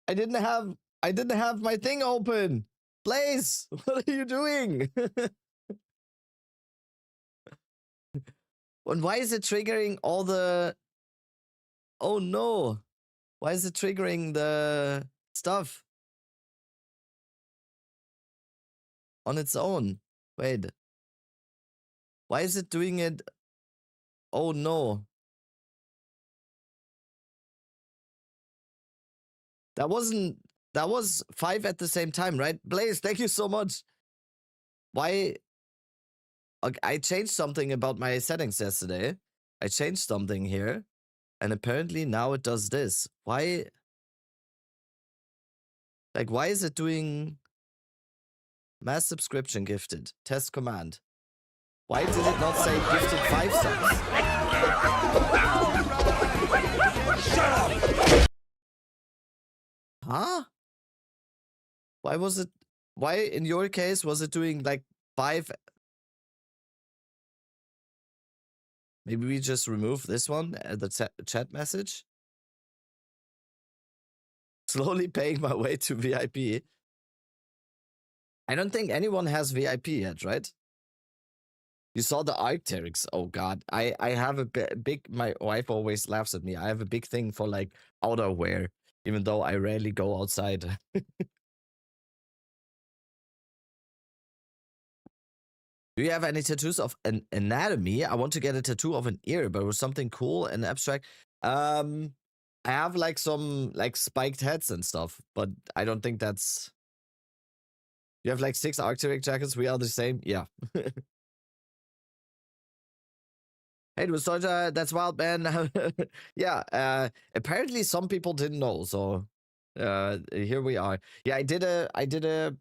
I didn't have my thing open. Blaze, what are you doing? And why is it triggering all the... Oh no. Why is it triggering the stuff on its own? Wait. Why is it doing it? Oh no. That was 5 at the same time, right? Blaze, thank you so much. Why? Okay, I changed something about my settings yesterday. I changed something here, and apparently now it does this. Why? Like, why is it doing mass subscription gifted? Test command. Why did it not say gifted 5 subs? Huh? Why was it? Why in your case was it doing like 5? Maybe we just remove this one, the chat message. Slowly paying my way to VIP. I don't think anyone has VIP yet, right? You saw the Arcteryx. Oh god. I have a big, my wife always laughs at me. I have a big thing for like outerwear, even though I rarely go outside. Do you have any tattoos of an anatomy? I want to get a tattoo of an ear, but with something cool and abstract. I have like some like spiked heads and stuff, but I don't think that's... You have like 6 Arctic jackets. We are the same. Yeah. Hey, Soldier, that's wild, man. Yeah. Apparently some people didn't know, so here we are. Yeah, I did a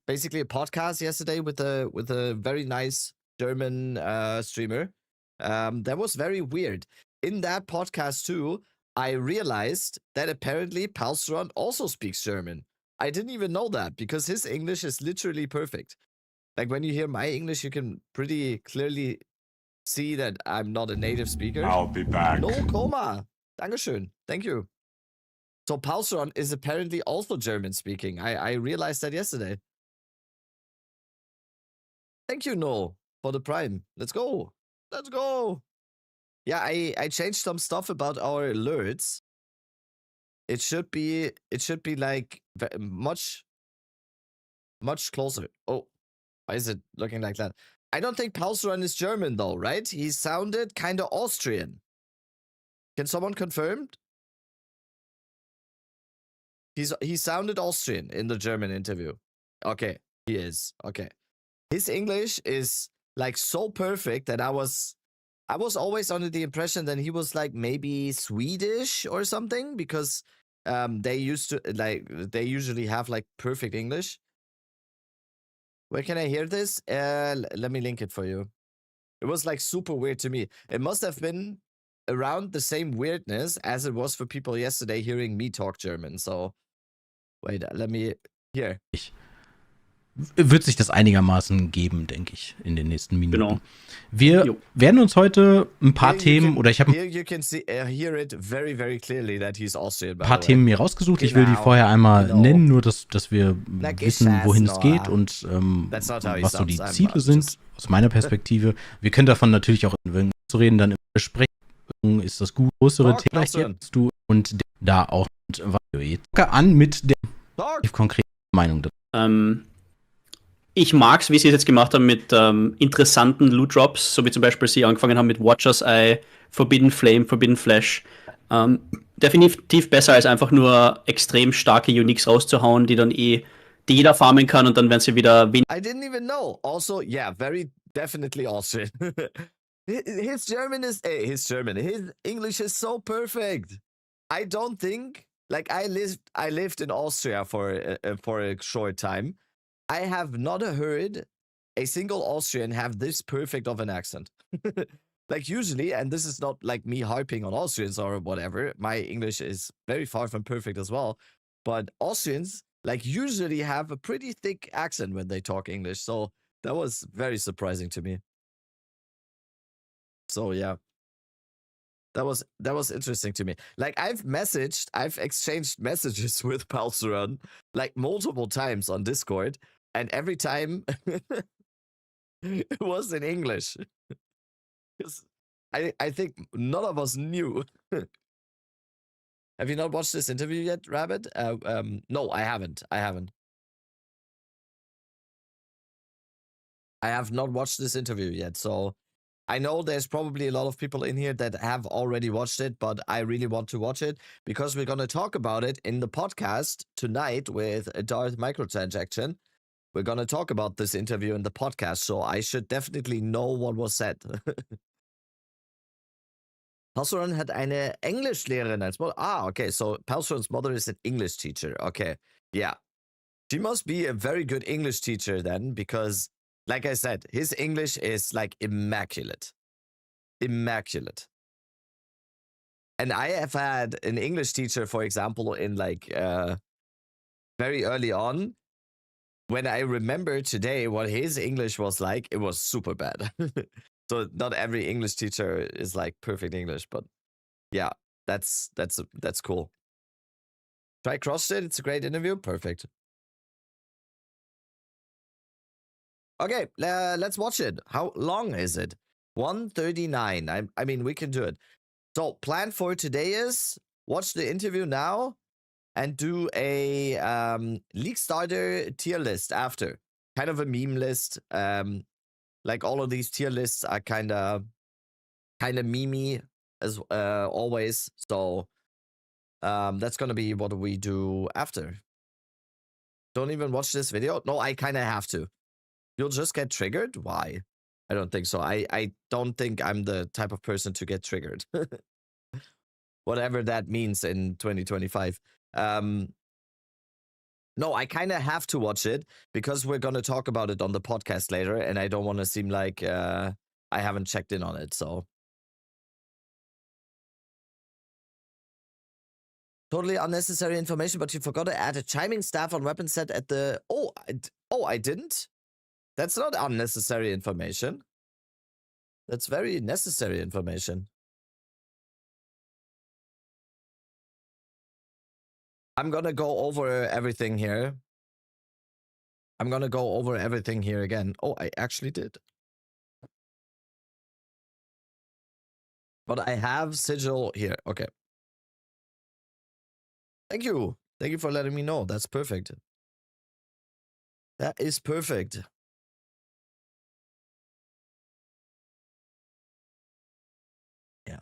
basically a podcast yesterday with a very nice German streamer. That was very weird. In that podcast too, I realized that apparently Palstron also speaks German. I didn't even know that because his English is literally perfect. Like when you hear my English, you can pretty clearly see that I'm not a native speaker. I'll be back. No coma. Dankeschön. Thank you. So Palstron is apparently also German speaking. I realized that yesterday. Thank you, No, for the Prime. Let's go. Let's go. Yeah, I changed some stuff about our alerts. It should be like much closer. Oh, why is it looking like that? I don't think Palstron is German though, right? He sounded kind of Austrian. Can someone confirm? He sounded Austrian in the German interview. Okay, he is. Okay. His English is like so perfect that I was always under the impression that he was like maybe Swedish or something, because they usually have like perfect English. Where can I hear this? Let me link it for you. It was like super weird to me. It must have been around the same weirdness as it was for people yesterday hearing me talk German. So wait, let me here. Wird sich das einigermaßen geben, denke ich, in den nächsten Minuten. Genau. Wir werden uns heute ein paar Themen, oder ich habe you can see, hear it very, very clearly that he's Austrian, ein paar Themen mir rausgesucht. Ich will die vorher einmal nennen, nur dass wir wissen, wohin es geht und was so die Ziele sind, aus meiner Perspektive. Wir können davon natürlich auch zu reden, dann im Gespräch ist das größere Thema jetzt du und da auch an mit der konkreten Meinung dazu. Ich mag es, wie sie es jetzt gemacht haben mit interessanten Loot-Drops, so wie zum Beispiel sie angefangen haben mit Watcher's Eye, Forbidden Flame, Forbidden Flash. Definitiv besser als einfach nur extrem starke Uniques rauszuhauen, die dann die jeder farmen kann und dann werden sie wieder I didn't even know. Also, yeah, very definitely Austrian. His English is so perfect. I don't think, like I lived in Austria for a short time. I have not heard a single Austrian have this perfect of an accent. Like usually, and this is not like me harping on Austrians or whatever, my English is very far from perfect as well, but Austrians like usually have a pretty thick accent when they talk English, so that was very surprising to me. So yeah, That was interesting to me. Like I've exchanged messages with Palsuran like multiple times on Discord, and every time it was in English. Because I think none of us knew. Have you not watched this interview yet, Rabbit? No, I haven't. I have not watched this interview yet, so I know there's probably a lot of people in here that have already watched it, but I really want to watch it because we're going to talk about it in the podcast tonight with Darth Microtransaction. We're going to talk about this interview in the podcast, so I should definitely know what was said. Palsuran hat eine Englischlehrerin als Mutter. Ah, okay, so Palsuran's mother is an English teacher. Okay, yeah. She must be a very good English teacher then, because like I said, his English is like immaculate. Immaculate. And I have had an English teacher, for example, in like very early on. When I remember today what his English was like, it was super bad. So not every English teacher is like perfect English, but yeah, that's cool. Try CrossFit. It's a great interview. Perfect. Okay, let's watch it. How long is it? 1:39. I mean, we can do it. So plan for today is watch the interview now and do a League Starter tier list after. Kind of a meme list. Like all of these tier lists are kind of memey as always. So that's gonna be what we do after. Don't even watch this video. No, I kind of have to. You'll just get triggered? Why? I don't think so. I don't think I'm the type of person to get triggered. Whatever that means in 2025. No, I kind of have to watch it because we're going to talk about it on the podcast later, and I don't want to seem like I haven't checked in on it, so. Totally unnecessary information, but you forgot to add a chiming staff on weapon set at the... Oh, I didn't? That's not unnecessary information. That's very necessary information. I'm gonna go over everything here. I'm gonna go over everything here again. Oh, I actually did. But I have sigil here. Okay. Thank you. Thank you for letting me know. That's perfect. That is perfect. Yeah.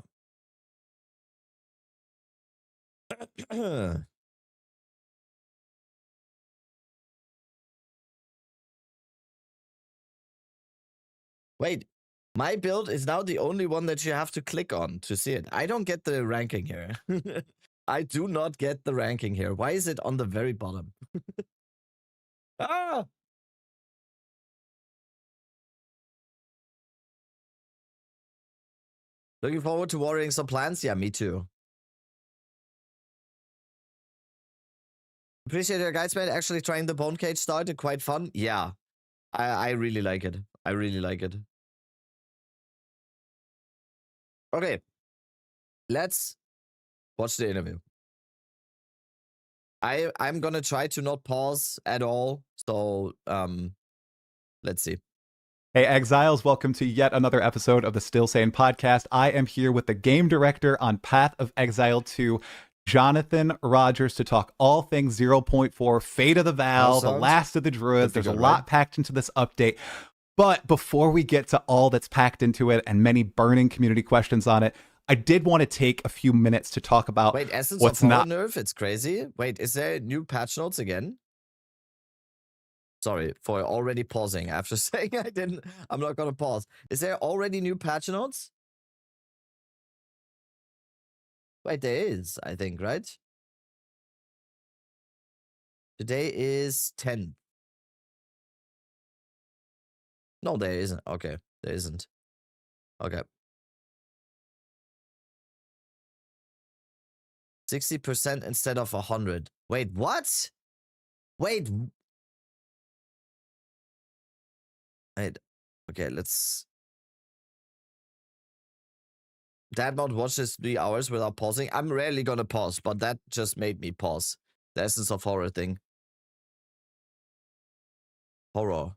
Wait, my build is now the only one that you have to click on to see it. I don't get the ranking here. I do not get the ranking here. Why is it on the very bottom? Ah! Looking forward to watering some plants? Yeah, me too. Appreciate your guys, man. Actually trying the bone cage started. Quite fun. Yeah. I really like it. I really like it. Okay. Let's watch the interview. I'm gonna try to not pause at all. So let's see. Hey, Exiles, welcome to yet another episode of the Still Sane podcast. I am here with the game director on Path of Exile 2, Johnathan Rogers, to talk all things 0.4, Fate of the Val, the last of the Druids. There's a lot packed into this update. But before we get to all that's packed into it and many burning community questions on it, I did want to take a few minutes to talk about what's not nerf. It's crazy. Wait, is there new patch notes again? Sorry for already pausing after saying I'm not gonna pause. Is there already new patch notes? Wait, there is, I think, right? Today is 10. No, there isn't. Okay, there isn't. Okay. 60% instead of 100. Wait, what? Wait. Wait. Okay, let's... Dadmod watches 3 hours without pausing. I'm rarely gonna pause, but that just made me pause. The essence of horror thing. Horror.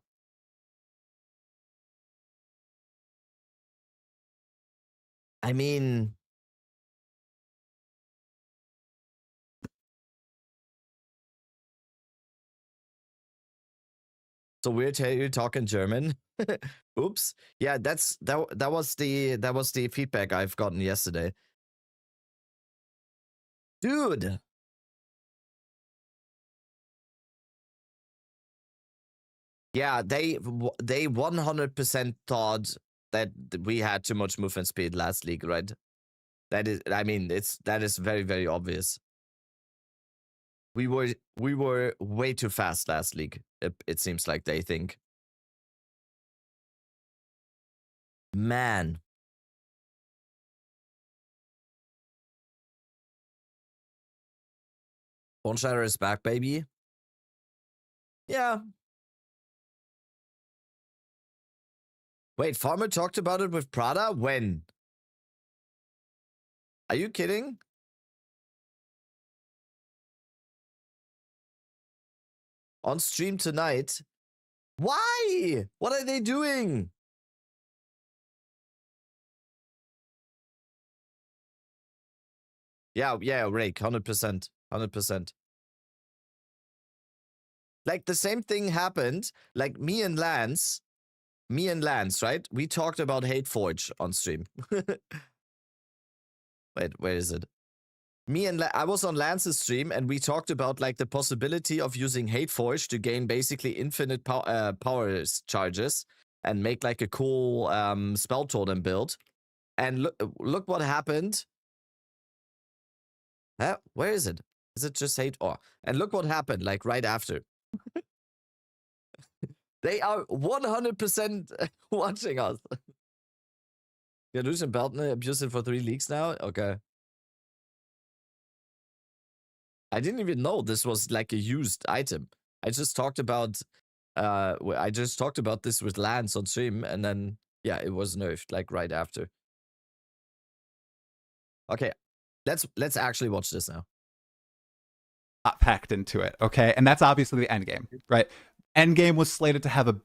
I mean... So weird to hear you talking German. Oops. Yeah, that was the feedback I've gotten yesterday. Dude. Yeah, they 100% thought that we had too much movement speed last league, right? That is, I mean, that is very, very obvious. We were way too fast last league. It seems like they think. Man. Bone Shatter is back, baby. Yeah. Wait, Farmer talked about it with Prada? When? Are you kidding? On stream tonight? Why? What are they doing? Yeah, Rake, 100%. 100%. Like, the same thing happened. Like, me and Lance, right? We talked about Hate Forge on stream. Wait, where is it? I was on Lance's stream, and we talked about, like, the possibility of using Hate Forge to gain basically infinite power charges and make, like, a cool spell totem build. And look what happened. Huh? Where is it? Is it just Hate? Oh, and look what happened, like, right after. They are 100% watching us. You're losing Beltner, abused it for 3 leagues now? Okay. I didn't even know this was like a used item. I just talked about this with Lance on stream, and then yeah, it was nerfed like right after. Okay, let's actually watch this now. Not packed into it, okay? And that's obviously the endgame, right? Endgame was slated to have a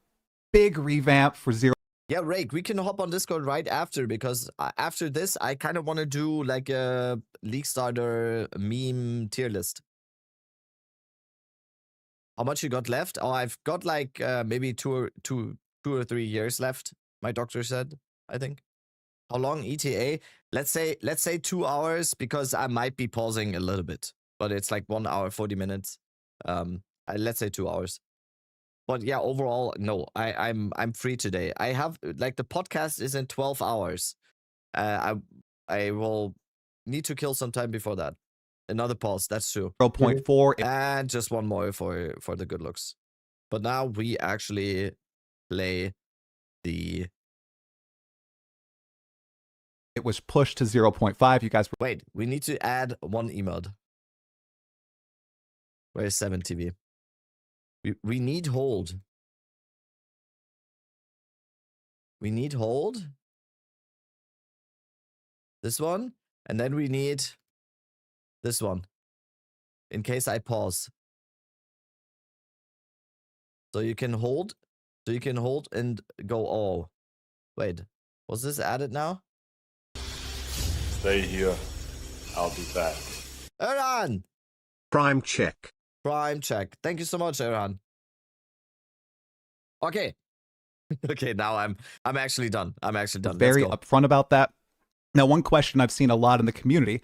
big revamp for 0. Yeah, Rake, we can hop on Discord right after, because after this, I kind of want to do like a League Starter meme tier list. How much you got left? Oh, I've got like maybe two or 3 years left. My doctor said, I think. How long ETA? Let's say 2 hours, because I might be pausing a little bit, but it's like 1 hour 40 minutes. Let's say 2 hours. But yeah, overall, no, I'm free today. I have like the podcast is in 12 hours. I will need to kill some time before that. Another pause, that's true. 0.4 and just one more for the good looks. But now we actually play the. It was pushed to 0.5. You guys. Wait, we need to add one emote. Where's 7TV? We need hold. We need hold. This one. And then we need this one. In case I pause. So you can hold. So you can hold and go. Oh. Wait. Was this added now? Stay here. I'll be back. Erhan! Prime check. Prime check. Thank you so much, Erhan. Okay. Okay, now I'm actually done. I'm actually done. Very upfront about that. Now, one question I've seen a lot in the community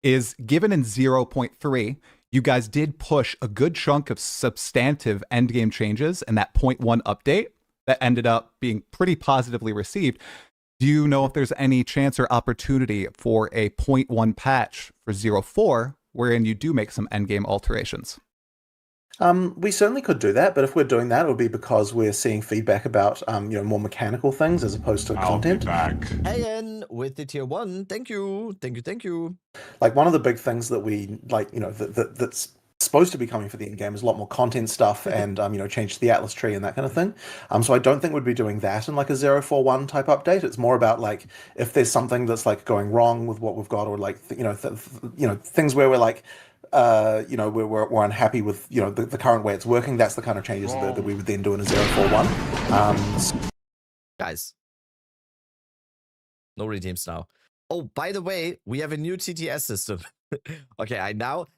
is, given in 0.3, you guys did push a good chunk of substantive endgame changes in that 0.1 update that ended up being pretty positively received. Do you know if there's any chance or opportunity for a 0.1 patch for 0.4 wherein you do make some endgame alterations? We certainly could do that, but if we're doing that, it'll be because we're seeing feedback about more mechanical things as opposed to content. I'll be back. Hey, Ian, with the tier 1. Thank you. Thank you. Like, one of the big things that we like, that's supposed to be coming for the end game is a lot more content stuff and change to the Atlas tree and that kind of thing. So I don't think we'd be doing that in like a 041 type update. It's more about like if there's something that's like going wrong with what we've got, or like things where we're like we're unhappy with the current way it's working. That's the kind of changes that we would then do in a 041. Guys, no redeems now. Oh, by the way, we have a new TTS system. Okay, I'm not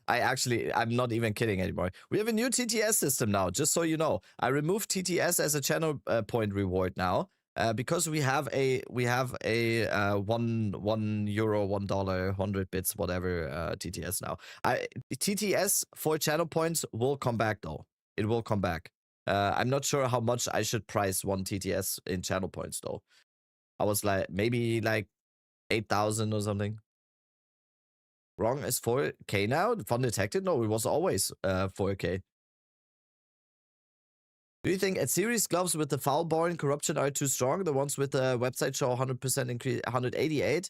even kidding anymore. We have a new TTS system now, just so you know. I removed TTS as a channel point reward now, because we have a €1, $1, 100 bits, whatever TTS now. TTS for channel points will come back though. It will come back. I'm not sure how much I should price one TTS in channel points though. I was like maybe like 8,000 or something. Wrong is 4K now? Fun detected? No, it was always 4K. Do you think series gloves with the foul-born corruption are too strong? The ones with the website show 100% increase, 188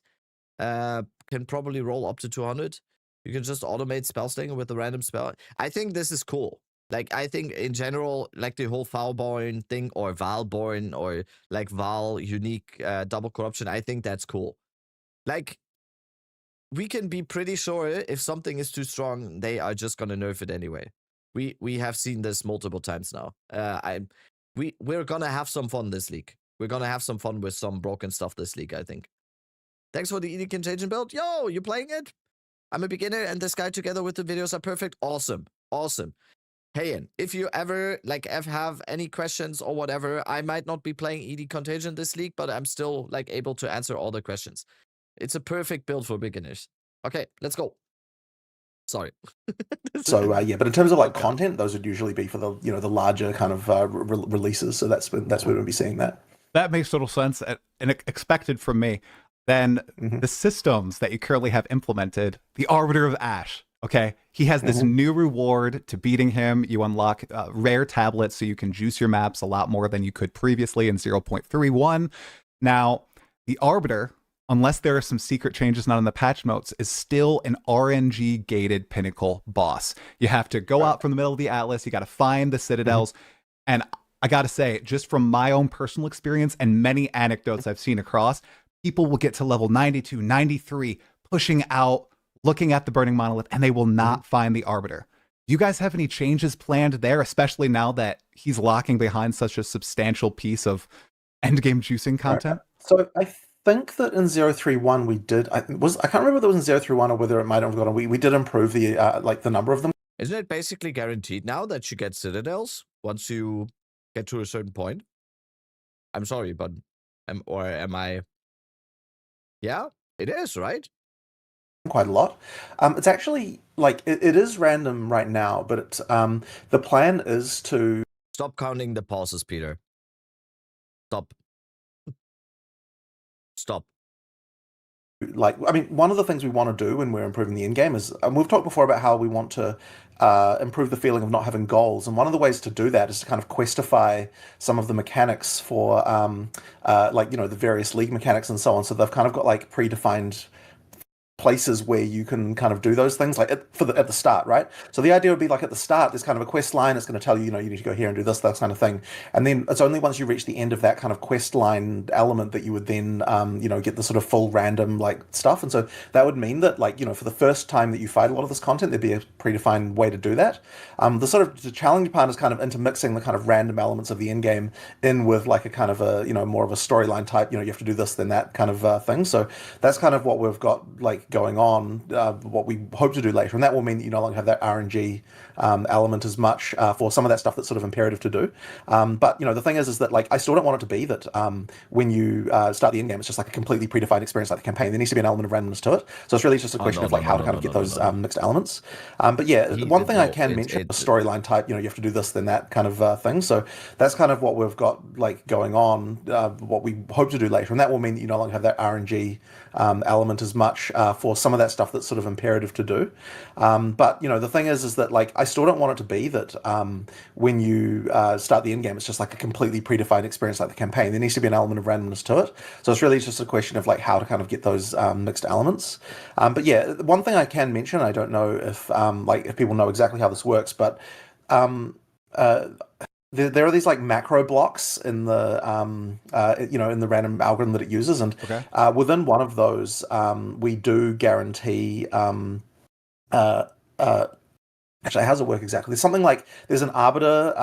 can probably roll up to 200. You can just automate spell slinger with the random spell. I think this is cool. Like, I think in general, like the whole foul-born thing, or Val-born, or like Val unique double corruption, I think that's cool. Like, we can be pretty sure if something is too strong, they are just gonna nerf it anyway. We have seen this multiple times now. We're gonna have some fun this league. We're gonna have some fun with some broken stuff this league, I think. Thanks for the ED Contagion build. Yo, you playing it? I'm a beginner and this guy together with the videos are perfect. Awesome. Awesome. Hey, if you ever have any questions or whatever, I might not be playing ED Contagion this league, but I'm still like able to answer all the questions. It's a perfect build for beginners. Okay, let's go. Sorry. So but in terms of like content, those would usually be for the the larger kind of releases. So that's where we'll be seeing that. That makes total sense and expected from me. Then the systems that you currently have implemented, the Arbiter of Ash. Okay, he has this new reward to beating him. You unlock rare tablets, so you can juice your maps a lot more than you could previously in 0.31. Now, the Arbiter, unless there are some secret changes not in the patch notes, is still an RNG gated pinnacle boss. You have to go out from the middle of the Atlas, you got to find the citadels, and I got to say, just from my own personal experience and many anecdotes I've seen across, people will get to level 92, 93, pushing out, looking at the burning monolith, and they will not find the Arbiter. Do you guys have any changes planned there, especially now that he's locking behind such a substantial piece of endgame juicing content? So I think that in 031 we did. I can't remember whether it was in 031 or whether it might have gone. We did improve the the number of them. Isn't it basically guaranteed now that you get citadels once you get to a certain point? I'm sorry, but am I? Yeah, it is, right? Quite a lot. It's actually like it is random right now, but it's the plan is to stop counting the pauses, Peter. Stop. Like, I mean, one of the things we want to do when we're improving the in-game is, we've talked before about how we want to improve the feeling of not having goals, and one of the ways to do that is to kind of questify some of the mechanics for the various league mechanics and so on. So they've kind of got like predefined places where you can kind of do those things, like at the start, right? So the idea would be like at the start, there's kind of a quest line. It's going to tell you, you need to go here and do this, that kind of thing. And then it's only once you reach the end of that kind of quest line element that you would then, get the sort of full random like stuff. And so that would mean that for the first time that you fight a lot of this content, there'd be a predefined way to do that. The challenging part is kind of intermixing the kind of random elements of the end game in with like a kind of a, more of a storyline type, you have to do this, then that kind of thing. So that's kind of what we've got like going on, what we hope to do later, and that will mean that you no longer have that RNG element as much for some of that stuff that's sort of imperative to do. But the thing is that like I still don't want it to be that when you start the end game, it's just like a completely predefined experience like the campaign. There needs to be an element of randomness to it. So it's really just a question of like how to kind of get those mixed elements. But yeah, one thing I can mention, the storyline type, you have to do this, then that kind of thing. So that's kind of what we've got like going on, what we hope to do later, and that will mean that you no longer have that RNG element as much for some of that stuff that's sort of imperative to do. But the thing is that like I still don't want it to be that when you start the end game, it's just like a completely predefined experience like the campaign. There needs to be an element of randomness to it. So it's really just a question of like how to kind of get those mixed elements. But yeah, one thing I can mention, I don't know if if people know exactly how this works, but there are these like macro blocks in the in the random algorithm that it uses, and within one of those we do guarantee actually, how does it work exactly? There's something like there's an arbiter,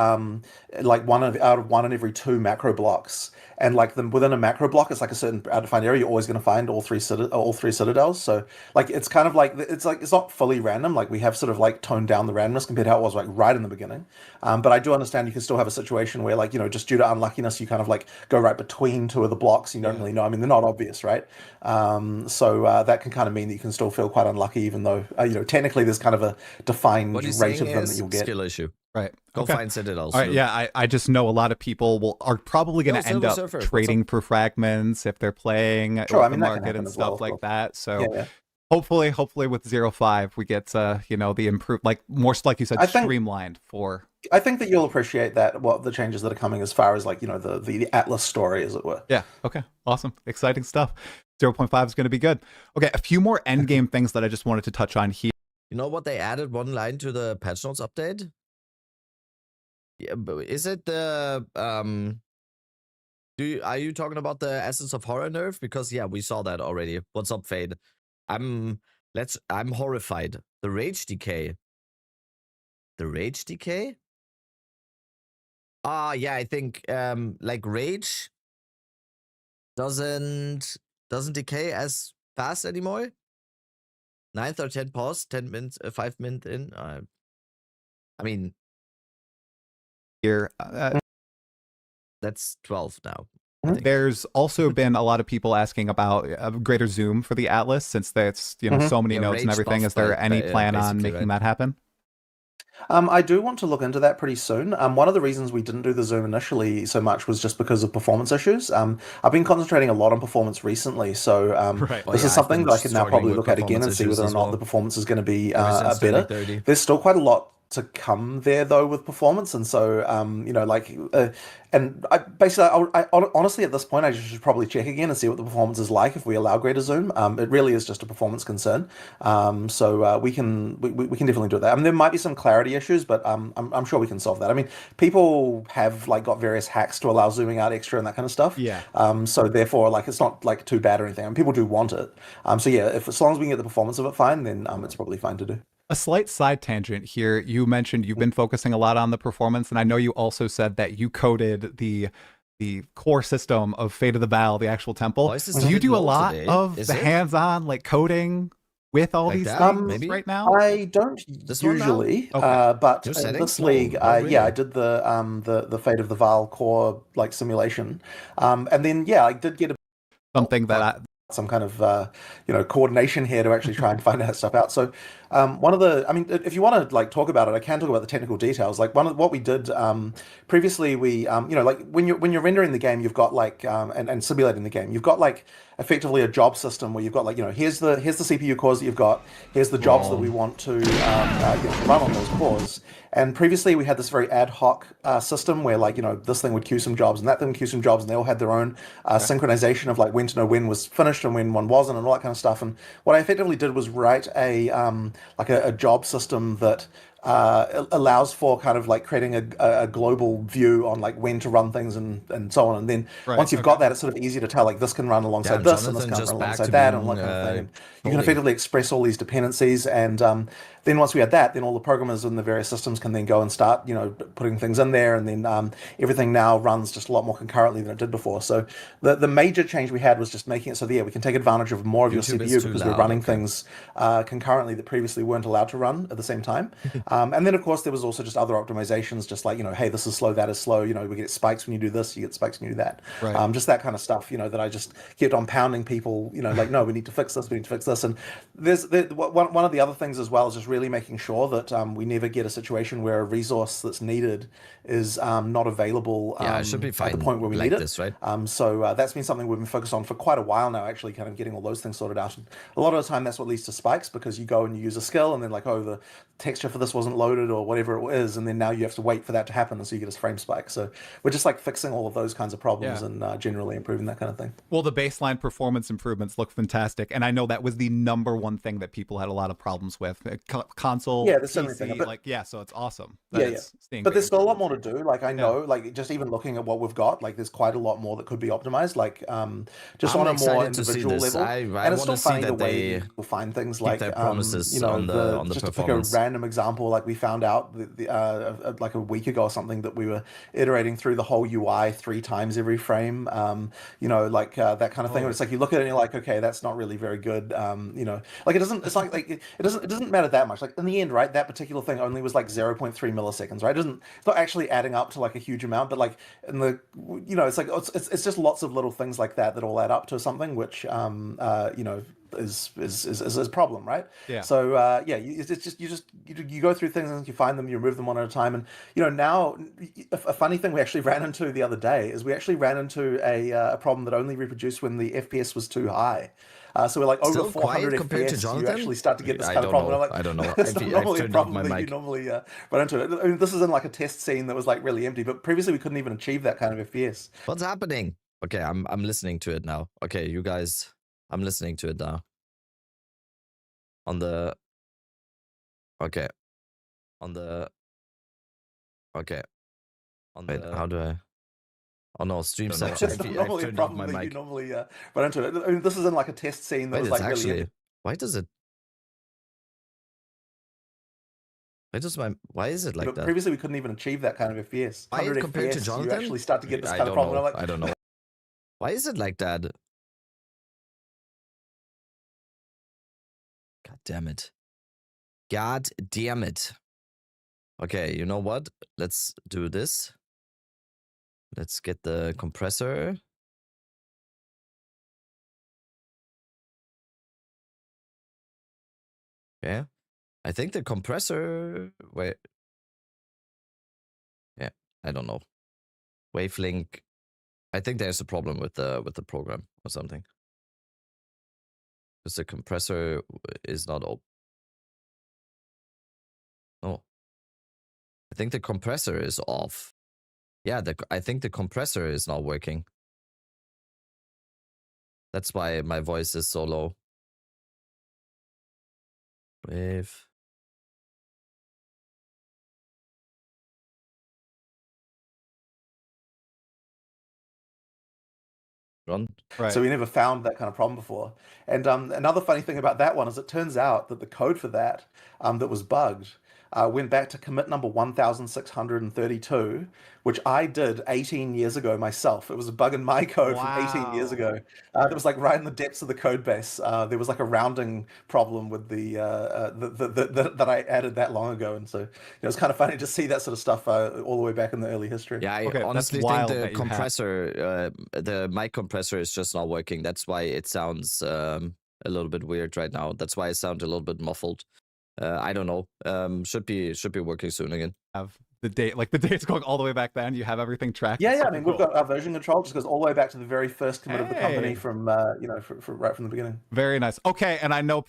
like out of one in every 2 macro blocks, and like within a macro block, it's like a certain defined area. You're always going to find all three citadels. So like it's kind of like it's not fully random. Like we have sort of like toned down the randomness compared to how it was like right in the beginning. But I do understand you can still have a situation where like just due to unluckiness, you kind of like go right between 2 of the blocks. You don't really know. I mean, they're not obvious, right? So that can kind of mean that you can still feel quite unlucky, even though technically there's kind of a defined rate of them that you'll get. Skill issue. Right. Go find citadels. All right, yeah, I just know a lot of people are probably going to end up trading for fragments if they're playing the market and stuff like that. So hopefully with 0.5 we get the improved, like more like you said, streamlined for. I think that you'll appreciate that the changes that are coming as far as like the Atlas story, as it were. Yeah. Okay. Awesome. Exciting stuff. 0.5 is going to be good. Okay. A few more endgame things that I just wanted to touch on here. You know what? They added one line to the patch notes update. Yeah, but is it the are you talking about the Essence of Horror nerf? Because yeah, we saw that already. What's up, Fade? I'm horrified. The rage decay. The rage decay? Yeah, I think like rage doesn't decay as fast anymore. 9th or 10th pause, 10 minutes, 5 minutes in. I mean, here that's 12 now. There's also been a lot of people asking about a greater zoom for the Atlas, since that's so many nodes and everything. Is there any plan on making that happen? I do want to look into that pretty soon. One of the reasons we didn't do the zoom initially so much was just because of performance issues. I've been concentrating a lot on performance recently, so this is something that I could now probably look at again and see whether or not the performance is going to be better. There's still quite a lot to come there though with performance, and so and I honestly at this point I should probably check again and see what the performance is like if we allow greater zoom. It really is just a performance concern, so we can definitely do that. I mean, there might be some clarity issues, but I'm sure we can solve that. I mean, people have like got various hacks to allow zooming out extra and that kind of stuff. Yeah. So therefore, like it's not like too bad or anything. I mean, people do want it. So yeah, as long as we can get the performance of it fine, then it's probably fine to do. A slight side tangent here. You mentioned you've been focusing a lot on the performance, and I know you also said that you coded the core system of Fate of the Battle, the actual temple. Do you do a lot of the hands-on like coding with all these things right now? I don't usually, but in this league, I did the Fate of the Val core like simulation, and then I did get something that some kind of coordination here to actually try and find that stuff out. So if you want to like talk about it, I can talk about the technical details. Like what we did previously, we like when you're rendering the game, you've got like and simulating the game, you've got like effectively a job system where you've got like here's the CPU cores that you've got, here's the jobs that we want to run on those cores. And previously we had this very ad hoc system where like this thing would queue some jobs and that thing would queue some jobs, and they all had their own synchronization of like when to know when was finished and when one wasn't and all that kind of stuff. And what I effectively did was write a job system that allows for kind of like creating a global view on like when to run things and so on. And then once you've got that, it's sort of easier to tell like this can run alongside this and this can run alongside that and all that kind of thing. And you can effectively express all these dependencies, and then once we had that, then all the programmers in the various systems can then go and start putting things in there, and then everything now runs just a lot more concurrently than it did before. So the major change we had was just making it so that we can take advantage of more of your CPU because we're running things concurrently that previously weren't allowed to run at the same time. And then of course there was also just other optimizations, just like, hey, this is slow, that is slow. We get spikes when you do this, you get spikes when you do that. Right. Just that kind of stuff. That I just kept on pounding people. Like, no, we need to fix this, we need to fix this. And there's one of the other things as well is just really making sure that we never get a situation where a resource that's needed is not available. It should be fine at the point where we like need this, it. right? So that's been something we've been focused on for quite a while now, actually, kind of getting all those things sorted out. And a lot of the time that's what leads to spikes, because you go and you use a skill and then like, oh, the texture for this wasn't loaded or whatever it is, and then now you have to wait for that to happen, and so you get a frame spike. So we're just like fixing all of those kinds of problems and generally improving that kind of thing. Well, the baseline performance improvements look fantastic, and I know that was the #1 thing that people had a lot of problems with. Console, yeah, there's PC, but, so it's awesome. But there's still a lot more to do. Like I know, like just even looking at what we've got, like there's quite a lot more that could be optimized. Like just on a more individual level. And it's still funny the way we'll find things like their promises on the just performance. To pick a random example, like we found out like a week ago or something that we were iterating through the whole UI 3 times every frame. Like that kind of thing. It's like you look at it and you're like, okay, that's not really very good. Like it doesn't. It's like it doesn't matter that much. Like in the end, right? That particular thing only was like 0.3 milliseconds, right? It's not actually adding up to like a huge amount, but like in the it's like it's just lots of little things like that all add up to something, which is a problem, right? Yeah. So you go through things and you find them, you remove them one at a time, and now a funny thing we actually ran into the other day is we actually ran into a problem that only reproduced when the FPS was too high. So we're like over 400 compared to FPS, Johnathan? you actually start to get this kind of problem. I don't know. It's not normally a problem that mic. you normally run into. I mean, this is in like a test scene that was like really empty, but previously we couldn't even achieve that kind of FPS. What's happening? Okay, I'm listening to it now. Okay, you guys, I'm listening to it now. Wait, how do I? Oh no, stream setup. It's not normally a problem that you normally run into. I mean, this is in like a test scene that was like actually, really. Why does it? Why is it like but that? Previously we couldn't even achieve that kind of FPS. Why compared FPS, to Johnathan? You actually start to get this kind of problem. Like, I don't know. Why is it like that? God damn it. God damn it. Okay, you know what? Let's do this. Let's get the compressor. Okay. I think the compressor... Wait. Yeah, I don't know. Wavelink. I think there's a problem with the program or something. Because the compressor is not open. Oh. I think the compressor is off. Yeah, I think the compressor is not working. That's why my voice is so low. Wave. Run. Right. So we never found that kind of problem before. And another funny thing about that one is it turns out that the code for that that was bugged went back to commit number 1632, which I did 18 years ago myself. It was a bug in my code from 18 years ago. It was like right in the depths of the code base. There was like a rounding problem with the that I added that long ago, and so it was kind of funny to see that sort of stuff all the way back in the early history. Yeah, I honestly think the compressor, the mic compressor is just not working. That's why it sounds a little bit weird right now. That's why it sounds a little bit muffled. I don't know. Should be working soon again. Have the date, like the date's going all the way back then. You have everything tracked. Yeah. I mean, we've got our version control just goes all the way back to the very first commit of the company from right from the beginning. Very nice. Okay, and I know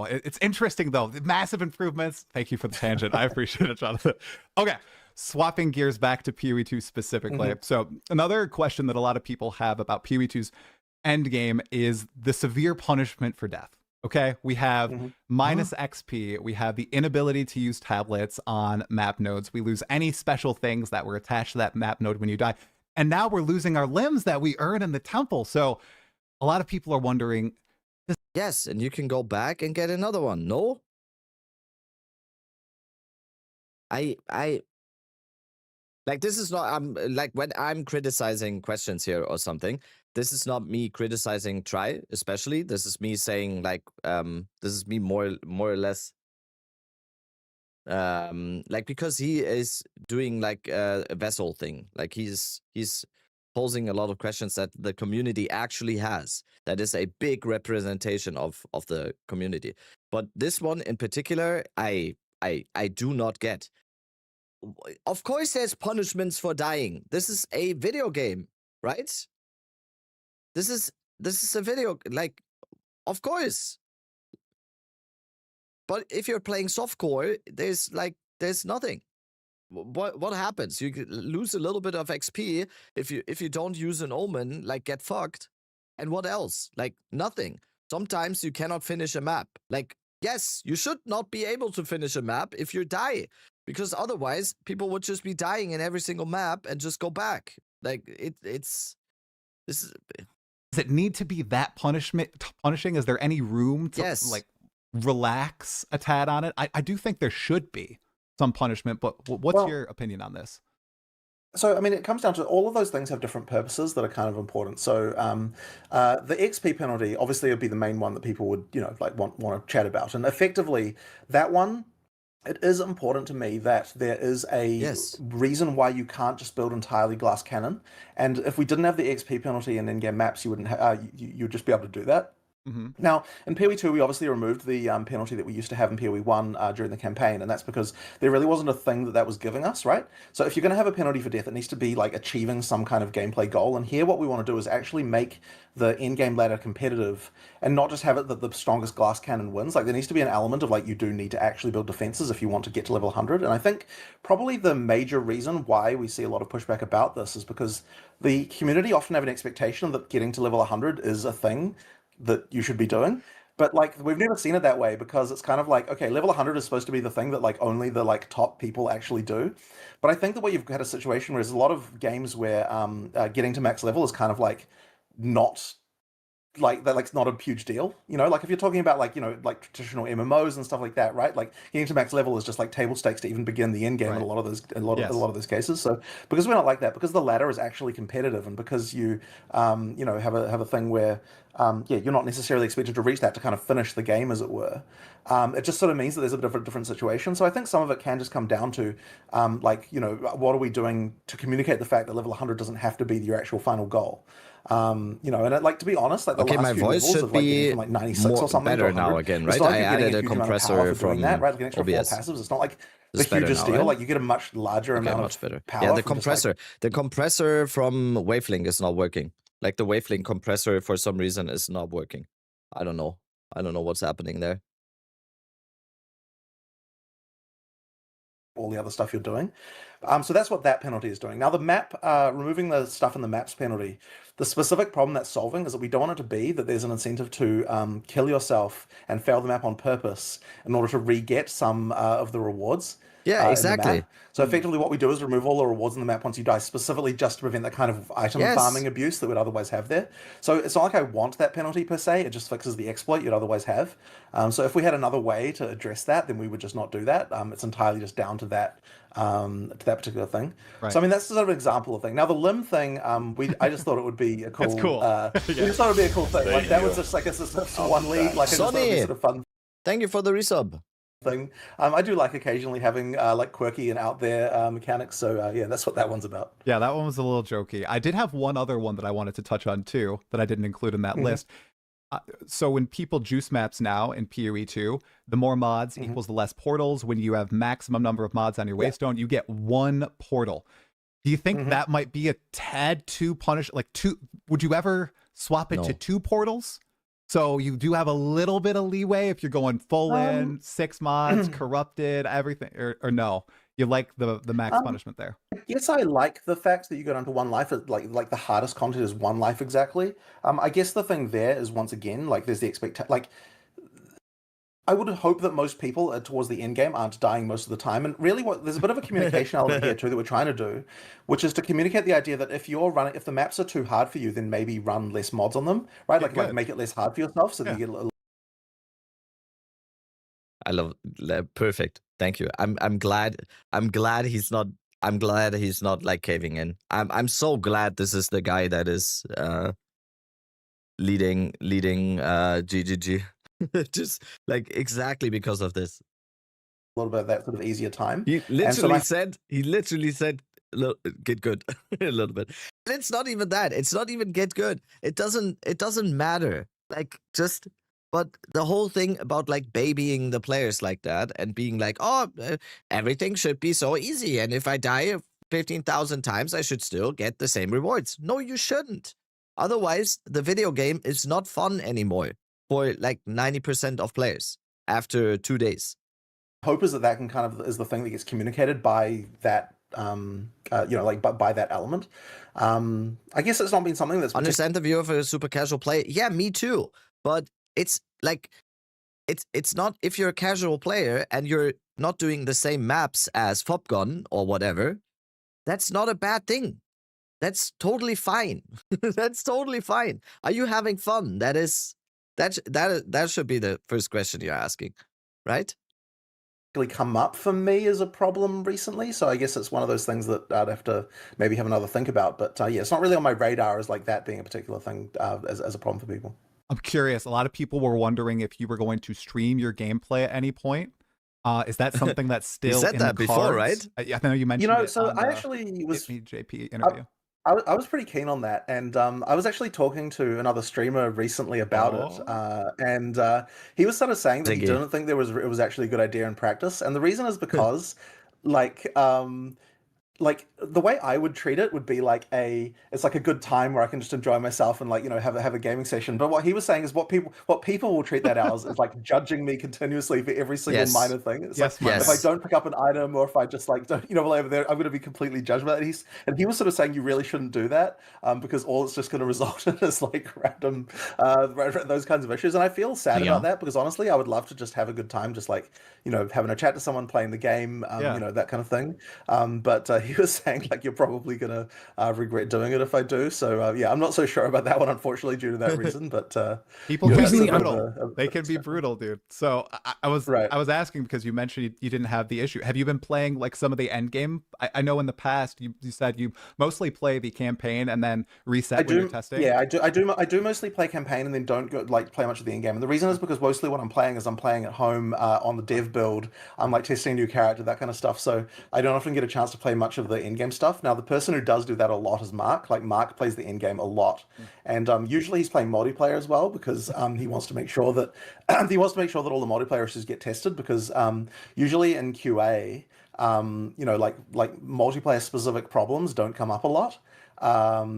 it's interesting though. The massive improvements. Thank you for the tangent. I appreciate it, Johnathan. Okay. Swapping gears back to PoE2 specifically. So another question that a lot of people have about PoE2's endgame is the severe punishment for death. Okay, we have minus XP. We have the inability to use tablets on map nodes. We lose any special things that were attached to that map node when you die. And now we're losing our limbs that we earn in the temple. So a lot of people are wondering. Yes, and you can go back and get another one. No? I like, this is not, I'm like, when I'm criticizing questions here or something, this is not me criticizing try, especially. This is me saying like, this is me more or less Like because he is doing like a vessel thing. Like he's posing a lot of questions that the community actually has. That is a big representation of the community. But this one in particular, I do not get. Of course, there's punishments for dying. This is a video game, right? This is a video, like, of course. But if you're playing softcore, there's nothing. What happens? You lose a little bit of XP if you don't use an omen, like get fucked. And what else? Like nothing. Sometimes you cannot finish a map. Like, yes, you should not be able to finish a map if you die. Because otherwise, people would just be dying in every single map and just go back. Like this is. Does it need to be that punishing? Is there any room to like relax a tad on it? I do think there should be some punishment, but what's your opinion on this? So, I mean, it comes down to all of those things have different purposes that are kind of important. So, the XP penalty obviously would be the main one that people would, like want to chat about. And effectively, that one, it is important to me that there is a reason why you can't just build entirely glass cannon. And if we didn't have the XP penalty in in-game maps, you wouldn't you'd just be able to do that. Mm-hmm. Now, in PoE 2, we obviously removed the penalty that we used to have in PoE 1 during the campaign, and that's because there really wasn't a thing that was giving us, right? So if you're going to have a penalty for death, it needs to be like achieving some kind of gameplay goal, and here what we want to do is actually make the in-game ladder competitive, and not just have it that the strongest glass cannon wins. Like, there needs to be an element of, like, you do need to actually build defenses if you want to get to level 100, and I think probably the major reason why we see a lot of pushback about this is because the community often have an expectation that getting to level 100 is a thing that you should be doing, but like we've never seen it that way, because it's kind of like, okay, level 100 is supposed to be the thing that like only the like top people actually do. But I think that what you've had a situation where there's a lot of games where getting to max level is kind of like not like that, like it's not a huge deal, like if you're talking about like like traditional MMOs and stuff like that, right? Like getting to max level is just like table stakes to even begin the end game in a lot of those cases. So because we're not like that, because the ladder is actually competitive, and because you have a thing where you're not necessarily expected to reach that to kind of finish the game, as it were. It just sort of means that there's a bit of a different situation. So I think some of it can just come down to like what are we doing to communicate the fact that level 100 doesn't have to be your actual final goal. And like, to be honest, like the last my few voice levels should of like be from like 96 or something better now again, right? Like I added a compressor from that, right? Like an extra 4 OBS. passives. It's not like the hugest deal. Right? Like you get a much larger amount much of better. power. Yeah, the compressor from Wavelink is not working. Like the Wavelink compressor for some reason is not working. I don't know what's happening there. All the other stuff you're doing. So that's what that penalty is doing. Now the map, removing the stuff in the maps penalty, the specific problem that's solving is that we don't want it to be that there's an incentive to kill yourself and fail the map on purpose in order to re-get some of the rewards. Yeah, exactly. So effectively what we do is remove all the rewards in the map once you die, specifically just to prevent that kind of item farming abuse that we'd otherwise have there. So it's not like I want that penalty per se, it just fixes the exploit you'd otherwise have. So if we had another way to address that, then we would just not do that. It's entirely just down to that particular thing. Right. So I mean, that's sort of an example of thing. Now the limb thing, I just thought it would be a cool. That's cool. We just thought it would be a cool thing. Like that was just like a one lead, like Sonny, sort of fun. Thank you for the resub. Thing. I do like occasionally having like quirky and out there mechanics. So yeah, that's what that one's about. Yeah, that one was a little jokey. I did have one other one that I wanted to touch on too that I didn't include in that list. So when people juice maps now in PoE 2, the more mods equals the less portals. When you have maximum number of mods on your waystone, you get 1 portal. Do you think that might be a tad too punish? Like would you ever swap it to 2 portals? So you do have a little bit of leeway if you're going full in, 6 mods, corrupted, everything, or no? You like the max punishment there? Yes, I like the fact that you go down to 1 life. Like the hardest content is 1 life exactly. I guess the thing there is, once again, like there's the expectation. Like I would hope that most people towards the end game aren't dying most of the time. And really, there's a bit of a communication element here too that we're trying to do, which is to communicate the idea that if the maps are too hard for you, then maybe run less mods on them, right? Like make it less hard for yourself so that you get a little. I love perfect. Thank you. I'm glad he's not like caving in. I'm so glad this is the guy that is leading GGG. Just like exactly because of this. little bit of that sort of easier time. He literally said, get good a little bit. And it's not even that. It's not even get good. It doesn't matter. Like, just, but the whole thing about like babying the players like that and being like, oh, everything should be so easy. And if I die 15,000 times, I should still get the same rewards. No, you shouldn't. Otherwise, the video game is not fun anymore for like 90% of players after 2 days. Hope is that can kind of is the thing that gets communicated by that by that element. I guess it's not been something that's understand the view of a super casual player. Yeah, me too. But it's like it's not, if you're a casual player and you're not doing the same maps as Fopgon or whatever, that's not a bad thing. That's totally fine. That's totally fine. Are you having fun? That should be the first question you're asking, right? Come up for me as a problem recently, so I guess it's one of those things that I'd have to maybe have another think about. But yeah, it's not really on my radar as like that being a particular thing as a problem for people. I'm curious. A lot of people were wondering if you were going to stream your gameplay at any point. Is that something that's still you said in that the before, cards? right? I know you mentioned. I actually was JP interview. I was pretty keen on that, and I was actually talking to another streamer recently about it, and he was sort of saying that he didn't think it was actually a good idea in practice, and the reason is because, like the way I would treat it would be like it's like a good time where I can just enjoy myself and like, have a gaming session. But what he was saying is what people will treat that as is like judging me continuously for every single minor thing. It's like if I don't pick up an item or if I just like don't, over there, I'm going to be completely judged by that. And he was sort of saying you really shouldn't do that because all it's just going to result in is like random those kinds of issues. And I feel sad about that because honestly, I would love to just have a good time, just like having a chat to someone, playing the game, that kind of thing. But he was saying like you're probably gonna regret doing it if I do. So I'm not so sure about that one, unfortunately, due to that reason. But people can be brutal. They can be brutal, dude. So I was asking because you mentioned you didn't have the issue. Have you been playing like some of the Endgame? I know in the past you said you mostly play the campaign and then reset when you're testing. Yeah, I do mostly play campaign and then don't go like play much of the Endgame. And the reason is because mostly what I'm playing is I'm playing at home on the dev build. I'm like testing a new character, that kind of stuff. So I don't often get a chance to play much of the Endgame stuff. Now the person who does do that a lot is Mark. Like Mark plays the Endgame a lot, and usually he's playing multiplayer as well because he wants to make sure that all the multiplayer issues get tested because usually in QA, like multiplayer specific problems don't come up a lot.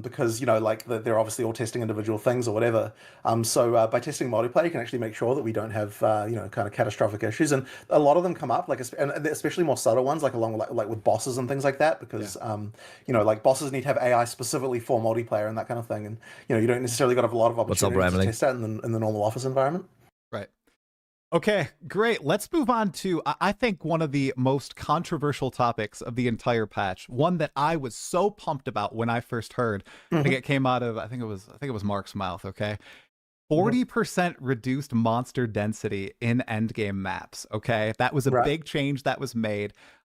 Because they're obviously all testing individual things or whatever. So by testing multiplayer, you can actually make sure that we don't have kind of catastrophic issues, and a lot of them come up and especially more subtle ones, like along like with bosses and things like that, because like bosses need to have AI specifically for multiplayer and that kind of thing, and you don't necessarily got to have a lot of opportunities to test that in the normal office environment. Right. Okay, great. Let's move on to, I think, one of the most controversial topics of the entire patch. One that I was so pumped about when I first heard. I think it came out of, I think it was Mark's mouth, okay? 40% reduced monster density in endgame maps, okay? That was a big change that was made.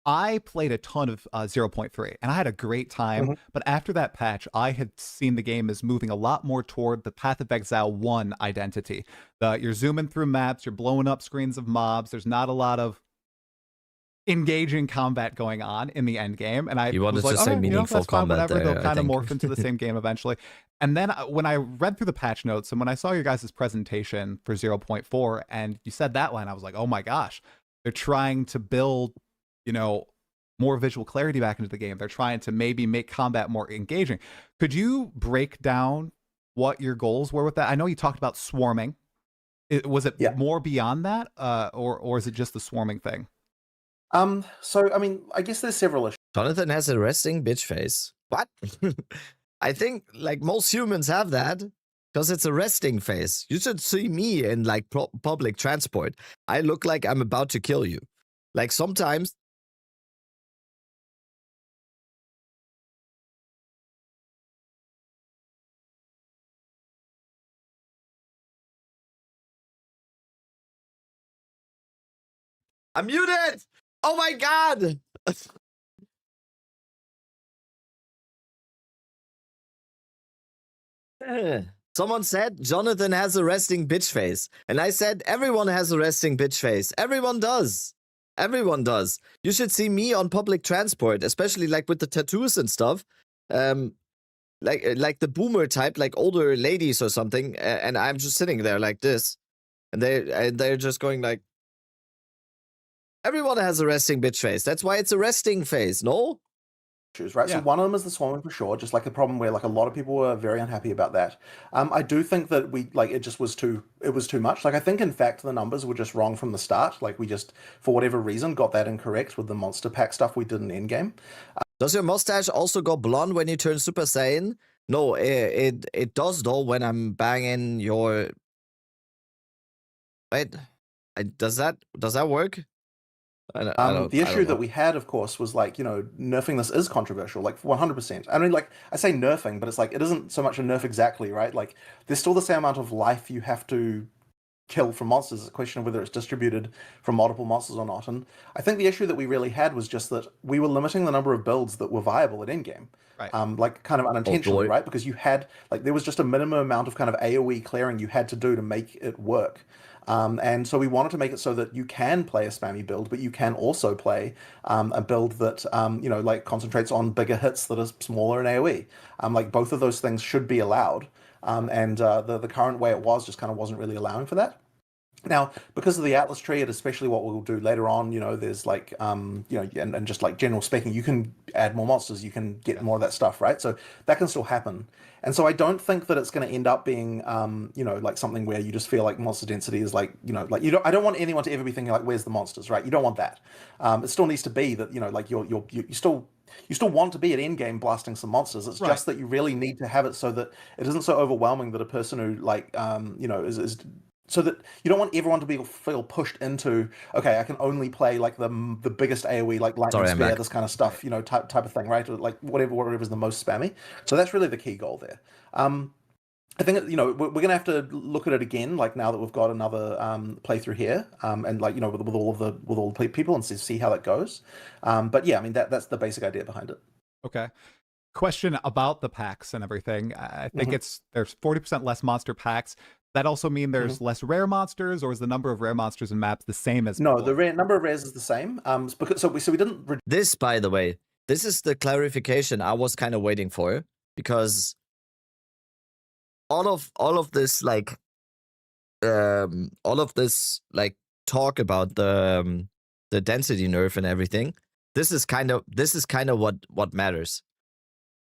I played a ton of 0.3 and I had a great time, but after that patch, I had seen the game as moving a lot more toward the Path of Exile 1 identity. You're zooming through maps, you're blowing up screens of mobs, there's not a lot of engaging combat going on in the end game. And I was like, say meaningful combat whatever, they'll kind of morph into the same game eventually. And then when I read through the patch notes and when I saw your guys' presentation for 0.4 and you said that line, I was like, oh my gosh, they're trying to build more visual clarity back into the game. They're trying to maybe make combat more engaging. Could you break down what your goals were with that? I know you talked about swarming. Was it more beyond that, or is it just the swarming thing? So I mean, I guess there's several issues. Johnathan has a resting bitch face. What? I think like most humans have that because it's a resting face. You should see me in like public transport. I look like I'm about to kill you. Like sometimes. I'm muted! Oh my god! Someone said Johnathan has a resting bitch face. And I said everyone has a resting bitch face. Everyone does. Everyone does. You should see me on public transport, especially like with the tattoos and stuff. Like the boomer type, like older ladies or something, and I'm just sitting there like this, and they're just going like, everyone has a resting bitch face. That's why it's a resting face, no? Right, Yeah. so one of them is the swarming for sure, just like a problem where like a lot of people were very unhappy about that. I do think that it was too much. Like I think in fact the numbers were just wrong from the start. Like we just for whatever reason got that incorrect with the monster pack stuff we did in Endgame. Does your mustache also go blonde when you turn Super Saiyan? No, it does though when I'm banging your. Wait, does that work? The issue that we had, of course, was like, nerfing this is controversial, like 100%. I mean, like, I say nerfing, but it's like, it isn't so much a nerf exactly, right? Like, there's still the same amount of life you have to kill from monsters. It's a question of whether it's distributed from multiple monsters or not. And I think the issue that we really had was just that we were limiting the number of builds that were viable at endgame. Right. Like kind of unintentionally, right? Because you had, like, there was just a minimum amount of kind of AoE clearing you had to do to make it work. And so we wanted to make it so that you can play a spammy build, but you can also play a build that, like concentrates on bigger hits that are smaller in AoE. Like both of those things should be allowed. And the current way it was just kind of wasn't really allowing for that. Now, because of the Atlas tree, and especially what we'll do later on, there's like, and just like general speaking, you can add more monsters, you can get more of that stuff, right? So that can still happen. And so I don't think that it's going to end up being, like something where you just feel like monster density is like, I don't want anyone to ever be thinking like, where's the monsters, right? You don't want that. It still needs to be that, like you still want to be at endgame blasting some monsters. It's just that you really need to have it so that it isn't so overwhelming that a person who like, is so that you don't want everyone to feel pushed into, okay, I can only play like the biggest AoE, like lightning spear, this kind of stuff, type of thing, right? Or like whatever is the most spammy. So that's really the key goal there. I think we're gonna have to look at it again, like now that we've got another playthrough here, and like with all the people and see how that goes. But yeah, I mean that's the basic idea behind it. Okay. Question about the packs and everything. I think there's 40% less monster packs. That also mean there's less rare monsters, or is the number of rare monsters and maps the same as no? The number of rares is the same. So we didn't. This, by the way, this is the clarification I was kind of waiting for, because all of this like talk about the density nerf and everything. This is kind of what matters.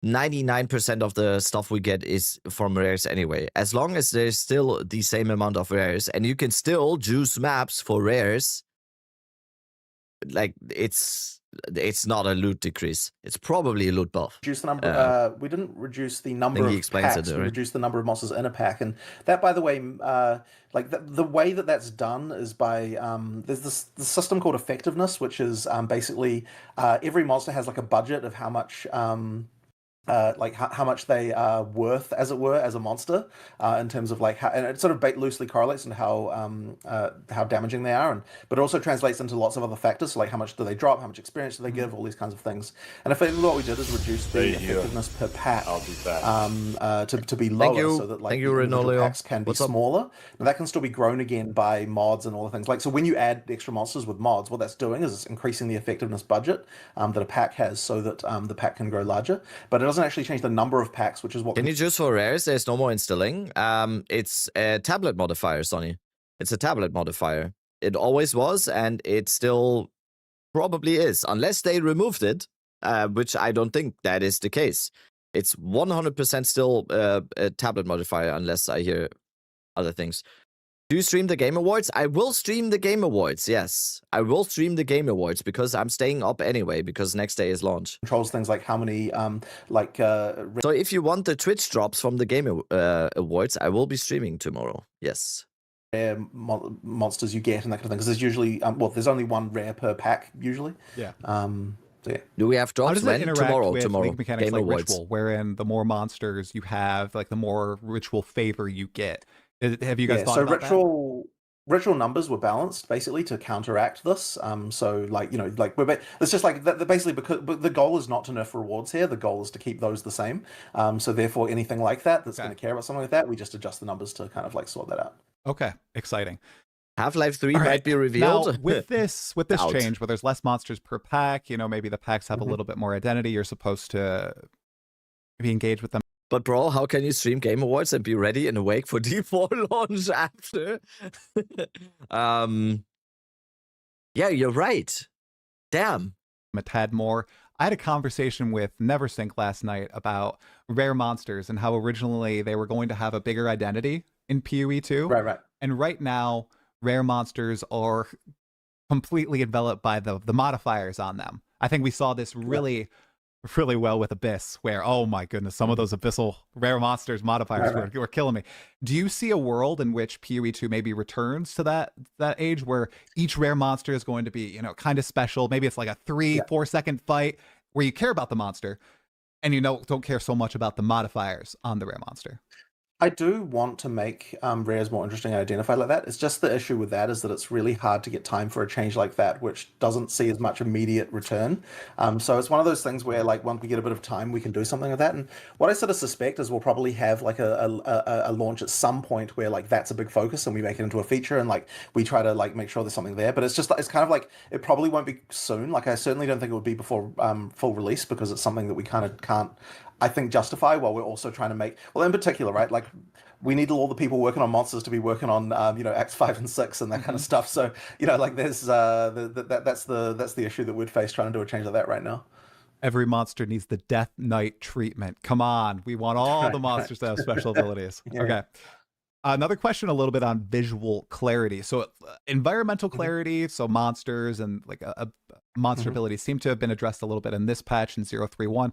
99% of the stuff we get is from rares anyway. As long as there's still the same amount of rares, and you can still juice maps for rares, like it's not a loot decrease. It's probably a loot buff. Reduce the number. We didn't reduce the number of packs. We reduced the number of monsters in a pack, and that, by the way, like the way that's done is by there's this system called effectiveness, which is basically every monster has like a budget of how much. Like how much they are worth, as it were, as a monster, in terms of like how, and it sort of loosely correlates into how damaging they are, but it also translates into lots of other factors, so like how much do they drop, how much experience do they give, all these kinds of things. And effectively, what we did is reduce the effectiveness per pack to be lower, so that like the packs can be smaller. Now that can still be grown again by mods and all the things. Like so, when you add extra monsters with mods, what that's doing is it's increasing the effectiveness budget that a pack has, so that the pack can grow larger. But it doesn't actually change the number of packs, which is what. Can you choose for rares? There's no more instilling. It's a tablet modifier, Sonny. It's a tablet modifier. It always was, and it still probably is, unless they removed it, which I don't think that is the case. It's 100% still a tablet modifier, unless I hear other things. Do you stream the Game Awards? I will stream the Game Awards, yes. I will stream the Game Awards, because I'm staying up anyway, because next day is launch. Controls things like how many, So if you want the Twitch drops from the Game Awards, I will be streaming tomorrow, yes. Monsters you get and that kind of thing, because there's usually, there's only one rare per pack, usually. Yeah. So yeah. Do we have drops? How does that interact with tomorrow. Mechanics Game like Awards. Ritual, wherein the more monsters you have, like the more Ritual favor you get? Have you guys thought about that? Ritual numbers were balanced basically to counteract this. So like it's just like that. Basically, because the goal is not to nerf rewards here. The goal is to keep those the same. So therefore, anything like that's going to care about something like that, we just adjust the numbers to kind of like sort that out. Okay, exciting. Half-Life 3 All right. might be revealed. Now, with this Doubt. change, where there's less monsters per pack, you know, maybe the packs have a little bit more identity. You're supposed to be engaged with them. But bro, how can you stream Game Awards and be ready and awake for D4 launch after? Yeah, you're right. Damn. A tad more. I had a conversation with Neversink last night about rare monsters and how originally they were going to have a bigger identity in PoE 2. Right. And right now, rare monsters are completely enveloped by the modifiers on them. I think we saw this really well with Abyss, where, oh my goodness, some of those Abyssal rare monsters modifiers were killing me. Do you see a world in which PoE 2 maybe returns to that age where each rare monster is going to be, you know, kind of special? Maybe it's like a 3-4 second fight where you care about the monster and you don't care so much about the modifiers on the rare monster. I do want to make rares more interesting and identified like that. It's just the issue with that is that it's really hard to get time for a change like that, which doesn't see as much immediate return. So it's one of those things where, like, once we get a bit of time, we can do something like that. And what I sort of suspect is we'll probably have like a launch at some point where like that's a big focus and we make it into a feature and like we try to like make sure there's something there. But it's just it's kind of like it probably won't be soon. Like I certainly don't think it would be before full release because it's something that we kind of can't, I think, justify while we're also trying to make, well, in particular, right, like we need all the people working on monsters to be working on you know, Acts 5 and 6 and that kind of stuff. So, you know, like there's that's the issue that we'd face trying to do a change like that right now. Every monster needs the Death Knight treatment. Come on, we want all the monsters to have special abilities. Okay. Another question a little bit on visual clarity. So environmental clarity, so monsters and like a monster abilities seem to have been addressed a little bit in this patch in 0.3.1.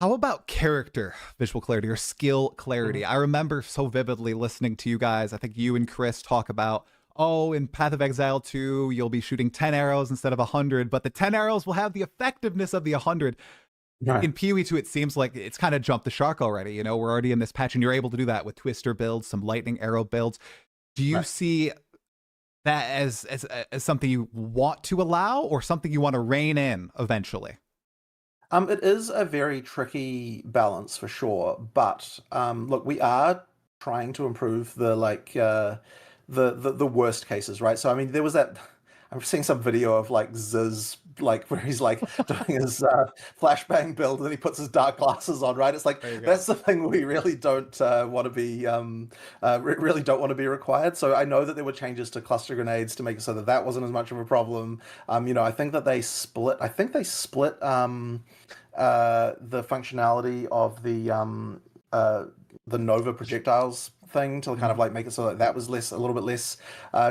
How about character visual clarity or skill clarity? I remember so vividly listening to you guys. I think you and Chris talk about, oh, in Path of Exile 2, you'll be shooting 10 arrows instead of 100, but the 10 arrows will have the effectiveness of the 100. Right. In PoE 2, it seems like it's kind of jumped the shark already. You know, we're already in this patch, and you're able to do that with Twister builds, some lightning arrow builds. Do you see that as something you want to allow or something you want to rein in eventually? It is a very tricky balance for sure, but look, we are trying to improve the the worst cases, right? So I mean, there was that. I'm seeing some video of like Ziz, like where he's like doing his flashbang build, and then he puts his dark glasses on, right? It's like that's the thing we really don't want to be really don't want to be required. So I know that there were changes to cluster grenades to make it so that wasn't as much of a problem. You know, I think that they split. I think they split the functionality of the Nova projectiles thing to kind of like make it so that was a little bit less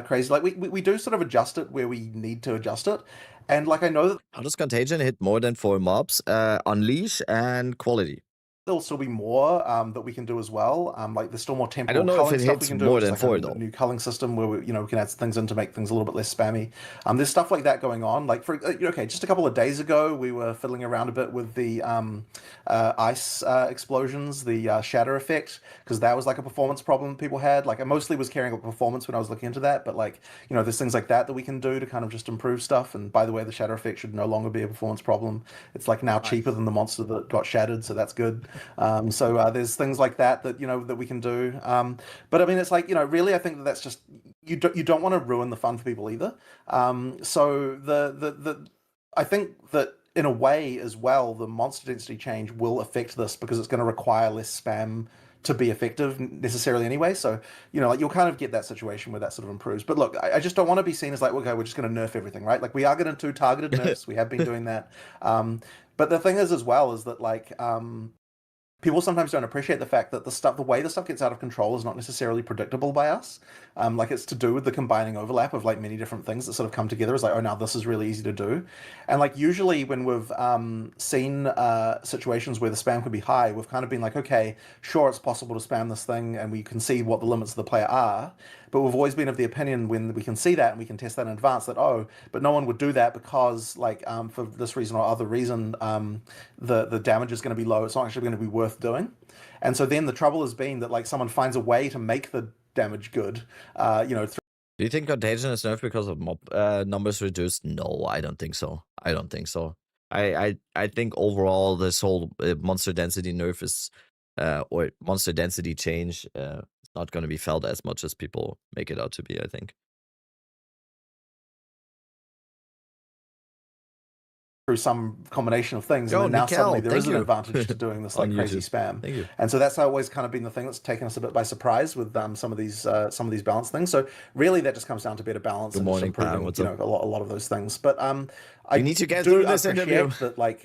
crazy. Like we do sort of adjust it where we need to adjust it. And like I know that how does Contagion hit more than 4 mobs? Unleash and quality. There'll still be more that we can do as well. Like there's still more temporal. I don't know if it hits more than 4 though. A new culling system where we can add things in to make things a little bit less spammy. There's stuff like that going on. Like for just a couple of days ago, we were fiddling around a bit with the ice explosions, the shatter effect, because that was like a performance problem people had. Like I mostly was caring about performance when I was looking into that, but like there's things like that we can do to kind of just improve stuff. And by the way, the shatter effect should no longer be a performance problem. It's like now cheaper than the monster that got shattered, so that's good. So there's things like that that we can do. But I mean, it's like really, I think that's just you don't want to ruin the fun for people either. So I think that in a way as well, the monster density change will affect this because it's going to require less spam to be effective necessarily anyway. So like you'll kind of get that situation where that sort of improves. But look, I just don't want to be seen as like, okay, we're just going to nerf everything, right? Like we are going to do targeted nerfs. We have been doing that. But the thing is as well is that like people sometimes don't appreciate the fact that the way the stuff gets out of control is not necessarily predictable by us. Like it's to do with the combining overlap of like many different things that sort of come together as like, oh, now this is really easy to do. And like usually when we've seen situations where the spam could be high, we've kind of been like, okay, sure, it's possible to spam this thing and we can see what the limits of the player are. But we've always been of the opinion when we can see that and we can test that in advance that, oh, but no one would do that because like for this reason or other reason, the damage is going to be low. It's not actually going to be worth doing. And so then the trouble has been that like someone finds a way to make the damage good, Do you think Contagion is nerfed because of mob numbers reduced? No, I don't think so. I think overall this whole monster density nerf is or monster density change is not going to be felt as much as people make it out to be, I think. through some combination of things, Yo, and then now Mikkel, suddenly there is thank an you. advantage to doing this like On crazy YouTube. spam. Thank you. And so that's always kind of been the thing that's taken us a bit by surprise with some of these balance things. So really, that just comes down to better balance Good and morning, just improving, Pam. What's a up? lot of those things. But I We need to get do through this interview. appreciate that like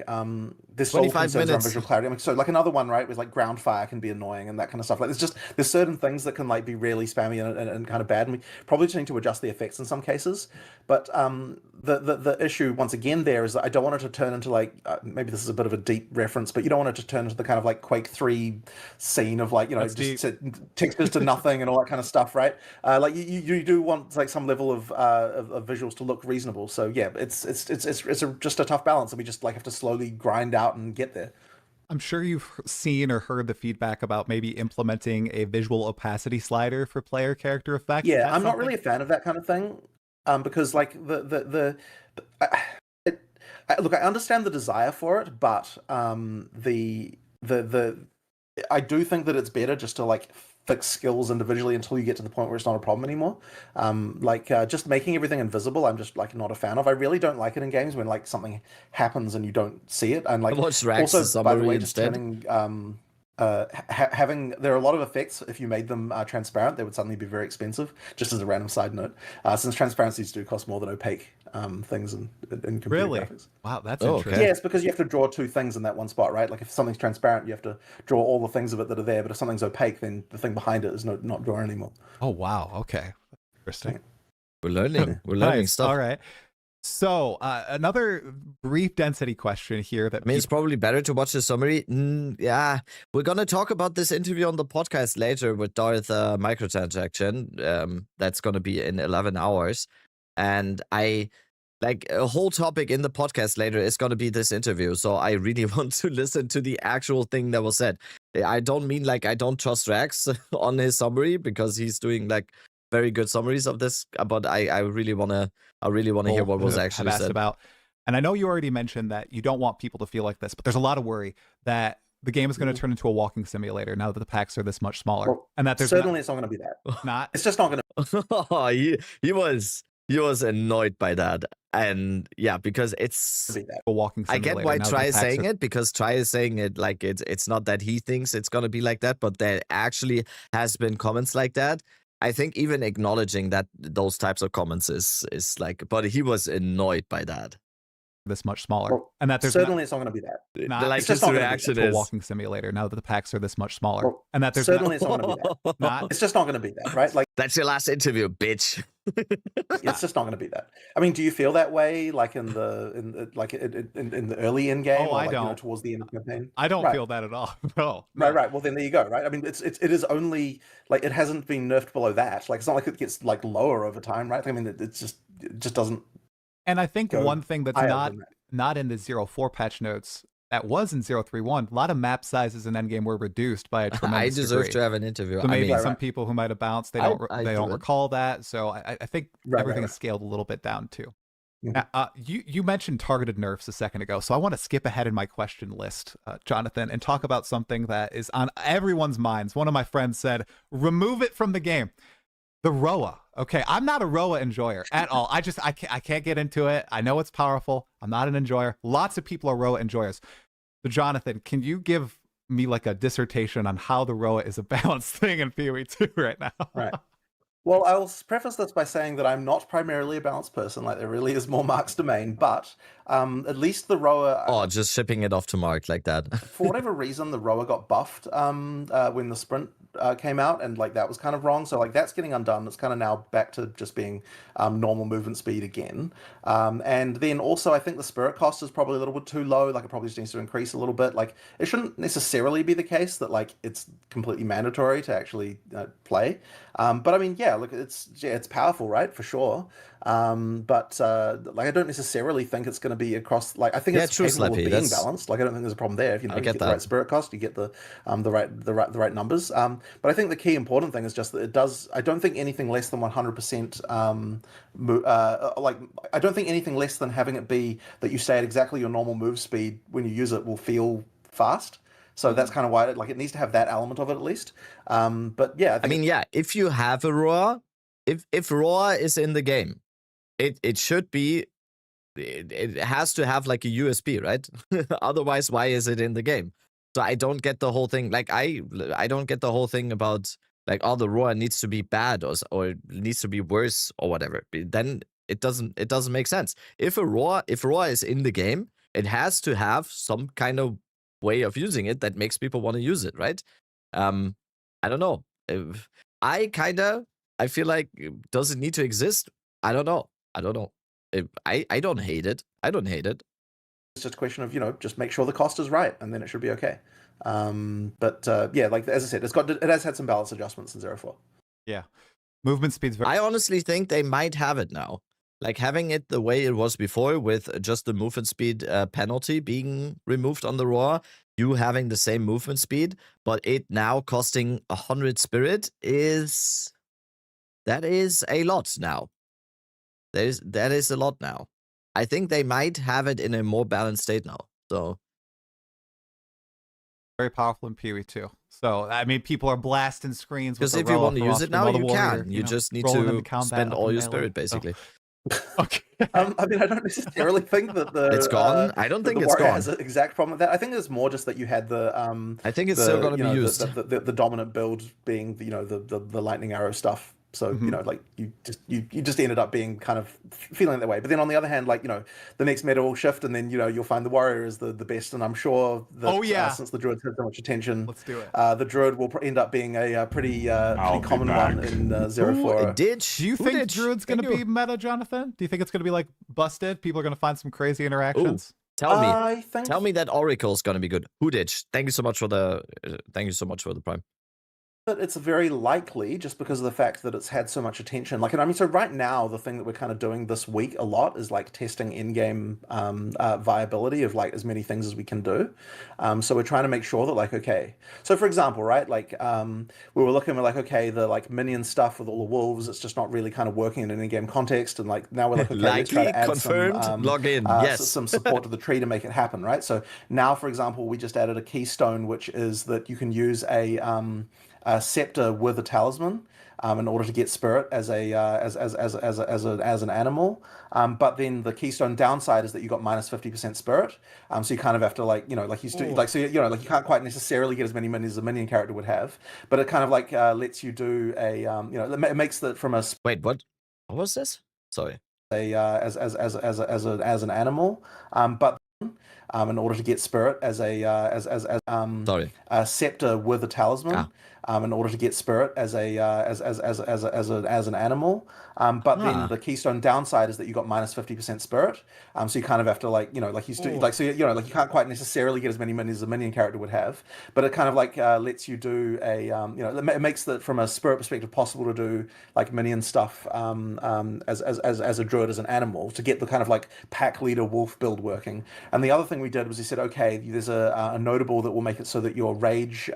there's still 25 concerns around minutes. visual clarity. I mean, so like another one, right, was like ground fire can be annoying and that kind of stuff. Like there's certain things that can like be really spammy and kind of bad, and we probably just need to adjust the effects in some cases. But the issue once again there is that I don't want it to turn into like maybe this is a bit of a deep reference, but you don't want it to turn into the kind of like Quake 3 scene of like, you know, That's just textures to nothing and all that kind of stuff, right? Like you do want like some level of visuals to look reasonable. So yeah, it's just a tough balance, and we just like have to slowly grind out and get there. I'm sure you've seen or heard the feedback about maybe implementing a visual opacity slider for player character effects. Yeah, I'm not really a fan of that kind of thing, because like look, I understand the desire for it, but I do think that it's better just to like fix skills individually until you get to the point where it's not a problem anymore. Just making everything invisible, I'm just like not a fan of. I really don't like it in games when like something happens and you don't see it. And like also, by the way, just turning having there are a lot of effects. If you made them transparent, they would suddenly be very expensive. Just as a random side note, since transparencies do cost more than opaque things in computer graphics. Wow, that's interesting. Yeah, it's because you have to draw two things in that one spot, right? Like if something's transparent, you have to draw all the things of it that are there. But if something's opaque, then the thing behind it is not drawn anymore. Oh wow, okay, interesting. We're learning. We're learning Nice. stuff. All right. So another brief density question here that I mean, it's probably better to watch the summary. Yeah, we're gonna talk about this interview on the podcast later with Darth microtransaction. That's gonna be in 11 hours, and I like a whole topic in the podcast later is gonna be this interview. So I really want to listen to the actual thing that was said. I don't mean like I don't trust Rex on his summary because he's doing like very good summaries of this, but I really wanna hear what was actually said about. And I know you already mentioned that you don't want people to feel like this, but there's a lot of worry that the game is going to turn into a walking simulator now that the packs are this much smaller, and that there's certainly it's not going to be that. Not. It's just not going to. He was annoyed by that, and yeah, because it's a walking simulator. I get why Try is saying it, because Try is saying it like it's not that he thinks it's going to be like that, but there actually has been comments like that. I think even acknowledging that those types of comments is like, but he was annoyed by that. This much smaller, and that there's certainly it's not going to be that. Like it's just his reaction is is a walking simulator now that the packs are this much smaller, and that there's certainly it's not going to be that. It's just not going to be that, right? Like that's your last interview, bitch. It's just not going to be that. I mean, do you feel that way, like in the early Endgame? Oh, I don't. You know, towards the end of the campaign, I don't feel that at all. No. Right. Well, then there you go. Right. I mean, it is only like it hasn't been nerfed below that. Like it's not like it gets like lower over time, right? I mean, it just doesn't. And I think one thing that's not in the 0.4 patch notes that was in 0.3.1, a lot of map sizes in Endgame were reduced by a tremendous I deserve degree. to have an interview. So maybe some people who might have bounced, they don't recall that. So I think everything is scaled a little bit down too. You mentioned targeted nerfs a second ago, so I want to skip ahead in my question list, Johnathan, and talk about something that is on everyone's minds. One of my friends said, remove it from the game. The Roa. Okay, I'm not a Roa enjoyer at all. I can't get into it. I know it's powerful. I'm not an enjoyer. Lots of people are Roa enjoyers. So Johnathan, can you give me like a dissertation on how the Roa is a balanced thing in PoE 2 right now? Right. Well, I'll preface this by saying that I'm not primarily a balanced person. Like, there really is more Mark's domain, but at least the Roa... Oh, just shipping it off to Mark like that. For whatever reason, the Roa got buffed when the sprint came out, and like that was kind of wrong. So like that's getting undone. It's kind of now back to just being normal movement speed again. And then also, I think the spirit cost is probably a little bit too low. Like, it probably just needs to increase a little bit. Like, it shouldn't necessarily be the case that like it's completely mandatory to actually play. But I mean, yeah, look, it's powerful, right? For sure. But like, I don't necessarily think it's going to be across. Like, I think it's capable of being balanced. Like, I don't think there's a problem there. If you get the right spirit cost, you get the right numbers. But I think the key important thing is just that it does. I don't think anything less than 100%. Like, I don't think anything less than having it be that you stay at exactly your normal move speed when you use it will feel fast. So that's kind of why it needs to have that element of it at least. But yeah, I mean, yeah, if you have a Roar, if Roar is in the game, it should be it has to have like a USB, right? Otherwise, why is it in the game? So I don't get the whole thing. Like I don't get the whole thing about like, oh, the roar needs to be bad or needs to be worse or whatever. Then it doesn't make sense. If roar is in the game, it has to have some kind of way of using it that makes people want to use it, right? I don't know. I feel like, does it need to exist? I don't know. I don't hate it. It's just a question of, just make sure the cost is right, and then it should be okay. But like as I said, it has had some balance adjustments in 0.4. Yeah, movement speed's very. I honestly think they might have it now, like having it the way it was before, with just the movement speed penalty being removed on the roar. You having the same movement speed, but it now costing 100 spirit is a lot now. That is a lot now. I think they might have it in a more balanced state now. So very powerful in PoE too. So I mean, people are blasting screens. Because if you want to use it now, you can. You just need to spend all your spirit, basically. Okay. I mean, I don't necessarily think that it's gone. I don't think it's Warrior gone. has an exact problem with that. I think it's more just that you had the. I think it's still going to be used. The dominant build being the lightning arrow stuff. So like you just ended up being kind of feeling that way. But then on the other hand, like the next meta will shift, and then you'll find the warrior is the best. And I'm sure that since the druids had so much attention, let's do it. The druid will end up being a pretty common one in 0.4. Do you think druid's going to be meta, Johnathan? Do you think it's going to be like busted? People are going to find some crazy interactions. Tell me that oracle's going to be good. Who ditch? Thank you so much for the prime. It's very likely, just because of the fact that it's had so much attention. Like, and I mean, so right now, the thing that we're kind of doing this week a lot is like testing in-game viability of like as many things as we can do. So we're trying to make sure that like, okay, so for example, right, like we were looking, we're like, okay, the like minion stuff with all the wolves, it's just not really kind of working in an in-game context. And like now we're like, okay, let's try to add some, log in, yes, some support to the tree to make it happen, right? So now, for example, we just added a keystone, which is that you can use a scepter with a talisman in order to get spirit as an animal. But then the keystone downside is that you got minus 50% spirit. So you kind of have to like you can't quite necessarily get as many minions as a minion character would have. But it kind of like lets you do a it makes that from a wait, what was this? Sorry. As an animal. But in order to get spirit as a scepter with a talisman. In order to get spirit as an animal. But then the keystone downside is that you got minus 50% spirit. So you kind of have to you can't quite necessarily get as many minions as a minion character would have. But it kind of like lets you do a it makes that from a spirit perspective possible to do like minion stuff as a druid, as an animal, to get the kind of like pack leader wolf build working. And the other thing we did was we said, okay, there's a notable that will make it so that your rage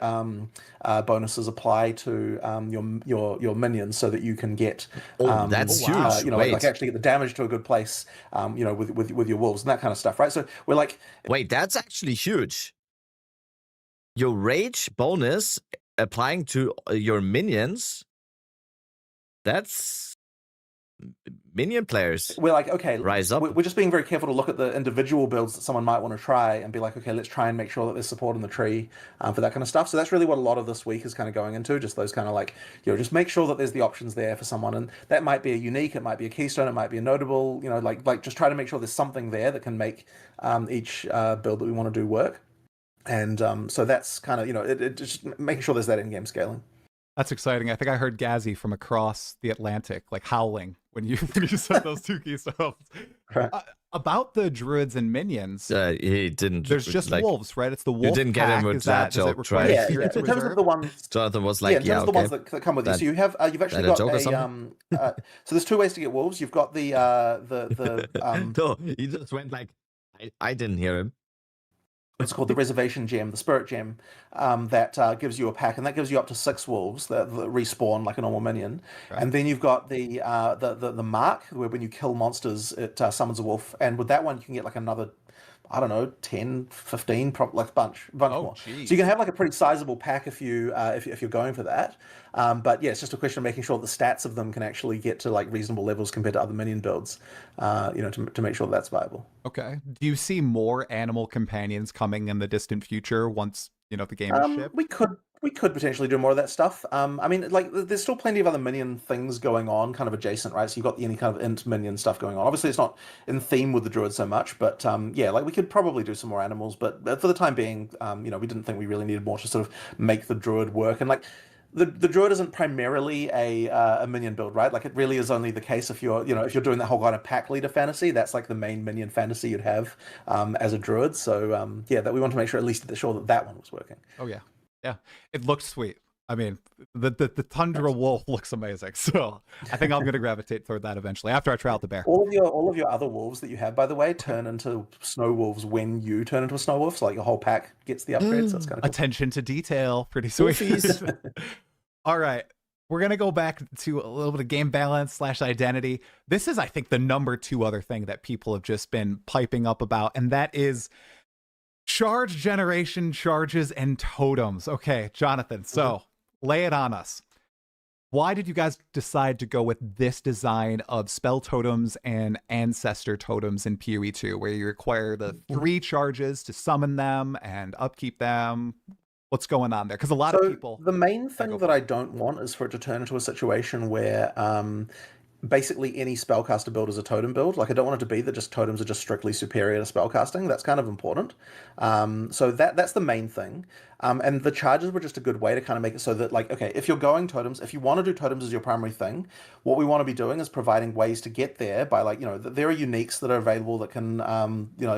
bonuses apply to your minions, so that you can get that's huge. Like actually get the damage to a good place, with your wolves and that kind of stuff, right? So we're like, wait, that's actually huge. Your rage bonus applying to your minions. That's minion players. We're like, okay, rise up. We're just being very careful to look at the individual builds that someone might want to try and be like, okay, let's try and make sure that there's support in the tree for that kind of stuff. So that's really what a lot of this week is kind of going into, just those kind of like, just make sure that there's the options there for someone. And that might be a unique, it might be a keystone, it might be a notable, like just try to make sure there's something there that can make each build that we want to do work. And so that's kind of, it just making sure there's that in-game scaling. That's exciting. I think I heard Gazzy from across the Atlantic, like howling when you said those two keystones. Right. About the druids and minions, he didn't. There's just wolves, right? It's the wolf. You didn't get him with that joke, right? Yeah. In terms of the ones, Johnathan was like, in terms of the ones that come with you. So you've actually got so there's two ways to get wolves. You've got the no, he just went like, I didn't hear him. It's called the Reservation Gem, the Spirit Gem, that gives you a pack, and that gives you up to 6 wolves that respawn like a normal minion. Right. And then you've got the mark, where when you kill monsters, it summons a wolf. And with that one, you can get like another I don't know, 10, 15, like a bunch more. Geez. So you can have like a pretty sizable pack if you're going for that. But yeah, it's just a question of making sure the stats of them can actually get to like reasonable levels compared to other minion builds, to make sure that's viable. Okay. Do you see more animal companions coming in the distant future once, the game is shipped? We could potentially do more of that stuff. I mean, like, there's still plenty of other minion things going on, kind of adjacent, right? So you've got any kind of int minion stuff going on. Obviously, it's not in theme with the Druid so much, but yeah, like we could probably do some more animals. But for the time being, we didn't think we really needed more to sort of make the Druid work. And like, the Druid isn't primarily a minion build, right? Like, it really is only the case if you're doing that whole kind of pack leader fantasy. That's like the main minion fantasy you'd have as a Druid. So yeah, that we want to make sure at least sure that one was working. Oh yeah. Yeah, it looks sweet. I mean, the Tundra Wolf looks amazing. So I think I'm going to gravitate toward that eventually after I try out the bear. All of your other wolves that you have, by the way, turn into snow wolves when you turn into a snow wolf. So like your whole pack gets the upgrades. So that's kind of cool. Attention to detail, pretty sweet. All right, we're going to go back to a little bit of game balance / identity. This is, I think, the number 2 other thing that people have just been piping up about, and that is charge generation, charges, and totems. Okay, Johnathan, so lay it on us. Why did you guys decide to go with this design of spell totems and ancestor totems in PoE 2, where you require the 3 charges to summon them and upkeep them? What's going on there? Because a lot of people... The main thing that I don't want is for it to turn into a situation where basically any spellcaster build is a totem build. Like, I don't want it to be that just totems are just strictly superior to spellcasting. That's kind of important. So that's the main thing. And the charges were just a good way to kind of make it so that, like, okay, if you're going totems, if you want to do totems as your primary thing, what we want to be doing is providing ways to get there by, like, there are uniques that are available that can,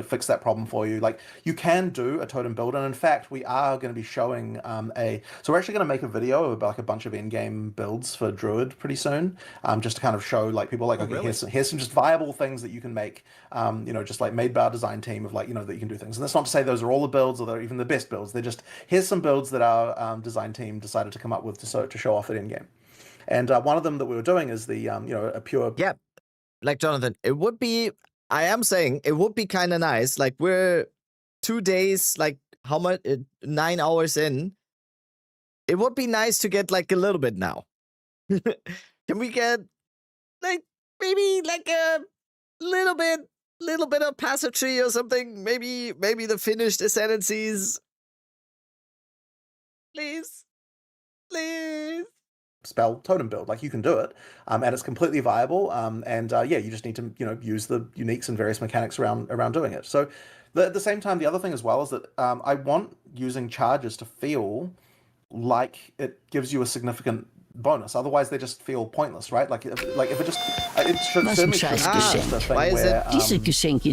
fix that problem for you. Like, you can do a totem build, and in fact, we are going to be showing so we're actually going to make a video about like a bunch of in-game builds for Druid pretty soon, just to kind of show like people like, okay, really? here's some just viable things that you can make, just like made by our design team of like, that you can do things. And that's not to say those are all the builds or they're even the best builds. They're just, here's some builds that our design team decided to come up with to show off at Endgame. And one of them that we were doing is the, a pure... Yeah, like Johnathan, I am saying it would be kind of nice. Like, we're 2 days, like how much, 9 hours in. It would be nice to get like a little bit now. Can we get like maybe like a little bit of pageantry or something? Maybe the finished ascendancies. Please. Spell totem build, like, you can do it, and it's completely viable, you just need to use the uniques and various mechanics around doing it. So at the same time, the other thing as well is that I want using charges to feel like it gives you a significant bonus. Otherwise they just feel pointless, right? Like if it just it should certainly why is it Diese Geschenke?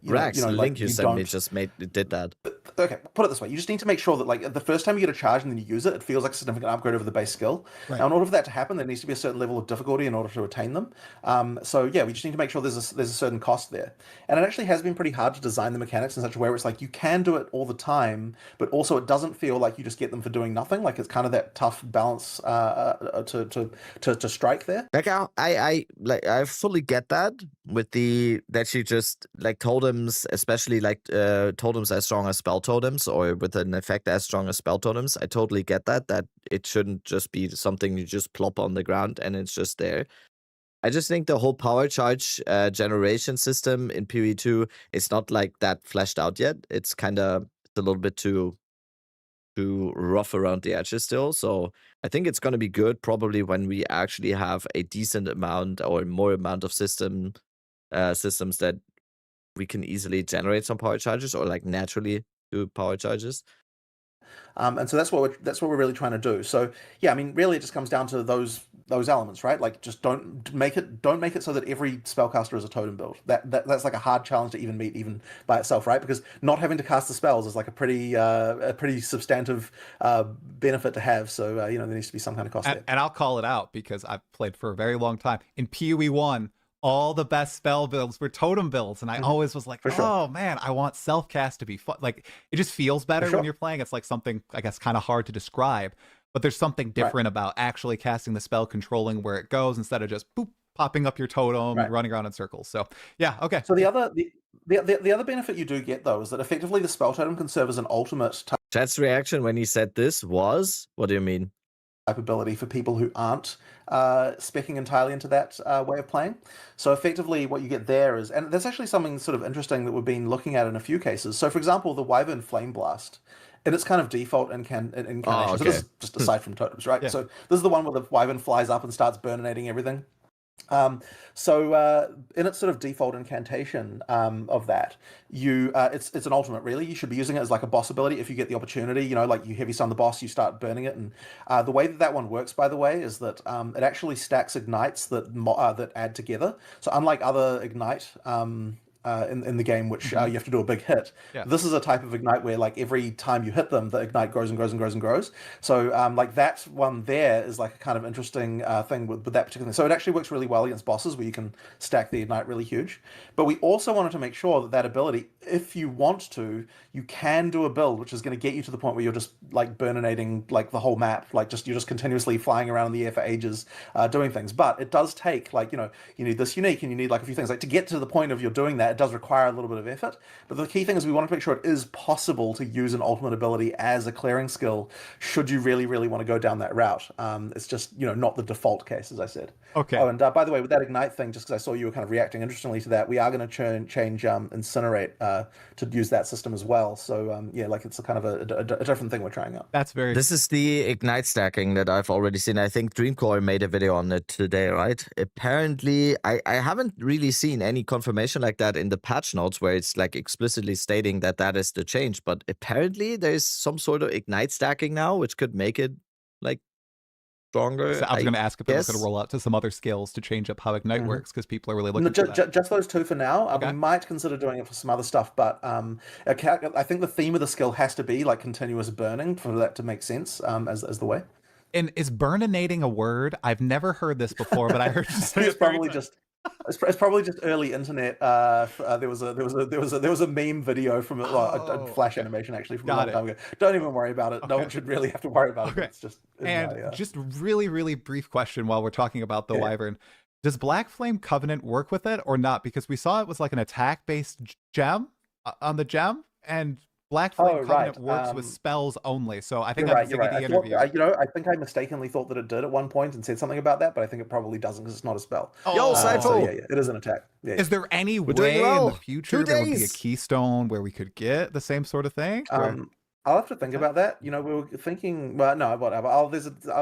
Rax, the link you sent me did that. Okay, put it this way. You just need to make sure that, like, the first time you get a charge and then you use it, it feels like a significant upgrade over the base skill. Right. Now, in order for that to happen, there needs to be a certain level of difficulty in order to attain them. So yeah, we just need to make sure there's a certain cost there. And it actually has been pretty hard to design the mechanics in such a way where it's like you can do it all the time, but also it doesn't feel like you just get them for doing nothing. Like, it's kind of that tough balance to strike there. Like, I fully get that with that you just like totems, especially like totems as strong as spell totems, or with an effect as strong as spell totems. I totally get that it shouldn't just be something you just plop on the ground and it's just there. I just think the whole power charge generation system in PoE2 is not like that fleshed out yet. It's a little bit too rough around the edges still. So I think it's going to be good probably when we actually have a decent amount or more amount of systems that we can easily generate some power charges or like naturally do power charges. And so that's what we're really trying to do. So yeah, I mean, really, it just comes down to those elements, right? Like, just don't make it so that every spellcaster is a totem build. That's like a hard challenge to even meet, even by itself, right? Because not having to cast the spells is like a pretty substantive benefit to have. So there needs to be some kind of cost there. And I'll call it out because I've played for a very long time in PoE 1. All the best spell builds were totem builds, and I always was like, oh man, I want self-cast to be fun. Like, it just feels better when you're playing. It's like something, I guess, kind of hard to describe, but there's something different about actually casting the spell, controlling where it goes instead of just boop, popping up your totem and running around in circles. So yeah, okay. So the The other benefit you do get, though, is that effectively the spell totem can serve as an ultimate Chat's reaction when he said this was, what do you mean? Type ability for people who aren't speccing entirely into that way of playing. So effectively what you get there is, and there's actually something sort of interesting that we've been looking at in a few cases. So for example, the Wyvern Flame Blast, in its kind of default incarnation, so this is just aside from totems, right? Yeah. So this is the one where the Wyvern flies up and starts burninating everything. In its sort of default incantation of that, it's an ultimate, really. You should be using it as like a boss ability if you get the opportunity. You know, like you heavy stun the boss, you start burning it, and the way that one works, by the way, is that it actually stacks ignites that add together. So unlike other ignite in the game, which you have to do a big hit. Yeah. This is a type of ignite where like every time you hit them, the ignite grows and grows and grows and grows. So like that one there is like a kind of interesting thing with that particular thing. So it actually works really well against bosses where you can stack the ignite really huge. But we also wanted to make sure that that ability, if you want to, you can do a build which is going to get you to the point where you're just like burninating like the whole map, like you're just continuously flying around in the air for ages doing things. But it does take like, you know, you need this unique and you need like a few things. Like to get to the point of you're doing that, it does require a little bit of effort. But the key thing is we want to make sure it is possible to use an ultimate ability as a clearing skill should you really, really want to go down that route. It's just, you know, not the default case, as I said. Okay. Oh, and by the way, with that ignite thing, just because I saw you were kind of reacting interestingly to that, we are going to change incinerate to use that system as well. So yeah, like it's a kind of a different thing we're trying out. That's very. This is the ignite stacking that I've already seen. I think Dreamcore made a video on it today, right? Apparently, I haven't really seen any confirmation like that in the patch notes where it's like explicitly stating that that is the change. But apparently, there's some sort of ignite stacking now, which could make it like stronger. So I was going to ask if it was going to roll out to some other skills to change up how ignite works, because people are really looking for that. Just those two for now. Okay. We might consider doing it for some other stuff, but I think the theme of the skill has to be like continuous burning for that to make sense as the way. And is burninating a word? I've never heard this before, but I heard you say it's probably just. It's probably just early internet. There was a meme video from a flash animation actually from a long time ago. Don't even worry about it. Okay. No one should really have to worry about it. It's just just really, really brief question while we're talking about the Wyvern. Does Black Flame Covenant work with it or not? Because we saw it was like an attack based gem on the gem, and Black Flame Covenant works with spells only. So I think that's the interview. I think I mistakenly thought that it did at one point and said something about that, but I think it probably doesn't because it's not a spell. Yo, Saifo! So yeah, it is an attack. Yeah. Is there any way in the future there would be a keystone where we could get the same sort of thing? I'll have to think about that. You know, we were thinking. Well, no, whatever. I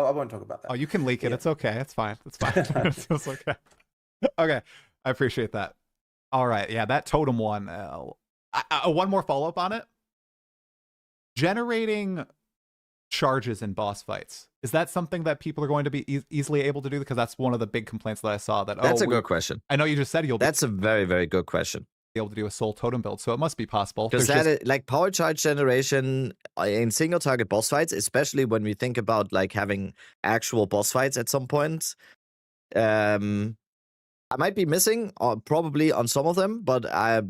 won't talk about that. Oh, you can leak it. It's okay. It's fine. It's fine. It's okay. Okay, I appreciate that. All right, yeah, that totem one. One more follow up on it. Generating charges in boss fights, is that something that people are going to be easily able to do? Because that's one of the big complaints that I saw. That's a good question. I know you just said That's a very, very good question. Be able to do a soul totem build, so it must be possible. Because like power charge generation in single target boss fights, especially when we think about like having actual boss fights at some point. I might be missing probably on some of them, but I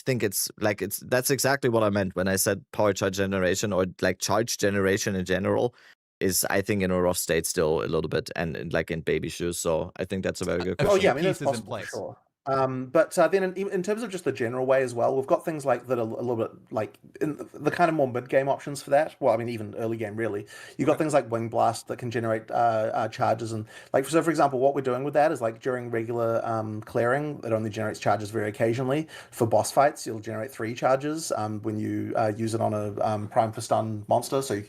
think that's exactly what I meant when I said power charge generation, or like charge generation in general is, I think, in a rough state still a little bit, and like in baby shoes. So I think that's a very good question. Oh yeah, I mean, that's possible for sure. But then in terms of just the general way as well, we've got things like that a little bit like in the kind of more mid-game options for that. Well, I mean, even early game, really. You've got things like Wing Blast that can generate charges. And like, so for example, what we're doing with that is like during regular clearing, it only generates charges very occasionally. For boss fights, you'll generate 3 charges when you use it on a Prime for Stun monster. So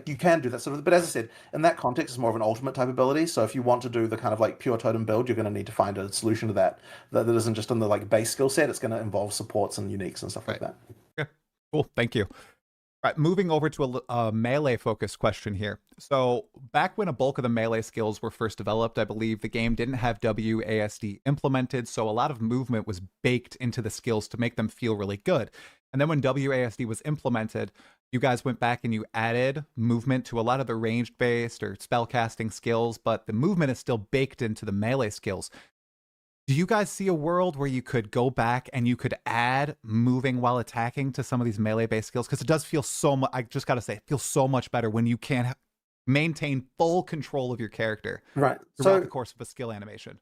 you can do that sort of, but as I said, in that context, it's more of an ultimate type ability. So if you want to do the kind of like pure totem build, you're going to need to find a solution to that isn't just in the like base skill set. It's going to involve supports and uniques and stuff like that. Okay, cool. Thank you. All right, moving over to a melee focused question here. So back when a bulk of the melee skills were first developed, I believe the game didn't have WASD implemented, so a lot of movement was baked into the skills to make them feel really good. And then when WASD was implemented, you guys went back and you added movement to a lot of the ranged based or spell casting skills, but the movement is still baked into the melee skills. Do you guys see a world where you could go back and you could add moving while attacking to some of these melee-based skills? Because it does feel so much, I just got to say, it feels so much better when you can maintain full control of your character throughout the course of a skill animation.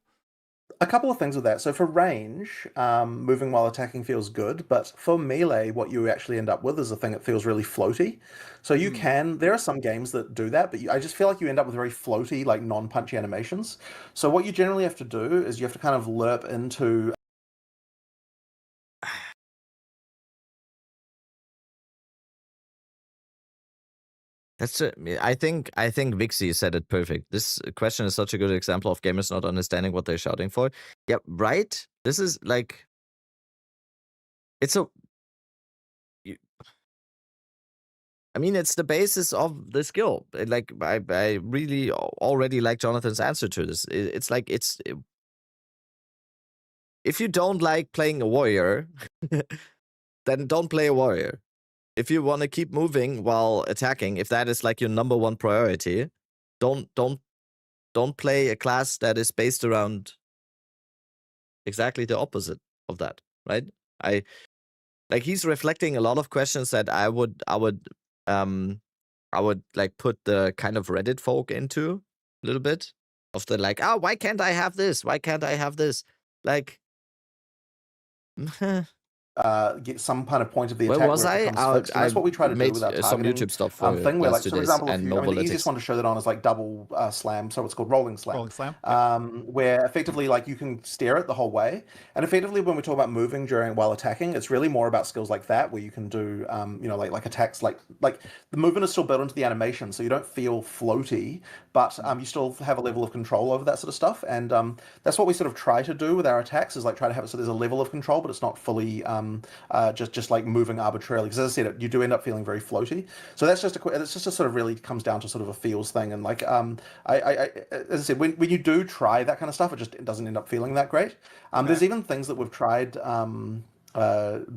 A couple of things with that. So for range, moving while attacking feels good, but for melee, what you actually end up with is a thing that feels really floaty. So you can, there are some games that do that, but I just feel like you end up with very floaty, like non-punchy animations. So what you generally have to do is you have to kind of lerp into That's it. I think Vixie said it perfect. This question is such a good example of gamers not understanding what they're shouting for. Yeah, right. This is like, it's a. I mean, it's the basis of the skill. Like, I really already like Jonathan's answer to this. It's like if you don't like playing a warrior, then don't play a warrior. If you want to keep moving while attacking, if that is like your number one priority, don't play a class that is based around exactly the opposite of that, right? Like he's reflecting a lot of questions that I would like put the kind of Reddit folk into a little bit of the like, oh, why can't I have this? Why can't I have this? Like, get some kind of point of the where attack was where it I? becomes fixed. And that's what we try to do with our some targeting YouTube stuff for thing. Where, like, so for example, and the easiest one to show that on is like double slam. So it's called rolling slam. Rolling slam. Where effectively, like, you can steer it the whole way. And effectively, when we talk about moving while attacking, it's really more about skills like that, where you can do, like attacks, like the movement is still built into the animation, so you don't feel floaty, but you still have a level of control over that sort of stuff. And that's what we sort of try to do with our attacks, is like try to have it so there's a level of control, but it's not fully just like moving arbitrarily. Because as I said, you do end up feeling very floaty. So that's just a sort of really comes down to sort of a feels thing. And like as I said, when you do try that kind of stuff, it doesn't end up feeling that great. There's even things that we've tried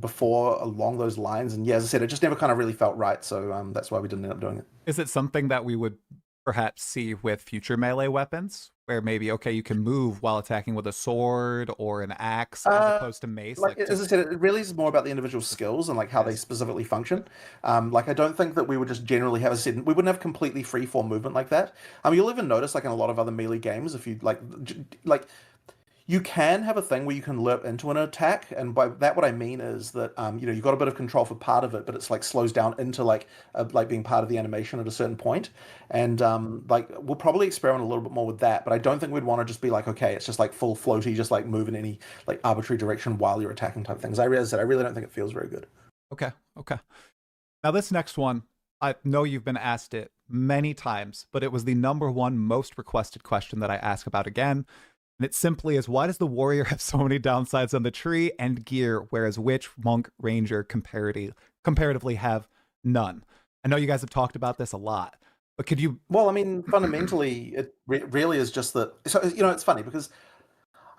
before along those lines, and yeah, as I said, it just never kind of really felt right. So that's why we didn't end up doing it. Is it something that we would perhaps see with future melee weapons, where maybe, okay, you can move while attacking with a sword or an axe as opposed to mace? As I said, it really is more about the individual skills and like how they specifically function. Like I don't think that we would just generally have, as I said, we wouldn't have completely freeform movement like that. You'll even notice like in a lot of other melee games, if you like you can have a thing where you can lerp into an attack, and by that what I mean is that you've got a bit of control for part of it, but it's like slows down into like being part of the animation at a certain point. And like we'll probably experiment a little bit more with that, but I don't think we'd want to just be like, okay, it's just like full floaty, just like move in any like arbitrary direction while you're attacking type things. I really don't think it feels very good. Okay. Now this next one, I know you've been asked it many times, but it was the number one most requested question that I ask about again. And it simply is, why does the warrior have so many downsides on the tree and gear, whereas witch, monk, ranger comparatively have none? I know you guys have talked about this a lot, but could you... Well, I mean, fundamentally, it really is just that... So, it's funny because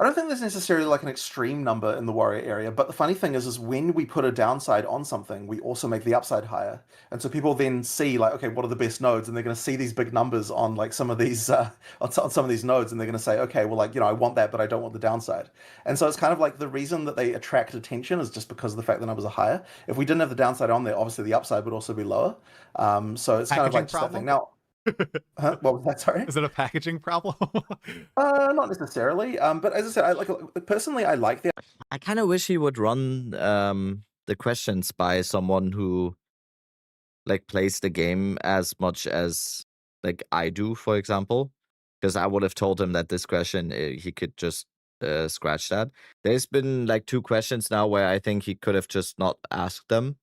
I don't think there's necessarily like an extreme number in the warrior area, but the funny thing is when we put a downside on something, we also make the upside higher. And so people then see like, okay, what are the best nodes? And they're going to see these big numbers on like some of these, on some of these nodes, and they're going to say, okay, well, like, I want that, but I don't want the downside. And so it's kind of like the reason that they attract attention is just because of the fact the numbers are higher. If we didn't have the downside on there, obviously the upside would also be lower. So it's kind of like just that thing. Now, what was that? Sorry. Is it a packaging problem? Not necessarily. But as I said, personally, I like the. I kind of wish he would run the questions by someone who like plays the game as much as like I do, for example, because I would have told him that this question he could just scratch that. There's been like 2 questions now where I think he could have just not asked them.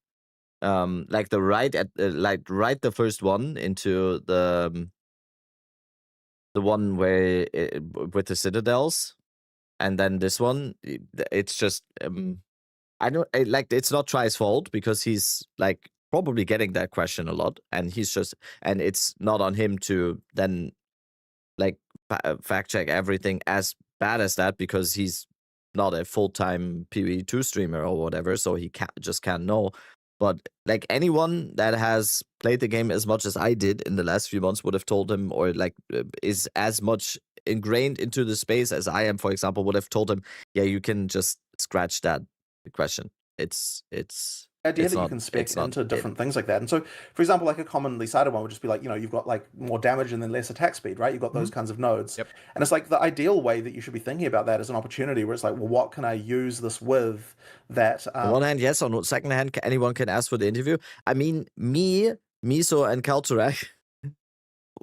Like right the first one into the one where with the citadels, and then this one, it's just I don't like, it's not Try's fault because he's like probably getting that question a lot, and and it's not on him to then like fact check everything as bad as that, because he's not a full-time PvE2 streamer or whatever, so he can't know. But like anyone that has played the game as much as I did in the last few months would have told him, or like is as much ingrained into the space as I am, for example, would have told him, yeah, you can just scratch that question. It's idea that you can spec into different things like that. And so, for example, like a commonly cited one would just be like, you've got like more damage and then less attack speed, right? You've got those kinds of nodes. Yep. And it's like the ideal way that you should be thinking about that is an opportunity where it's like, well, what can I use this with that? On one hand, yes. On second hand, anyone can ask for the interview. I mean, me, Miso, and Kalturek,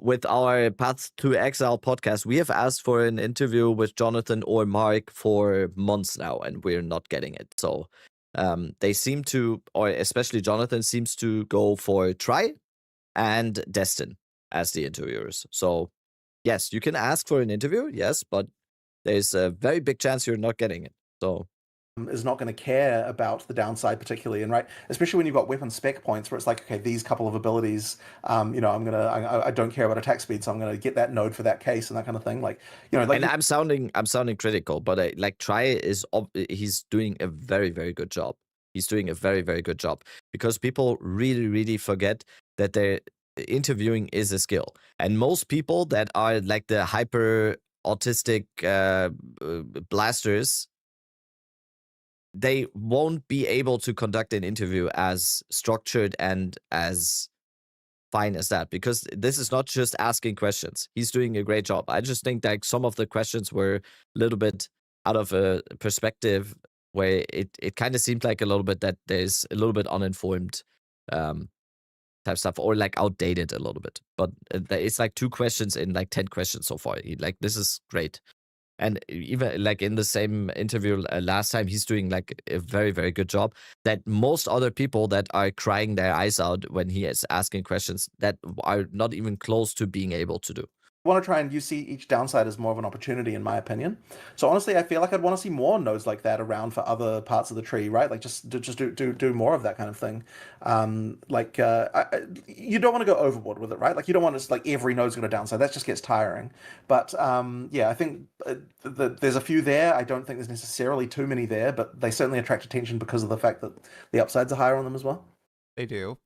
with our Path to Exile podcast, we have asked for an interview with Johnathan or Mark for months now, and we're not getting it. So they seem to, or especially Johnathan, seems to go for Try and Destin as the interviewers. So yes, you can ask for an interview, yes, but there's a very big chance you're not getting it. So is not going to care about the downside particularly, and right, especially when you've got weapon spec points where it's like, okay, these couple of abilities, I don't care about attack speed, so I'm gonna get that node for that case and that kind of thing. Like, and I'm sounding critical, but like Try he's doing a very, very good job. He's doing a very, very good job because people really, really forget that they're interviewing is a skill, and most people that are like the hyper autistic blasters, they won't be able to conduct an interview as structured and as fine as that, because this is not just asking questions. He's doing a great job. I just think that some of the questions were a little bit out of a perspective where it kind of seemed like a little bit that there's a little bit uninformed type stuff, or like outdated a little bit. But it's like 2 questions in like 10 questions so far. This is great. And even like in the same interview last time, he's doing like a very, very good job that most other people that are crying their eyes out when he is asking questions that are not even close to being able to do. Want to try and you see each downside as more of an opportunity, in my opinion. So honestly, I feel like I'd want to see more nodes like that around for other parts of the tree, right? Like just do more of that kind of thing. You don't want to go overboard with it, right? Like you don't want to like every node's got a downside. That just gets tiring. But I think there's a few there. I don't think there's necessarily too many there, but they certainly attract attention because of the fact that the upsides are higher on them as well. They do.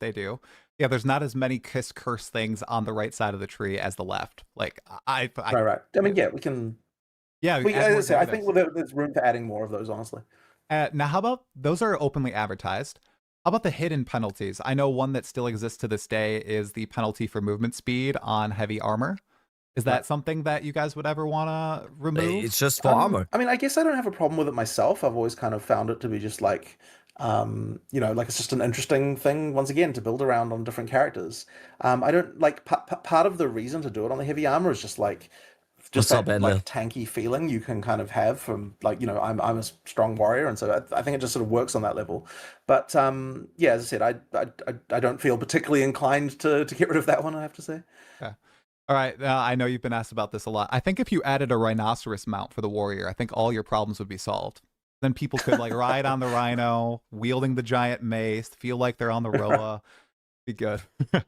Yeah, there's not as many kiss curse things on the right side of the tree as the left. Like right. I mean, we can. Yeah, as I think there's room for adding more of those, honestly. Now, how about those are openly advertised? How about the hidden penalties? I know one that still exists to this day is the penalty for movement speed on heavy armor. Is that something that you guys would ever want to remove? It's just for armor. I mean, I guess I don't have a problem with it myself. I've always kind of found it to be just like, like it's just an interesting thing, once again, to build around on different characters. I don't like part of the reason to do it on the heavy armor is just like that like tanky feeling you can kind of have from like, I'm a strong warrior, and so I think it just sort of works on that level. But as I said, I don't feel particularly inclined to get rid of that one, I have to say. Yeah. All right, I know you've been asked about this a lot. I think if you added a rhinoceros mount for the warrior, I think all your problems would be solved. Then people could like ride on the rhino, wielding the giant mace, feel like they're on the Roa. Be good. Well,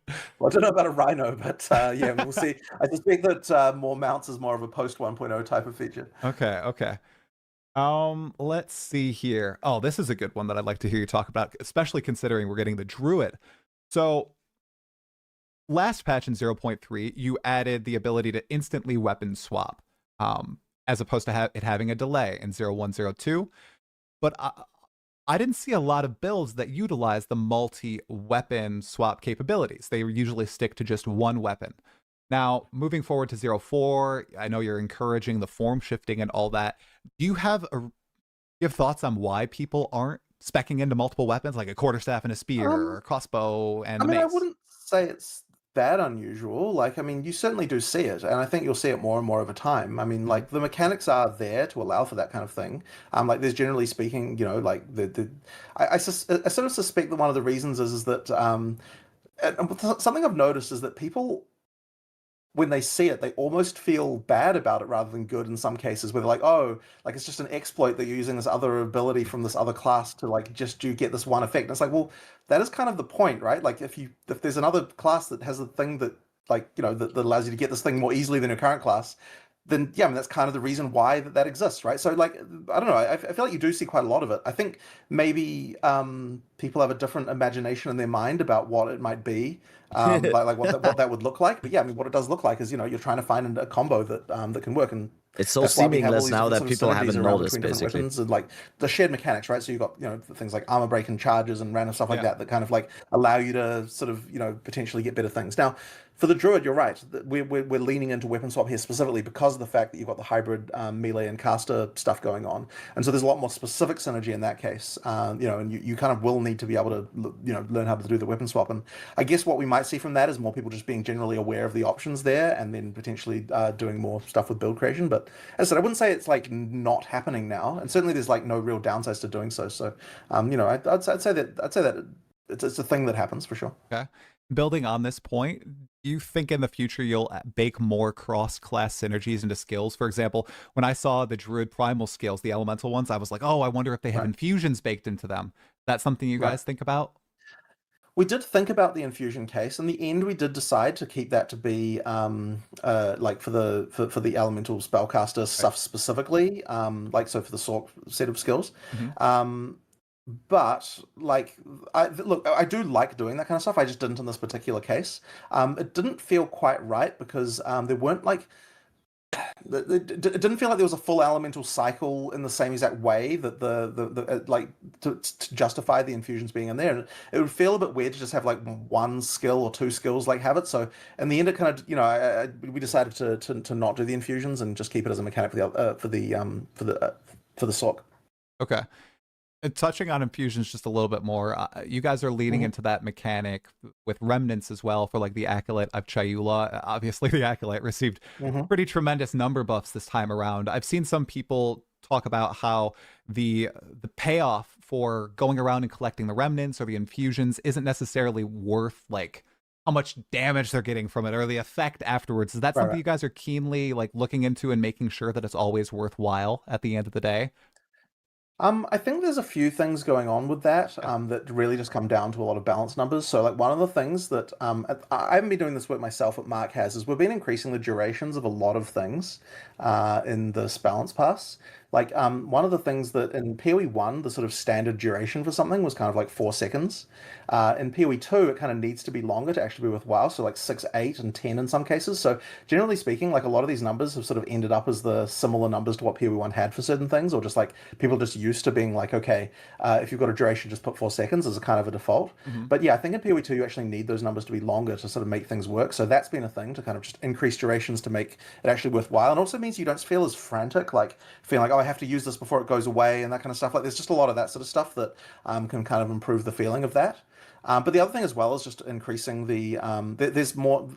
I don't know about a rhino, but we'll see. I suspect that more mounts is more of a post 1.0 type of feature. Okay. Let's see here. Oh, this is a good one that I'd like to hear you talk about, especially considering we're getting the Druid. So last patch in 0.3, you added the ability to instantly weapon swap. As opposed to it having a delay in 0102. But I didn't see a lot of builds that utilize the multi-weapon swap capabilities. They usually stick to just one weapon. Now, moving forward to 04, I know you're encouraging the form shifting and all that. Do you have thoughts on why people aren't speccing into multiple weapons, like a quarterstaff and a spear, or a crossbow and a mace? I wouldn't say it's that unusual. Like, I mean, you certainly do see it, and I think you'll see it more and more over time. I mean, like, the mechanics are there to allow for that kind of thing. Like, there's generally speaking, like I sort of suspect that one of the reasons is that something I've noticed is that people, when they see it, they almost feel bad about it rather than good in some cases, where they're like, oh, like it's just an exploit that you're using this other ability from this other class to like just you get this one effect. And it's like, well, that is kind of the point, right? Like if there's another class that has a thing that like, that allows you to get this thing more easily than your current class, then I mean, that's kind of the reason why that exists, right? So like, I don't know, I feel like you do see quite a lot of it. I think maybe people have a different imagination in their mind about what it might be, like what that would look like. But yeah, I mean, what it does look like is, you're trying to find a combo that can work, and it's so that's why we have all seamless these now different that sort of people synergies haven't around noticed, between different basically. weapons, and like the shared mechanics, right? So you've got, things like armor break and charges and random stuff like that kind of like allow you to sort of, potentially get better things. Now, for the Druid, you're right. We're leaning into weapon swap here specifically because of the fact that you've got the hybrid melee and caster stuff going on, and so there's a lot more specific synergy in that case. And you kind of will need to be able to learn how to do the weapon swap. And I guess what we might see from that is more people just being generally aware of the options there, and then potentially doing more stuff with build creation. But as I said, I wouldn't say it's like not happening now, and certainly there's like no real downsides to doing so. So, I'd say that it's a thing that happens for sure. Okay. Building on this point, do you think in the future you'll bake more cross-class synergies into skills? For example, when I saw the Druid primal skills, the elemental ones, I was like, oh, I wonder if they have infusions baked into them. That's something you guys think about? We did think about the infusion case. In the end, we did decide to keep that to be like for the elemental spellcaster stuff specifically, like so for the Sork set of skills. But like, I do like doing that kind of stuff. I just didn't in this particular case. It didn't feel quite right because there weren't like. It didn't feel like there was a full elemental cycle in the same exact way that the like to justify the infusions being in there. And it would feel a bit weird to just have like one skill or two skills like have it. So in the end, it kind of we decided to not do the infusions and just keep it as a mechanic for the Sork. Okay. And touching on infusions just a little bit more, you guys are leaning into that mechanic with remnants as well for like the Acolyte of Chayula. Obviously, the Acolyte received pretty tremendous number buffs this time around. I've seen some people talk about how the payoff for going around and collecting the remnants or the infusions isn't necessarily worth like how much damage they're getting from it or the effect afterwards. Is that something you guys are keenly like looking into and making sure that it's always worthwhile at the end of the day? I think there's a few things going on with that that really just come down to a lot of balance numbers. So like one of the things that I haven't been doing this work myself, but Mark has, is we've been increasing the durations of a lot of things in this balance pass. Like one of the things that in PoE 1, the sort of standard duration for something was kind of like 4 seconds. In PoE 2, it kind of needs to be longer to actually be worthwhile. So like 6, 8, and 10 in some cases. So generally speaking, like a lot of these numbers have sort of ended up as the similar numbers to what PoE 1 had for certain things, or just like people just used to being like, okay, if you've got a duration, just put 4 seconds as a kind of a default. But yeah, I think in PoE 2, you actually need those numbers to be longer to sort of make things work. So that's been a thing to kind of just increase durations to make it actually worthwhile. And also means you don't feel as frantic, like feeling like, oh, I have to use this before it goes away and that kind of stuff. Like there's just a lot of that sort of stuff that can kind of improve the feeling of that. But the other thing as well is just increasing the there's more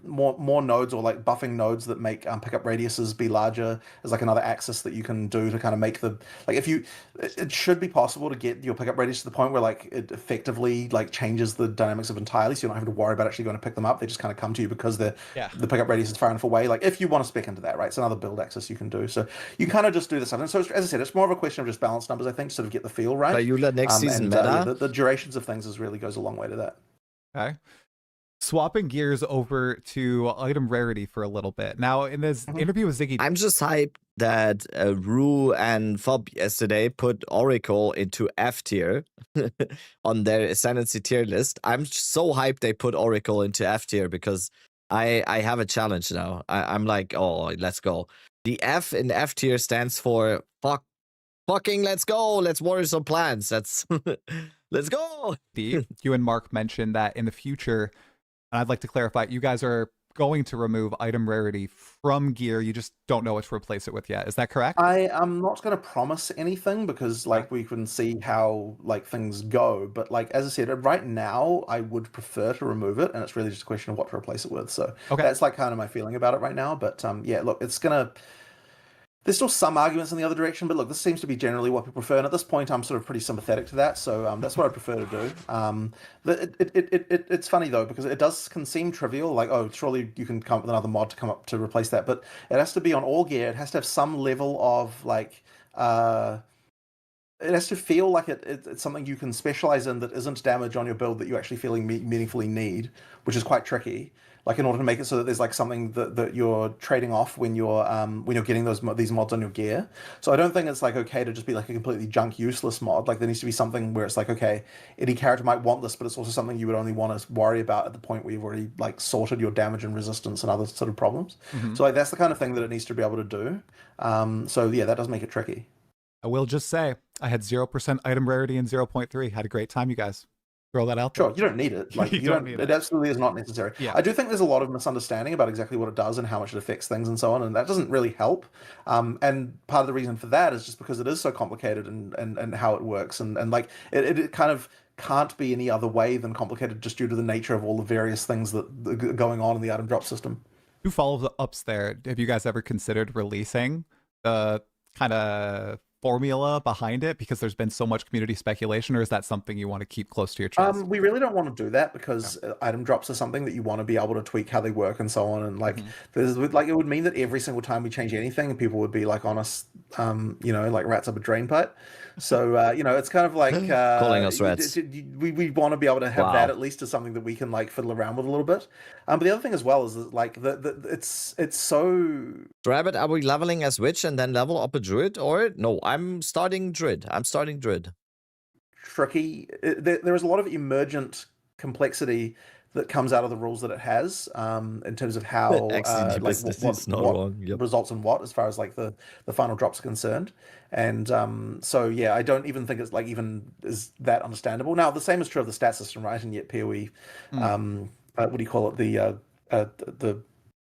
nodes or like buffing nodes that make pickup radiuses be larger. There's like another axis that you can do to kind of make the like it should be possible to get your pickup radius to the point where like it effectively like changes the dynamics of entirely, so you don't have to worry about actually going to pick them up. They just kind of come to you because the pickup radius is far enough away. Like if you want to spec into that, right? It's another build axis you can do. So you kind of just do this stuff. And so as I said, it's more of a question of just balance numbers, I think, to sort of get the feel right. Chayula next season meta. The durations of things really goes a long way to that. Okay. Swapping gears over to item rarity for a little bit. Now, in this interview with Ziggy, I'm just hyped that Rue and Fob yesterday put Oracle into F tier on their Ascendancy tier list. I'm so hyped they put Oracle into F tier because I have a challenge now. I'm like, oh, let's go. The F in F tier stands for fucking let's go. Let's water some plants. Let's go. You and Mark mentioned that in the future, and I'd like to clarify, you guys are going to remove item rarity from gear. You just don't know what to replace it with yet. Is that correct? I am not going to promise anything because like we can see how like things go. But like as I said, right now I would prefer to remove it, and it's really just a question of what to replace it with. So that's like kind of my feeling about it right now. But yeah, look, there's still some arguments in the other direction, but look, this seems to be generally what people prefer. And at this point, I'm sort of pretty sympathetic to that, so that's what I prefer to do. It's funny though because it can seem trivial, like oh, surely you can come up with another mod to come up to replace that, but it has to be on all gear. It has to have some level of like. It has to feel like it's something you can specialize in that isn't damage on your build that you actually feeling meaningfully need, which is quite tricky. like in order to make it so that there's like something that you're trading off when you're getting these mods on your gear. So I don't think it's like okay to just be like a completely junk useless mod. Like there needs to be something where it's like, okay, any character might want this, but it's also something you would only want to worry about at the point where you've already like sorted your damage and resistance and other sort of problems. So like that's the kind of thing that it needs to be able to do. So yeah, that does make it tricky. I will just say I had 0% item rarity in 0.3. Had a great time, you guys. Throw that out there. Sure, you don't need it. Like you don't need it. Absolutely is not necessary. Yeah. I do think there's a lot of misunderstanding about exactly what it does and how much it affects things and so on, and that doesn't really help. And part of the reason for that is just because it is so complicated and how it works, and like it kind of can't be any other way than complicated just due to the nature of all the various things that are going on in the item drop system. 2 follow-ups there. Have you guys ever considered releasing the kind of formula behind it because there's been so much community speculation, or is that something you want to keep close to your chest? We really don't want to do that because item drops are something that you want to be able to tweak how they work and so on, and like there's like it would mean that every single time we change anything, people would be like on us, like rats up a drain pipe. So it's kind of like calling us rats. We want to be able to have that at least as something that we can like fiddle around with a little bit. But the other thing as well is that like it's so. Rabbit, are we leveling as witch and then level up a druid, or no? I'm starting druid. Tricky. There is a lot of emergent complexity that comes out of the rules that it has, in terms of how what results in what, as far as like the final drops are concerned. And so yeah, I don't even think it's like even is that understandable. Now the same is true of the stat system, right? And yet PoE, what do you call it?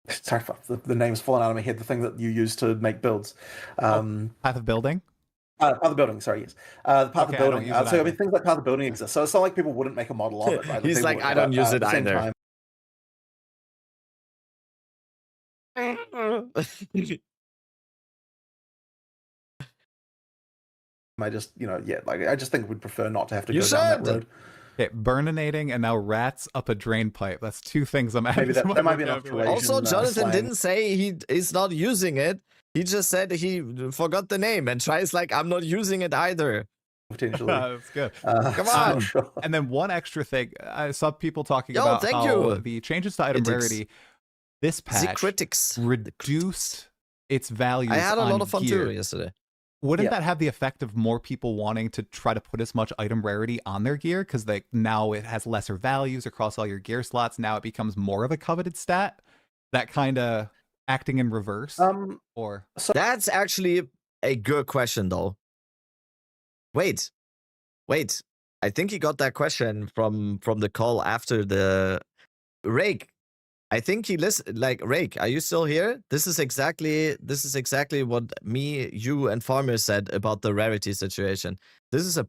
Sorry, the name's fallen out of my head. The thing that you use to make builds. Path of Building? Path of Building, sorry, yes. The Path of Building. So I mean, things like Path of Building exist. So it's not like people wouldn't make a model of it, right? He's like, I don't use it either. I just, I just think we'd prefer not to have to go down that road. Okay, burninating and now rats up a drain pipe. That's 2 things I'm adding. Maybe that might be enough. Also, Johnathan didn't say he is not using it. He just said he forgot the name and tries like, I'm not using it either. Potentially. That's good. Come on. Sure. And then one extra thing. I saw people talking about how the changes to item rarity, this patch reduced its values. I had a lot of fun gear. too yesterday. Wouldn't that have the effect of more people wanting to try to put as much item rarity on their gear? Because now it has lesser values across all your gear slots. Now it becomes more of a coveted stat. That kind of acting in reverse? Or that's actually a good question, though. Wait. I think he got that question from the call after the Rake. I think he listened. Like, Rake, are you still here? This is exactly what me, you, and Farmer said about the rarity situation. This is a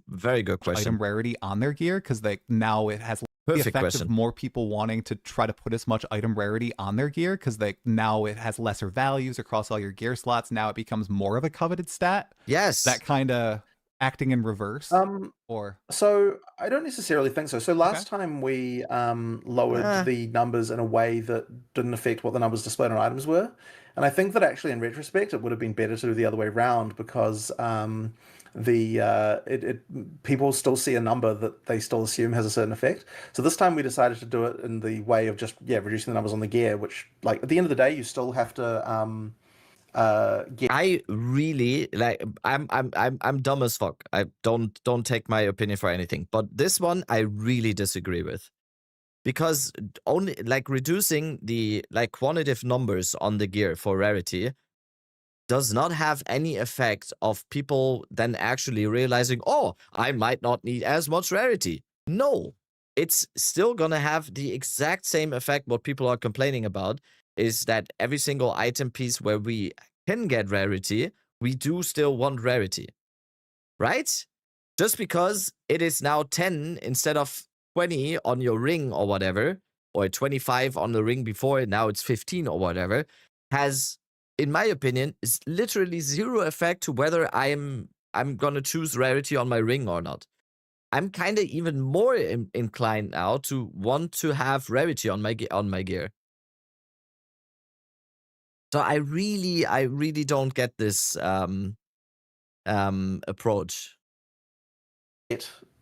very good question. Item rarity on their gear, because now it has the effect of more people wanting to try to put as much item rarity on their gear, because now it has lesser values across all your gear slots. Now it becomes more of a coveted stat. Yes. That kind of acting in reverse. So I don't necessarily think so. So last time we lowered the numbers in a way that didn't affect what the numbers displayed on items were. And I think that actually in retrospect it would have been better to do the other way around, because people still see a number that they still assume has a certain effect. So this time we decided to do it in the way of just reducing the numbers on the gear, which, like, at the end of the day you still have to I really like. I'm dumb as fuck. I don't take my opinion for anything. But this one I really disagree with, because only like reducing the quantitative numbers on the gear for rarity does not have any effect of people then actually realizing, oh, I might not need as much rarity. No, it's still gonna have the exact same effect. What people are complaining about is that every single item piece where we can get rarity, we do still want rarity, right? Just because it is now 10 instead of 20 on your ring or whatever, or 25 on the ring before, now it's 15 or whatever, has, in my opinion, is literally zero effect to whether I'm gonna choose rarity on my ring or not. I'm kind of even more inclined now to want to have rarity on my gear. So I really don't get this approach.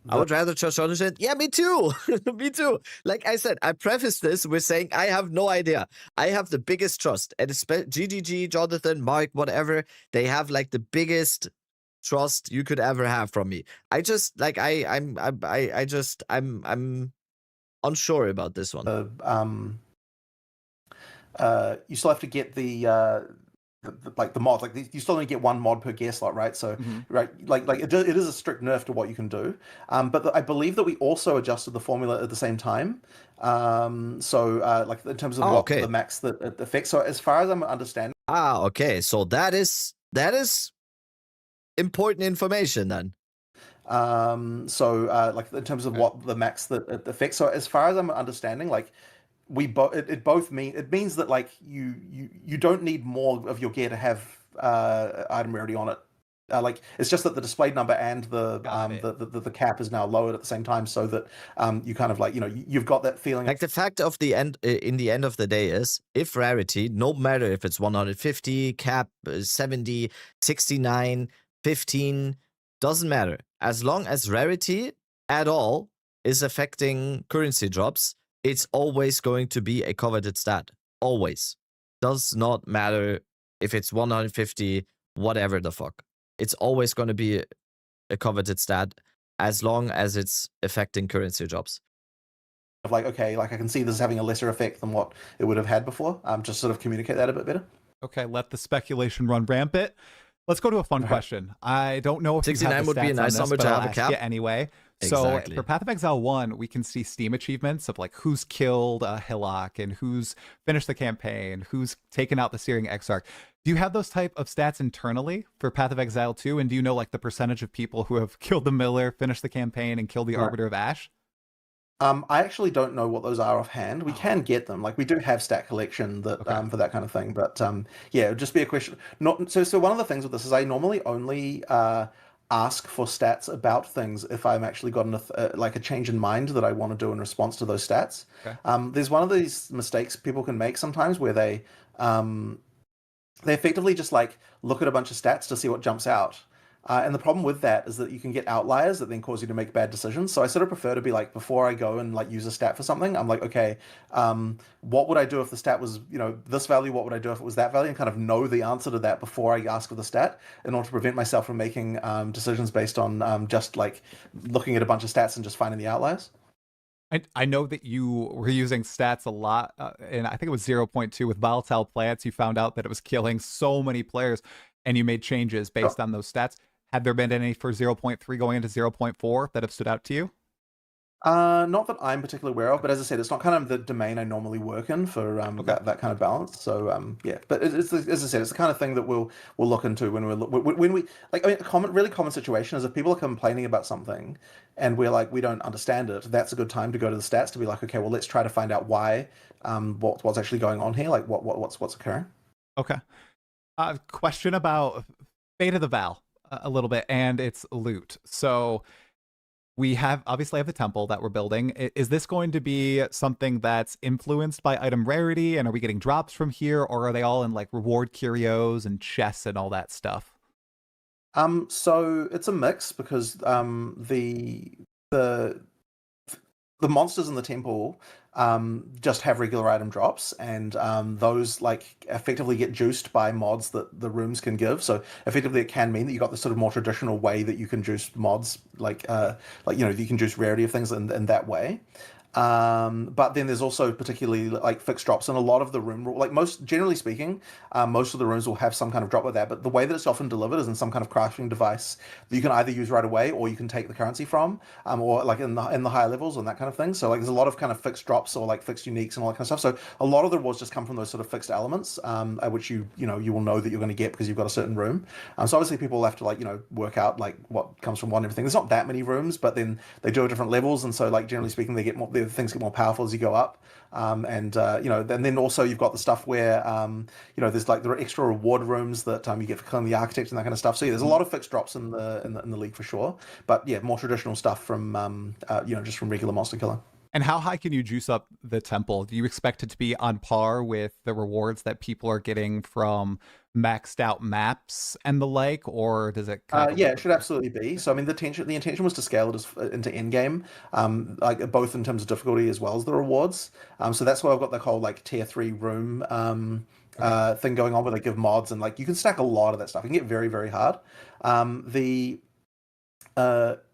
I would rather trust Johnathan. Yeah, me too. Me too. Like I said, I preface this with saying I have no idea. I have the biggest trust. And GGG, Johnathan, Mark, whatever, they have like the biggest trust you could ever have from me. I just like I'm unsure about this one. You still have to get the mod, like you still only get one mod per gear slot, right? So right, like it is a strict nerf to what you can do. But I believe that we also adjusted the formula at the same time. So like in terms of the max that it affects. So as far as I'm understanding. Okay. So that is important information then. So like in terms of what the max that it affects. So as far as I'm understanding, like it means that like you don't need more of your gear to have item rarity on it. Like it's just that the displayed number and the cap is now lowered at the same time, so that you kind of like you've got that feeling. Like the fact of the end in the end of the day is, if rarity, no matter if it's 150 cap, 70, 69, 15, doesn't matter, as long as rarity at all is affecting currency drops, it's always going to be a coveted stat. Always. Does not matter if it's 150, whatever the fuck. It's always going to be a coveted stat as long as it's affecting currency drops. Like, okay, like I can see this is having a lesser effect than what it would have had before. Just sort of communicate that a bit better. Okay, let the speculation run rampant. Let's go to a fun question. I don't know if 69 would be a nice number to have a cap. Anyway. Exactly. So for Path of Exile 1, we can see Steam achievements of like who's killed Hillock and who's finished the campaign, who's taken out the Searing Exarch. Do you have those type of stats internally for Path of Exile 2? And do you know like the percentage of people who have killed the Miller, finished the campaign, and killed the Arbiter of Ash? I actually don't know what those are offhand. We can get them. Like we do have stat collection that for that kind of thing. But yeah, it would just be a question. So one of the things with this is I normally only ask for stats about things if I'm actually got like a change in mind that I want to do in response to those stats. Okay. There's one of these mistakes people can make sometimes where they effectively just like look at a bunch of stats to see what jumps out. And the problem with that is that you can get outliers that then cause you to make bad decisions. So I sort of prefer to be like, before I go and like use a stat for something, I'm like, okay, what would I do if the stat was, this value? What would I do if it was that value? And kind of know the answer to that before I ask for the stat, in order to prevent myself from making decisions based on just like looking at a bunch of stats and just finding the outliers. I know that you were using stats a lot, and I think it was 0.2 with Volatile Plants. You found out that it was killing so many players, and you made changes based on those stats. Had there been any for 0.3 going into 0.4 that have stood out to you? Not that I'm particularly aware of, but as I said, it's not kind of the domain I normally work in for that kind of balance. So yeah, but it's as I said, it's the kind of thing that we'll look into when we like. I mean, a really common situation is if people are complaining about something, and we're like, we don't understand it. That's a good time to go to the stats to be like, okay, well, let's try to find out why, what's actually going on here, like what's occurring. Okay. Question about Fate of the Val a little bit and its loot. So we obviously have the temple that we're building. Is this going to be something that's influenced by item rarity, and are we getting drops from here, or are they all in like reward curios and chests and all that stuff? So it's a mix, because the monsters in the temple just have regular item drops, and those like effectively get juiced by mods that the rooms can give. So effectively, it can mean that you got this sort of more traditional way that you can juice mods, like you can juice rarity of things in that way. But then there's also particularly like fixed drops, and a lot of the room, like generally speaking, most of the rooms will have some kind of drop with that. But the way that it's often delivered is in some kind of crafting device that you can either use right away, or you can take the currency from, or like in the higher levels and that kind of thing. So like there's a lot of kind of fixed drops or like fixed uniques and all that kind of stuff. So a lot of the rewards just come from those sort of fixed elements, which you will know that you're going to get because you've got a certain room. So obviously people will have to like work out like what comes from what and everything. There's not that many rooms, but then they do at different levels, and so like generally speaking, they get more. Things get more powerful as you go up, and then also you've got the stuff where there's like there are extra reward rooms that you get for killing the architect and that kind of stuff. So yeah, there's a lot of fixed drops in the league for sure, but yeah, more traditional stuff from just from regular monster killing. And how high can you juice up the temple? Do you expect it to be on par with the rewards that people are getting from maxed out maps and the like, or does it kind of yeah, it should absolutely be. So I mean, the intention was to scale it into Endgame, like both in terms of difficulty as well as the rewards. So that's why I've got the whole like tier 3 room thing going on, where they give mods and like you can stack a lot of that stuff. It can get very, very hard. The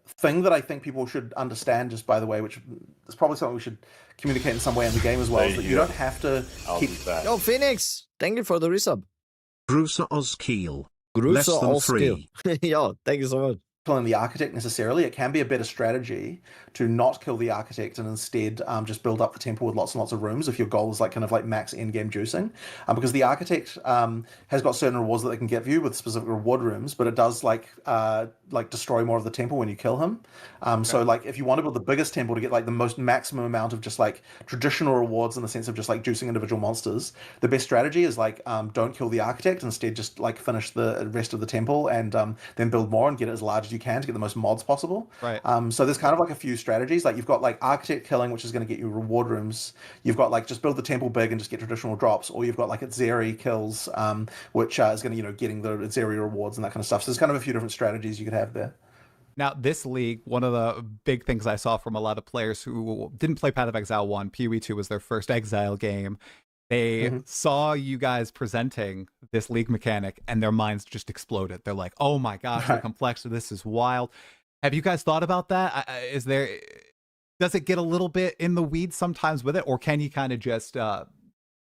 thing that I think people should understand, just by the way, which is probably something we should communicate in some way in the game as well, is that you don't have to keep. Yo, Phoenix, thank you for the resub. Grusa Ozkeel. Less Less than 3. Yo, thank you so much. Killing the architect necessarily. It can be a better strategy to not kill the architect and instead just build up the temple with lots and lots of rooms if your goal is like kind of like max endgame juicing, because the architect has got certain rewards that they can give you with specific reward rooms, but it does like destroy more of the temple when you kill him. So like if you want to build the biggest temple to get like the most maximum amount of just like traditional rewards in the sense of just like juicing individual monsters, the best strategy is like don't kill the architect, instead just like finish the rest of the temple and then build more and get it as large as you can to get the most mods possible. Right. So there's kind of like a few strategies. Like you've got like architect killing, which is going to get you reward rooms. You've got like just build the temple big and just get traditional drops, or you've got like Zeri kills, which is going to getting the Zeri rewards and that kind of stuff. So there's kind of a few different strategies you could have there. Now, this league, one of the big things I saw from a lot of players who didn't play Path of Exile 1, PoE 2 was their first Exile game. They saw you guys presenting this league mechanic and their minds just exploded. They're like, oh my gosh, the complexity, this is wild. Have you guys thought about that? Does it get a little bit in the weeds sometimes with it, or can you kind of just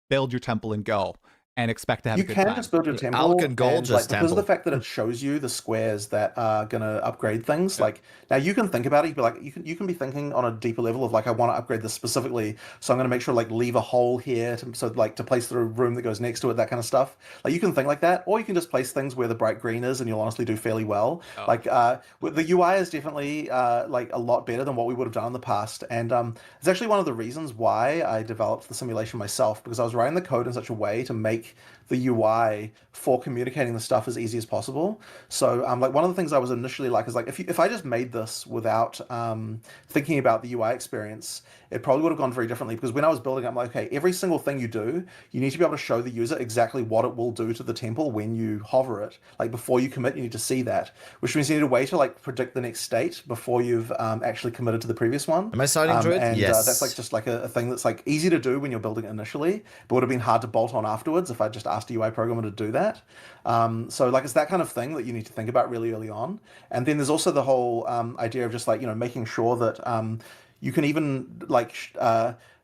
build your temple and go and expect to have a good time? You can just build your temple. Alk and gold just because of the fact that it shows you the squares that are gonna upgrade things. Like now you can think about it. You can be thinking on a deeper level of like, I want to upgrade this specifically, so I'm gonna make sure like leave a hole here to place the room that goes next to it, that kind of stuff. Like you can think like that, or you can just place things where the bright green is, and you'll honestly do fairly well. Like the UI is definitely like a lot better than what we would have done in the past, and it's actually one of the reasons why I developed the simulation myself, because I was writing the code in such a way to make the UI for communicating the stuff as easy as possible. So like one of the things I was initially like is like if I just made this without thinking about the UI experience, it probably would have gone very differently, because when I was building it, I'm like, okay, every single thing you do, you need to be able to show the user exactly what it will do to the temple when you hover it. Like before you commit, you need to see that, which means you need a way to like predict the next state before you've actually committed to the previous one. Am I starting Druid? And yes. That's like just like a thing that's like easy to do when you're building it initially, but would have been hard to bolt on afterwards if I just asked a UI programmer to do that. So like it's that kind of thing that you need to think about really early on. And then there's also the whole idea of just like, making sure that you can even like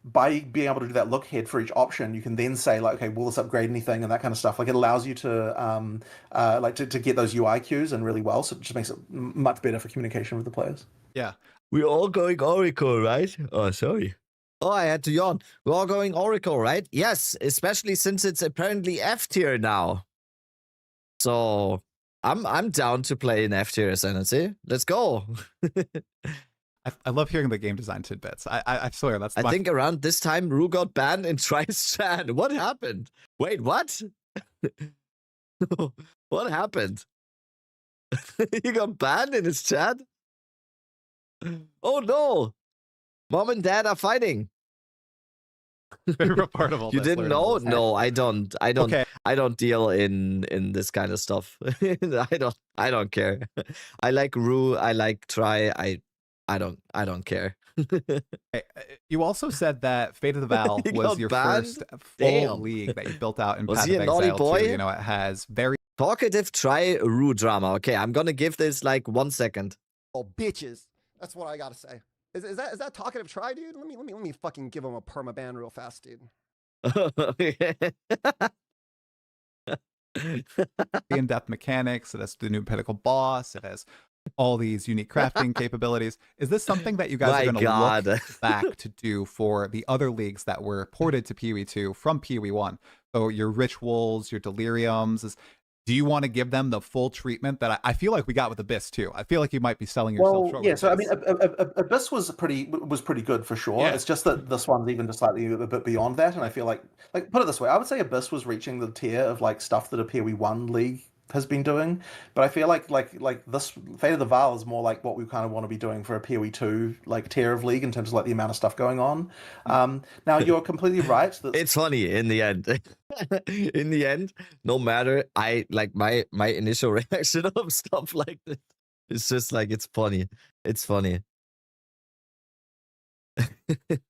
by being able to do that look head for each option, you can then say like, okay, will this upgrade anything and that kind of stuff. Like it allows you to to get those UI cues in really well. So it just makes it much better for communication with the players. Yeah. We're all going Oracle, right? Oh, sorry. Oh, I had to yawn. We're all going Oracle, right? Yes, especially since it's apparently F tier now. So I'm down to play in F tier Sanity. Let's go. I love hearing the game design tidbits. I swear that's. I think around this time Rue got banned in Trice chat. What happened? Wait, what? What happened? He got banned in his chat? Oh no! Mom and dad are fighting. Favorite part of all you this, didn't know? No, I don't. Okay. I don't deal in this kind of stuff. I don't care. I like Rue. I like Try. I don't care. Hey, you also said that Fate of the Val He was got your banned? first full Damn. league that you built out in Was Path he of a naughty Exile 2. boy? It has very Talkative Try Rue drama. Okay, I'm gonna give this like 1 second. Oh, bitches. That's what I gotta say. Is that talkative try, dude? Let me fucking give him a permaban real fast, dude. in-depth mechanics. It has the new pinnacle boss. It has all these unique crafting capabilities. Is this something that you guys My are going to God. look back to do for the other leagues that were ported to PoE 2 from PoE 1? So your rituals, your deliriums. Do you want to give them the full treatment that I feel like we got with Abyss too? I feel like you might be selling yourself short. Yeah. with So I this. mean, Abyss was pretty good for sure. Yeah. It's just that this one's even just slightly a bit beyond that, and I feel like put it this way, I would say Abyss was reaching the tier of like stuff that a PoE 1 league has been doing. But I feel like this Fate of the Val is more like what we kind of want to be doing for a PoE2 like tier of League in terms of like the amount of stuff going on. Now you're completely right. It's funny in the end. In the end, no matter, I like my initial reaction of stuff like this. It's just like it's funny. It's funny.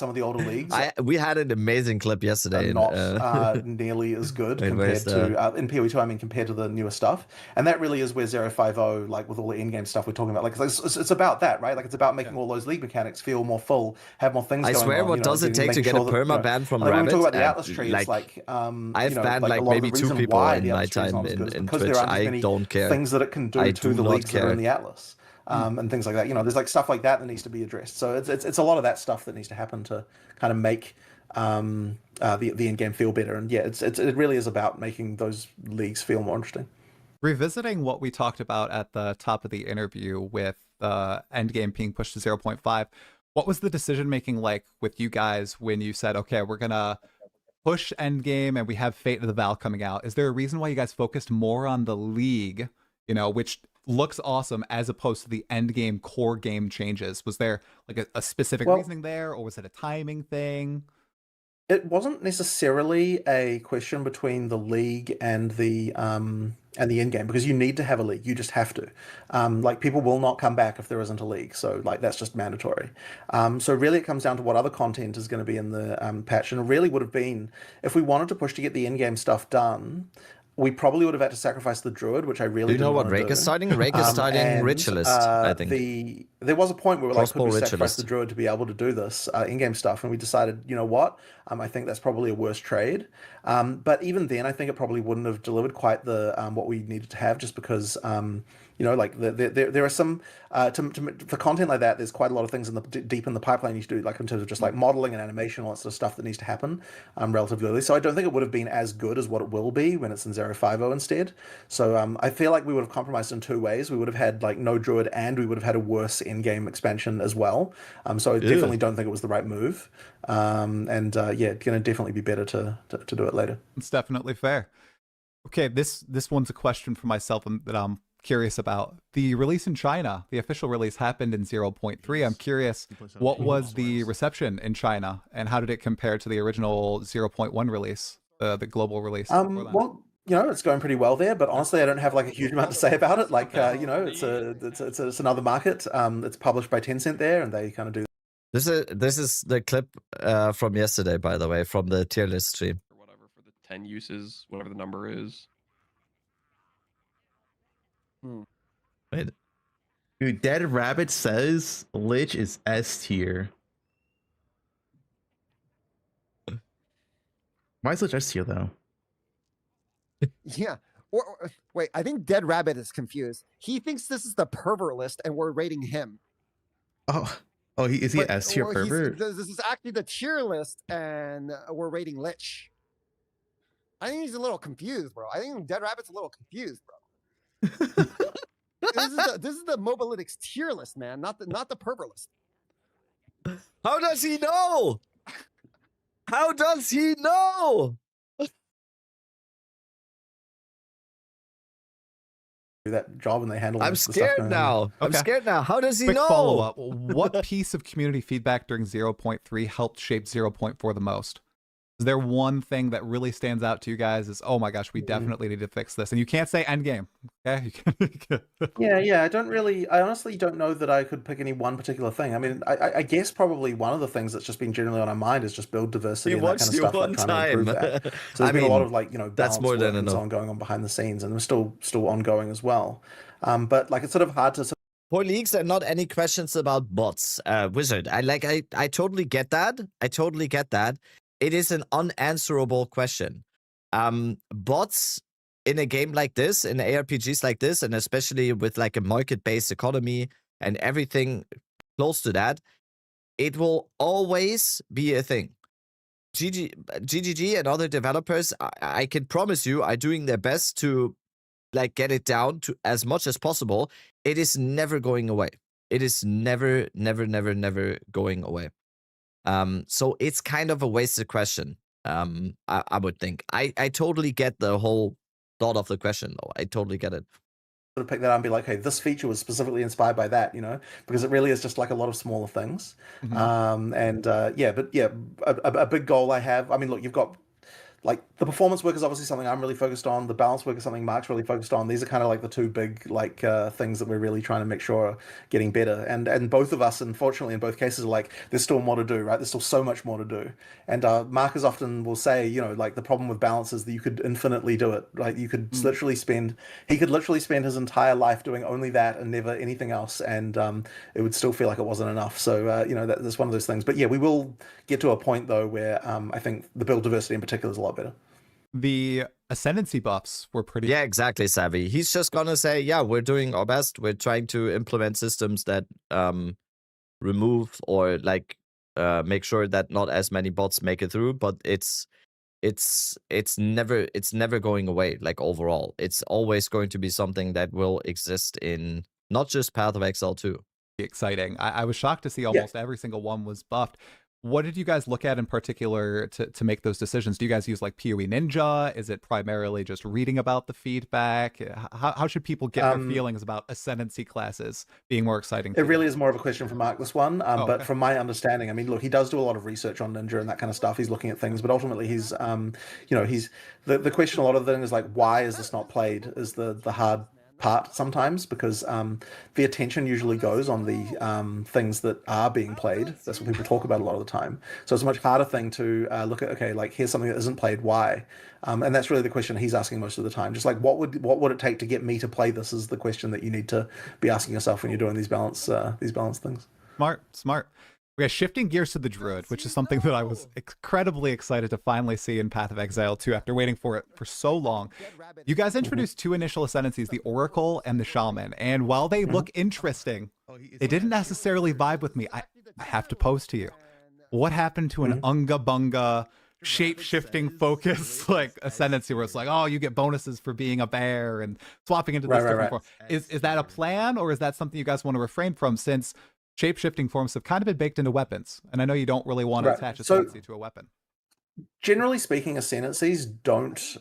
Some of the older leagues. We had an amazing clip yesterday. Not nearly as good compared to in PoE2. I mean, compared to the newer stuff, and that really is where 050, like with all the in-game stuff we're talking about, like it's about that, right? Like it's about making all those league mechanics feel more full, have more things. I going swear, on, what does it take to get a perma ban from Rabbit? When we talk about the Atlas tree, it's like I've banned like maybe 2 people in my time in Twitch. I don't care. Things that it can do to the leagues that are in the Atlas. And things like that, there's like stuff like that needs to be addressed. So it's a lot of that stuff that needs to happen to kind of make the in-game feel better. And yeah, it really is about making those leagues feel more interesting. Revisiting what we talked about at the top of the interview with Endgame being pushed to 0.5, what was the decision making like with you guys when you said, okay, we're gonna push Endgame and we have Fate of the Val coming out? Is there a reason why you guys focused more on the league, which looks awesome, as opposed to the end game core game changes? Was there like a specific reasoning there, or was it a timing thing? It wasn't necessarily a question between the league and the end game, because you need to have a league. You just have to. Like people will not come back if there isn't a league. So like that's just mandatory. So really it comes down to what other content is going to be in the patch, and it really would have been, if we wanted to push to get the in game stuff done, we probably would have had to sacrifice the Druid, which I really do. You know what Rake is starting? Rake is starting Ritualist, I think. There was a point where we were like, could we sacrifice the Druid to be able to do this in-game stuff? And we decided, you know what? I think that's probably a worse trade. But even then, I think it probably wouldn't have delivered quite the what we needed to have, just because like there are some for content like that. There's quite a lot of things deep in the pipeline you should do, like in terms of just like modeling and animation, all that sort of stuff that needs to happen relatively early. So I don't think it would have been as good as what it will be when it's in 050 instead. So I feel like we would have compromised in 2 ways. We would have had like no Druid, and we would have had a worse in-game expansion as well. So I definitely don't think it was the right move. Yeah, it's going to definitely be better to do it later. It's definitely fair. Okay, this one's a question for myself that I'm curious about. The release in China, the official release happened in 0.3. I'm curious, what was the reception in China, and how did it compare to the original 0.1 release, the global release? Well, it's going pretty well there, but honestly, I don't have like a huge amount to say about it. Like, it's another market. It's published by Tencent there, and they kind of do. This is the clip from yesterday, by the way, from the tier list stream. Or whatever for the 10 uses, whatever the number is. Wait. Dude, Dead Rabbit says Lich is S tier. Why is Lich S tier though? Yeah. Or wait, I think Dead Rabbit is confused. He thinks this is the pervert list, and we're rating him. Oh, is he S tier pervert? This is actually the tier list, and we're rating Lich. I think he's a little confused, bro. I think Dead Rabbit's a little confused, bro. This is the Mobalytics tier list, man, not the pervert list. How does he know? How does he know? That job, and they handle. I'm scared now. Okay. I'm scared now. How does he Quick know? follow-up. What piece of community feedback during 0.3 helped shape 0.4 the most? Is there one thing that really stands out to you guys as, oh my gosh, we definitely need to fix this? And you can't say Endgame. Okay? Yeah. I honestly don't know that I could pick any one particular thing. I mean, I guess probably one of the things that's just been generally on our mind is just build diversity and that kind of stuff, like trying to improve that. So there's been a lot of like, that's more than enough. So on going on behind the scenes, and we're still ongoing as well. But like, it's sort of hard to. For leagues and not any questions about bots, Wizard. I totally get that. It is an unanswerable question. Bots in a game like this, in ARPGs like this, and especially with like a market-based economy and everything close to that, it will always be a thing. GGG and other developers, I can promise you, are doing their best to like get it down to as much as possible. It is never going away. It is never going away. So it's kind of a wasted question. I would think. I totally get the whole thought of the question, though. I totally get it. Sort of pick that up and be like, hey, this feature was specifically inspired by that, because it really is just like a lot of smaller things. A big goal I have. I mean, look, you've got like the performance work is obviously something I'm really focused on. The balance work is something Mark's really focused on. These are kind of like the two big things that we're really trying to make sure are getting better. And both of us, unfortunately, in both cases, are like there's still more to do, right? There's still so much more to do. And Mark as often will say, like the problem with balance is that you could infinitely do it. Like you could he could literally spend his entire life doing only that and never anything else, and it would still feel like it wasn't enough. So that's one of those things. But yeah, we will get to a point though where I think the build diversity in particular is a lot better. The ascendancy buffs were pretty... Yeah, exactly, Savvy. He's just gonna say, yeah, we're doing our best. We're trying to implement systems that remove or make sure that not as many bots make it through, but it's never going away, like overall. It's always going to be something that will exist in not just Path of Exile 2. Exciting. I was shocked to see almost every single one was buffed. What did you guys look at in particular to make those decisions? Do you guys use like PoE Ninja? Is it primarily just reading about the feedback? How should people get their feelings about ascendancy classes being more exciting? It really is more of a question for Mark, this one. But from my understanding, I mean, look, he does do a lot of research on Ninja and that kind of stuff. He's looking at things, but ultimately he's, the question a lot of the thing is like, why is this not played is the hard part sometimes, because the attention usually goes on the things that are being played. That's what people talk about a lot of the time. So it's a much harder thing to look at, okay, like here's something that isn't played, why? And that's really the question he's asking most of the time. Just like what would it take to get me to play this is the question that you need to be asking yourself when you're doing these balance things. Smart. We are shifting gears to the Druid, which is something that I was incredibly excited to finally see in Path of Exile 2 after waiting for it for so long. You guys introduced two initial ascendancies, the Oracle and the Shaman, and while they look interesting, they didn't necessarily vibe with me. I have to pose to you. What happened to an Unga Bunga shape-shifting focus like ascendancy where it's like, oh, you get bonuses for being a bear and swapping into this different form? Is that a plan, or is that something you guys want to refrain from, since shape-shifting forms have kind of been baked into weapons, and I know you don't really want to attach ascendancy to a weapon? Generally speaking, ascendancies don't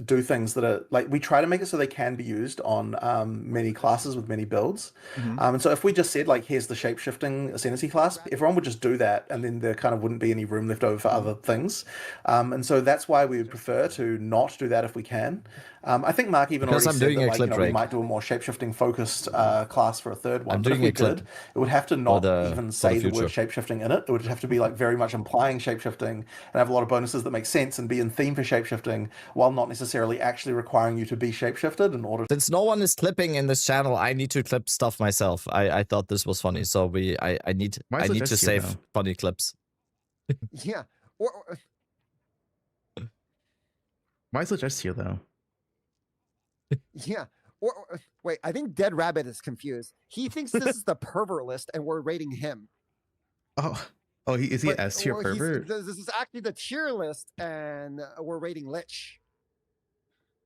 do things that are like, we try to make it so they can be used on many classes with many builds. And so if we just said like, here's the shape-shifting ascendancy class, everyone would just do that, and then there kind of wouldn't be any room left over for other things. And so that's why we would prefer to not do that if we can. I think Mark even already said that we might do a more shape-shifting focused class for a third one. But if we did, it would have to not even say the word shape-shifting in it. It would have to be like very much implying shape-shifting and have a lot of bonuses that make sense and be in theme for shape-shifting, while not necessarily actually requiring you to be shape-shifted in order. Since no one is clipping in this channel, I need to clip stuff myself. I thought this was funny, so I need to save funny clips. Yeah. Why is it just you though? Yeah. Wait, I think Dead Rabbit is confused. He thinks this is the pervert list and we're rating him. Is he S tier pervert? This is actually the tier list and we're rating Lich.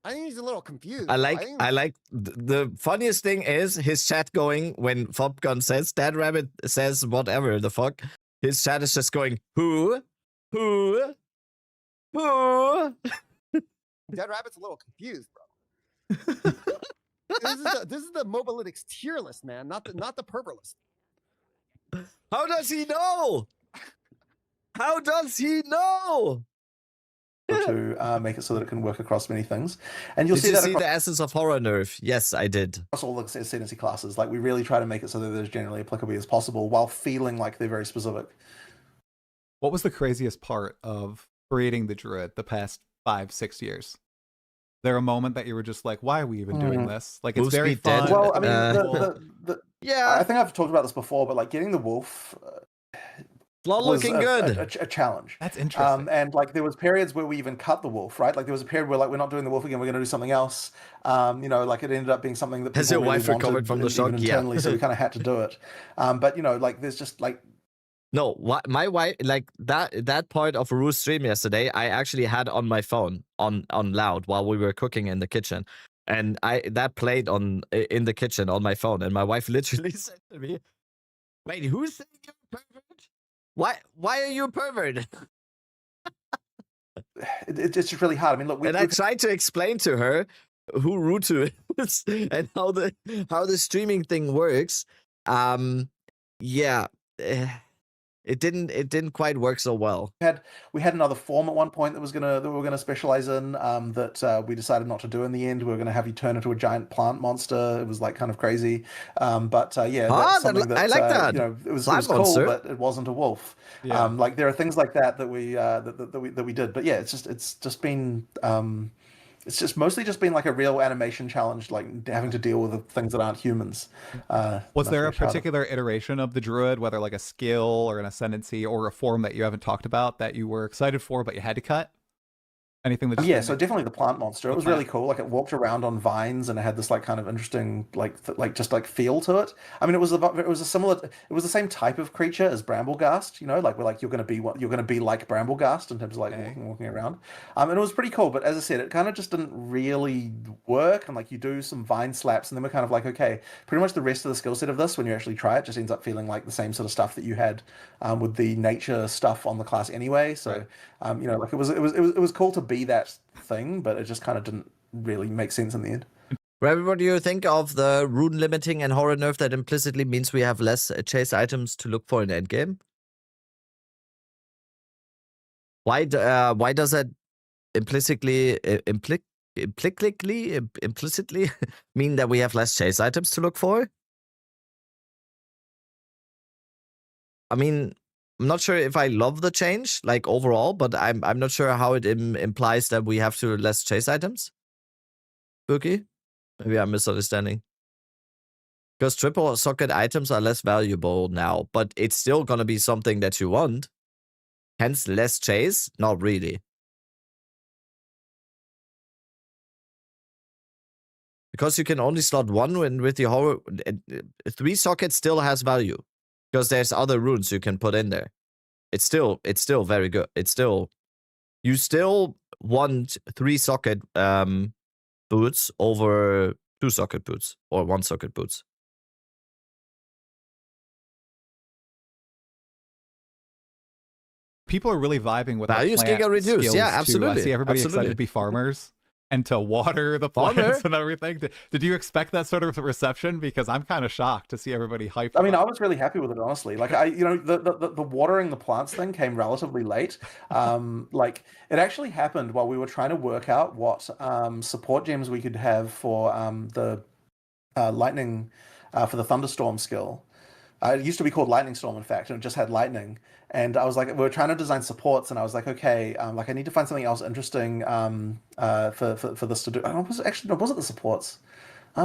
I think he's a little confused. I like the funniest thing is his chat going when Fopgun says, Dead Rabbit says whatever the fuck. His chat is just going, who? Dead Rabbit's a little confused, bro. This is the Mobalytics tier list, man, not the pervert list. How does he know? How does he know? To make it so that it can work across many things. And you'll see that the Essence of Horror nerf? Yes, I did. Across all the ascendancy classes, like we really try to make it so that they're as generally applicable as possible while feeling like they're very specific. What was the craziest part of creating the Druid the past 5-6 years? There a moment that you were just like, why are we even doing this? Like, it's very fun. Well, I mean, yeah, I think I've talked about this before, but like getting the wolf not looking good. A challenge. That's interesting. And like there was periods where we even cut the wolf, right? Like there was a period where like we're not doing the wolf again, we're going to do something else. Like it ended up being something that has your wife recovered from the shock? Internally, so we kind of had to do it. But like there's just like. No, my wife, like that part of Rue's stream yesterday, I actually had on my phone on loud while we were cooking in the kitchen, and that played in the kitchen on my phone, and my wife literally said to me, "Wait, who's saying you're a pervert? Why are you a pervert?" it's just really hard. I mean, look, I tried to explain to her who Rutu is and how the streaming thing works. Yeah, it didn't quite work so well. We had another form at one point that we were gonna specialize in, that we decided not to do in the end. We were gonna have you turn into a giant plant monster. It was like kind of crazy, but yeah, that's something that I like that. It was monster. cool, but it wasn't a wolf. Yeah. Like there are things like that we that we did, but yeah, it's just been it's just mostly just been like a real animation challenge, like having to deal with the things that aren't humans. Was there a particular iteration of the Druid, whether like a skill or an ascendancy or a form that you haven't talked about that you were excited for but you had to cut? Anything that? Yeah, so definitely the plant monster. It was really cool. Like it walked around on vines and it had this like kind of interesting like feel to it. I mean, it was the same type of creature as Brambleghast. You know, like you're gonna be like Brambleghast in terms of like walking around. And it was pretty cool. But as I said, it kind of just didn't really work. And like you do some vine slaps, and then we're kind of like, okay, pretty much the rest of the skill set of this, when you actually try it, just ends up feeling like the same sort of stuff that you had with the nature stuff on the class anyway. So you know, like it was cool to be that thing, but it just kind of didn't really make sense in the end. Rabbit, what do you think of the rune limiting and horror nerf that implicitly means we have less chase items to look for in endgame? Why does that implicitly mean that we have less chase items to look for? I mean, I'm not sure if I love the change, like overall, but I'm not sure how it implies that we have to less chase items. Bookie? Maybe I'm misunderstanding. Because triple socket items are less valuable now, but it's still gonna be something that you want. Hence, less chase? Not really. Because you can only slot one with the horror. 3 sockets still has value. Because there's other runes you can put in there. It's still very good. You still want 3 socket boots over 2 socket boots or 1 socket boots. People are really vibing with values plant get reduced. Yeah, absolutely. Too. I see everybody absolutely. excited to be farmers and to water the plants and everything. Did you expect that sort of reception? Because I'm kind of shocked to see everybody hyped. I mean, I was really happy with it, honestly. Like the watering the plants thing came relatively late. Like it actually happened while we were trying to work out what support gems we could have for the lightning for the thunderstorm skill. It used to be called Lightning Storm, in fact, and it just had lightning. And I was like, we were trying to design supports, and I was like, okay, like I need to find something else interesting for this to do. Was it the supports?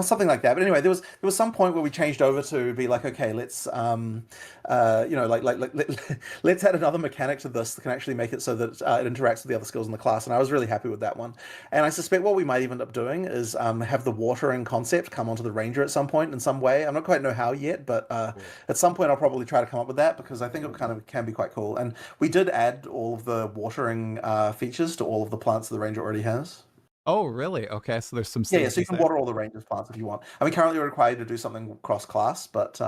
Something like that. But anyway, there was some point where we changed over to be like, okay, let's let's add another mechanic to this that can actually make it so that it interacts with the other skills in the class. And I was really happy with that one. And I suspect what we might even end up doing is have the watering concept come onto the ranger at some point in some way. I'm not quite know how yet, but at some point I'll probably try to come up with that because I think it kind of can be quite cool. And we did add all of the watering features to all of the plants that the ranger already has. Oh, really? Okay, so there's some. Yeah, so you can water all the ranger's plants if you want. I mean, currently we're required to do something cross-class, but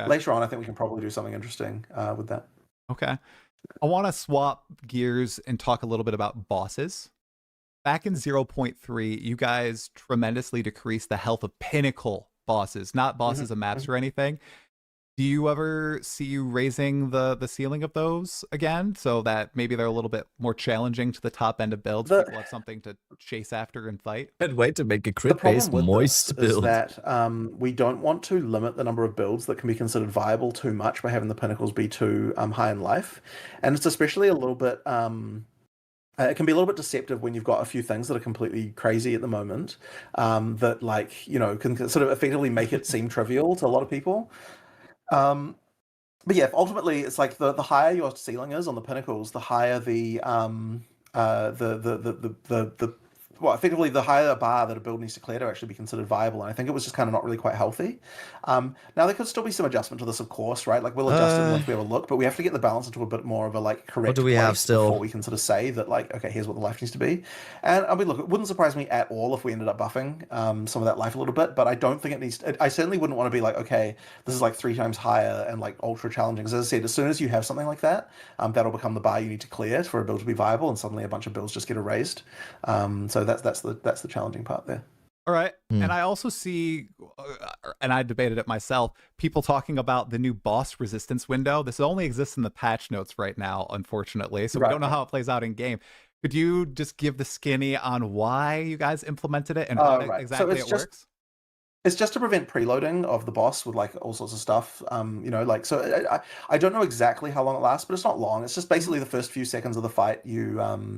later on I think we can probably do something interesting with that. Okay. I want to swap gears and talk a little bit about bosses. Back in 0.3, you guys tremendously decreased the health of pinnacle bosses, not bosses of maps or anything. Do you ever see you raising the ceiling of those again so that maybe they're a little bit more challenging to the top end of builds? People have something to chase after and fight. Can't wait to make a crit-based moist build. Is that we don't want to limit the number of builds that can be considered viable too much by having the pinnacles be too high in life, and it's especially a little bit. It can be a little bit deceptive when you've got a few things that are completely crazy at the moment that, like, can sort of effectively make it seem trivial to a lot of people. But yeah, ultimately it's like the higher your ceiling is on the pinnacles, the higher the effectively the higher bar that a build needs to clear to actually be considered viable, and I think it was just kind of not really quite healthy. Now there could still be some adjustment to this, of course, right? Like we'll adjust it once we have a look, but we have to get the balance into a bit more of a like correct place before we can sort of say that like, okay, here's what the life needs to be. And I mean, look, it wouldn't surprise me at all if we ended up buffing some of that life a little bit, but I don't think it needs. I certainly wouldn't want to be like, okay, this is like 3 times higher and like ultra challenging. Because as I said, as soon as you have something like that, that'll become the bar you need to clear for a build to be viable, and suddenly a bunch of builds just get erased. So that's the challenging part there. All right. And I also see, and I debated it myself, people talking about the new boss resistance window. This only exists in the patch notes right now, unfortunately. So we don't know how it plays out in game. Could you just give the skinny on why you guys implemented it and how exactly it works? It's just to prevent preloading of the boss with like all sorts of stuff. You know, like, so I don't know exactly how long it lasts, but it's not long. It's just basically the first few seconds of the fight. You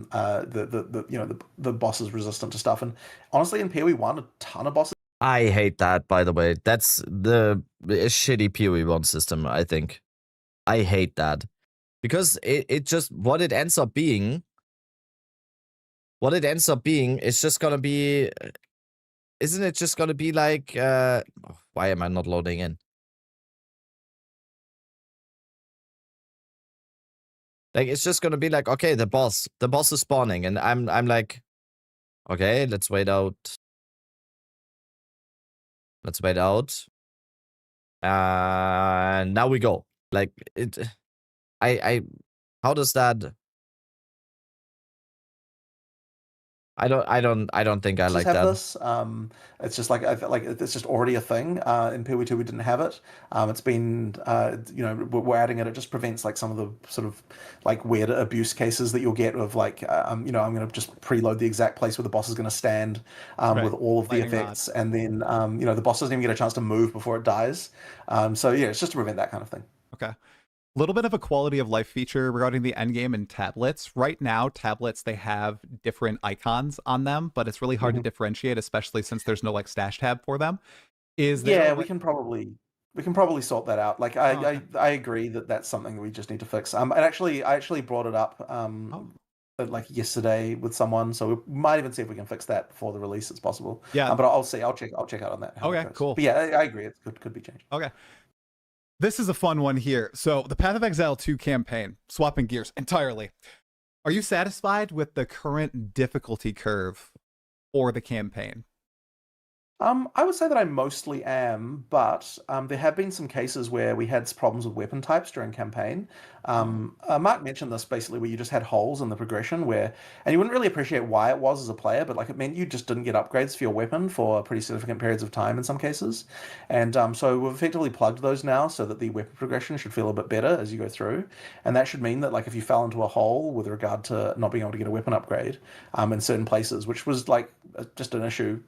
the boss is resistant to stuff, and honestly, in PoE 1, a ton of bosses. I hate that, by the way. That's the shitty PoE 1 system, I think. I hate that because it just what it ends up being is just gonna be. Isn't it just gonna be like, why am I not loading in? Like, it's just gonna be like, okay, the boss is spawning, and I'm like, okay, let's wait out. Let's wait out. Now we go. Like, how does that? I don't think I like that. This. It's just like it's just already a thing. In PoE 2 we didn't have it. It's been we're adding it. It just prevents like some of the sort of like weird abuse cases that you'll get of like I'm going to just preload the exact place where the boss is going to stand with all of the effects, and then the boss doesn't even get a chance to move before it dies. So yeah, it's just to prevent that kind of thing. Okay. A little bit of a quality of life feature regarding the endgame and tablets. Right now, tablets, they have different icons on them, but it's really hard to differentiate, especially since there's no like stash tab for them. We can probably sort that out. Like I agree that that's something we just need to fix. I actually brought it up like yesterday with someone, so we might even see if we can fix that before the release. It's possible. Yeah, but I'll check out on that. Okay, cool. But yeah, I agree. It could be changed. Okay. This is a fun one here. So the Path of Exile 2 campaign, swapping gears entirely. Are you satisfied with the current difficulty curve for the campaign? I would say that I mostly am, but there have been some cases where we had problems with weapon types during campaign. Mark mentioned this basically, where you just had holes in the progression and you wouldn't really appreciate why it was as a player, but like it meant you just didn't get upgrades for your weapon for pretty significant periods of time in some cases. And so we've effectively plugged those now so that the weapon progression should feel a bit better as you go through. And that should mean that like if you fell into a hole with regard to not being able to get a weapon upgrade in certain places, which was like just an issue,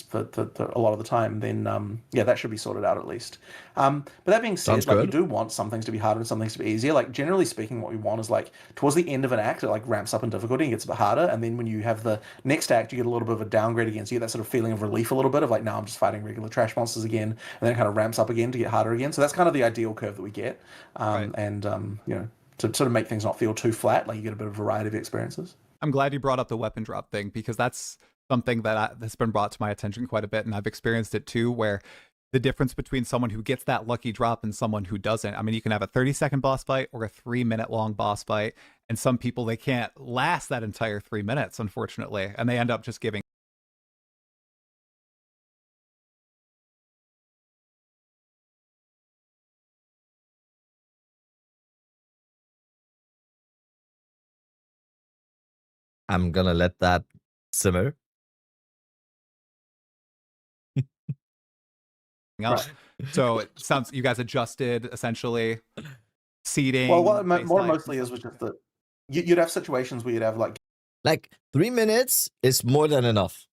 for a lot of the time, then that should be sorted out at least. But that being said, like you do want some things to be harder and some things to be easier. Like generally speaking, what we want is like towards the end of an act, it like ramps up in difficulty and gets a bit harder, and then when you have the next act, you get a little bit of a downgrade again. So you get that sort of feeling of relief a little bit of like, now I'm just fighting regular trash monsters again, and then it kind of ramps up again to get harder again. So that's kind of the ideal curve that we get, and to sort of make things not feel too flat, like you get a bit of variety of experiences. I'm glad you brought up the weapon drop thing, because that's something that's been brought to my attention quite a bit, and I've experienced it too, where the difference between someone who gets that lucky drop and someone who doesn't. I mean, you can have a 30-second boss fight or a 3-minute long boss fight, and some people, they can't last that entire 3 minutes, unfortunately, and they end up just giving. I'm gonna let that simmer. Right. So it sounds you guys adjusted essentially seating. Well, what mostly is was just that you'd have situations where you'd have like 3 minutes is more than enough.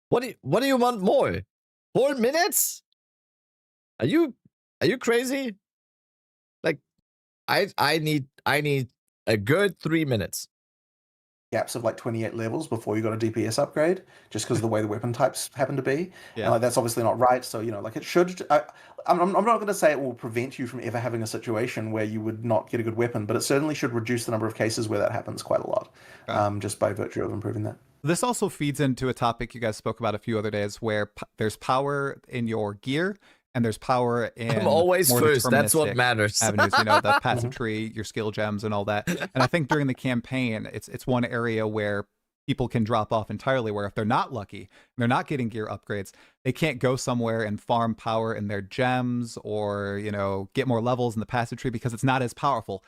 What do you want more? 4 minutes? Are you crazy? Like I need a good 3 minutes. Gaps of like 28 levels before you got a DPS upgrade, just because of the way the weapon types happen to be. Yeah. And like that's obviously not right. So like it should. I'm not going to say it will prevent you from ever having a situation where you would not get a good weapon, but it certainly should reduce the number of cases where that happens quite a lot, just by virtue of improving that. This also feeds into a topic you guys spoke about a few other days, where there's power in your gear and there's power in I'm always more first. That's what deterministic matters. avenues, the passive tree, your skill gems, and all that. And I think during the campaign, it's one area where people can drop off entirely, where if they're not lucky and they're not getting gear upgrades, they can't go somewhere and farm power in their gems or, get more levels in the passive tree because it's not as powerful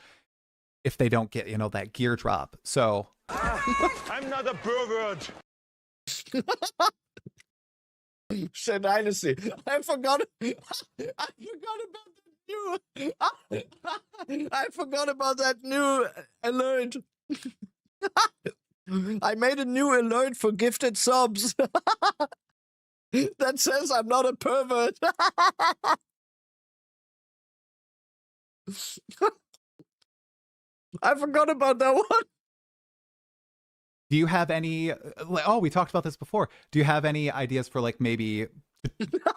if they don't get, that gear drop. So I'm not a pervert. Shit, Dynasty. I forgot about I forgot about that new alert. I made a new alert for gifted subs that says I'm not a pervert. I forgot about that one. Do you have any, we talked about this before. Do you have any ideas for maybe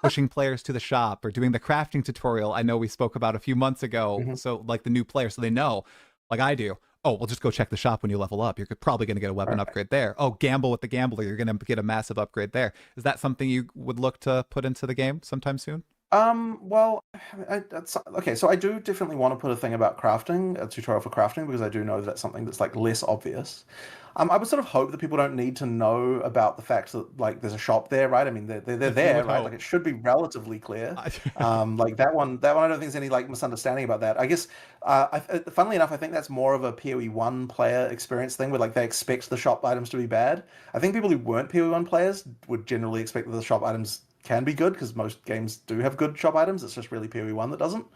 pushing players to the shop or doing the crafting tutorial I know we spoke about a few months ago? So the new players, so they know, like I do, well, just go check the shop when you level up. You're probably going to get a weapon upgrade there. Oh, gamble with the gambler. You're going to get a massive upgrade there. Is that something you would look to put into the game sometime soon? Well, okay, so I do definitely want to put a thing about crafting, a tutorial for crafting, because I do know that's something that's less obvious. I would sort of hope that people don't need to know about the fact that there's a shop there, right? I mean, they're there, right? It should be relatively clear. That one I don't think there's any misunderstanding about that. I guess, funnily enough, I think that's more of a PoE1 player experience thing, where they expect the shop items to be bad. I think people who weren't PoE1 players would generally expect that the shop items can be good, because most games do have good shop items. It's just really PoE1 that doesn't.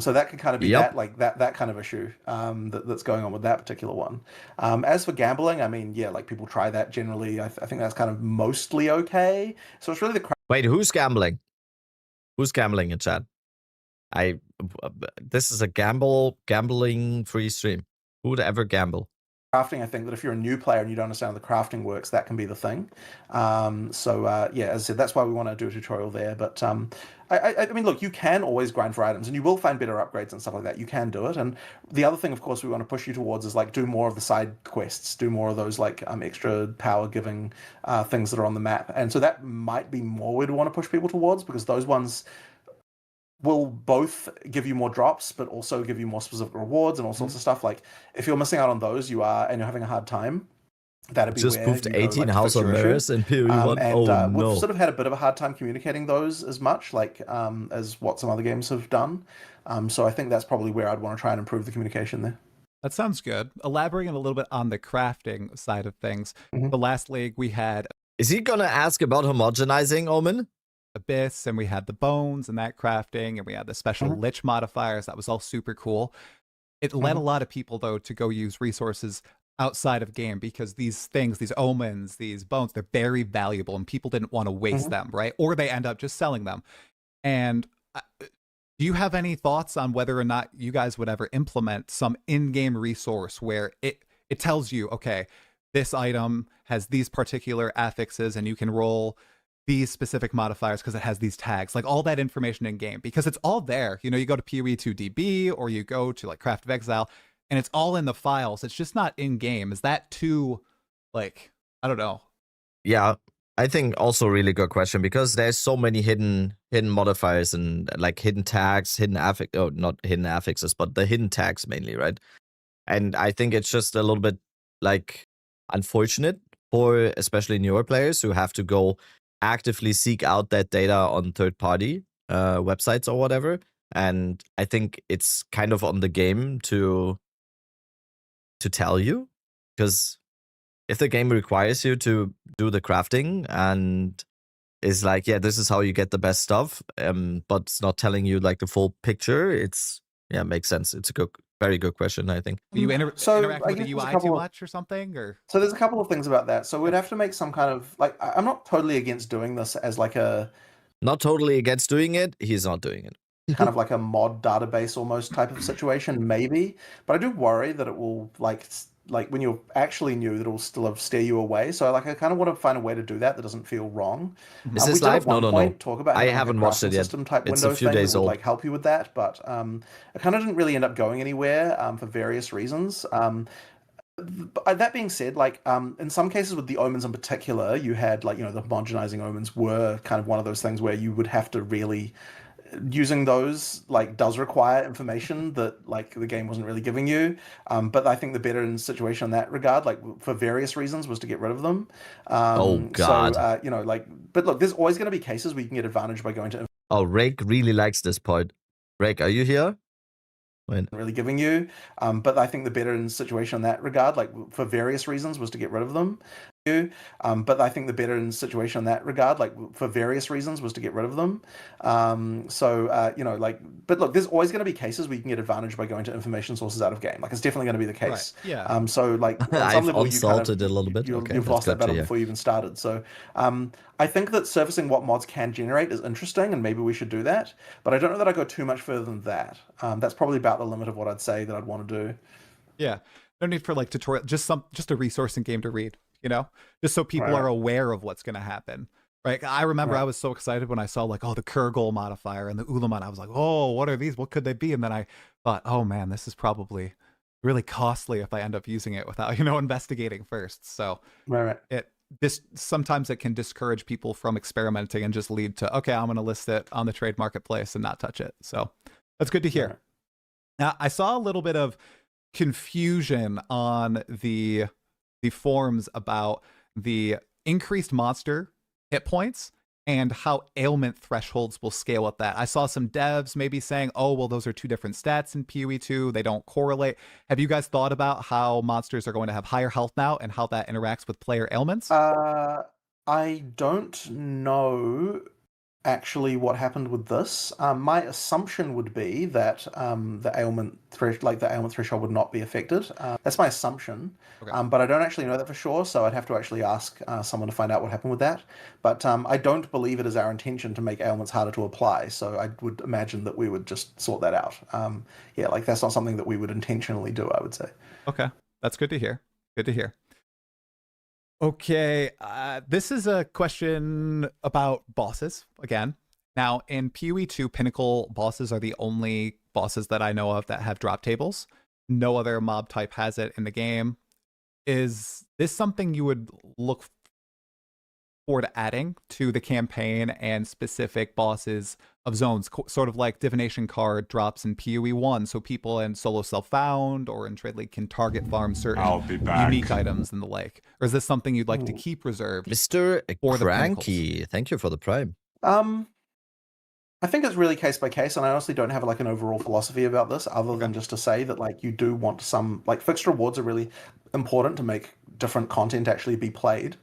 So that can kind of be that kind of issue that's going on with that particular one. As for gambling, I mean, people try that generally. I think that's kind of mostly okay. So it's really the Wait, who's gambling? Who's gambling in chat? This is a gambling free stream. Who would ever gamble? Crafting, I think that if you're a new player and you don't understand how the crafting works, that can be the thing. As I said, that's why we want to do a tutorial there. But I mean, look, you can always grind for items, and you will find better upgrades and stuff like that. You can do it. And the other thing, of course, we want to push you towards is do more of the side quests, do more of those extra power giving things that are on the map. And so that might be more we'd want to push people towards, because those ones will both give you more drops, but also give you more specific rewards and all sorts of stuff. If you're missing out on those, and you're having a hard time, that'd be just where moved you 18 House of Mirrors in PoE1. We've sort of had a bit of a hard time communicating those as much, as what some other games have done. So I think that's probably where I'd want to try and improve the communication there. That sounds good. Elaborating a little bit on the crafting side of things. The last league we had. Is he gonna ask about homogenizing, Omen? Abyss, and we had the bones and that crafting, and we had the special lich modifiers. That was all super cool. It led a lot of people, though, to go use resources outside of game, because these things, these omens, these bones, they're very valuable, and people didn't want to waste them, right? Or they end up just selling them. And do you have any thoughts on whether or not you guys would ever implement some in-game resource where it tells you, okay, this item has these particular affixes, and you can roll these specific modifiers because it has these tags, all that information in game, because it's all there. You go to PoE2DB or you go to Craft of Exile, and it's all in the files. It's just not in game. Is that too, I don't know. Yeah, I think also really good question, because there's so many hidden modifiers and hidden tags, not hidden affixes, but the hidden tags mainly, right? And I think it's just a little bit unfortunate for especially newer players who have to go actively seek out that data on third-party websites or whatever. And I think it's kind of on the game to tell you, because if the game requires you to do the crafting and is this is how you get the best stuff, but it's not telling you the full picture, makes sense. It's a very good question, I think. Do you interact with the UI too much or something? Or so there's a couple of things about that. So we'd have to make some kind of I'm not totally against doing this as not totally against doing it. He's not doing it. Kind of a mod database almost type of situation, maybe. But I do worry that it will when you're actually new, that it will still steer you away. So I kind of want to find a way to do that doesn't feel wrong. Is this live? No. Talk about I haven't watched it yet. Type it's a few days old. Help you with that, but it kind of didn't really end up going anywhere for various reasons. That being said, like in some cases with the omens in particular, you had like, the homogenizing omens were kind of one of those things where you would have to really using those like does require information that like the game wasn't really giving you. But I think the better situation in that regard, like for various reasons, was to get rid of them. Oh God. So like, but look, there's always going to be cases where you can get advantage by going to. Oh, Rake really likes this point. Rake, are you here? Really giving you. But I think the better situation in that regard, like for various reasons, was to get rid of them. But I think the better situation in that regard, like for various reasons, was to get rid of them. Like, but look, there's always going to be cases where you can get advantage by going to information sources out of game. Like, it's definitely going to be the case. Right. Yeah. So like, on some I've level, unsalted it a little bit. You've lost that battle before you even started. So, I think that surfacing what mods can generate is interesting, and maybe we should do that. But I don't know that I go too much further than that. That's probably about the limit of what I'd say that I'd want to do. Yeah. No need for like tutorial, just a resource in game to read, just so people are aware of what's going to happen. Right. I remember I was so excited when I saw like, the Kurgol modifier and the Ulaman. I was like, oh, what are these? What could they be? And then I thought, oh man, this is probably really costly if I end up using it without, investigating first. So sometimes it can discourage people from experimenting and just lead to, okay, I'm going to list it on the trade marketplace and not touch it. So that's good to hear. Now, I saw a little bit of confusion on the forums about the increased monster hit points and how ailment thresholds will scale with that. I saw some devs maybe saying, oh, well, those are two different stats in PoE 2. They don't correlate. Have you guys thought about how monsters are going to have higher health now and how that interacts with player ailments? I don't know actually what happened with this. My assumption would be that the ailment threshold would not be affected. That's my assumption. Okay. But I don't actually know that for sure, so I'd have to actually ask someone to find out what happened with that. But I don't believe it is our intention to make ailments harder to apply, so I would imagine that we would just sort that out. Like that's not something that we would intentionally do, I would say. Okay, that's good to hear. Good to hear. Okay, this is a question about bosses, again. Now, in PoE 2, Pinnacle bosses are the only bosses that I know of that have drop tables. No other mob type has it in the game. Is this something you would look forward to adding to the campaign and specific bosses of zones, sort of like divination card drops in PoE 1, so people in solo self-found or in Trade League can target farm certain unique items and the like? Or is this something you'd like to keep reserved? Mr. Cranky, thank you for the prime. I think it's really case by case, and I honestly don't have like an overall philosophy about this other than just to say that like you do want some, like fixed rewards are really important to make different content actually be played.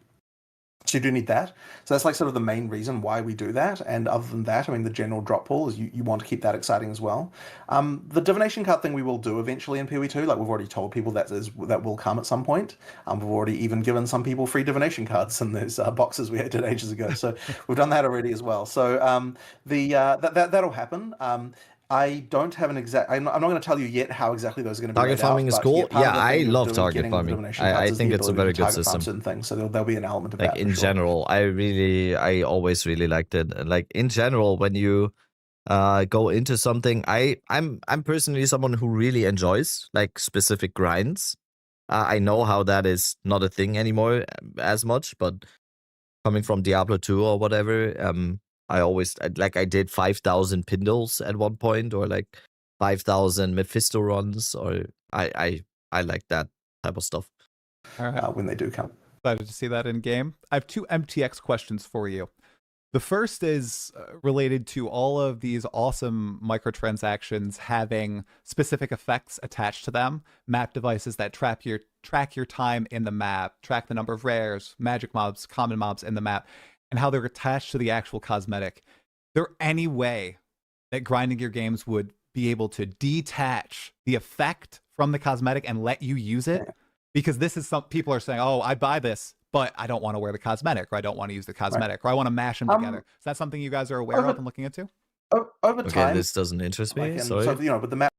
So you do need that. So that's like sort of the main reason why we do that. And other than that, I mean, the general drop pool is you want to keep that exciting as well. The divination card thing we will do eventually in PoE 2. Like we've already told people that will come at some point. We've already even given some people free divination cards in those boxes we did ages ago. So we've done that already as well. So that'll happen. I don't have an exact. I'm not going to tell you yet how exactly those are going to be. Target farming is cool. Yeah, I love target farming. I think it's a very good system. Things, so there'll be an element of like that. In general, I always really liked it. Like in general, when you go into something, I'm personally someone who really enjoys like specific grinds. I know how that is not a thing anymore as much, but coming from Diablo 2 or whatever, I did 5,000 Pindles at one point, or like 5,000 Mephisto runs, or I like that type of stuff. All right. When they do come. Excited to see that in game. I have two MTX questions for you. The first is related to all of these awesome microtransactions having specific effects attached to them, map devices that track your time in the map, track the number of rares, magic mobs, common mobs in the map, and how they're attached to the actual cosmetic. Is there any way that grinding your games would be able to detach the effect from the cosmetic and let you use it? Because this is some people are saying, oh, I buy this, but I don't want to wear the cosmetic, or I don't want to use the cosmetic, or I want to mash them together. Is that something you guys are aware of and looking into? Over time, this doesn't interest me. Sorry. So, with the map,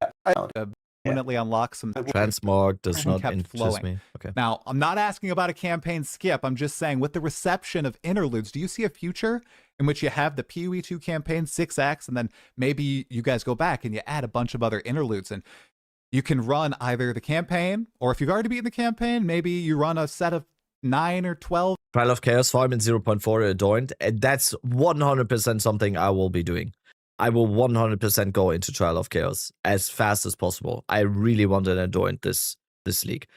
permanently unlock some transmog does not interest me. Okay. Now, I'm not asking about a campaign skip. I'm just saying, with the reception of interludes, do you see a future in which you have the PoE 2 campaign 6 acts, and then maybe you guys go back and you add a bunch of other interludes, and you can run either the campaign, or if you've already beaten the campaign, maybe you run a set of 9 or 12. Trial of Chaos farm in 0.4 adorned. And that's 100% something I will be doing. I will 100% go into Trial of Chaos as fast as possible. I really want an adorned this league.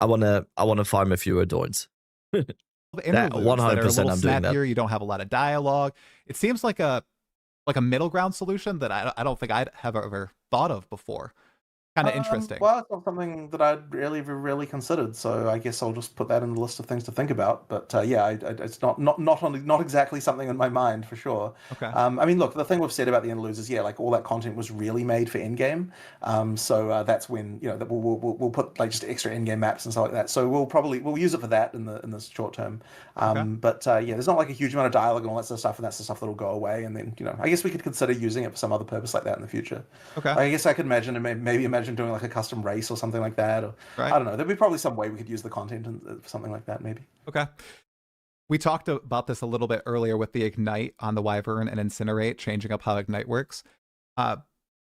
I wanna farm a few adorns. That 100% I'm doing that. Here. You don't have a lot of dialogue. It seems like a middle ground solution that I don't think I'd have ever thought of before. Kind of interesting. Well, it's not something that I'd really considered, so I guess I'll just put that in the list of things to think about. But it's not exactly something in my mind for sure. Okay. I mean, look, the thing we've said about the interludes is like all that content was really made for Endgame. So that's when that we'll put like just extra Endgame maps and stuff like that. So we'll use it for that in the short term. But there's not like a huge amount of dialogue and all that sort of stuff, and that's the stuff that'll go away. And then I guess we could consider using it for some other purpose like that in the future. Okay. I guess I could imagine doing like a custom race or something like that, or I don't know. There'd be probably some way we could use the content and something like that, maybe. Okay. We talked about this a little bit earlier with the Ignite on the Wyvern and Incinerate, changing up how Ignite works. A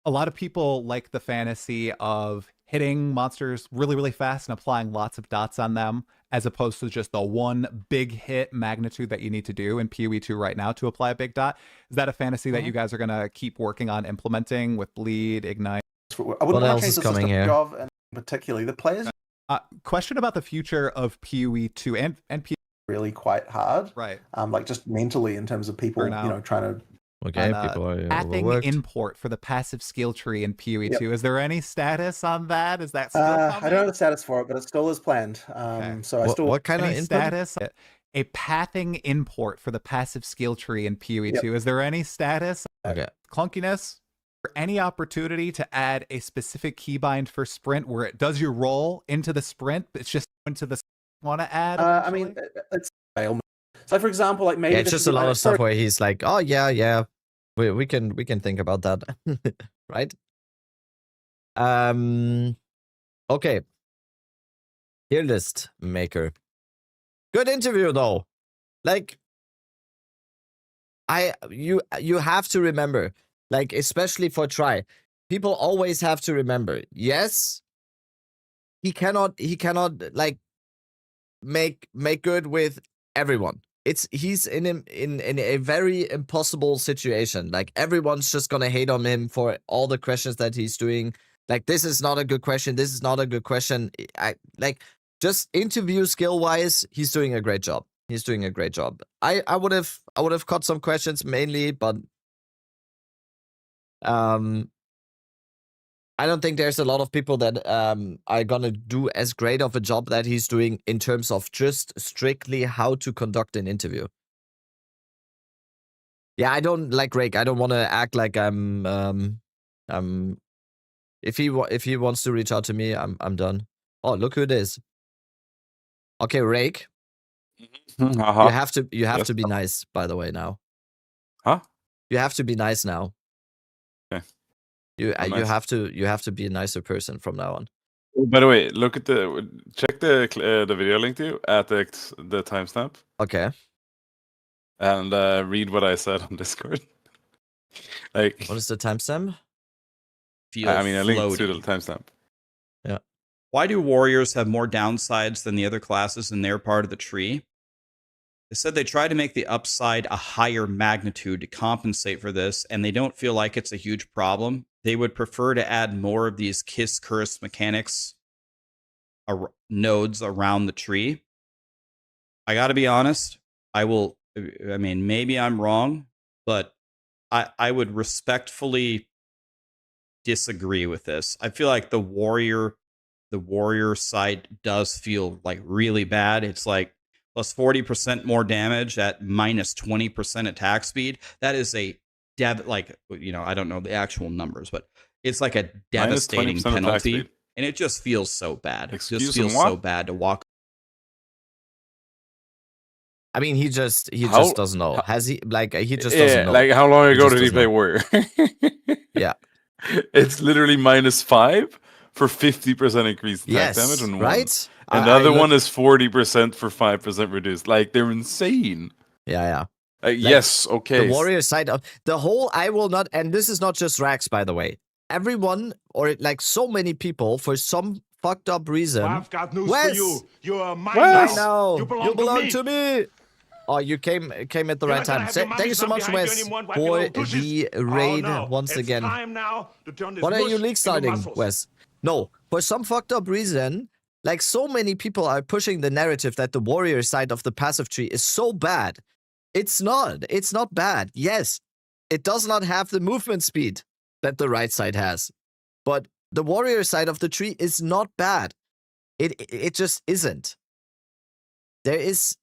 lot of people like the fantasy of hitting monsters really, really fast and applying lots of dots on them, as opposed to just the one big hit magnitude that you need to do in PoE 2 right now to apply a big dot. Is that a fantasy that you guys are going to keep working on implementing with Bleed, Ignite? I wouldn't want to change the system Jov, and particularly the players. Question about the future of PoE 2 and PoE. Really quite hard, right? Like just mentally in terms of people, trying to. Okay, people are pathing import for the passive skill tree in PoE 2. Is there any status on that? Is that still coming? I don't know the status for it, but it still is planned. So I still. What kind of status? A pathing import for the passive skill tree in PoE 2. Is there any status? Okay. Clunkiness? For any opportunity to add a specific keybind for sprint where it does your roll into the sprint, but it's just into the want to add? I mean, it's ailment. So, for example, like maybe it's just a lot of stuff where he's like, "Oh yeah, we can think about that," right? Okay. Tier list maker. Good interview though. Like, you have to remember. Like, especially for Try, people always have to remember, yes, he cannot like make good with everyone. He's in a very impossible situation. Like, everyone's just gonna hate on him for all the questions that he's doing. Like, this is not a good question. This is not a good question. Just interview skill wise, he's doing a great job. He's doing a great job. I would have cut some questions mainly, but I don't think there's a lot of people that are gonna do as great of a job that he's doing in terms of just strictly how to conduct an interview. Yeah, I don't like Rake. I don't want to act like I'm if he wants to reach out to me, I'm done. Oh, look who it is. Okay, Rake. You have to be nice, by the way, now. Huh? You have to be nice now. Okay. You have to be a nicer person from now on. Oh, by the way, check the video link to you at the timestamp. Okay. And read what I said on Discord. Like, what is the timestamp? I mean, I linked to the timestamp. Yeah. Why do warriors have more downsides than the other classes in their part of the tree? They said they try to make the upside a higher magnitude to compensate for this, and they don't feel like it's a huge problem. They would prefer to add more of these kiss curse mechanics nodes around the tree. I got to be honest. I mean, maybe I'm wrong, but I would respectfully disagree with this. I feel like the warrior side does feel like really bad. It's like plus 40% more damage at minus 20% attack speed. That is a I don't know the actual numbers, but it's like a devastating penalty, and it just feels so bad. It just feels so bad to walk. I mean, he just doesn't know. Has he he just doesn't know. Like, how long ago did he play Warrior? Yeah. It's literally -5 for 50% increased attack damage on one. Right? And the other one is 40% for 5% reduced. Like, they're insane. Yeah. Yes, okay. The warrior side of the whole, I will not, and this is not just Rax, by the way. everyone, or like so many people, for some fucked up reason. I've got news Wes, for you. You're mine Wes, now. you belong to me. Oh, you came at the You're right not gonna time. have your Thank mommy you so son much, behind you Wes, anymore, wipe your for little douches. the raid no. once It's again. time now to turn this What are you mush league into starting, muscles. Wes? No, for some fucked up reason, like so many people are pushing the narrative that the warrior side of the passive tree is so bad. It's not. It's not bad. Yes, it does not have the movement speed that the right side has. But the warrior side of the tree is not bad. It just isn't. There is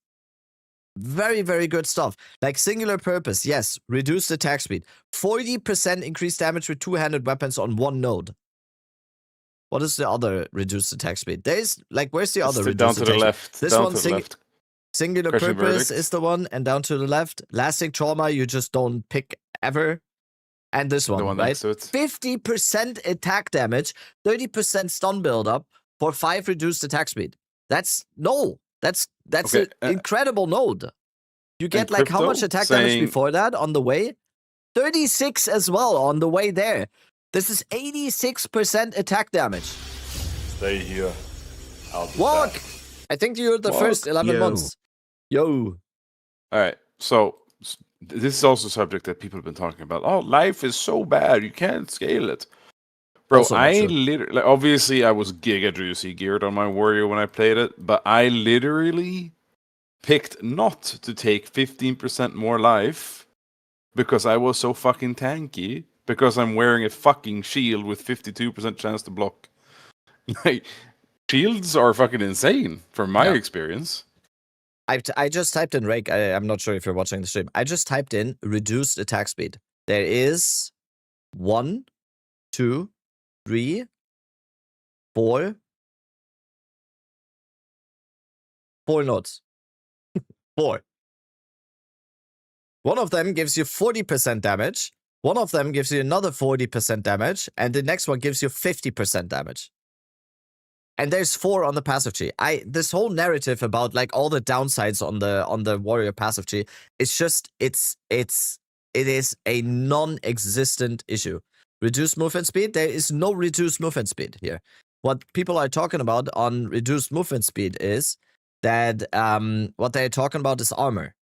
very, very good stuff. Like singular purpose, yes, reduced attack speed. 40% increased damage with two-handed weapons on one node. What is the other reduced attack speed? There's, like, where's the other reduced down to attack the speed? left. This down one, to the left. singular Crushing purpose verdict. is the one, and down to the left. Lasting trauma, you just don't pick ever. And this one, one right? next to it. 50% attack damage, 30% stun buildup for 5 reduced attack speed. That's Okay, an incredible node. You get like how much Crypto attack damage saying- before that on the way? 36 as well on the way there. This is 86% attack damage. Stay here. I'll be Walk! back. I think you're the Walk, first 11 yo. months. Yo. All right, so this is also a subject that people have been talking about. Oh, life is so bad, you can't scale it. Bro, Also not I true. literally, like, obviously I was giga juicy geared on my warrior when I played it, but I literally picked not to take 15% more life because I was so fucking tanky, because I'm wearing a fucking shield with 52% chance to block. Like, shields are fucking insane from my Yeah. experience. I just typed in Rake. I'm not sure if you're watching the stream. I just typed in reduced attack speed. There is 1, 2, 3, 4 nodes. 4. One of them gives you 40% damage. One of them gives you another 40% damage. And the next one gives you 50% damage. And there's 4 on the passive tree. This whole narrative about like all the downsides on the warrior passive tree, it's just it is a non-existent issue. Reduced movement speed, there is no reduced movement speed here. What people are talking about on reduced movement speed is that what they're talking about is armor.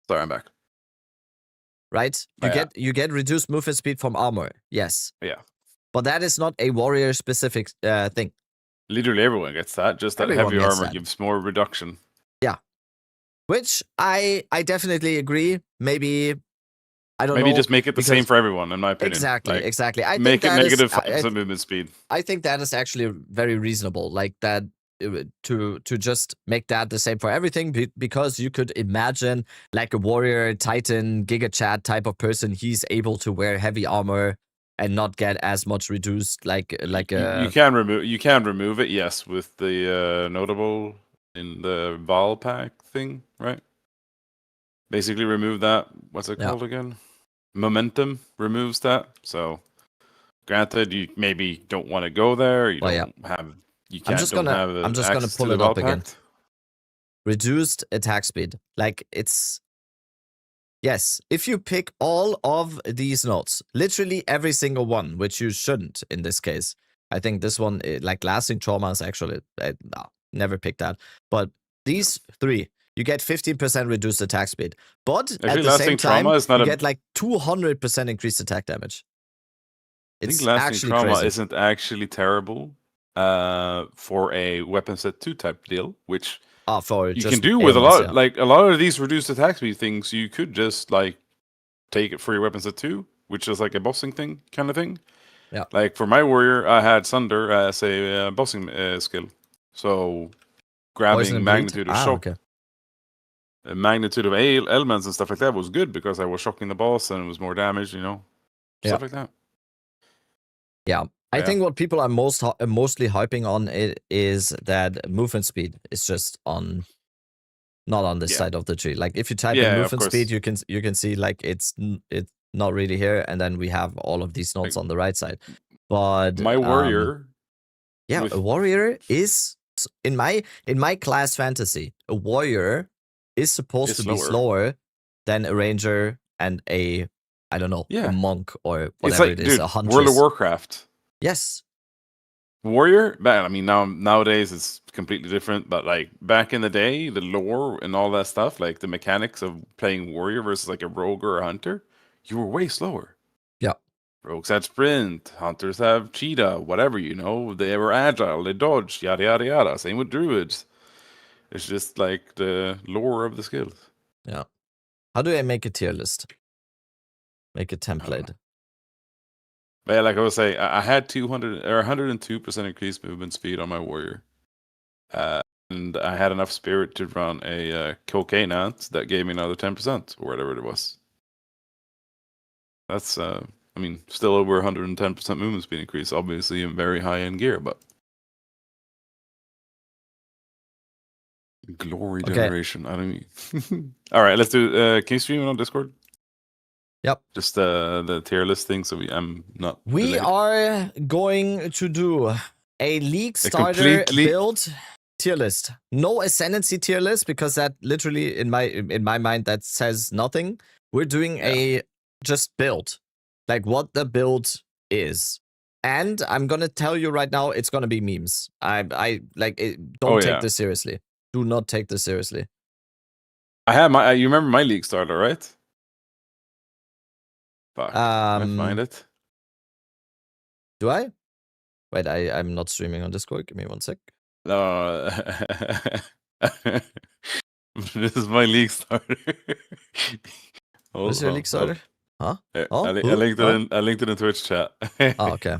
Sorry, I'm back. Right? You get reduced movement speed from armor. Yes. Yeah. But that is not a warrior specific thing. Literally everyone gets that. Just that Everyone heavy gets armor that. gives more reduction. Yeah. Which I definitely agree. Maybe I don't know. Maybe just make it the same because- for everyone, in my opinion. Exactly, Like, exactly. I make think it that is- negative I- 5% movement speed. I think that is actually very reasonable. Like that to just make that the same for everything, because you could imagine like a warrior titan giga chat type of person. He's able to wear heavy armor and not get as much reduced like You can remove it, yes, with the notable in the Val pack thing, right? Basically remove that. What's it Yeah. called again? Momentum removes that. So granted, you maybe don't want to go there. You Well, yeah. don't have. You I'm can't. just don't gonna- have I'm just gonna access pull to the it up Val again. pact. reduced attack speed. Like it's yes, if you pick all of these nodes, literally every single one, which you shouldn't in this case. I think this one, like lasting trauma, is actually no, never pick that. But these 3, you get 15% reduced attack speed. But Actually, at the lasting same time, trauma is not you a- get like 200% increased attack damage. I It's think lasting actually trauma crazy. isn't actually terrible for a weapon set 2 type deal, which For you just can do with a ailments, lot. yeah. Like a lot of these reduced attack speed things, you could just like take it for your weapons at 2, which is like a bossing thing kind of thing. Yeah. Like for my warrior, I had Sunder as a bossing skill, so grabbing Poison and magnitude bleed? of shock, Okay. magnitude of elements and stuff like that was good because I was shocking the boss and it was more damage, you know, stuff like that. Yeah. I Yeah. think what people are mostly hyping on it is that movement speed is just not on this Yeah. side of the tree. Like if you type Yeah, in of movement speed, course. you can see like it's not really here, and then we have all of these nodes Like, on the right side. But My warrior, yeah, with- a warrior is in my class fantasy. A warrior is supposed Is to be slower than a ranger and a I don't know, Yeah. a monk or It's whatever like, it is, dude, a huntress. World of Warcraft. Yes. Warrior, I mean, nowadays it's completely different, but like back in the day, the lore and all that stuff, like the mechanics of playing warrior versus like a rogue or a hunter, you were way slower. Yeah. Rogues had sprint, hunters have cheetah, whatever, they were agile, they dodged, yada yada yada. Same with druids. It's just like the lore of the skills. Yeah. How do I make a tier list? Make a template. But yeah, like I was saying, I had 200 or 102% increased movement speed on my warrior. And I had enough spirit to run a cocaine ant that gave me another 10% or whatever it was. That's, I mean, still over 110% movement speed increase, obviously in very high-end gear, but... Glory generation, I don't mean... Alright, let's do, can you stream it on Discord? Yep. Just the tier list thing, so I'm not We delayed. are going to do a League starter build tier list. No Ascendancy tier list, because that literally, in my mind, that says nothing. We're doing a just build. Like what the build is. And I'm gonna tell you right now, it's gonna be memes. I like it, don't take this seriously. Do not take this seriously. I have my. You remember my League starter, right? Fuck. Can I find it? Do I? Wait, I'm not streaming on Discord. Give me 1 sec. No. This is my League starter. What's your League starter? Huh? Here, Oh, I linked it in. I linked it in Twitch chat. Oh, okay.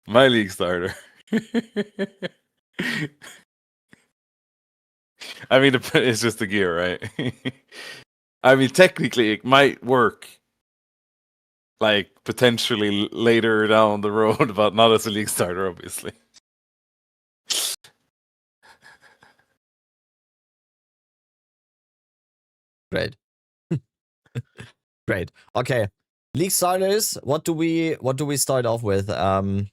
My League starter. I mean, it's just the gear, right? I mean, technically, it might work, like, potentially later down the road, but not as a League starter, obviously. Great. Great. Okay. League starters, what do we start off with? I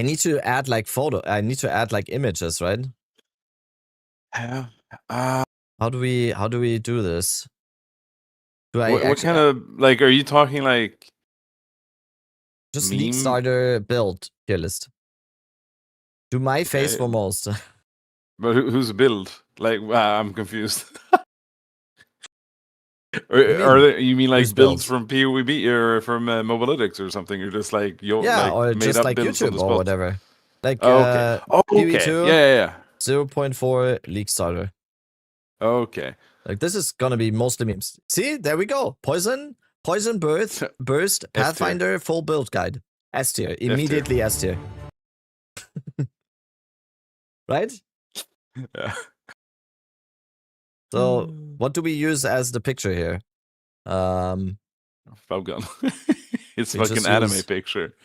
need to add like I need to add like images, right? Yeah. How do we do this? Do I what kind of, like, are you talking like just meme? League starter build tier list? Do my face for most. But who's build? Like, I'm confused. You mean like builds from PoEB or from Mobalytics or something? Or just like or made just up like builds on the YouTube spot? or whatever. Like okay. PoE2, yeah. 0.4 League starter. Okay. Like this is gonna be mostly memes. See, there we go. Poison burst, Pathfinder, full build guide. S tier. Immediately S tier. Right? Yeah. So what do we use as the picture here? Falcon. It's fucking anime picture.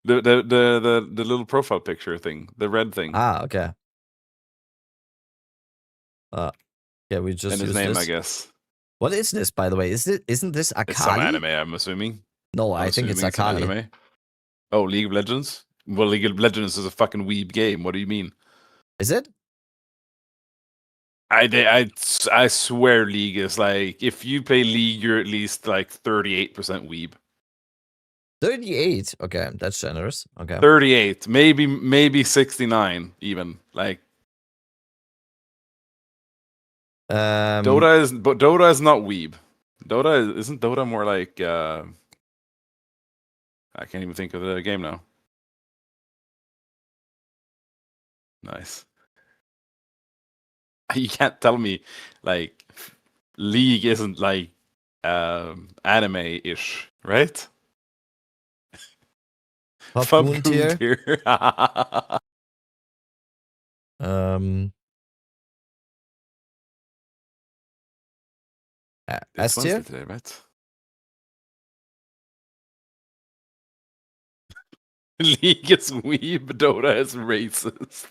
the little profile picture thing, the red thing. Ah, okay. Yeah, we just and his name, I guess. What is this, by the way? Isn't this Akali? It's some anime, I'm assuming. No, I think it's Akali. Anime. Oh, League of Legends? Well, League of Legends is a fucking weeb game. What do you mean? Is it? I swear League is like, if you play League, you're at least like 38% weeb. 38? Okay, that's generous. Okay. 38, maybe 69 even. Like Dota is not weeb. Isn't Dota more like I can't even think of the game now. Nice. You can't tell me like League isn't like anime-ish, right? Popcorn tier. S tier? Today, right? League is weeb, Dota is racist.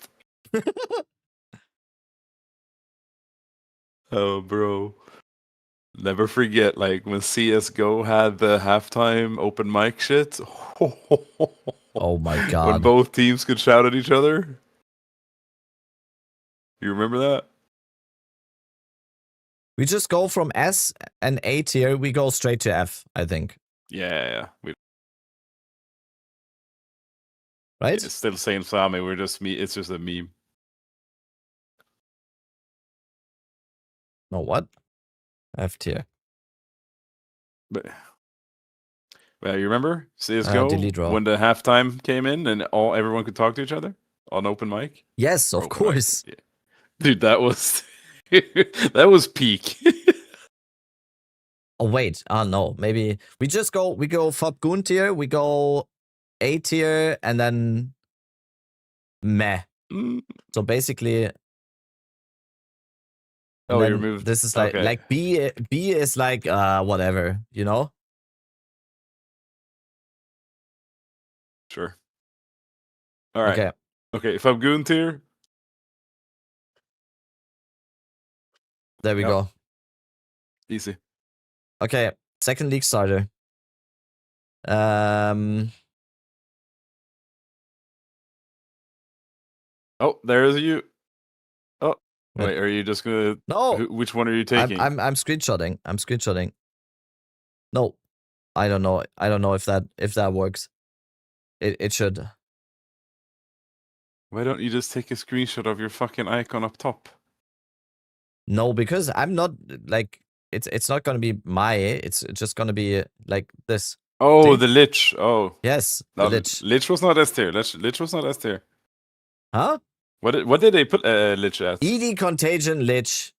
Oh, bro. Never forget, like, when CSGO had the halftime open mic shit. Oh my god. When both teams could shout at each other. You remember that? We just go from S and A tier, we go straight to F, I think. Yeah. Right? It's still saying Sami. It's just a meme. No, what? F tier. But well, you remember CS:GO delete raw. when the halftime came in and everyone could talk to each other on open mic? Yes, of Open course. mic. Yeah. Dude, that was that was peak. Oh wait, no, maybe we go Fabgun tier, we go A tier, and then meh. So basically, Oh, you removed. This is like B is like whatever, you know? Sure. All right. Okay. Fabgun tier. There we go. Easy. Okay, second league starter. Oh, there's you. Oh, wait. Are you just gonna? No. Which one are you taking? I'm screenshotting. No, I don't know. I don't know if that works. It should. Why don't you just take a screenshot of your fucking icon up top? No, because I'm not like it's not gonna be it's just gonna be like this. Oh, See? the Lich. Oh. Yes, no, the Lich. Lich was not S tier. Lich was not S tier. Huh? What did they put Lich at? ED Contagion Lich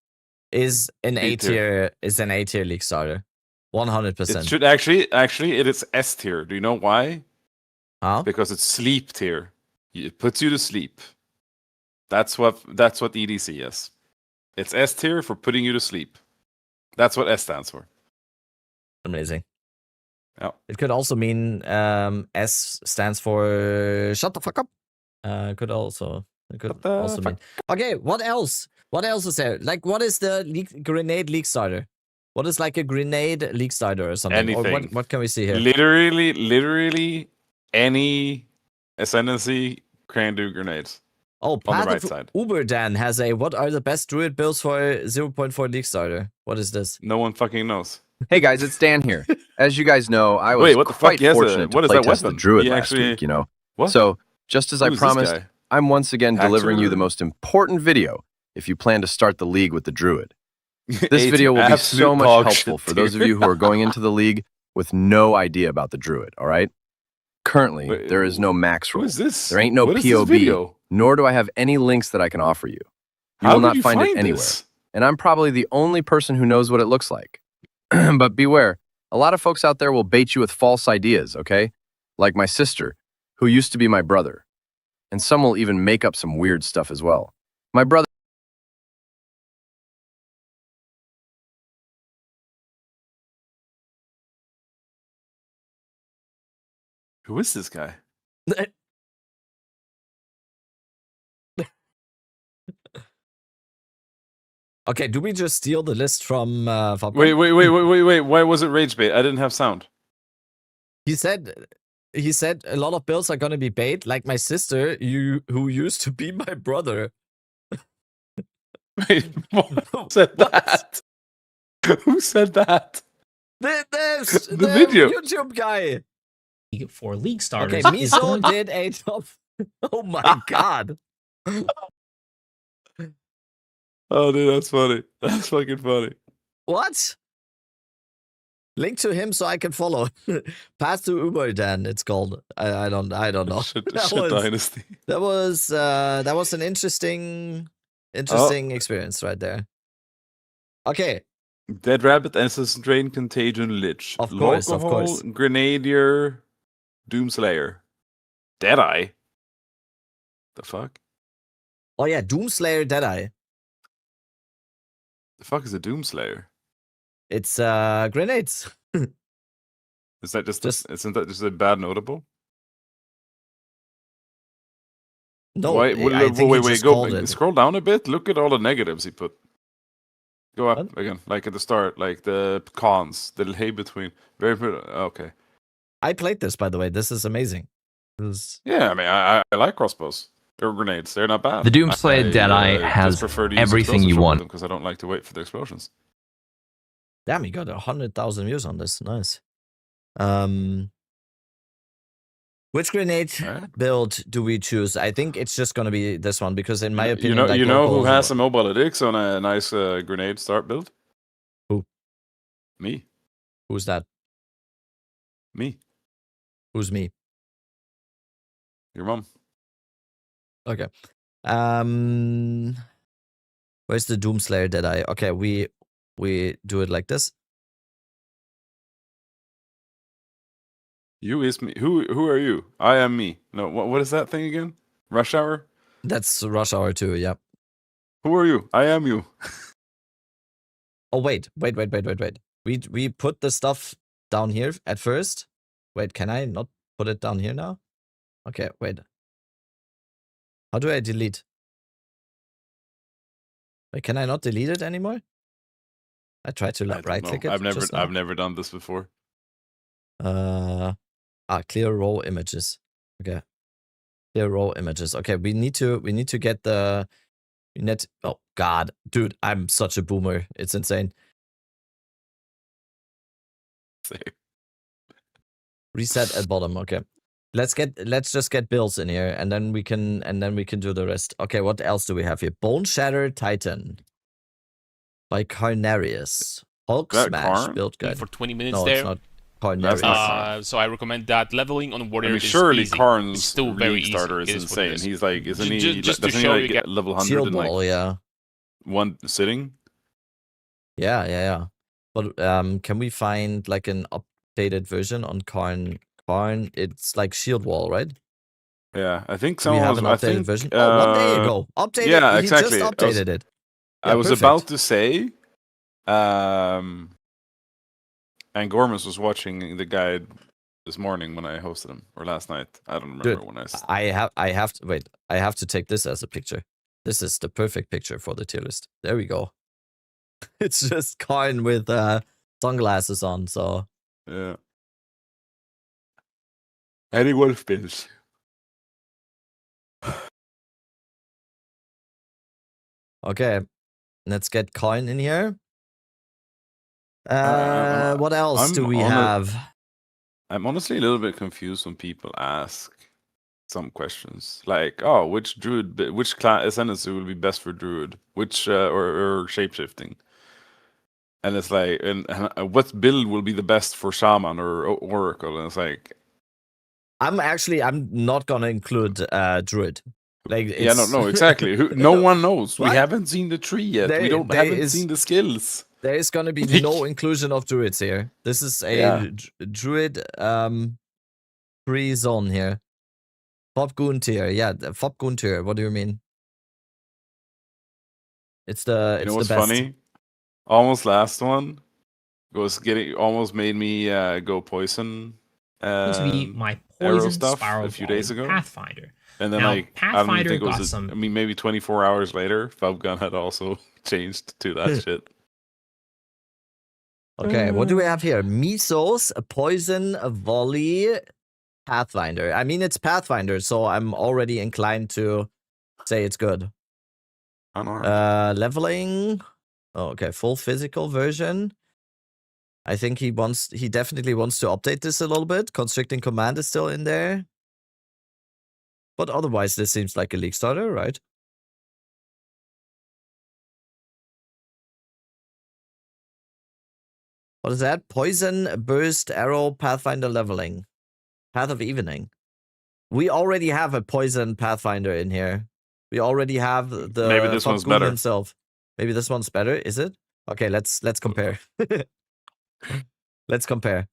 is an A tier. Is an A tier league starter. 100%. It should actually it is S tier. Do you know why? Huh? Because it's sleep tier. It puts you to sleep. That's what EDC is. It's S tier for putting you to sleep. That's what S stands for. Amazing. Yeah. It could also mean S stands for shut the fuck up. Could also mean. Okay, what else? What else is there? Like, what is the grenade league starter? What is like a grenade league starter or something? Anything. Or what can we see here? Literally any ascendancy can do grenades. Oh, on the right side. Uberdan has a what are the best druid builds for 0.4 league starter? What is this? No one fucking knows. Hey guys, it's Dan here. As you guys know, I was quite fortunate to playtest the Druid last week, you know. What? So, just as I promised, I'm once again delivering you the most important video if you plan to start the league with the Druid. This video will be so much helpful for those of you who are going into the league with no idea about the Druid, all right? Currently, there is no max rule. Who is this? There ain't no POB, nor do I have any links that I can offer you. You will not find it anywhere. And I'm probably the only person who knows what it looks like. But beware, a lot of folks out there will bait you with false ideas, okay? Like my sister, who used to be my brother. And some will even make up some weird stuff as well. My brother... Who is this guy? Okay, do we just steal the list from Fabgun? Wait. Why was it rage bait? I didn't have sound. He said a lot of builds are gonna be bait, like my sister, who used to be my brother. Wait, who said that? Who said that? The video. YouTube guy. For league starters. Okay, Miso did a top. Oh my god. Oh, dude, that's funny. That's fucking funny. What? Link to him so I can follow. Pass to Uberdan, it's called. I don't know. Shit Dynasty. That was an interesting experience right there. Okay. Dead Rabbit, Ancestor Drain, Contagion, Lich. Of course. Grenadier, Doomslayer. Deadeye? The fuck? Oh yeah, Doomslayer Deadeye. The fuck is a Doomslayer? It's grenades. Is that isn't that just a bad notable? No, wait, go scroll down a bit. Look at all the negatives he put. Go up again, like at the start, like the cons, the hay between. Okay. I played this, by the way. This is amazing. Yeah, I mean, I like crossbows or grenades. They're not bad. The Doomslayer Deadeye has everything you want. Because I don't like to wait for the explosions. Damn, he got 100,000 views on this. Nice. Which grenade build do we choose? I think it's just gonna be this one because, in my opinion, you know who has some mobile addicts on a nice grenade start build? Who? Me. Who's that? Me. Who's me? Your mom. Okay. Where's the Doomslayer Deadeye? Okay, we do it like this. You is me. Who are you? I am me. No, what is that thing again? Rush Hour? That's Rush Hour 2, yeah. Who are you? I am you. Oh, wait. We put the stuff down here at first. Wait, can I not put it down here now? Okay, wait. How do I delete? Wait, can I not delete it anymore? I tried to right click it. I've never done this before. Clear raw images. Okay. Clear raw images. Okay, we need to get the net. Oh god, dude, I'm such a boomer. It's insane. Same. Reset at bottom. Okay. Let's just get builds in here, and then we can do the rest. Okay, what else do we have here? Bone Shatter Titan by Carnarius. Hulk Smash build guide. For 20 minutes no, there. It's not Carnarius. So I recommend that. Leveling on Warrior is surely easy. Karn's It's still very easy. starter is insane. He's like, isn't he? Just to doesn't show he you like level 100 Shield in like wall, yeah. one sitting? Yeah. But can we find like an updated version on Karn? Karn, it's like shield wall, right? Yeah, I think We someone have was. an I updated think version. Oh, 1 day ago. Updated. Yeah, He exactly. just updated it. I was perfect. about to say, and Gormus was watching the guide this morning when I hosted him, or last night. I don't remember Dude, when I. I have to wait. I have to take this as a picture. This is the perfect picture for the tier list. There we go. It's just Karn with sunglasses on. So Yeah. Any wolf bills. okay, let's get Karn in here. What else do we have? I'm honestly a little bit confused when people ask some questions like, "Oh, which class ascendancy will be best for Druid? Which or shapeshifting?" And it's like, and what build will be the best for Shaman or Oracle? And it's like, I'm not gonna include Druid. Like, no, exactly. No one knows. We haven't seen the tree yet. We haven't seen the skills. There is gonna be no inclusion of Druids here. This is a Druid free zone here. Fob Guntir, yeah, Fob Guntir. What do you mean? It's the You know it's what's the best. funny? Almost last one almost made me go poison. To be my arrow poison stuff spiral a few days ago. Pathfinder. And then Now, I don't Pathfinder think it got was. some. I mean, maybe 24 hours later, Fabgun had also changed to that shit. Okay, what do we have here? Mesos, a poison, a volley, Pathfinder. I mean, it's Pathfinder, so I'm already inclined to say it's good. Leveling. Oh, okay, full physical version. I think he definitely wants to update this a little bit. Constricting command is still in there. But otherwise, this seems like a league starter, right? What is that? Poison, burst, arrow, Pathfinder leveling. Path of Evening. We already have a poison Pathfinder in here. We already have the Maybe this one's better. himself. Maybe this one's better, is it? Okay, let's compare. Let's compare.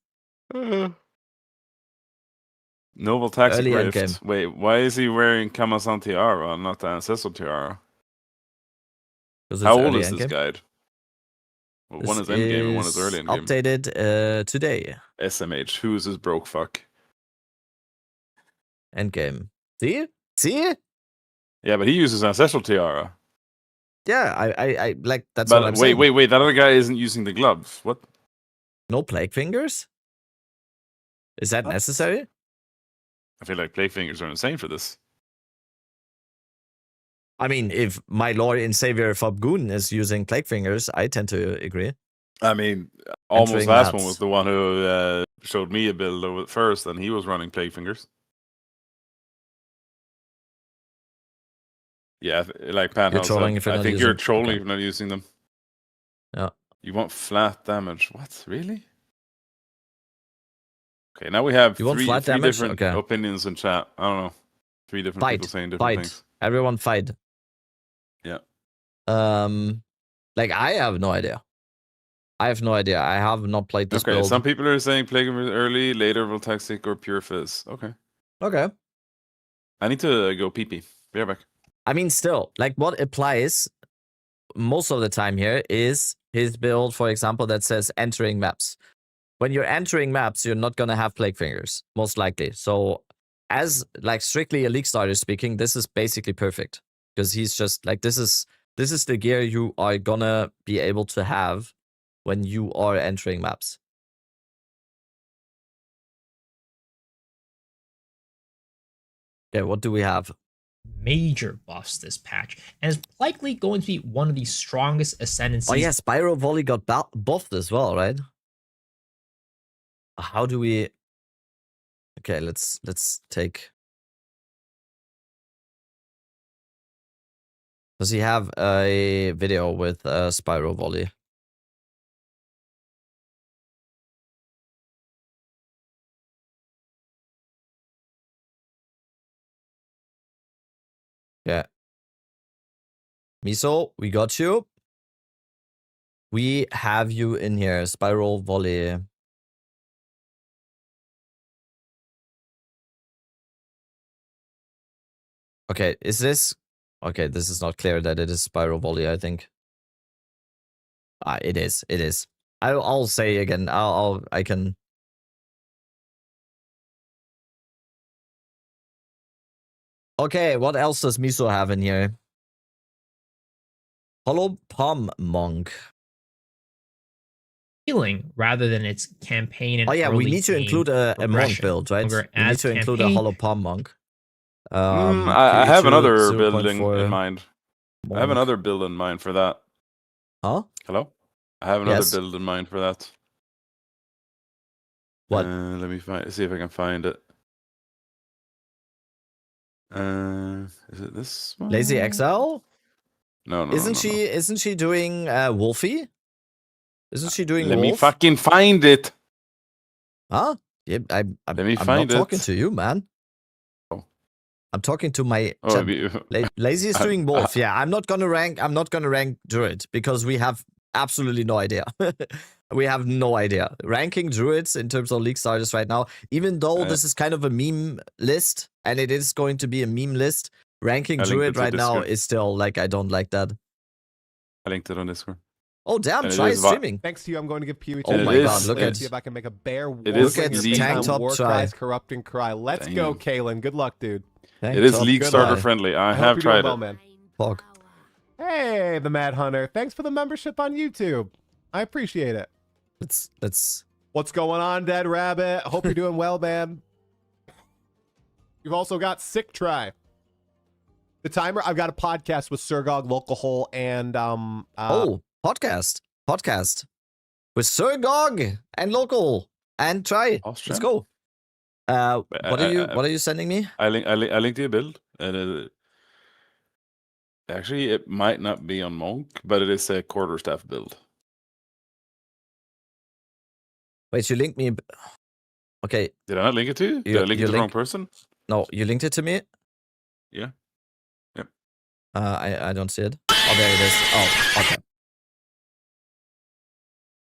Noble Taxi Early Rift. endgame. Wait, why is he wearing Kamasan Tiara, not the Ancestral Tiara? How old is this guide? Well, one is endgame and one is early endgame. Updated today. SMH. Who is this broke fuck? Endgame. See? See? Yeah, but he uses Ancestral Tiara. Yeah, I like that's But what I'm saying. wait. That other guy isn't using the gloves. What? No plague fingers? Is that necessary? I feel like plague fingers are insane for this. I mean, if my Lord and Savior Fabgun is using plague fingers, I tend to agree. I mean, almost Entering last maps. one was the one who showed me a build of it first, and he was running Plague Fingers. Yeah, like Pat You're trolling if you're I not think you're using- trolling okay. if you're not using them. Yeah. You want flat damage. What? Really? Okay, now we have You want three flat damage? different Okay. opinions in chat. I don't know. 3 different people saying different things. Everyone fight. Yeah. Like I have no idea. I have no idea. I have not played this Okay, build. some people are saying Plague Fingers early, later Voltaxic or Pure Fizz. Okay. Okay. I need to go pee-pee. Be right back. I mean, still, like what applies most of the time here is his build, for example, that says entering maps. When you're entering maps, you're not gonna have Plague Fingers, most likely. So, as like strictly a League starter speaking, this is basically perfect because he's just like this is the gear you are gonna be able to have when you are entering maps. Okay, what do we have? Major buffs this patch, and it's likely going to be one of the strongest ascendancies. Oh yeah, Spiral Volley got buffed as well, right? How do we? Okay, let's take. Does he have a video with Spiral Volley? Yeah. Miso, we got you. We have you in here. Spiral Volley. Okay, is this... Okay, this is not clear that it is Spiral Volley, I think. It is. It is. I'll say again. I can... Okay, what else does Miso have in here? Hollow Palm Monk. Healing rather than its campaign and Oh yeah, we early need to game include a monk progression. build, right? However, We need as to include a campaign- Hollow Palm Monk. I have another building 0.4 in mind. I have monk. another build in mind for that. Huh? Hello? I have another Yes. build in mind for that. What? Let me see if I can find it. Is it this one? Lazy Exile? No. Isn't she doing Wolfie? Isn't she doing Let Wolf? me fucking find it. Huh? Yeah, I'm me not find talking it. to you, man. Oh. I'm talking to my Oh, Lazy is doing Wolf. Yeah, I'm not gonna rank Druid because we have absolutely no idea. We have no idea. Ranking Druids in terms of League starters right now, even though this is kind of a meme list, and it is going to be a meme list, ranking I linked Druid it to right now Discord. is still like, I don't like that. I linked it on Discord. Oh damn, And it try is streaming. Thanks to you, I'm going to give Peewee Oh my god, look Let's at see if I can make a bear It is Look at League- Tank Top war try. cries, corrupting cry. Let's go, Damn. Kalen. Good luck, dude. Tank It is Top League try. starter friendly. I hope have you're tried doing well, it. man. Fuck. Hey, the Mad Hunter. Thanks for the membership on YouTube. I appreciate it. Let's What's going on, Dead Rabbit? Hope you're doing well, man. You've also got Sick Try. The timer. I've got a podcast with Surgog, Local Hole, and podcast with Surgog and Local and Try. Austrian? Let's go. What are you sending me? I linked you a build, and actually it might not be on Monk, but it is a quarterstaff build. Wait, you linked me. Okay. Did I not link it to you? Did I link it to the wrong person? No, you linked it to me. Yeah. Yep. I don't see it. Oh, there it is. Oh, okay.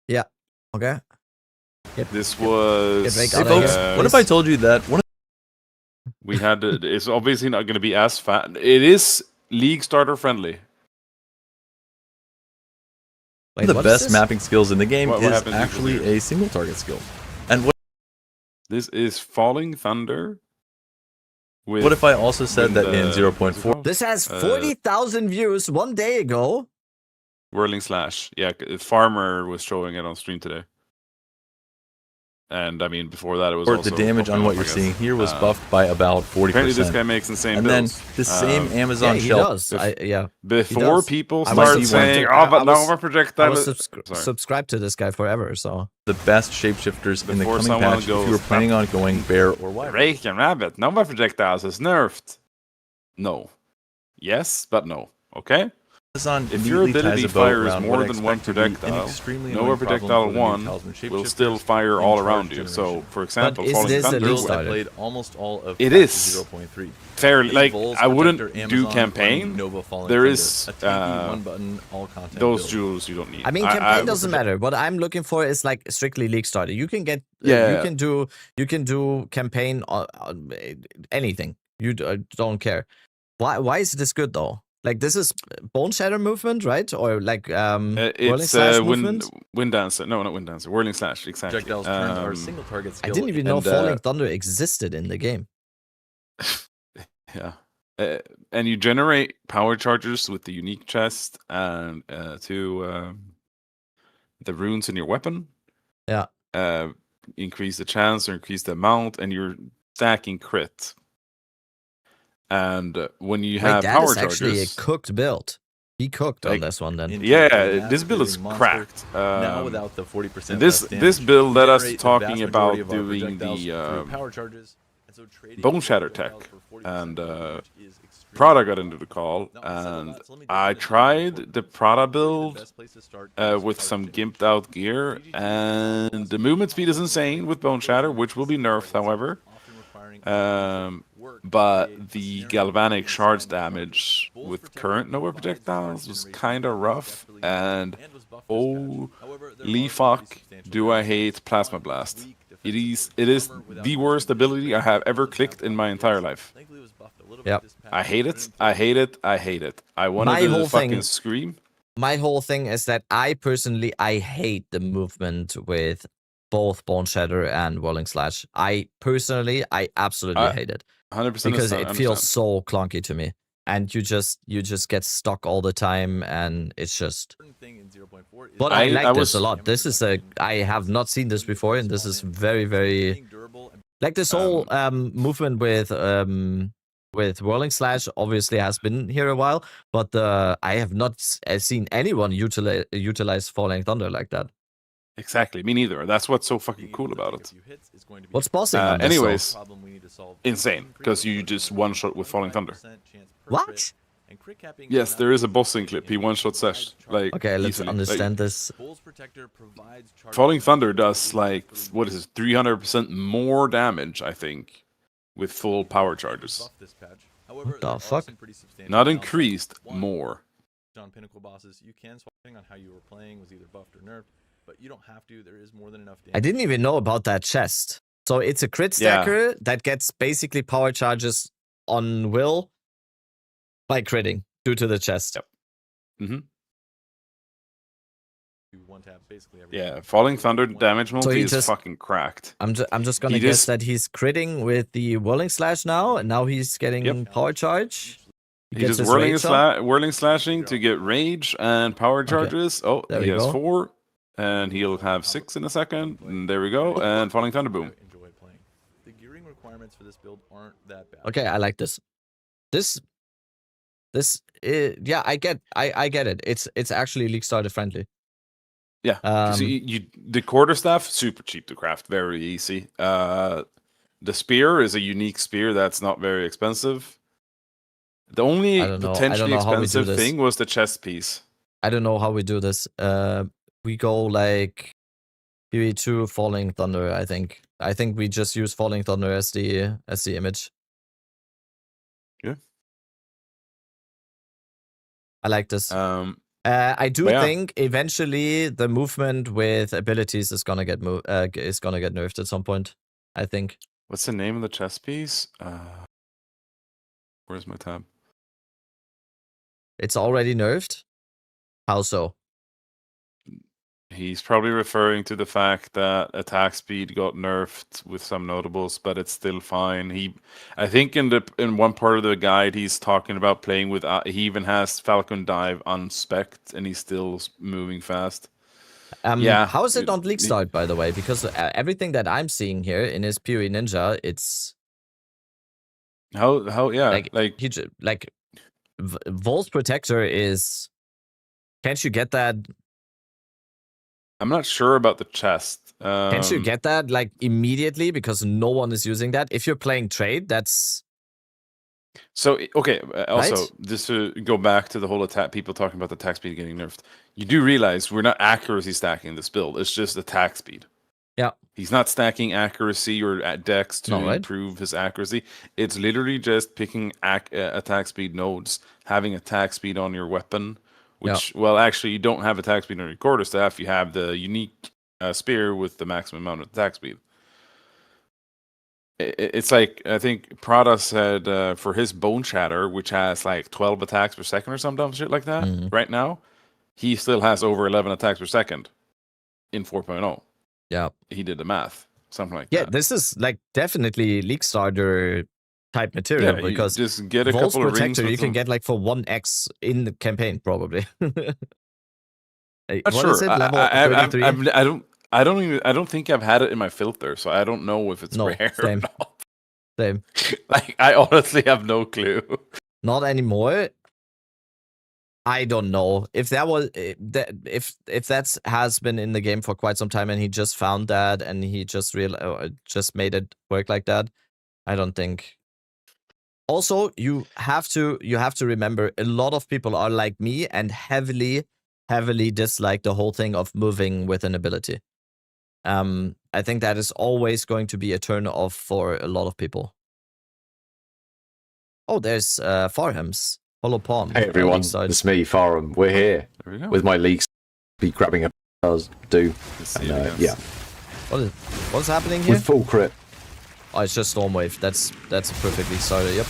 Yeah. Okay. This was. Get Drake Hey out of folks, here, what if I told you that one We had to, it's obviously not going to be as fat. It is League starter friendly. of the what is best this? mapping skills in the game What is happens if actually you- a single target skill? And This is Falling Thunder. With, what if I also said that in what's it 0.4? called? This has 40,000 views one day ago. Whirling Slash. Yeah, Farmer was showing it on stream today. And I mean, before that, it was Or also the damage on popping what off, you're I guess. seeing here was buffed by about 40%. Apparently, this guy makes insane and builds. then the same Amazon yeah, he shelf. does. He Before does. people I was start saying, subscribed to- "Oh, but I now was- our projectile." I was Sorry. subscribed to this guy forever, so The best shapeshifters in the Before coming someone patch if you were goes, planning on going bear or wyvern. Rake and Rabbit. Now my projectiles is nerfed. No. Yes, but no. Okay? Amazon If your neatly ability ties a boat fires around more what I than one expect to be an projectile, extremely Nova annoying problem Projectile for the new 1 talisman will shapeshifters still fire in all charge around you. generation. So, for example, is Falling this a Thunder. league I starter? played almost all of It patch is. 0.3. Fairly, like, Vol's I wouldn't Protector, do Amazon, campaign. running Nova Falling There Thunder, is a tanky one-button, all-content those build. jewels you don't need. I mean, campaign doesn't matter. What I'm looking for is like strictly league starter. You can get, Yeah. you can do campaign on anything. You don't care. Why is this good though? Like this is Bone Shatter movement, right? Or like Whirling It's Slash movement? Wind Dancer. No, not Wind Dancer. Whirling Slash, exactly. Projectiles turned are single target I skill. didn't even know and, Falling Thunder existed in the game. Yeah. And you generate power chargers with the unique chest and the runes in your weapon. Yeah. Increase the chance or increase the amount, and you're stacking crit. And when you have that power is actually a chargers, cooked build. He cooked on like, this one then. yeah, this build is cracked. Now without the 40% This less damage, this build led us to generate the talking vast about majority of our doing projectiles the through power charges, and so trading Bone Shatter tech, projectiles for 40% and damage is extremely Prada got into the call, and I tried the Prada build with some gimped out gear, and the movement speed is insane with Bone Shatter, which will be nerfed, however. But the galvanic shards damage with current Nova projectiles was kind of rough, and holy fuck, do I hate Plasma Blast. It is the worst ability I have ever clicked in my entire life. Yep. I hate it. I hate it. I hate it. I wanted My to whole fucking thing- scream. My whole thing is that I personally hate the movement with both Bone Shatter and Whirling Slash. I absolutely hate it 100% because it understand. feels so clunky to me, and you just get stuck all the time, and it's just. But I like this a lot. This is I have not seen this before, and this is very, very like this whole movement with Whirling Slash obviously has been here a while, but I have not seen anyone utilize Falling Thunder like that. Exactly, me neither. That's what's so fucking cool about it. What's bossing on this, anyways, though? insane, because you just one-shot with Falling Thunder. What? Yes, there is a bossing clip. He one-shot Sesh. Like, Okay, let's easily. understand Like, this. Falling Thunder does, like, what is it, 300% more damage, I think, with full power charges. What the fuck? Not increased, more. On Pinnacle bosses, you can swap on how you were playing was either buffed or nerfed, but you don't have to. There is more than enough damage. I didn't even know about that chest. So it's a crit Yeah. stacker that gets basically power charges on will by critting due to the chest. Yep. Mm-hmm. One tap basically every Yeah, Falling Thunder damage multi he is just- fucking cracked. I'm just gonna He guess just- that he's critting with the Whirling Slash now, and now he's getting Yep. power charge. He gets just his whirling, rage up. whirling slashing to get rage and power charges. Oh, There he we has go. 4, and he'll have 6 in a second. And there we go. And Falling Thunder, boom. enjoy playing. The gearing requirements for this build aren't that bad. Okay, I like this. This, yeah, I get it. It's actually league starter friendly. Yeah, 'cause the quarterstaff super cheap to craft, very easy. The spear is a unique spear that's not very expensive. The only I don't know potentially how we do expensive this. thing was the chest piece. I don't know how we do this. We go like PV2 Falling Thunder. I think we just use Falling Thunder as the image. Yeah. I like this. Um, I do but yeah. think eventually the movement with abilities is gonna get nerfed at some point. I think. What's the name of the chest piece? Where's my tab? It's already nerfed? How so? He's probably referring to the fact that attack speed got nerfed with some notables, but it's still fine. I think in one part of the guide, he's talking about playing with. He even has Falcon Dive unspec'd, and he's still moving fast. Yeah. How is it not league start, by the way? Because everything that I'm seeing here in his PoE Ninja, it's yeah, like Vol's Protector is. Can't you get that? I'm not sure about the chest. Can't you get that like immediately because no one is using that? If you're playing trade, that's. So okay. Also, Right? just to go back to the whole attack, people talking about the attack speed getting nerfed. You do realize we're not accuracy stacking this build. It's just attack speed. Yeah. He's not stacking accuracy or dex to improve his accuracy. It's literally just picking attack speed nodes, having attack speed on your weapon. Which, well, actually, you don't have attack speed on your quarterstaff. You have the unique spear with the maximum amount of attack speed. It's like, I think Prada said for his Bone Shatter, which has like 12 attacks per second or some dumb shit like that, right now, he still has over 11 attacks per second in 4.0. Yeah. He did the math. Something like that. Yeah, that. this is like definitely League Starter type material because just get a Vol's couple of rings Protector with you can them. get like for 1x in the campaign, probably. Not what sure. is it? Level 33? I don't think I've had it in my filter, so I don't know if it's rare or not. Same. Like, I honestly have no clue. Not anymore. I don't know if that was if that has been in the game for quite some time and he just found that and he just just made it work like that. I don't think. Also, you have to remember a lot of people are like me and heavily dislike the whole thing of moving with an ability. I think that is always going to be a turn off for a lot of people. Oh, there's Farham's Hollow Palm. Hey everyone, it's me, Farham. We're here with my leagues. Be grabbing a do. And, yeah. What's happening here? With full crit. Oh, it's just Stormwave. That's perfectly started. Yep.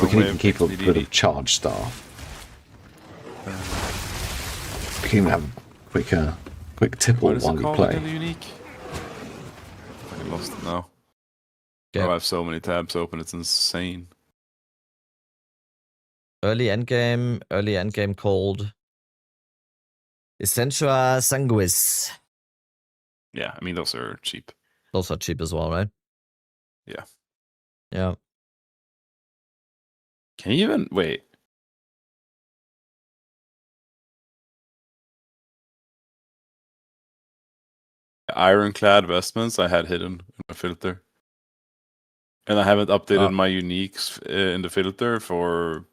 We can even keep a bit of charge star. We can even have a quick tipple while we play. Unique? I lost it now. Oh, I have so many tabs open, it's insane. Early endgame cold. Essentia Sanguis. Yeah, I mean, those are cheap. Those are cheap as well, right? Yeah. Yeah. Can you even wait? Ironclad vestments I had hidden in my filter. And I haven't updated my uniques in the filter for,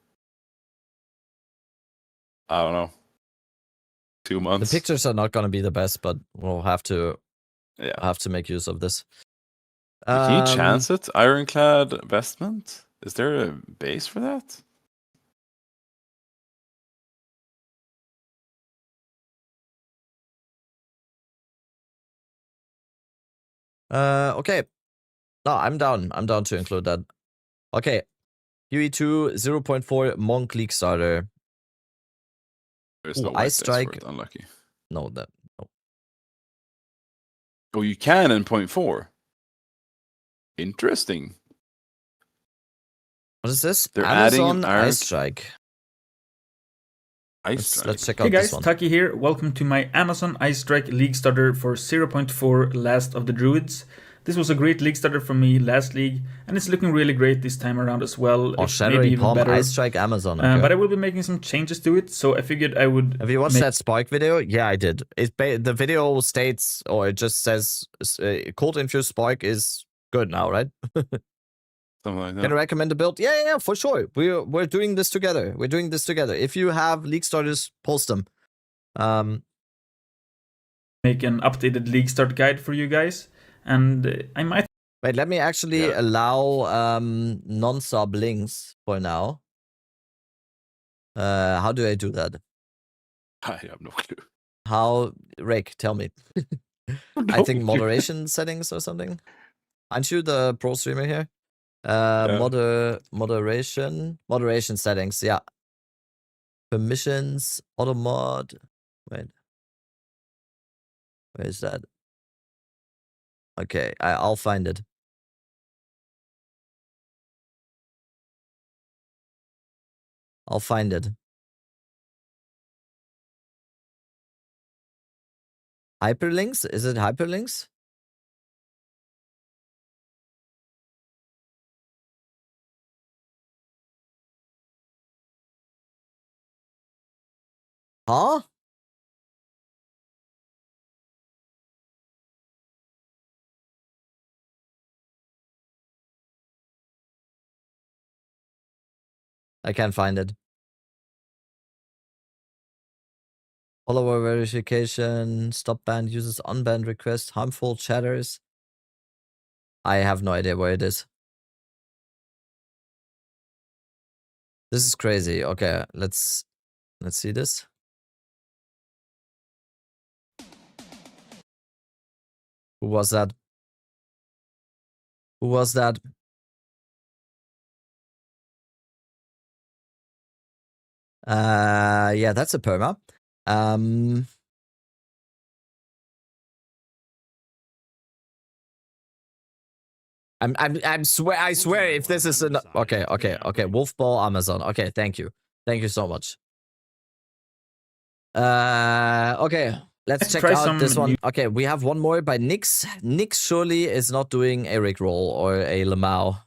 I don't know, 2 months. The pictures are not going to be the best, but we'll have to make use of this. Can you chance it? Ironclad vestment? Is there a base for that? Okay. No, I'm down. I'm down to include that. Okay. UE2 0.4 Monk League Starter. There's no Ice Strike. Unlucky. No, no. Oh, you can in 0.4. Interesting. What is this? They're Amazon adding an Ice Strike. Let's check out hey guys, this one. Taki here. Welcome to my Amazon Ice Strike League Starter for 0.4 Last of the Druids. This was a great league starter for me last league, and it's looking really great this time around as well. Oh, Shattering Palm Ice Strike Amazon. Okay. But I will be making some changes to it, so I figured I would. Have you watched that Spark video? Yeah, I did. The video states, or it just says, Cold Infused Spark is good now, right? Something like that. Can I recommend a build? Yeah, for sure. We're doing this together. We're doing this together. If you have league starters, post them. Make an updated league start guide for you guys, and I might. Wait, let me actually allow non-sub links for now. How do I do that? I have no clue. How, Rick, tell me. I think moderation settings or something. Aren't you the pro streamer here? Moderation settings, yeah. Permissions, auto mod. Wait. Where is that? Okay, I'll find it. I'll find it. Hyperlinks? Is it hyperlinks? Huh? I can't find it. Follower verification, stop banned users, unbanned requests, harmful chatters. I have no idea where it is. This is crazy. Okay, let's see this. Who was that? Who was that? Yeah, that's a perma. I swear if this is an okay, Wolfball Amazon. Okay, thank you so much. Okay, let's check out this one. Okay, we have one more by Nyx. Nyx surely is not doing a Rickroll or a Lamau.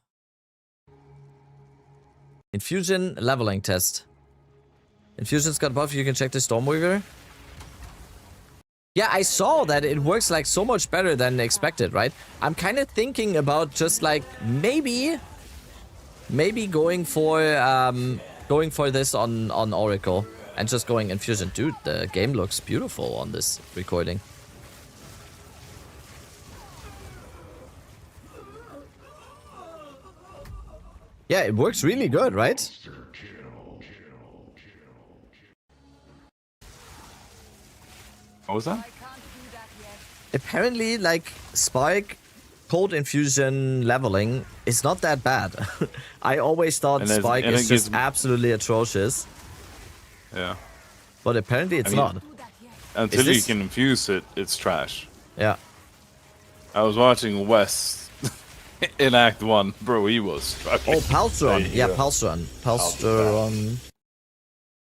Infusion leveling test. Infusion's got buff, you can check the Stormweaver. Yeah, I saw that it works like so much better than expected, right? I'm kind of thinking about just like maybe going for this on Oracle and just going Infusion. Dude, the game looks beautiful on this recording. Yeah, it works really good, right? What was that? Apparently, like, Spark Cold Infusion leveling is not that bad. I always thought Spark is just absolutely atrocious. Yeah. But apparently it's not. Until you can infuse it, it's trash. Yeah. I was watching Wes in Act 1. Bro, he was fucking... Oh, Palstron. Yeah, Palstron. Palstron.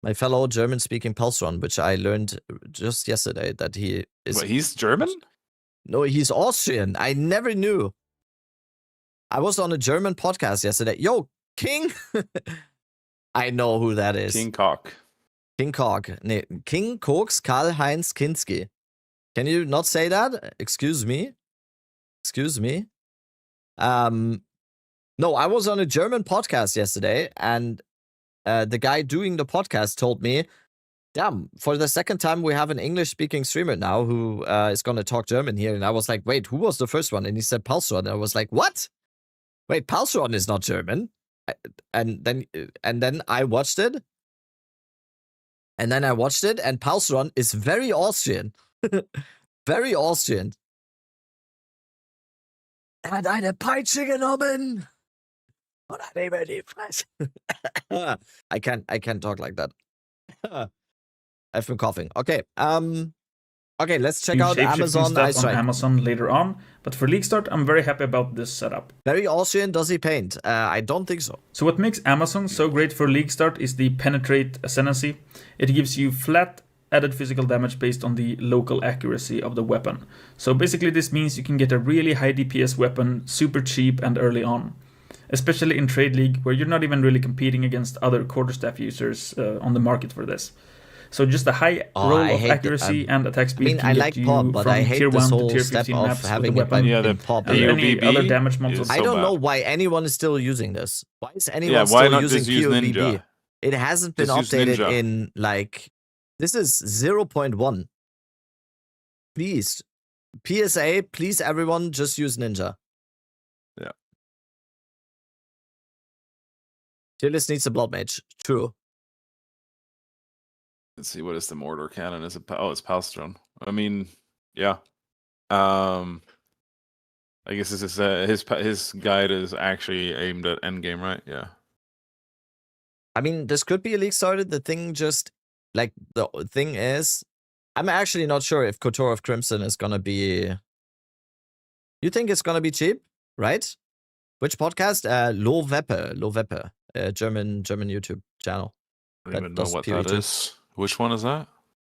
My fellow German-speaking Palstron, which I learned just yesterday that he is... What, he's German? No, he's Austrian. I never knew. I was on a German podcast yesterday. Yo, King! I know who that is. King Cock. King Cock. Nee, King Koks Karl-Heinz Kinski. Can you not say that? Excuse me? Excuse me? No, I was on a German podcast yesterday, and the guy doing the podcast told me, damn, for the second time we have an English-speaking streamer now who is going to talk German here. And I was like, wait, who was the first one? And he said Palstron. And I was like, what? Wait, Palstron is not German. And then I watched it. And Palstron is very Austrian. Very Austrian. Er hat eine Peitsche genommen. Und hat ihm die Fresse. I can't talk like that. I've been coughing. Okay. Okay, let's check out Amazon stuff on Amazon later on. But for League Start, I'm very happy about this setup. Very Austrian, does he paint? I don't think so. So what makes Amazon so great for League Start is the Penetrate Ascendancy. It gives you flat added physical damage based on the local accuracy of the weapon. So basically this means you can get a really high DPS weapon super cheap and early on. Especially in Trade League, where you're not even really competing against other quarterstaff users on the market for this. So just a high roll of accuracy and attack speed can get you from tier 1 to tier 15 maps with the weapon. Pop. And any other damage models. I don't know why anyone is still using this. Why is anyone still using POBB? It hasn't been updated in like... This is 0.1. Please. PSA, please everyone, just use Ninja. Yeah. Tier list needs a Blood Mage. True. Let's see, what is the Mordor cannon? Is it? Oh, it's Palstron. I mean, yeah. I guess this is his guide is actually aimed at Endgame, right? Yeah. I mean, this could be a league started. The thing is, I'm actually not sure if KOTOR of Crimson is gonna be. You think it's gonna be cheap, right? Which podcast? Lo Weppe, German YouTube channel. I don't even know what that is. Which one is that?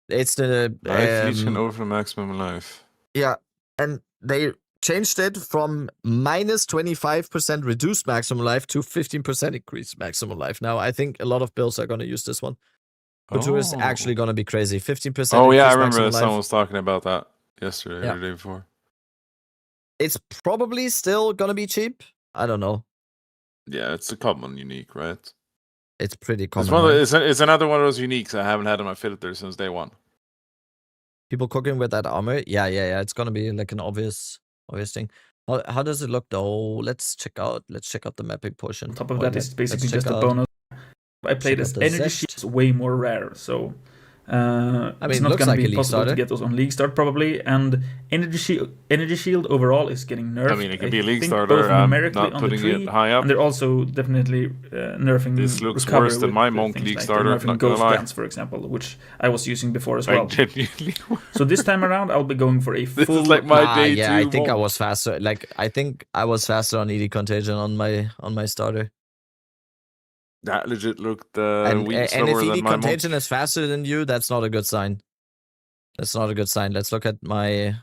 It's the Life leech can over maximum life. Yeah, and they changed it from minus 25% reduced maximum life to 15% increased maximum life. Now, I think a lot of builds are going to use this one. Couture is actually going to be crazy. 15%. Oh yeah, I remember maximum someone life. was talking about that yesterday or the day before. It's probably still going to be cheap. I don't know. Yeah, it's a common unique, right? It's pretty common. It's another one of those uniques I haven't had in my filter since day one. People cooking with that armor? Yeah. It's gonna be like an obvious thing. How does it look though? Let's check out the mapping portion. On top of that is basically just a bonus. I played as energy shields way more rare, so it's not going to be possible to get those on League Start probably. And energy shield overall is getting nerfed. I mean, it could be a League Starter. I'm not putting it high up. And they're also definitely nerfing. This looks worse than my Monk League Starter. Nerfing Ghost Dance, for example, which I was using before as well. So this time around, I'll be going for a full. This is like my day two. I think I was faster. I think I was faster on ED Contagion on my starter. That legit looked and weak if slower than ED my Contagion Monk. is faster than you, that's not a good sign. That's not a good sign. Let's look at my.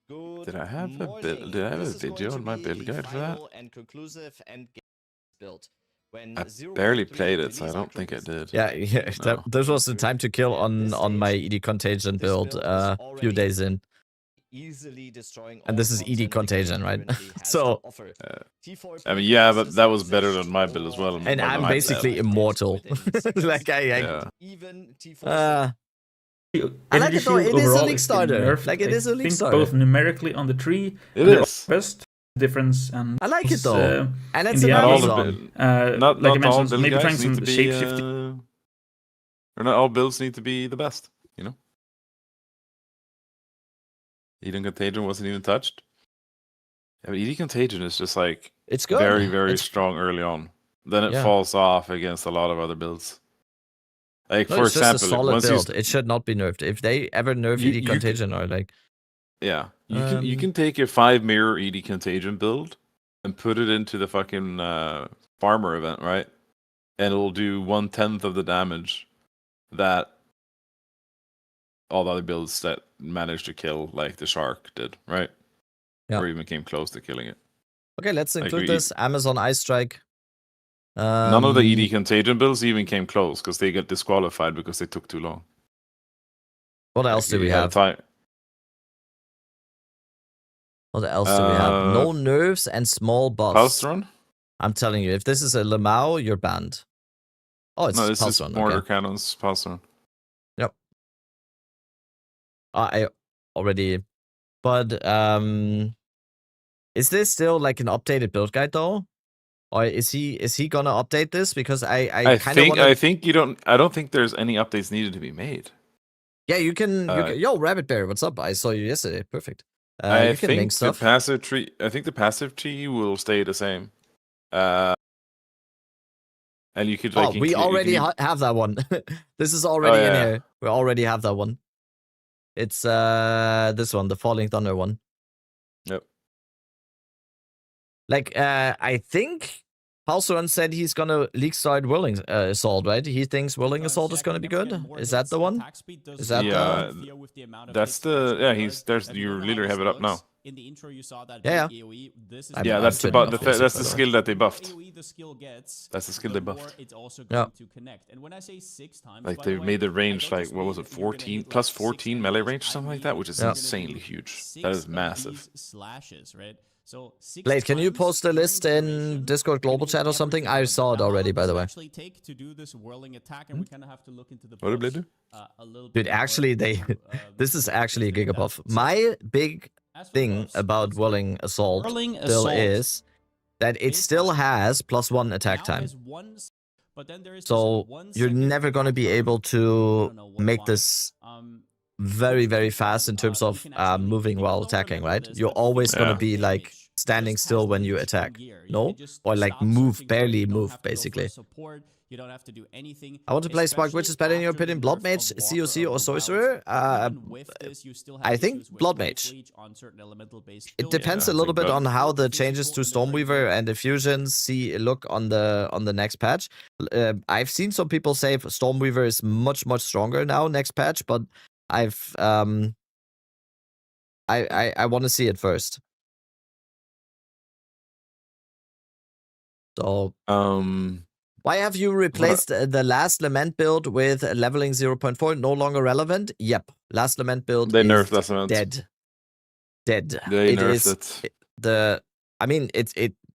Did I have a video on my build guide for that? I barely played it, so I don't think I did. Yeah. No. This was the time to kill on my ED Contagion build a few days in. And this is ED Contagion, right? So, I mean, yeah, but that was better than my build as well. And I'm basically immortal. Like I like it though. It is a League Starter. Like it is a League Starter. Both numerically on the tree. It is. Best difference and I like it though. And it's not all like I mentioned, maybe trying some shapeshifting. Or not all builds need to be the best, you know. ED Contagion wasn't even touched. Yeah, but ED Contagion is just like it's good. Very strong early on. Then it falls off against a lot of other builds. Like for it's example, just a solid build. It should not be nerfed. If they ever nerf ED Contagion or like, you can take a 5 mirror ED Contagion build and put it into the fucking farmer event, right? And it'll do 1/10 of the damage that all the other builds that managed to kill, like the shark did, right? Yeah. Or even came close to killing it. Okay, let's include this. Amazon Ice Strike. None of the ED Contagion builds even came close because they get disqualified because they took too long. What else do we have? What else do we have? No nerves and small buffs. Pulse I'm telling you, if this is a Lamau, you're banned. Oh, it's no, this Pulse is Mortar Cannon's Pulse. Yep. I already, but is this still like an updated build guide though, or is he gonna update this? Because I think you don't. I don't think there's any updates needed to be made. Yeah, you can. Yo, Rabbit Bear, what's up? I saw you yesterday. Perfect. I you can think link stuff. the passive tree. I think the passive tree will stay the same. And you could like. We already have that one. This is already in here. We already have that one. It's this one, the Falling Thunder one. Yep. Like I think Halsoran said he's gonna League Start Whirling Assault, right? He thinks Whirling Assault is gonna be good. Is that the one? Is that that's the there's you literally have it up now. In the intro, you saw that yeah. AoE. This is that's the skill that they buffed. That's the skill they buffed. It's also going to connect. And when I say 6 times, like they made the range like what was it, 14 plus 14 melee range, something like that, which is insanely huge. That is massive. Slashes, right? So Blade, can you post a list in Discord global chat or something? I saw it already, by the way. Actually take to do this whirling attack, and we kind of have to look into the what did Blade do? Dude, actually, this is actually a gigabuff. My big thing about Whirling Assault still is that it still has +1 attack time. So you're never going to be able to make this very fast in terms of moving while attacking, right? You're always going to be like standing still when you attack, no? Or like barely move, basically. You don't have to do anything. I want to play Spark. Which is better in your opinion, Blood Mage, COC, or Sorcerer? I think Blood Mage. It depends a little bit on how the changes to Stormweaver and the fusions look on the next patch. I've seen some people say Stormweaver is much stronger now next patch, but I want to see it first. So why have you replaced the Last Lament build with leveling 0.4? No longer relevant? Yep. Last Lament build They is nerfed Last Lament. Dead. They nerfed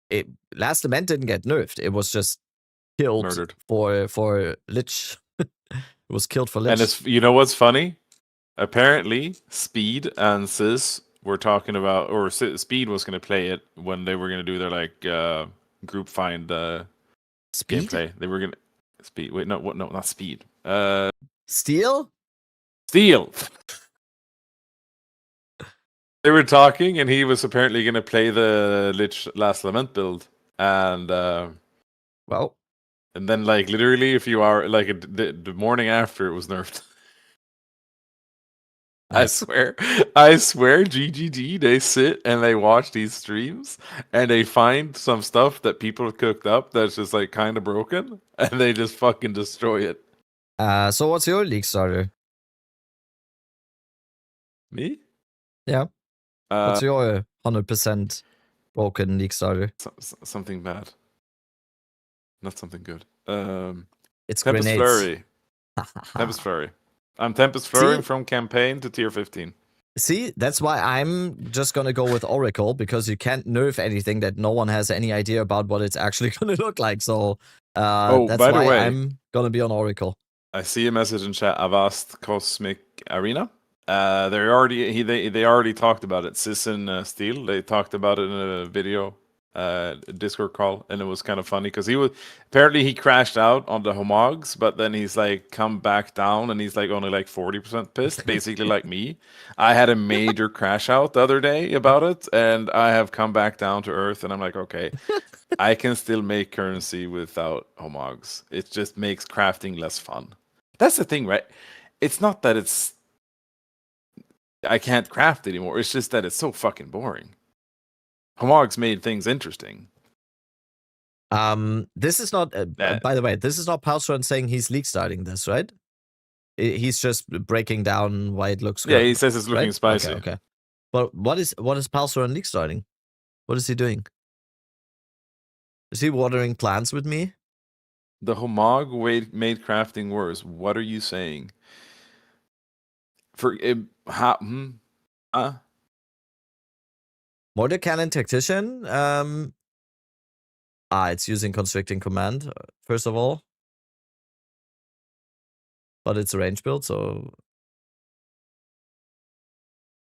it. Last Lament didn't get nerfed. It was just killed. Murdered. for Lich. It was killed for Lich. And you know what's funny? Apparently, Speed and Sis were talking about, or Speed was going to play it when they were going to do their group find Speed gameplay. They were going to Speed. Wait, no, not Speed. Steel. They were talking, and he was apparently going to play the Lich Last Lament build, and and then literally, if you are the morning after, it was nerfed. Nice. I swear, GGG, they sit and they watch these streams and they find some stuff that people have cooked up that's just kind of broken, and they just fucking destroy it. So what's your League starter? Me? Yeah. What's your 100% broken League starter? Something bad. Not something good. It's Tempest grenades. Flurry. Tempest Flurry. I'm Tempest Flurry from campaign to tier 15. See, that's why I'm just gonna go with Oracle, because you can't nerf anything that no one has any idea about what it's actually gonna look like. So that's by the why way, I'm gonna be on Oracle. I see a message in chat. Avast Cosmic Arena. They already talked about it. Sis and Steel, they talked about it in a video, Discord call, and it was kind of funny because he crashed out on the Homogs, but then he's come back down and he's only 40% pissed, basically like me. I had a major crash out the other day about it, and I have come back down to earth, and I'm like, okay, I can still make currency without Homogs. It just makes crafting less fun. That's the thing, right? It's not that I can't craft anymore. It's just that it's so fucking boring. Homogs made things interesting. This is not, by the way, this is not Palstron saying he's league starting this, right? He's just breaking down why it looks good. Yeah, he says it's looking spicy. Okay. But what is Palstron league starting? What is he doing? Is he watering plants with me? The Homog made crafting worse. What are you saying? Mortar Cannon Tactician. It's using Constricting Command, first of all. But it's a range build, so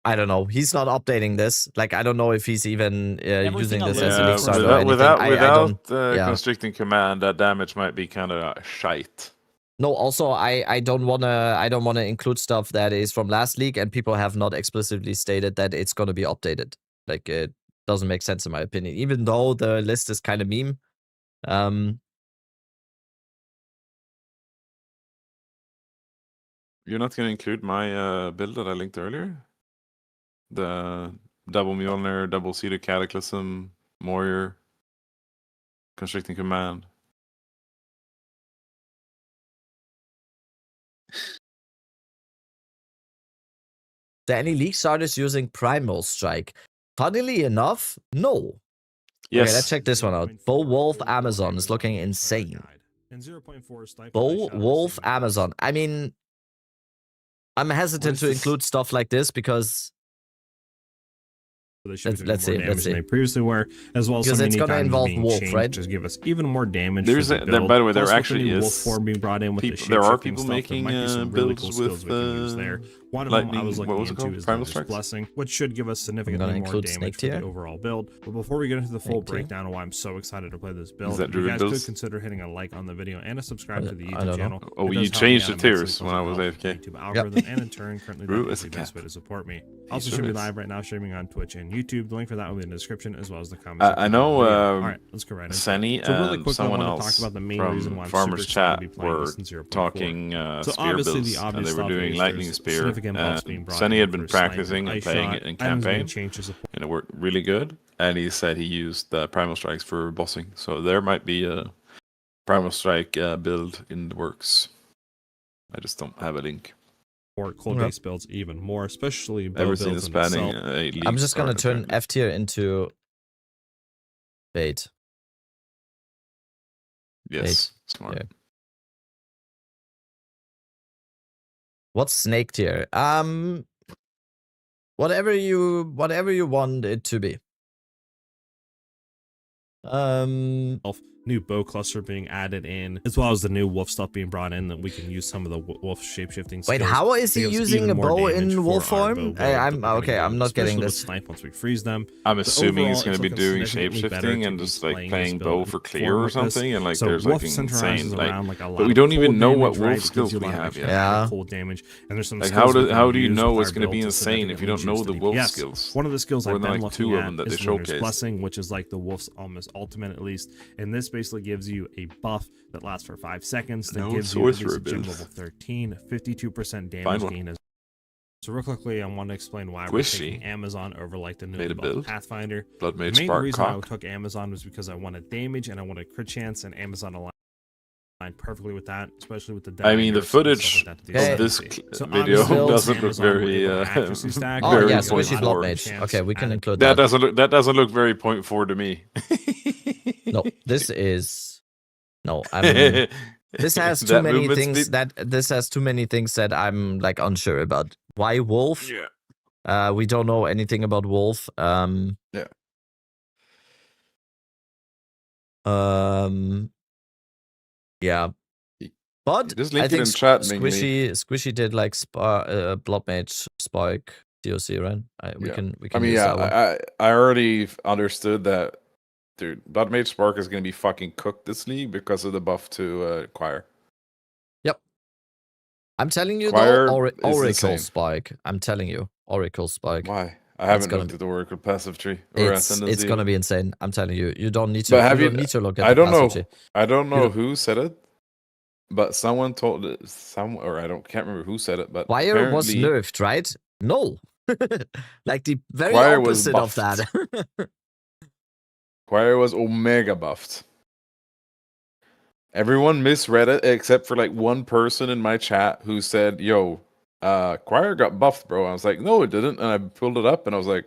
I don't know. He's not updating this. I don't know if he's even using this as a league starter or anything. Without Constricting Command, that damage might be kind of shite. No, also I don't wanna include stuff that is from last league, and people have not explicitly stated that it's gonna be updated. It doesn't make sense in my opinion, even though the list is kind of meme. You're not gonna include my build that I linked earlier? The double Mjolnir, double Seeded Cataclysm, Warrior, Constricting Command. Are there any league starters using Primal Strike? Funnily enough, no. Yes. Okay, let's check this one out. Bow Wolf Amazon is looking insane. Bow Wolf Amazon. I mean, I'm hesitant to include stuff like this because They should be more damage than they previously were, as well as because so it's many going to times involve being wolf, changed, right? just give us even more damage. There's for the build. by the way, there Plus, with actually the new is wolf form being brought in with the there are shapeshifting people stuff, there making might be some really builds cool skills with we can use there. One of them I was looking into is Primal the Strikes? Blessing, which should give us significantly more damage for the overall build. But before we get into the full breakdown of why I'm so excited to play this build, that you Druid guys builds? could consider hitting a like on the video and a subscribe to the I YouTube don't channel. Oh, It you does help me changed out the immensely, tiers plus when I it was helps AFK. the YouTube algorithm, and in turn, currently Brew that is is a the best cat. way to support me. Also, should be live right now streaming on Twitch and YouTube. The link for that will be in the description as well as the comments. I know. All right, let's go right into Senny it. So really and quick, someone I want to else talk about the main reason why from I'm Farmers super excited Chat to be playing were this in 0.4. talking So spear obviously builds, the and obvious they were stuff doing is lightning there's spear. significant buffs being And brought Senny in had been for Sniper practicing and Ice playing Shot. it in Items being campaign, changed to support. and it worked really good. And he said he used the Primal Strikes for bossing, so there might be a Primal Strike build in the works. I just don't have a link. Or cold-based builds even more, especially bow Everything builds is in banning itself. a league. I'm just gonna start, turn apparently. F tier into bait. Yes, Bait. smart. Yeah. What's snake tier? Whatever you want it to be. New bow cluster being added in, as well as the new wolf stuff being brought in, that we can use some of the wolf shapeshifting skills. Wait, how is he to give us using even a more bow damage in for wolf our form? bow build I'm that we're okay. gonna I'm do, not getting especially this. with snipe once we freeze them. I'm So assuming he's overall, going to be it's doing looking significantly better shapeshifting to and be just like playing playing this bow build for in clear or form like this. something, and like So there's wolf like centralizes insane like, around, like a lot but we of don't cold even know what damage, right? wolf It gives skills you a we lot of have extra yet. Yeah. cold damage, and there's some Like skills we how can do you use know with what's our going to be build to insane if you don't know the significantly wolf boost skills? One of the skills More I've than been like looking two of at them that they is Winter's showcased. Blessing, which is like the wolf's almost ultimate at least, and this basically gives you a buff that lasts for 5 seconds that No gives you at sorcerer least a gym build. level 13, 52% damage Find one. gain as so real quickly, I want to explain why we're Squishy. taking Amazon over like the Made new a build. Pathfinder. Blood The Mage main Spark reason I Cock. took Amazon was because I wanted damage and I wanted crit chance, and Amazon aligned perfectly with that, especially with the I mean, the dagger, so footage stuff like that to of the this efficiency. So video obviously, doesn't look Amazon were very, able to accuracy stack, Oh very yeah, point squishy blood four. mage. Okay, we can and include That that. doesn't look very point 4 to me. No, this is no. I'm. This has too That many movement things speed? that I'm like unsure about. Why wolf? Yeah. We don't know anything about wolf. Yeah. Yeah. But Just I link it think in chat, Mingli. Squishy did like blood mage spike DOC, right? We Yeah. can I mean, use yeah, that one. I already understood that, dude. Blood Mage Spark is going to be fucking cooked this league because of the buff to Choir. Yep. I'm telling you Choir though, is Oracle insane. spike. I'm telling you, Oracle spike. Why? I It's haven't gonna looked at the Oracle passive tree or It's Ascendancy. gonna be insane. I'm telling you. You don't need to. But have you you? don't need to look at. I the don't know. passive tree. I don't You know don't- who said it, but someone told it. Or I can't remember who said it. But Choir was apparently nerfed, right? No. Like the very Choir was opposite of that. Choir was Omega buffed. Everyone misread it except for like one person in my chat who said, "Yo, Choir got buffed, bro." I was like, "No, it didn't," and I pulled it up and I was like,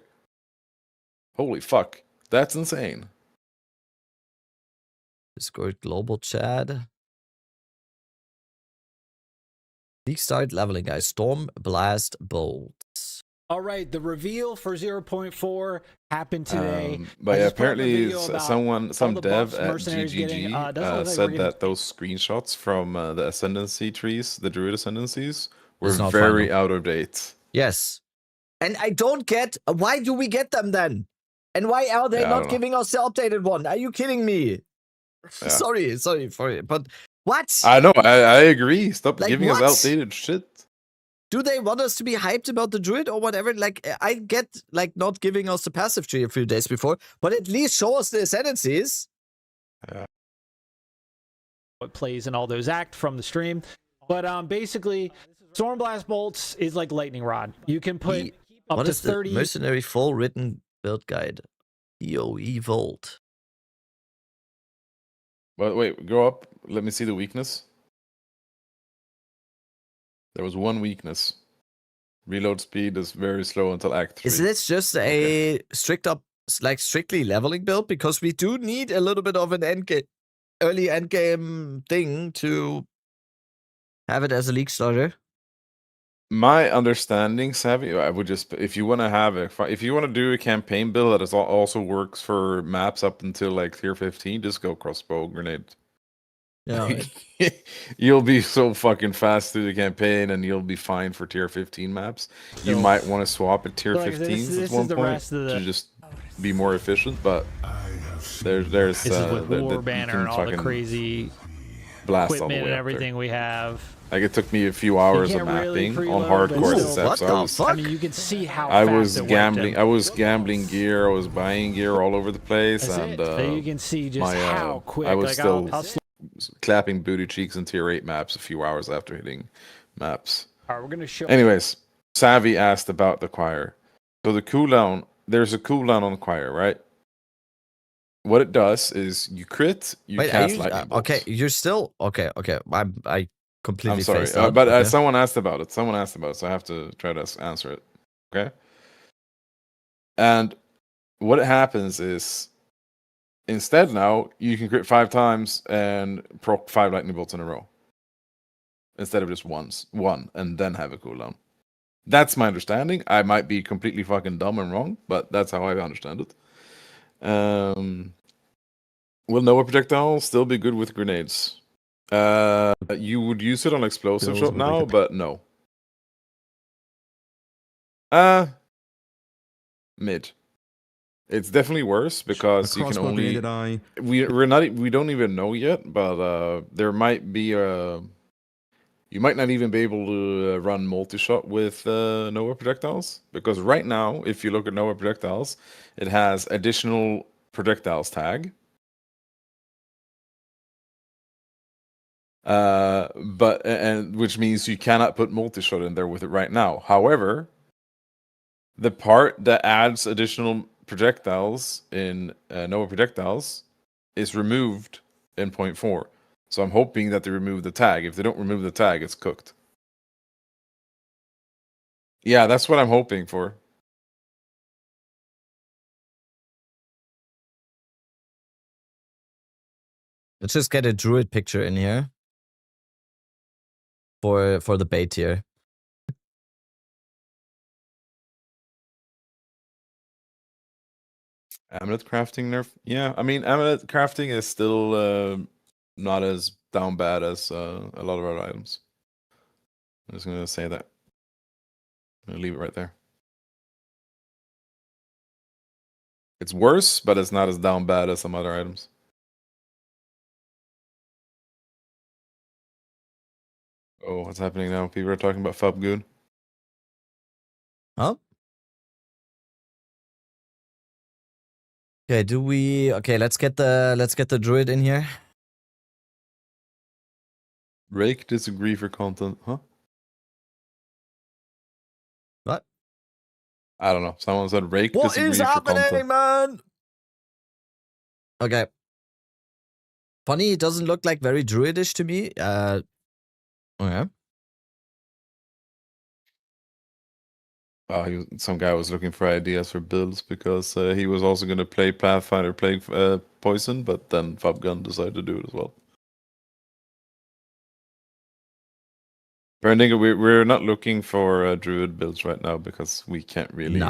"Holy fuck, that's insane." Discord global chat. League start leveling, guys. Storm Blast Bolt. All right, the reveal for 0.4 happened today. But I yeah, just put up a apparently video about some the dev buffs at mercenaries getting. GGG Doesn't look like we're said getting- that those screenshots from the Ascendancy trees, the Druid Ascendancies, were It's not very final. out of date. Yes. And I don't get why do we get them then? And why are they Yeah, I not don't know. giving us the updated one? Are you kidding me? Yeah. Sorry for it. But what? I know, I agree. Stop Like, giving what? us outdated shit. Do they want us to be hyped about the Druid or whatever? Like, I get like not giving us the passive tree a few days before, but at least show us the ascendancies. What plays in all those act from the stream. But basically, Stormblast Bolts is like Lightning Rod. You can put up What to is 30. the mercenary full written build guide? EOE Volt. But wait, go up. Let me see the weakness. There was one weakness. Reload speed is very slow until Act 3. Is this just a strictly leveling build? Because we do need a little bit of an early endgame thing to have it as a league starter. My understanding, Savvy, I would just if you want to have if you want to do a campaign build that also works for maps up until like tier 15, just go crossbow grenade. Yeah, You'll be so fucking fast through the campaign, and you'll be fine for tier 15 maps. You So- might want to swap at tier So, like, 15s this at is one the point rest of the- to just be more efficient. But there's This is with you War Banner can and all the fucking- crazy blast all the equipment way and up everything we have. Like it took me a few hours of can't really mapping on preload, but hardcore still- steps. What the fuck? I mean, you can see how I fast was it gambling. went. I was gambling gear. I was buying gear all over the place, That's and it. So you can see just how quick. I was like, still I'll clapping booty cheeks in tier 8 maps a few hours after hitting maps. All right, we're gonna show. Anyways, Savvy asked about the choir. So the cooldown, there's a cooldown on the choir, right? What it does is you crit, you Wait, cast lightning bolts. okay, you're still okay. I completely. I'm sorry, phased out. but okay. someone asked about it. Someone asked about it, so I have to try to answer it. Okay. And what happens is, instead now you can crit 5 times and proc 5 lightning bolts in a row, instead of just one, and then have a cooldown. That's my understanding. I might be completely fucking dumb and wrong, but that's how I understand it. Will Nova projectile still be good with grenades? You would use it on explosive shot now, but no. Mid. It's definitely worse because you can only. We don't even know yet, but there might be a. You might not even be able to run multi-shot with Nova projectiles, because right now, if you look at Nova projectiles, it has additional projectiles tag. But which means you cannot put multi-shot in there with it right now. However, the part that adds additional projectiles in Nova projectiles is removed in 0.4. So I'm hoping that they remove the tag. If they don't remove the tag, it's cooked. Yeah, that's what I'm hoping for. Let's just get a druid picture in here for the bait here. Amulet crafting nerf. Yeah, I mean amulet crafting is still not as down bad as a lot of our items. I'm just gonna say that. I'm gonna leave it right there. It's worse, but it's not as down bad as some other items. Oh, what's happening now? People are talking about Fubgoon. Huh? Okay, let's get the druid in here. Rake disagree for content, huh? What? I don't know. Someone said Rake What disagree is for happening, content. man? Okay. Funny, it doesn't look like very druidish to me. Okay. Oh, some guy was looking for ideas for builds because he was also going to play Pathfinder Plague Poison, but then Fubgun decided to do it as well. Branding, we're not looking for Druid builds right now because we can't really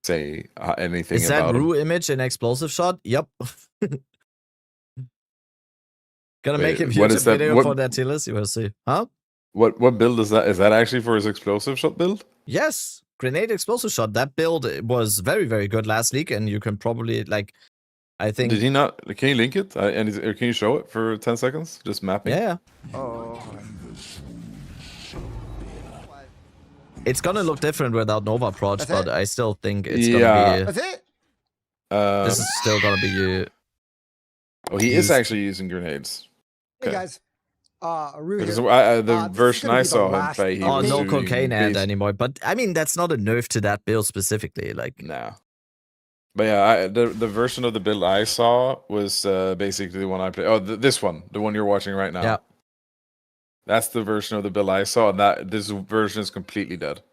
say anything Is that about them. Rue image an explosive shot? Yep. Gonna make a YouTube video for that tier list. You will see. Huh? What build is that? Is that actually for his explosive shot build? Yes, grenade explosive shot. That build was very, very good last league, and you can probably I think. Did he not? Can you link it? And can you show it for 10 seconds? Just mapping. Yeah. It's gonna look different without Nova Proj, but I still think it's gonna be. That's it. This is still gonna be. Oh, he is actually using grenades. Hey guys. Because the version I saw him play, he was no doing cocaine ad anymore. But I mean, that's not a nerf to that build specifically. Nah. But yeah, the version of the build I saw was basically the one I played. Oh, this one, the one you're watching right now. Yeah. That's the version of the build I saw, and this version is completely dead.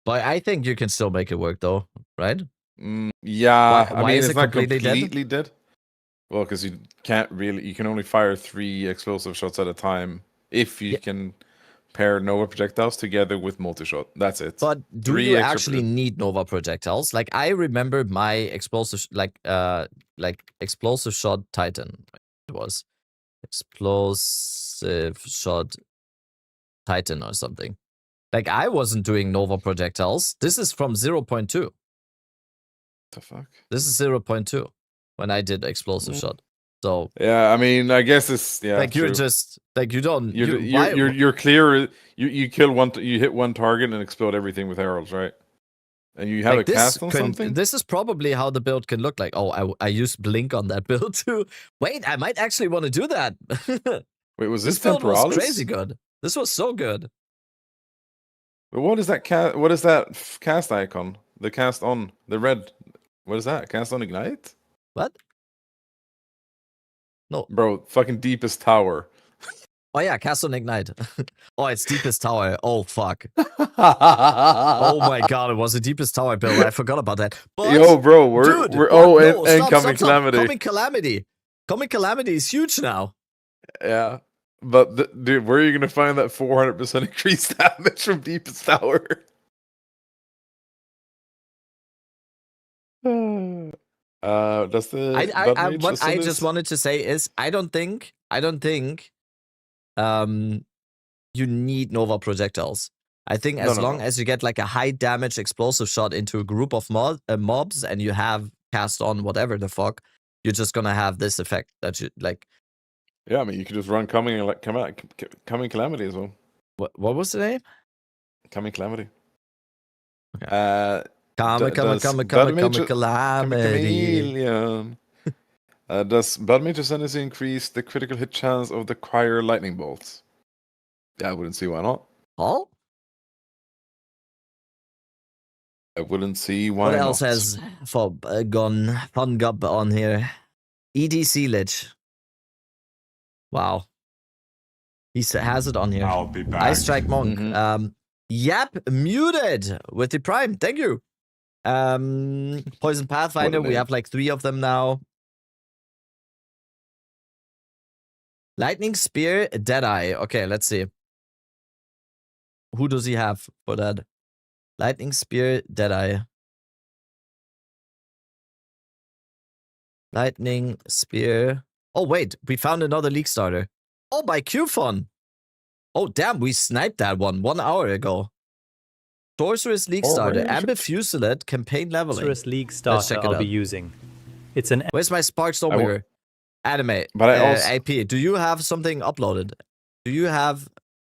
But I think you can still make it work, though, right? Yeah, Why I mean, is it's it not completely dead. Well, because you can't really, you can only fire 3 explosive shots at a time if you can pair Nova projectiles together with multi-shot. That's it. But do you actually need Nova projectiles? Like, I remember my explosive, explosive shot Titan. It was explosive shot Titan or something. Like, I wasn't doing Nova projectiles. This is from 0.2. The fuck? This is 0.2 when I did explosive shot. So yeah, I mean, I guess it's like you're true. just like you don't you're clear. You kill one. You hit one target and explode everything with heralds, right? And you have like a cast on something. This is probably how the build can look like. Oh, I used blink on that build too. Wait, I might actually want to do that. Wait, was this this build was Temporalis? crazy good. This was so good. But what is that What is that cast icon? The cast on the red. What is that? Cast on ignite? What? No, bro. Fucking deepest tower. Oh yeah, cast on ignite. Oh, it's deepest tower. Oh fuck. Oh my god, it was the deepest tower build. I forgot about that. But, yo, bro, we're incoming calamity. Coming calamity. Coming calamity is huge now. Yeah, but dude, where are you gonna find that 400% increased damage from deepest tower? Does the what I just wanted to say is I don't think you need Nova projectiles. I think as long as you get like a high damage explosive shot into a group of mobs and you have cast on whatever the fuck, you're just gonna have this effect that you like. Yeah, I mean you could just run coming calamity as well. What was the name? Coming calamity. Okay. Coming calamity. Does Blood Mage Ascendancy increase the critical hit chance of the Crier lightning bolts? Yeah, I wouldn't see why not. Oh? I wouldn't see why What not. else has gone fun gub on here? EDC Lich. Wow. He has it on here. I'll be back. Ice Strike Monk. Yap muted with the Prime. Thank you. Poison Pathfinder. We have like 3 of them now. Lightning Spear, Deadeye. Okay, let's see. Who does he have for that? Lightning Spear, Deadeye. Lightning Spear. Oh, wait. We found another League starter. Oh, by QFun. Oh, damn. We sniped that one 1 hour ago. Sorceress League starter. Amber Fusilade, campaign leveling. Sorceress League starter I'll be using. It's an... Where's my Spark Stormbringer? Anime. But I also... AP. Do you have something uploaded? Do you have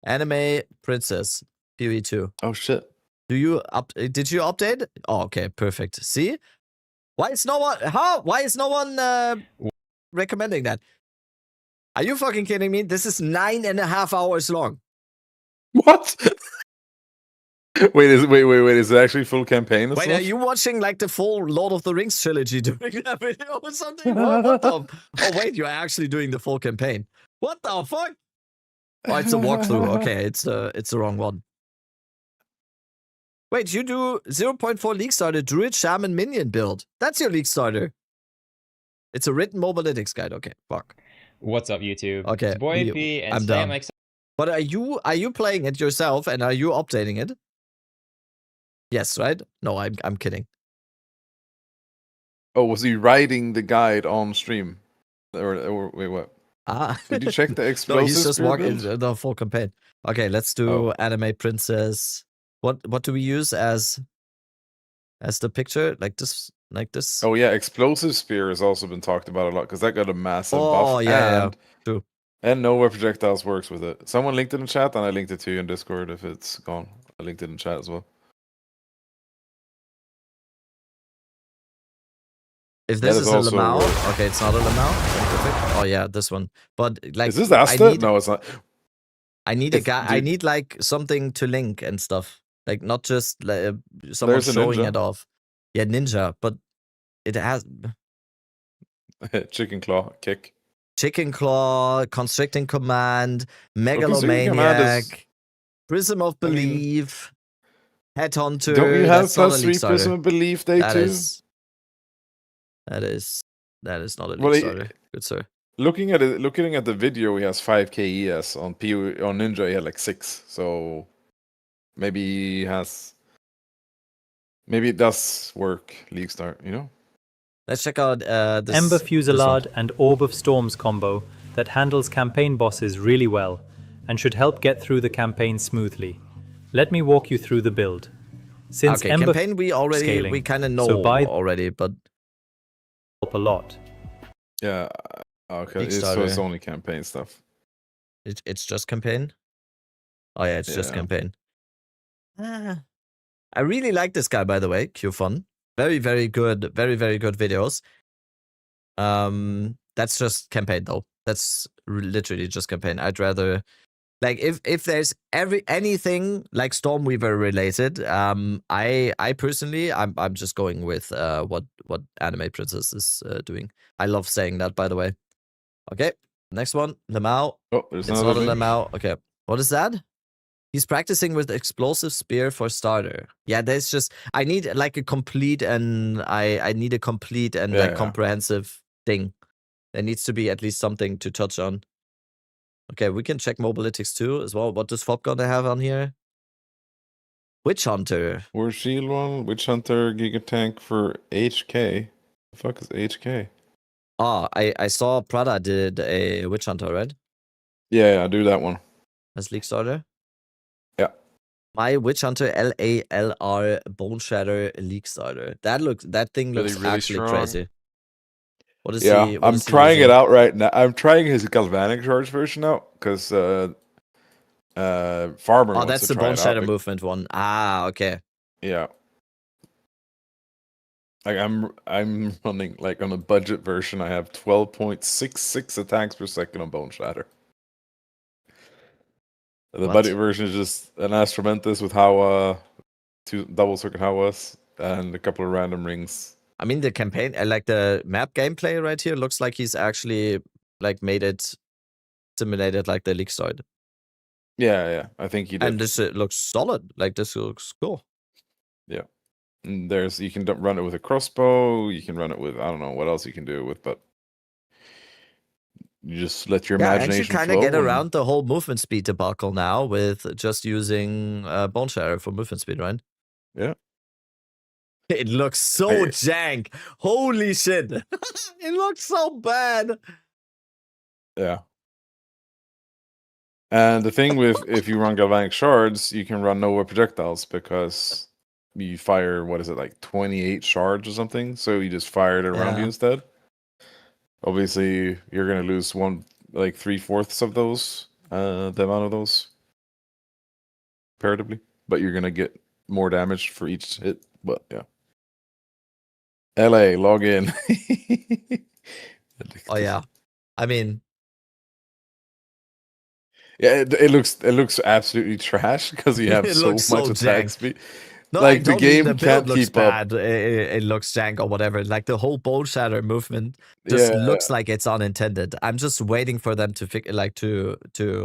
Anime Princess PV2? Oh, shit. Do you did you update? Oh, okay, perfect. See? Why is no one why is no one recommending that? Are you fucking kidding me? This is 9.5 hours long. What? wait, is it actually full campaign? Wait, are you watching like the full Lord of the Rings trilogy during that video or something? What the? Oh wait, you're actually doing the full campaign. What the fuck? Oh, it's a walkthrough. Okay, it's the wrong one. Wait, you do 0.4 League Starter Druid Shaman Minion build. That's your League Starter. It's a written mobalytics guide. Okay, fuck. What's up, YouTube? Okay, it's Boy AP, and I'm done. But are you playing it yourself and are you updating it? Yes, right? No, I'm kidding. Oh, was he writing the guide on stream? Or wait, what? Did you check the explosives? No, he's just walking the full campaign. Okay, let's do Anime Princess. What do we use as the picture? Like this? Oh yeah, Explosive Spear has also been talked about a lot because that got a massive buff. Oh yeah, true. And Nova Projectiles works with it. Someone linked it in chat, and I linked it to you in Discord if it's gone. I linked it in chat as well. If this is a Lamau, okay, it's not a Lamau. Oh yeah, this one. But like, is this Asta? No, it's not. I need a guy. I need like something to link and stuff. Like not just someone showing it off. Yeah, ninja, but it has Chicken Claw kick. Chicken Claw, Constricting Command, Megalomaniac, Prism of Belief, Headhunter. Don't you have +3 Prism of Belief day too? That is not a league starter. Good sir. Looking at the video, he has 5k ES on Ninja. He had like 6, so maybe he has. Maybe it does work. League start, you know. Let's check out this. Ember Fusillade and Orb of Storms combo that handles campaign bosses really well and should help get through the campaign smoothly. Let me walk you through the build. Since okay, Ember campaign we kind of know already, but help a lot. Yeah, Okay, League so it's starter. only campaign stuff. It's just campaign. Oh yeah, it's just Yeah. campaign. I really like this guy, by the way. Q Fun. Very, very good. Very, very good videos. That's just campaign though. That's literally just campaign. I'd rather like if there's anything like Stormweaver related, I personally I'm just going with what Anime Princess is doing. I love saying that, by the way. Okay, next one, Lemao. Oh, there's It's another not a link. Lemao. Okay, what is that? He's practicing with explosive spear for starter. Yeah, there's just I need like a complete and I need a complete and like comprehensive thing. There needs to be at least something to touch on. Okay, we can check mobilytics too as well. What does Fob gonna have on here? Witch Hunter. Where's Shield one? Witch Hunter Giga Tank for HK. The fuck is HK? Oh, I saw Prada did a Witch Hunter, right? Yeah, do that one. As League Starter? Yeah. My Witch Hunter LALR Bone Shatter League Starter. That thing looks Really actually strong. crazy. What is Yeah, he? I'm trying it out right now. I'm trying his galvanic charge version out because Farmer. Oh, wants that's to the try Bone it Shatter out. movement one. Ah, okay. Yeah. Like I'm running like on a budget version. I have 12.66 attacks per second on Bone Shatter. The budget version is just an Astromentus with Hawa, 2 double circuit Hawas, and a couple of random rings. I mean, the campaign, like the map gameplay right here, looks like he's actually like made it simulated like the League Starter. Yeah, I think he did. And this looks solid. Like this looks cool. Yeah. And you can run it with a crossbow. You can run it with I don't know what else you can do it with, but you just let your imagination and you kind flow. of get around the whole movement speed debacle now with just using Bone Shatter for movement speed, right? Yeah. It looks so jank. Holy shit. It looks so bad. Yeah. And the thing with if you run galvanic shards, you can run nowhere projectiles because you fire what is it like 28 shards or something? So you just fire it around you instead. Obviously, you're gonna lose 3/4 of those, the amount of those comparatively, but you're gonna get more damage for each hit. But yeah. LA, log in. Oh yeah. I mean, yeah, it looks absolutely trash because you have so much attack speed. No, like the game the build can't looks keep up. bad. It looks jank or whatever. Like the whole Bone Shatter movement just looks like it's unintended. I'm just waiting for them to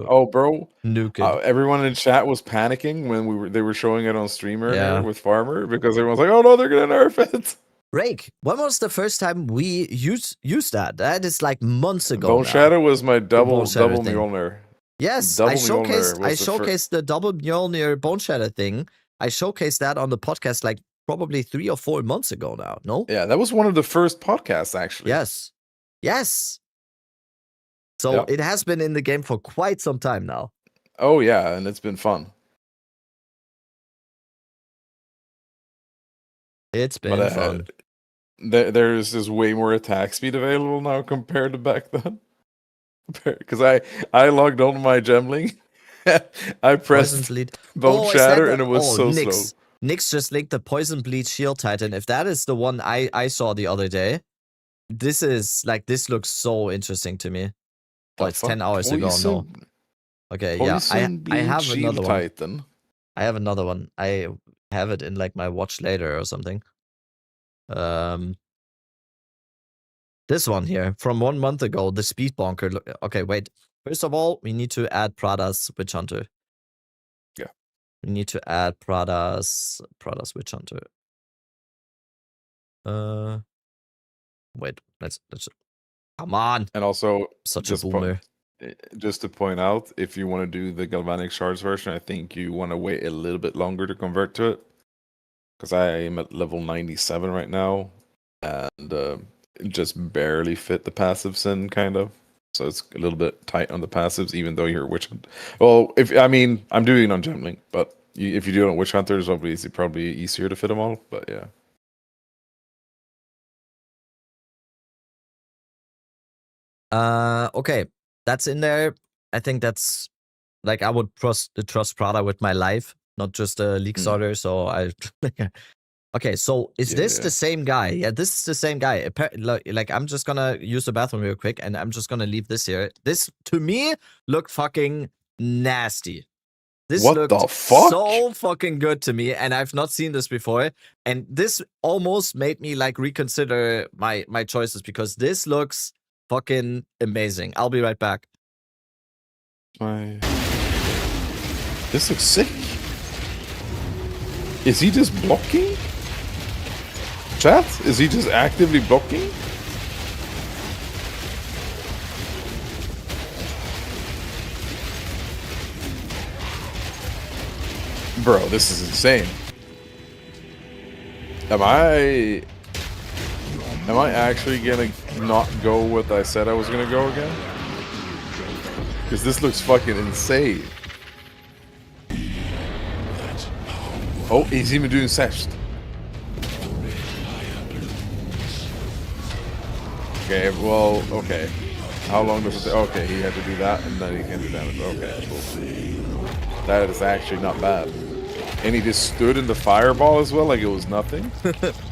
Oh, bro, nuke it. everyone in chat was panicking when they were showing it on stream earlier with Farmer because everyone's like, "Oh no, they're gonna nerf it." Rake, when was the first time we used that? That is like months ago. Bone Shatter was my double thing. Mjolnir. Yes, Double I showcased Mjolnir the double Mjolnir Bone Shatter thing. I showcased that on the podcast like probably 3 or 4 months ago now. No? Yeah, that was one of the first podcasts actually. Yes. So it has been in the game for quite some time now. Oh yeah, and it's been fun. It's been fun. There's just way more attack speed available now compared to back then. Because I logged on my gemling, I pressed Bone Shatter and it was so slow. Nix just linked the Poison Bleed Shield Titan. If that is the one I saw the other day, this looks so interesting to me. Oh, it's 10 hours ago now. Okay, yeah, I have another one. I have another one. I have it in like my watch later or something. This one here from 1 month ago, the Speed Bonker. Okay, wait. First of all, we need to add Prada's Witch Hunter. Yeah. We need to add Prada's Witch Hunter. Wait, let's come on. And also such a boomer. Just to point out, if you want to do the galvanic shards version, I think you want to wait a little bit longer to convert to it. Because I am at level 97 right now, and just barely fit the passives in, kind of. So it's a little bit tight on the passives, even though you're Witch Hunter. Well, I'm doing it on Gemling, but if you do it on Witch Hunter, it's obviously probably easier to fit them all. But yeah. Okay, that's in there. I think that's like I would trust Prada with my life, not just a league starter. So I. Okay, so is this the same guy? Yeah, this is the same guy. Like, I'm just gonna use the bathroom real quick, and I'm just gonna leave this here. This, to me, looked fucking nasty. This What looked the fuck? so fucking good to me, and I've not seen this before. And this almost made me, like, reconsider my choices, because this looks fucking amazing. I'll be right back. This looks sick. Is he just blocking? Chat? Is he just actively blocking? Bro, this is insane. Am I actually gonna not go what I said I was gonna go again? Because this looks fucking insane. Oh, he's even doing Sest. Okay, well, okay. How long does it take? Okay, he had to do that, and then he can do damage. Okay, cool. That is actually not bad. And he just stood in the fireball as well, like it was nothing.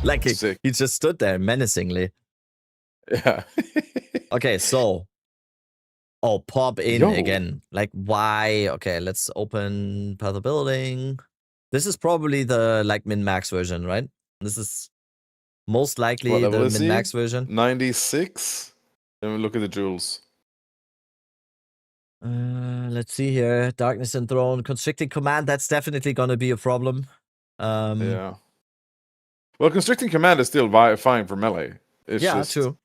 Like he just stood there menacingly. Yeah. Okay, so. Oh, pop in again. Like, why? Okay, let's open Path of Building. This is probably the, like, min-max version, right? This is most likely the min-max version. 96? Let me look at the jewels. Let's see here. Darkness and Throne. Constricting Command, that's definitely going to be a problem. Yeah. Well, Constricting Command is still fine for melee. It's just, true.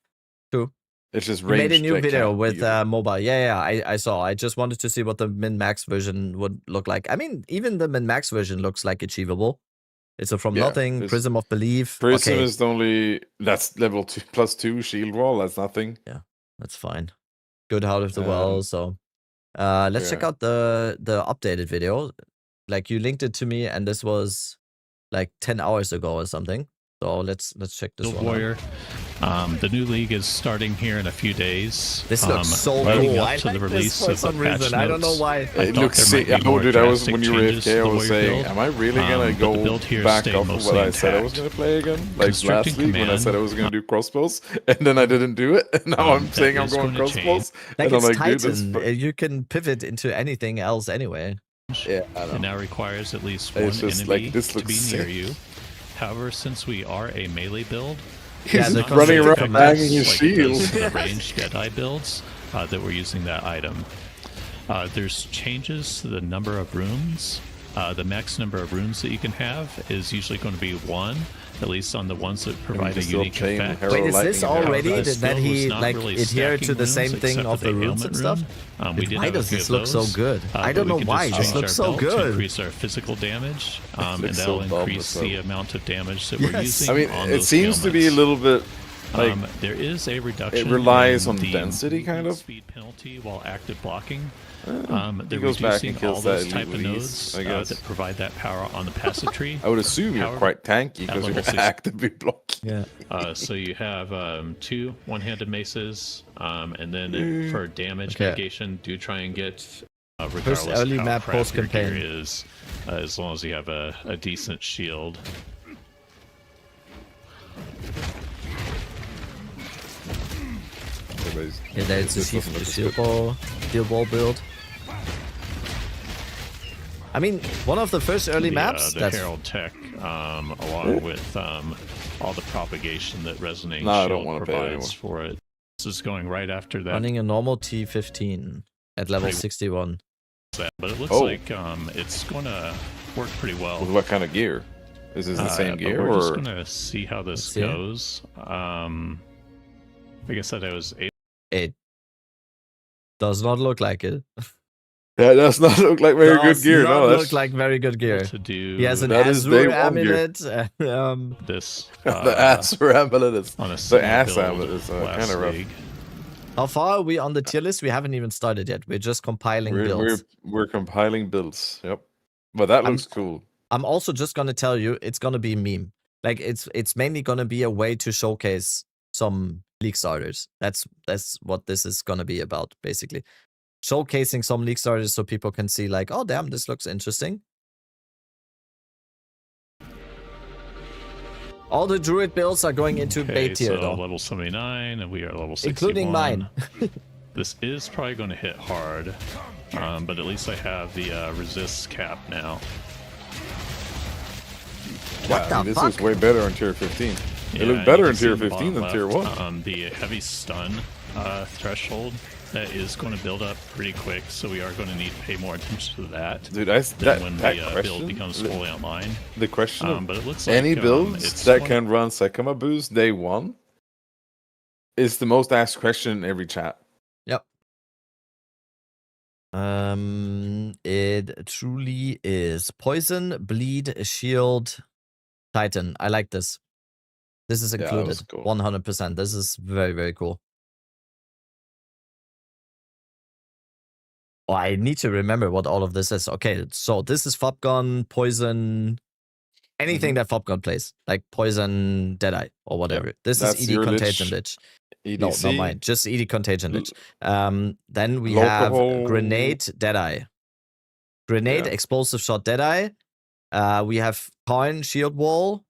It's just You ranged. made a new video with mobile. Yeah, I saw. I just wanted to see what the min-max version would look like. I mean, even the min-max version looks like achievable. It's a From Nothing, Prism of Belief. Prism is only, that's level 2 +2 shield wall. That's nothing. Yeah, that's fine. Good Heart of the Well. So let's check out the updated video. Like, you linked it to me, and this was like 10 hours ago or something. So let's check this one Warrior. The new league is starting here in a few days. This looks so leading cool. up I to like the release this for of some the patch reason. I don't know notes. why. It looks sick. Dude, I was, when you were AFK, I was saying, am I really gonna go back off of what I said I was gonna play again? Like last week when I said I was gonna do crossbows, and then I didn't do it, and now I'm saying I'm going crossbows. Like, and I'm it's like, Titan. dude, You can pivot into anything else anyway. Yeah, I know. It now requires at least one It's just enemy like, this to be looks near sick. you. However, since we are a melee build, He's not running going to around come banging his like it does shield. in the ranged Jedi builds that we're using that item. There's changes to the number of runes. The max number of runes that you can have is usually going to be 1, at least on the ones that provide a unique effect. Wait, is this already that he not like really adhere to stacking the same runes thing except of for the the runes and stuff? ailment rune. We did Why have a does few this of look so those, good? I but don't we know can why. just This change looks our so belt to good. increase our physical damage, and looks that'll so dumb, increase but the so- amount of damage that we're using. I mean, on it those seems to be a ailments. little bit like There is a reduction. it relies in on the density, kind of. speed penalty while active blocking. He They're goes back and reducing kills all that those type of elite nodes I guess. that provide that power on the passive tree. I would assume you're However, quite tanky at because level you're 6 actively blocking. Yeah. So you have 2 one-handed maces, and then for damage mitigation, do try and get regardless early of how map, crap your post-campaign. gear is, as long as you have a decent shield. Yeah, there's the shield ball build. I mean, one of the first early maps. The That's Herald Tech, along with all the propagation that Resonating No, I don't Shield wanna pay provides anymore. for it. This is going right after that. running a normal T15 at level Pretty- 61. But it looks Oh. like it's going to work pretty well. With what kind of gear? Is this the same But gear, we're just or going to see how this Let's see it. goes. Like I said, I was able It does not look like it. that does not look like very good Does gear? not No, look that's like very good gear. to do He has an That is day Azure one gear. amulet. this. the ass amulet is on a the similar ass build amulet is last kind of rough. week. How far are we on the tier list? We haven't even started yet. We're just compiling builds. We're compiling builds. Yep, but that looks cool. I'm also just gonna tell you, it's gonna be a meme. Like it's mainly gonna be a way to showcase some League starters. That's what this is gonna be about, basically. Showcasing some League starters so people can see like, oh damn, this looks interesting. All the Druid builds are going into Okay, bait tier so though. level 79, and we are level 61. Including mine. This is probably going to hit hard, but at least I have the resist cap now. This was way better on tier 15. Yeah, It looked better you in can tier see in the 15 than bottom tier left, 1. The heavy stun threshold that is going to build up pretty quick, so we are going to need to pay more attention to that. Dude, when that the question, build becomes fully online. The question of but it looks any like, builds it's that one- can run Sekama boost day 1 is the most asked question in every chat. Yep. It truly is. Poison, bleed, shield, Titan. I like this. This is Yeah, that included. was cool. 100%. This is very, very cool. Oh, I need to remember what all of this is. Okay, so this is Fopgun, Poison, anything that Fopgun plays, like Poison, Deadeye, or whatever. This That's is your ED Contagion Lich. Lich. No, not EDC. mine. Just ED Contagion Lich. Then we have Alcohol. Grenade, Deadeye. Grenade, Yeah. Explosive Shot, Deadeye. We have Coin, Shield Wall.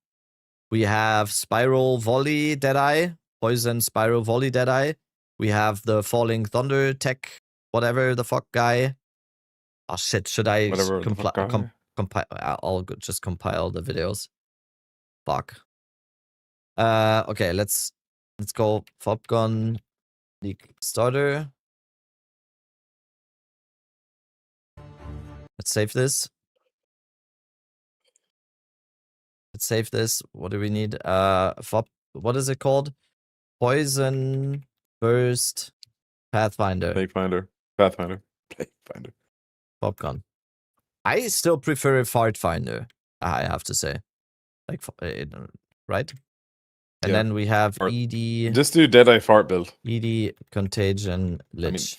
We have Spiral Volley, Deadeye. Poison, Spiral Volley, Deadeye. We have the Falling Thunder Tech, whatever the fuck guy. Oh shit, should I Whatever the fuck guy. compile? I'll just compile the videos. Fuck. Okay, let's go Fopgun League Starter. Let's save this. Let's save this. What do we need? What is it called? Poison Burst Pathfinder. Pathfinder. Pathfinder. Popgun. I still prefer Fart Finder, I have to say. Like, right? And Yeah. then we have Or ED. Just do Deadeye Fart build. ED Contagion Lich.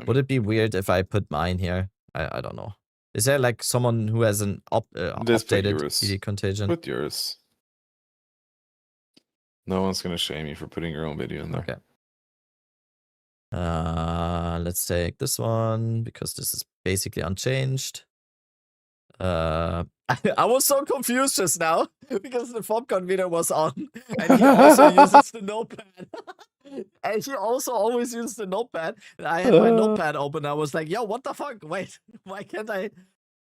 Would it be weird if I put mine here? I don't know. Is there like someone who has an Just put updated yours. ED Contagion? Put yours. No one's gonna shame you for putting your own video in there. Okay. Let's take this one because this is basically unchanged. I was so confused just now because the Fopcon video was on and he also uses the notepad. And he also always uses the notepad. And I had my notepad open. I was like, yo, what the fuck? Wait, why can't I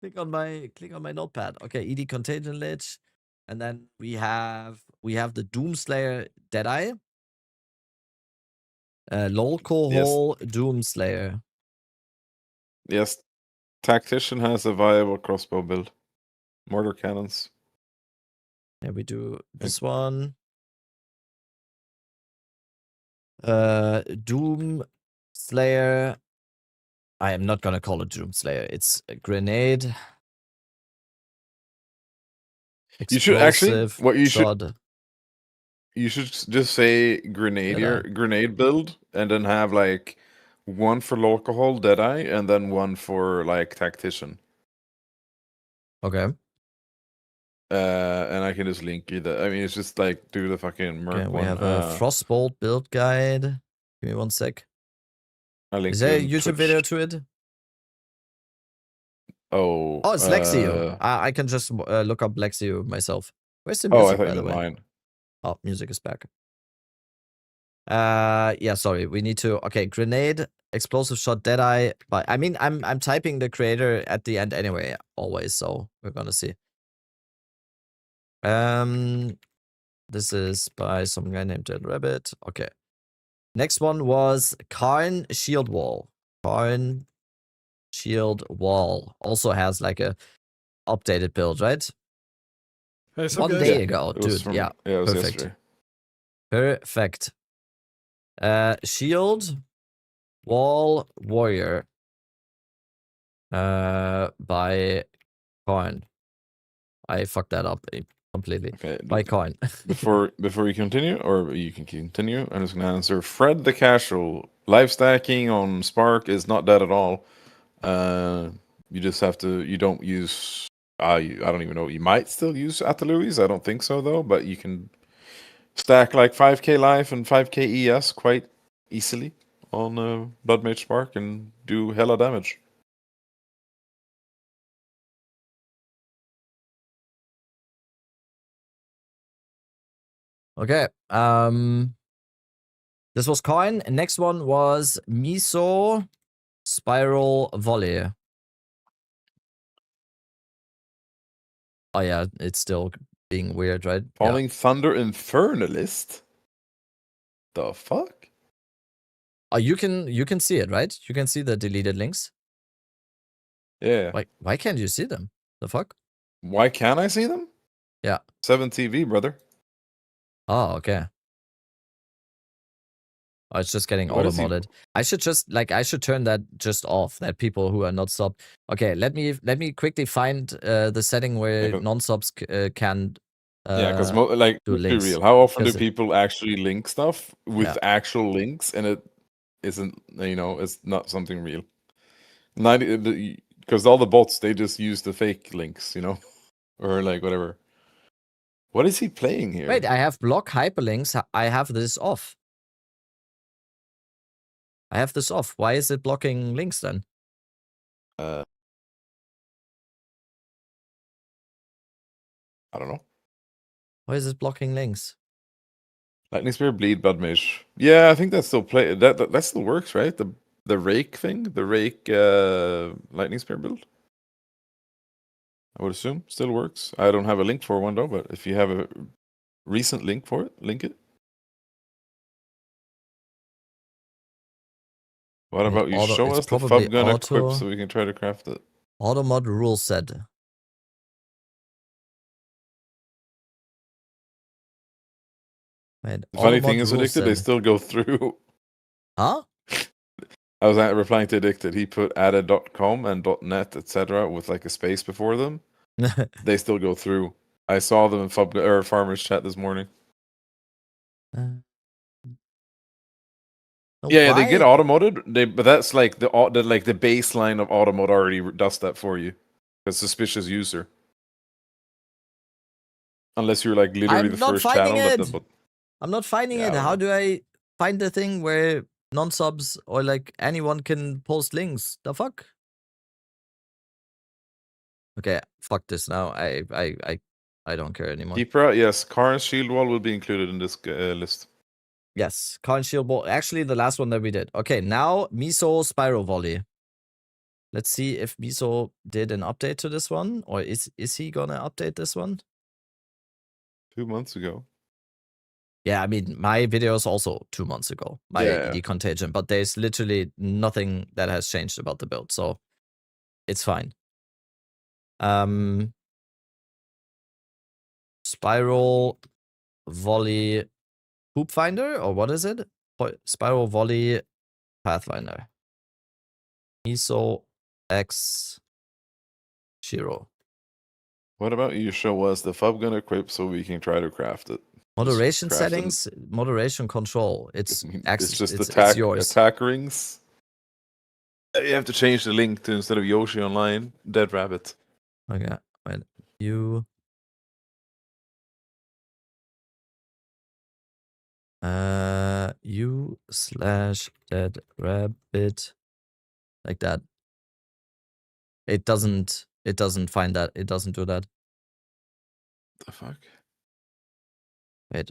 click on my notepad? Okay, ED Contagion Lich. And then we have the Doomslayer Deadeye. Local Doomslayer. Yes. Tactician has a viable crossbow build. Mortar cannons. Yeah, we do this one. Doom Slayer. I am not gonna call it Doom Slayer. It's a grenade. You should actually shot. You should just say grenade build, and then have like one for alcohol, Deadeye, and then one for like tactician. Okay. And I can just link you that. I mean, it's just like do the fucking merc Okay, we one. have a Frostbolt build guide. Give me 1 sec. Is there a YouTube video to it? Oh, it's Lexio. I can just look up Lexio myself. Where's the I music, thought by you the meant way? mine. Oh, music is back. Yeah, sorry. We need to. Okay, grenade, explosive shot, Deadeye. But I mean, I'm typing the creator at the end anyway, always. So we're gonna see. This is by some guy named Dead Rabbit. Okay. Next one was Karn Shield Wall. Karn Shield Wall also has like a updated build, right? Hey, so 1 good. day ago, It was dude. from- Yeah, it was perfect. yesterday. Perfect. Shield Wall Warrior. By Karn. I fucked that up completely. Okay. By Karn. before you continue, or you can continue, I'm just gonna answer. Fred the Casual. Life stacking on Spark is not dead at all. You just have to. You don't use. I don't even know. You might still use Ataluis. I don't think so though. But you can stack like 5k life and 5k ES quite easily on Blood Mage Spark and do hella damage. Okay. This was coin. Next one was Miso Spiral Volley. Oh yeah, it's still being weird, right? Falling Thunder Infernalist? The fuck? Oh, you can see it, right? You can see the deleted links. Yeah. Why can't you see them? The fuck? Why can't I see them? Yeah. 7TV, brother. Oh, okay. Oh, it's just getting What is he- auto-modded. I should just I should turn that just off. That people who are not sub. Okay, let me quickly find the setting where non-subs can. Yeah, because like, do let's be links. real. How often do 'Cause- people actually link stuff with Yeah. actual links, and it isn't, it's not something real. 90, because all the bots, they just use the fake links, or like whatever. What is he playing here? Wait, I have block hyperlinks. I have this off. I have this off. Why is it blocking links then? I don't know. Why is it blocking links? Lightning Spear, Bleed, Blood Mage. Yeah, I think that still that still works, right? The rake thing, the rake Lightning Spear build. I would assume still works. I don't have a link for one though, but if you have a recent link for it, link it. What about you show it's us the probably fub gun auto- equip so we can try to craft it? Auto mod rule set. Wait, The funny auto thing mod is, rule Addicted, they set. still go through. Huh? I was replying to Addicted. He put added.com and .net, etc. with like a space before them. They still go through. I saw them in Farmers Chat this morning. Yeah, they get automoted. But that's like the baseline of automod already does that for you. A suspicious user. Unless you're like literally I'm the not first finding channel. it. I'm not finding Yeah, I it. don't How know. do I find the thing where non-subs or like anyone can post links? The fuck? Okay, fuck this now. I don't care anymore. Deeper out, yes. Karn's shield wall will be included in this list. Yes, Karn Shield Ball. Actually, the last one that we did. Okay, now Miso Spiral Volley. Let's see if Miso did an update to this one, or is he gonna update this one? 2 months ago. Yeah, I mean, my video is also 2 months ago. My Yeah. ED Contagion, but there's literally nothing that has changed about the build, so it's fine. Spiral Volley Hoop Finder, or what is it? Spiral Volley Pathfinder. Miso X Shiro. What about you show us the fub gun equip so we can try to craft it? Moderation Just craft it. settings, moderation control. It's It's just it's yours. attack rings. You have to change the link to, instead of Yoshi Online, Dead Rabbit. Okay, wait. U /dead rabbit, like that. It doesn't find that. It doesn't do that. The fuck? Wait,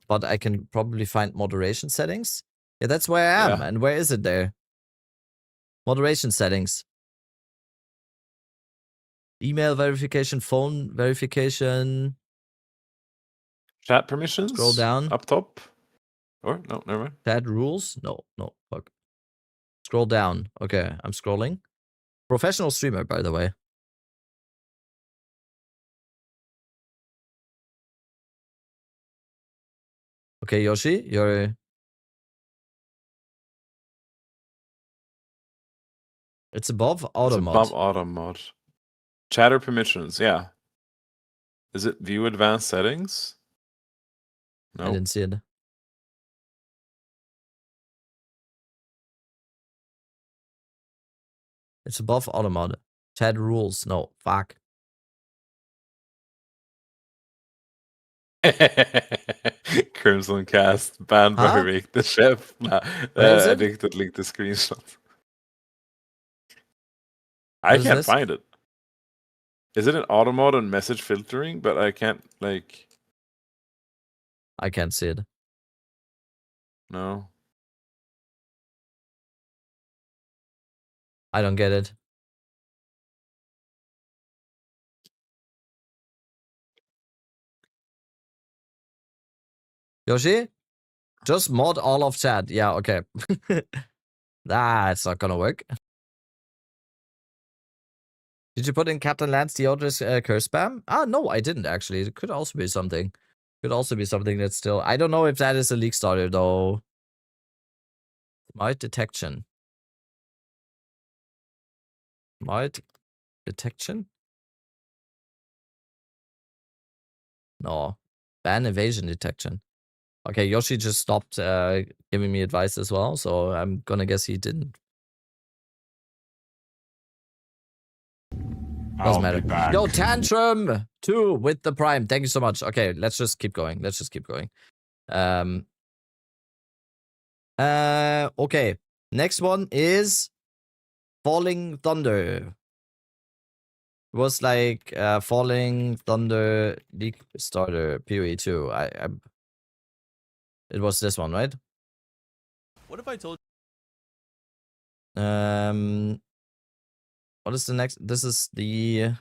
but I can probably find moderation settings. Yeah, that's where I am. Yeah. And where is it there? Moderation settings. Email verification, phone verification. Chat permissions? Scroll down. Up top? Or no, never mind. Chat rules? No, fuck. Scroll down. Okay, I'm scrolling. Professional streamer, by the way. Okay, Yoshi, you're... It's above auto It's mod. above auto mod. Chatter permissions, yeah. Is it view advanced settings? I No. didn't see it. It's above auto mod. Chat rules. No, fuck. Crimson Cast banned by Huh? Rick the Chef. Nah, Where is it? addicted link to screenshot. I What is can't this? find it. Is it an auto mode and message filtering? But I can't like. I can't see it. No. I don't get it. Yoshi? Just mod all of chat. Yeah, okay. It's not gonna work. Did you put in Captain Lance Theodorus curse spam? Ah, no, I didn't actually. It could also be something. Could also be something that's still... I don't know if that is a leak starter, though. Might detection. Might detection? No. Ban evasion detection. Okay, Yoshi just stopped giving me advice as well, so I'm gonna guess he didn't. Doesn't matter. Yo, Tantrum 2 with the Prime. Thank you so much. Okay, let's just keep going. Let's just keep going. Okay. Next one is Falling Thunder. It was like Falling Thunder League Starter PoE 2. It was this one, right? What if I told What is the next? This is the...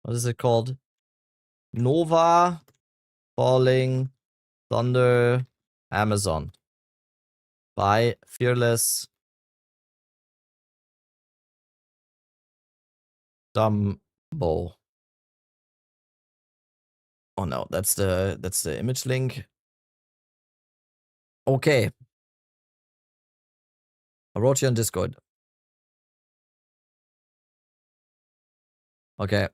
What is it called? Nova Falling Thunder Amazon by Fearless Dumbo. Oh no, that's the image link. Okay. I wrote you on Discord. Okay.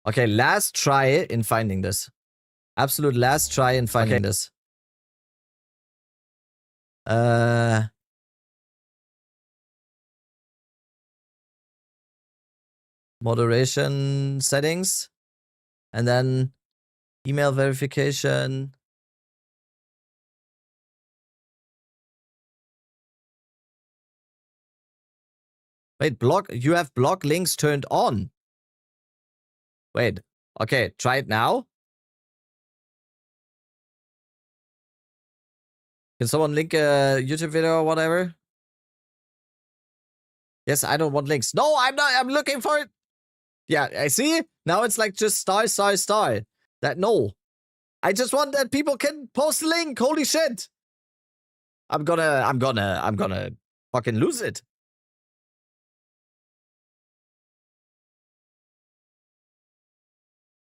Okay, last try in finding this. Absolute last try in finding this. Moderation settings. And then email verification. Wait, you have block links turned on. Wait, okay, try it now. Can someone link a YouTube video or whatever? Yes, I don't want links. No, I'm not. I'm looking for it. Yeah, I see. Now it's like just star. That no. I just want that people can post a link. Holy shit. I'm gonna fucking lose it.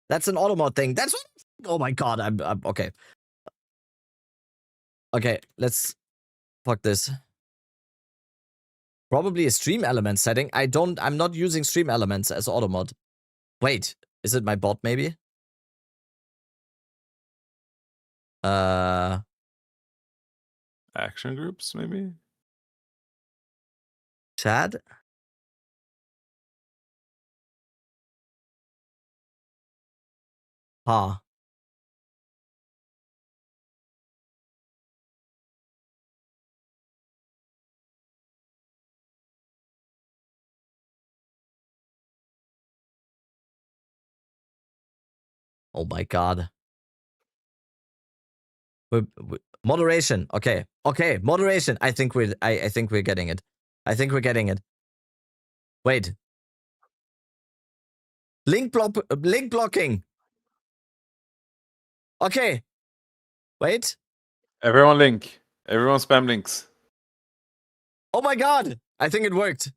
That's an auto mod thing. That's what. Oh my god. I'm okay. Okay, let's fuck this. Probably a stream element setting. I'm not using stream elements as auto mod. Wait, is it my bot maybe? Action groups, maybe? Chad? Huh. Oh my god. Moderation. Okay. Okay, moderation. I think we're getting it. I think we're getting it. Wait. Link blocking. Okay. Wait. Everyone link. Everyone spam links. Oh my god. I think it worked.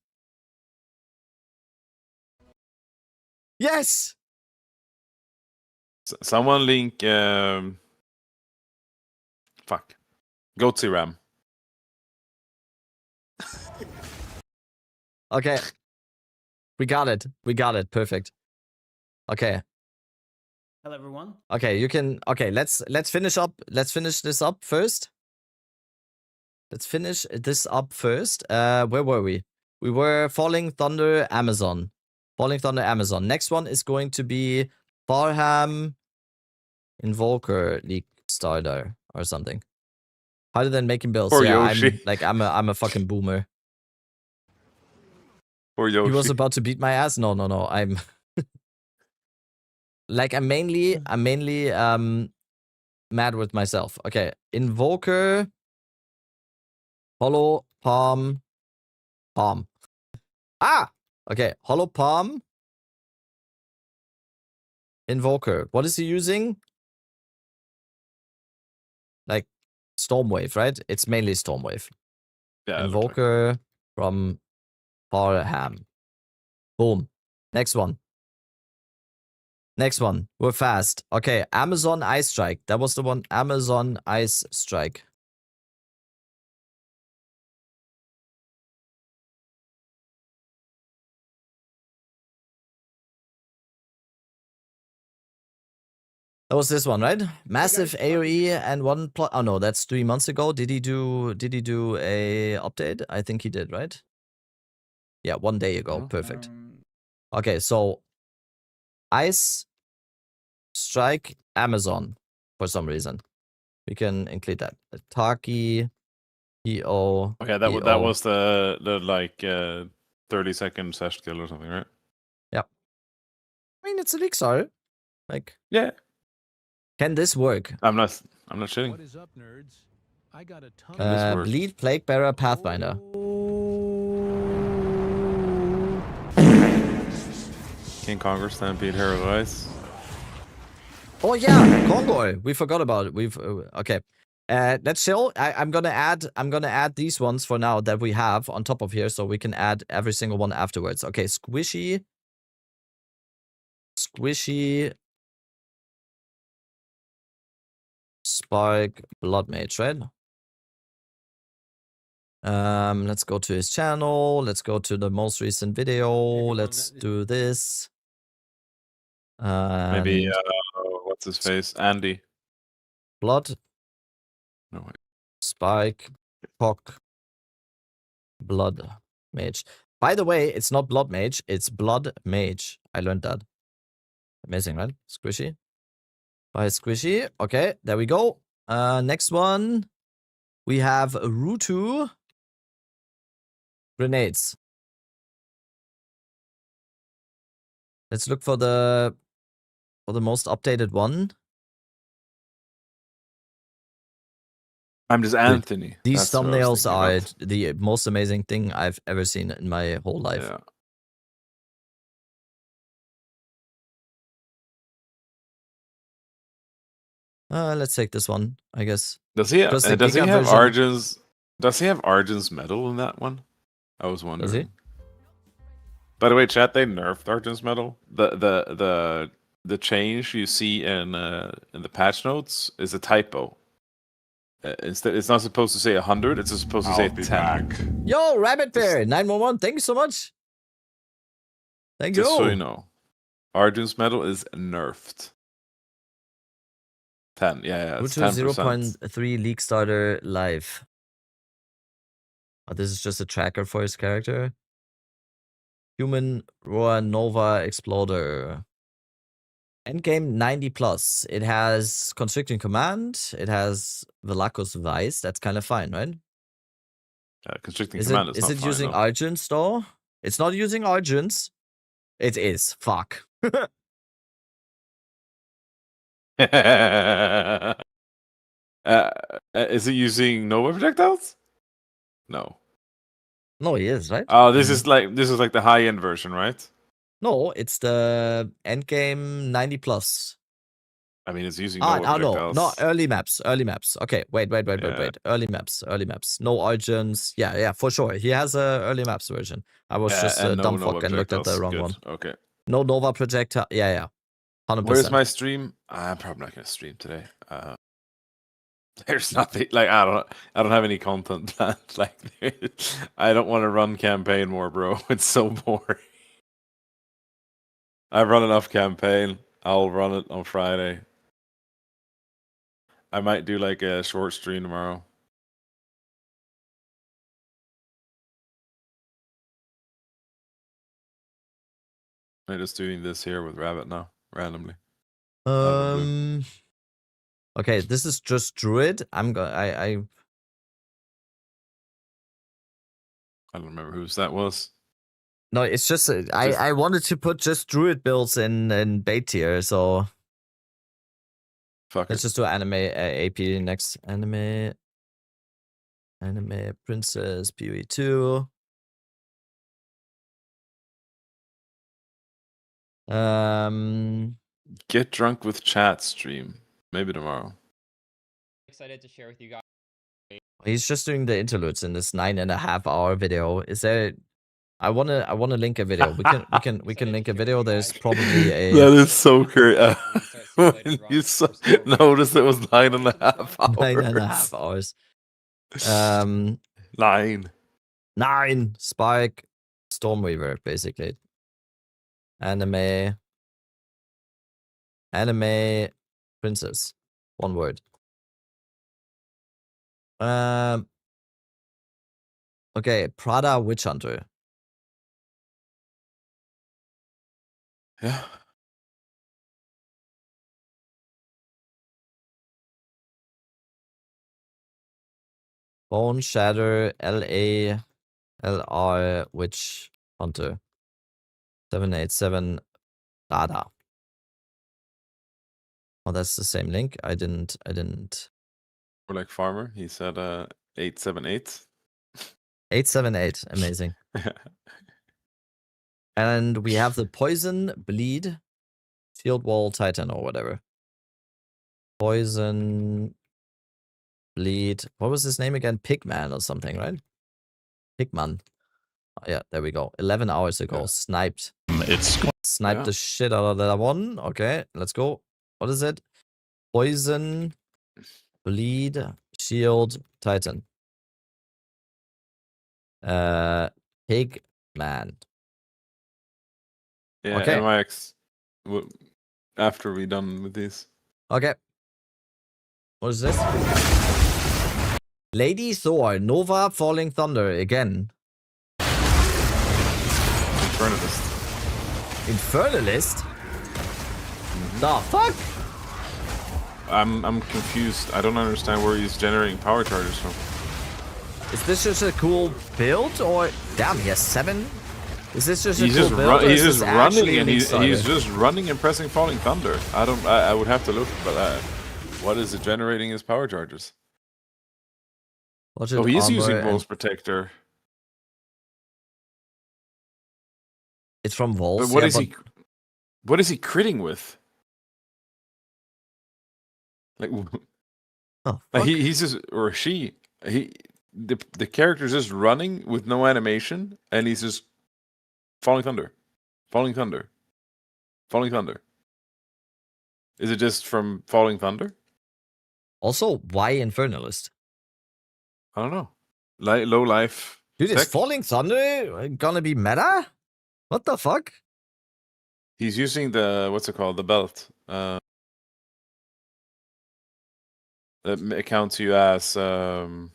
Yes. Someone link fuck. Goatsy Ram. Okay. We got it. We got it. Perfect. Okay. Hello everyone. Okay, you can let's finish this up first. Let's finish this up first. Where were we? We were Falling Thunder Amazon. Falling Thunder Amazon. Next one is going to be Farham Invoker League starter or something. Harder than making bills. Or Yeah, Yoshi. I'm a fucking boomer. Or Yoshi. He was about to beat my ass. No. I'm like I'm mainly mad with myself. Okay, Invoker, Hollow Palm. Ah, okay, Hollow Palm. Invoker. What is he using? Like Stormwave, right? It's mainly Stormwave. Yeah. Invoker from Farham. Boom. Next one. We're fast. Okay, Amazon Ice Strike. That was the one. Amazon Ice Strike. That was this one, right? Massive AoE and one plot. Oh no, that's 3 months ago. Did he do a update? I think he did, right? Yeah, 1 day ago. Perfect. Okay, so Ice Strike Amazon for some reason. We can include that. Taki EO. Okay, that was the like 30-second sesh kill or something, right? Yeah. I mean, it's a Elixir. Like, yeah. Can this work? I'm not shitting. What is up, nerds? I got a ton Bleed, Plague Bearer, Pathfinder. King Conquer, Stampede, Hero of Ice. Oh yeah, Congoy. We forgot about it. We've okay. Let's chill. I'm gonna add these ones for now that we have on top of here, so we can add every single one afterwards. Okay, Squishy. Spark, Blood Mage, right? Let's go to his channel. Let's go to the most recent video. Let's do this. Maybe what's his face? Andy. Blood. No way. Spike. Pock. Blood Mage. By the way, it's not Blood Mage, it's Blood Mage. I learned that. Amazing, right? Squishy. By Squishy. Okay, there we go. Next one. We have Rutu. Grenades. Let's look for the most updated one. I'm just Anthony. These thumbnails are the most amazing thing I've ever seen in my whole life. Yeah. Let's take this one, I guess. Does he have Argent's? Does he have Argent's medal in that one? I was wondering. Does he? By the way, chat, they nerfed Argent's medal. The change you see in the patch notes is a typo. Instead, it's not supposed to say 100. It's supposed to say 10. Yo, Rabbit Bear 911. Thank you so much. Thank you. Just so you know, Argent's medal is nerfed. 10. Yeah, it's 10%. 0.3 League Starter live. Oh, this is just a tracker for his character. Human Roa Nova Exploder. Endgame 90+. It has Constricting Command. It has Velacus Vice. That's kind of fine, right? Constricting Command is not it fine, using though. Argents, though? It's not using Argents. It is. Fuck. Is it using Nova projectiles? No. No, he is, right? Oh, this is like the high end version, right? No, it's the Endgame 90+. I mean, it's using Nova projectiles. No, early maps. Okay, wait. Early maps. No Argents. Yeah, for sure. He has a early maps version. I was just a dumb fuck and looked at the wrong one. Okay. No Nova projectile. Yeah. 100%. Where's my stream? I'm probably not gonna stream today. There's nothing like I don't have any content planned. Like I don't want to run campaign more, bro. It's so boring. I've run enough campaign. I'll run it on Friday. I might do like a short stream tomorrow. I'm just doing this here with Rabbit now, randomly. Okay, this is just Druid. I don't remember whose that was. No, it's just I wanted to put just Druid builds in bait tier, so fuck. Let's just do anime AP next. Anime Princess PoE2. Get drunk with chat stream. Maybe tomorrow. Excited to share with you guys. He's just doing the interludes in this 9.5 hour video. Is there? I wanna link a video. We can link a video. There's probably a. That is so curious. When you noticed it was 9.5 hours. 9.5 hours. 9 Spike Stormweaver, basically. Anime Princess. One word. Okay, Prada Witch Hunter. Yeah. Bone Shatter LR Witch Hunter. 787 Prada. Oh, that's the same link. I didn't. Or like Farmer, he said 878. 878, amazing. And we have the Poison Bleed Field Wall Titan or whatever. Poison Bleed. What was his name again? Pigman or something, right? Pigman. Oh, yeah, there we go. 11 hours ago. Sniped. Sniped the shit out of that one. Okay, let's go. What is it? Poison Bleed Shield Titan. Pigman. Yeah, okay. MIX. After we done with these. Okay. What is this? Lady Thor, Nova Falling Thunder again. Infernalist. Infernalist? The fuck? I'm confused. I don't understand where he's generating power charges from. Is this just a cool build or damn he has 7? Is this just He's a cool just build? he's just running and he's just just running and pressing Falling Thunder. I would have to look, but what is it generating his power charges? Oh, he's using Wolf's Protector. It's from Wolves. But what is he critting with? Like, he's just, or she, the character's just running with no animation, and he's just Falling Thunder, Falling Thunder, Falling Thunder. Is it just from Falling Thunder? Also, why Infernalist? I don't know. Low life. Dude, is Falling Thunder gonna be meta? What the fuck? He's using the, what's it called? The belt. That counts you as low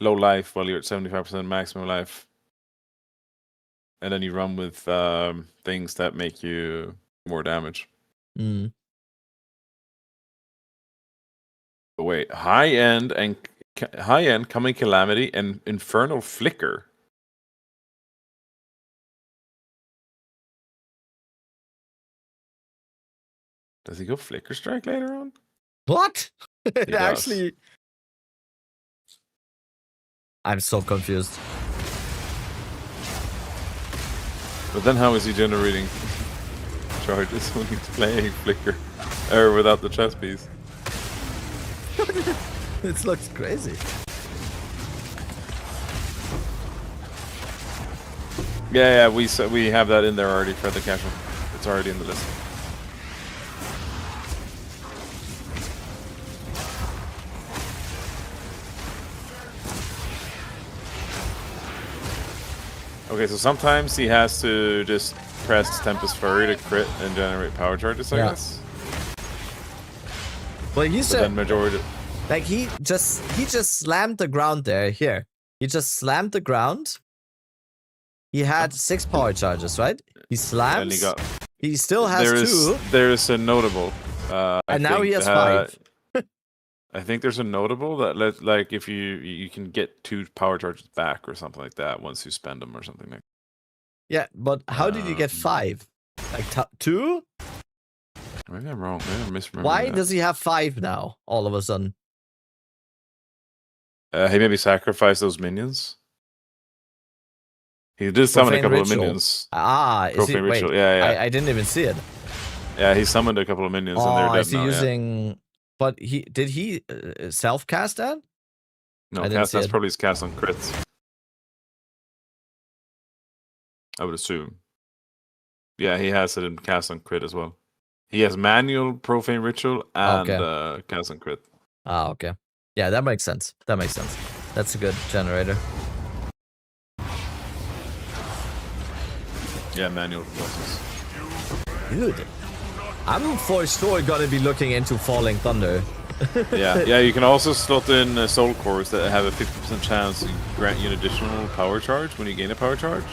life while you're at 75% maximum life. And then you run with things that make you more damage. Mm. But wait, high end Coming Calamity and Infernal Flicker. Does he go Flicker Strike later on? What? He Actually, I'm so confused. But then how is he generating charges when he's playing Flicker? Or without the chess piece? It looks crazy. Yeah, we have that in there already for the casual. It's already in the list. Okay, so sometimes he has to just press Tempest Fury to crit and generate power charges, I guess. Well, he's then majority. Like he just slammed the ground there. Here, he just slammed the ground. He had 6 power charges, right? He slams. And he still has 2. There is a notable. And now he has 5. I think there's a notable that like if you can get 2 power charges back or something like that once you spend them or something like. Yeah, but how did you get 5? Like 2? Maybe I'm wrong. Maybe I'm misremembering. Why that. does he have 5 now? All of a sudden. He maybe sacrificed those minions. He did summon a couple of minions. Ah, is he? Profane Wait, ritual. Yeah. I didn't even see it. Yeah, he summoned a couple of minions and they're dead is he now. using? But did he self cast that? No, that's probably his cast on crits. I would assume. Yeah, he has it in cast on crit as well. He has manual profane ritual and cast on crit. Ah, okay. Yeah, that makes sense. That's a good generator. Yeah, manual bosses. Dude, I'm for sure gonna be looking into Falling Thunder. yeah. You can also slot in soul cores that have a 50% chance to grant you an additional power charge when you gain a power charge,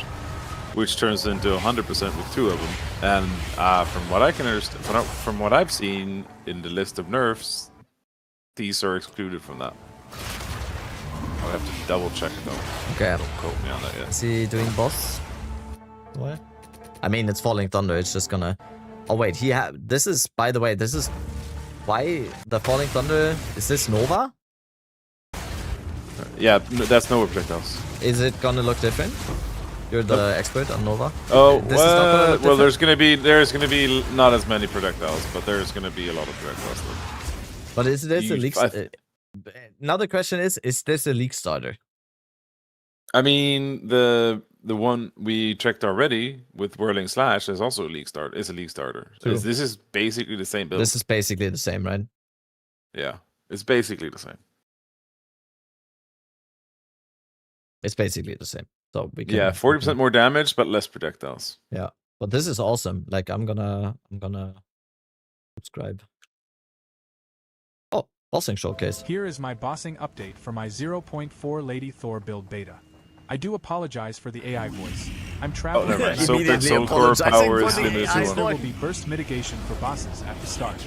which turns into 100% with 2 of them. And from what I can understand, from what I've seen in the list of nerfs, these are excluded from that. I'll have to double check though. Okay. Don't quote me on that yet. Is he doing boss? What? I mean, it's Falling Thunder. It's just gonna. Oh wait, this is. By the way, this is why the Falling Thunder. Is this Nova? Yeah, that's Nova projectiles. Is it gonna look different? You're the expert on Nova. Oh, This is not gonna look well, different? there's gonna be not as many projectiles, but there's gonna be a lot of projectiles. But is this a leak? Another question is this a leak starter? I mean, the one we checked already with Whirling Slash is also a league starter. It's a league starter. True. This is basically the same build. This is basically the same, right? Yeah, it's basically the same. It's basically the same. So we can. Yeah, 40% more damage, but less projectiles. Yeah, but this is awesome. Like I'm gonna subscribe. Oh, bossing showcase. Here is my bossing update for my 0.4 Lady Thor build beta. I do apologize for the AI voice. I'm traveling. never mind. Soul core power is limited to There will 1. be burst mitigation for bosses at the start.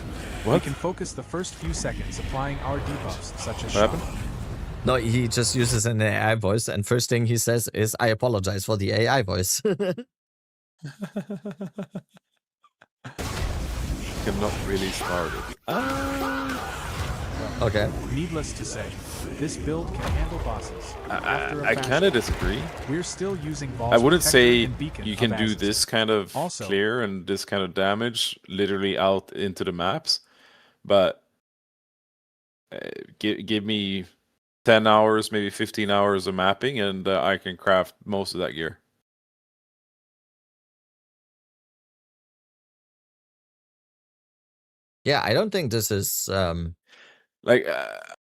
What? We can focus the first few seconds applying our debuffs, such as What happened? No, he just uses an AI voice, and first thing he says is, "I apologize for the AI voice." Cannot really start it. Okay. Needless to say, this build can handle bosses. After a I fast kind of build, disagree. We're still using I wouldn't Protector say and Beacon you can of do Ashes. this kind of Also- clear and this kind of damage literally out into the maps, but give me 10 hours, maybe 15 hours of mapping, and I can craft most of that gear. Yeah, I don't think this is like.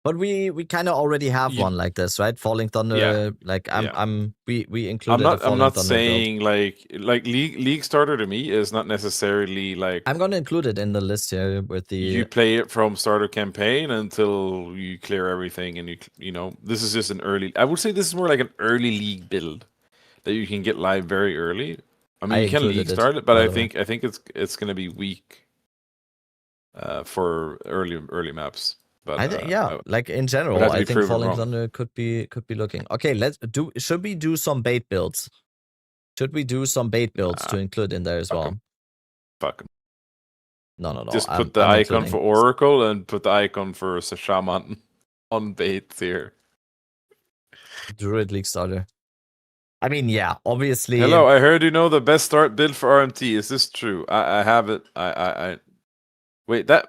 But we kind of already have one like this, right? Falling Thunder. Yeah. Like we included. I'm not Thunder saying build. like league starter to me is not necessarily like. I'm gonna include it in the list here with the. You play it from starter campaign until you clear everything, and you know this is just an early. I would say this is more like an early league build that you can get live very early. I mean, you can league start it, but I think it's gonna be weak for early maps. But I think like in general, I think Falling Thunder could be looking. Okay, should we do some bait builds? Should we do some bait builds to include in there as well? Fuck. No. Just put the icon for Oracle and put the icon for Shaman on bait here. Druid League starter. I mean, yeah, obviously. Hello, I heard you know the best start build for RMT. Is this true? I have it. I wait. Go up.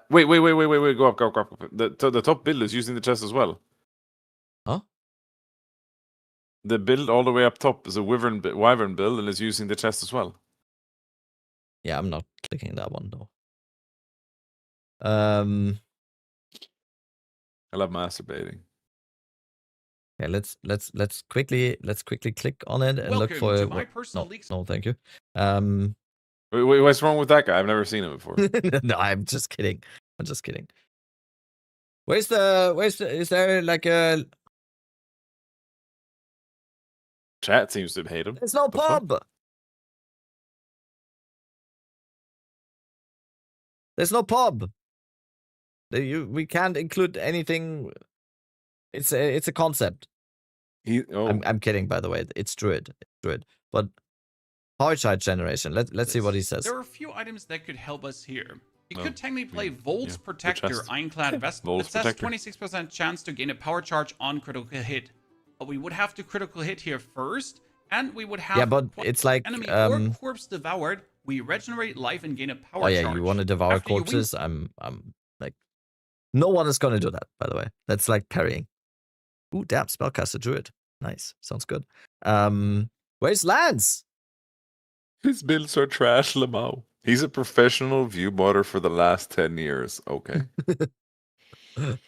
The top build is using the chest as well. Huh? The build all the way up top is a Wyvern build and is using the chest as well. Yeah, I'm not clicking that one though. I love masturbating. Yeah, let's quickly click on it and look for. No, thank you. Wait, what's wrong with that guy? I've never seen him before. No, I'm just kidding. Where's is there like a chat seems to hate him? There's no pub. There's no pub. We can't include anything. It's a concept. I'm kidding, by the way. It's Druid. But power charge generation. Let's see what he says. There are a few items that could help us here. You Oh, could technically play Volt's Protector chest. Ironclad Vest Volt's that says Protector. 26% chance to gain a power charge on critical hit. But we would have to critical hit here first, and we would have but it's like enemy or corpse devoured. We regenerate life and gain a power charge. Oh yeah, you want to devour After you win- corpses? I'm like, no one is gonna do that. By the way, that's like parrying. Ooh, damn, spellcaster druid. Nice, sounds good. Where's Lance? His builds are trash, Lamau. He's a professional viewboarder for the last 10 years. Okay.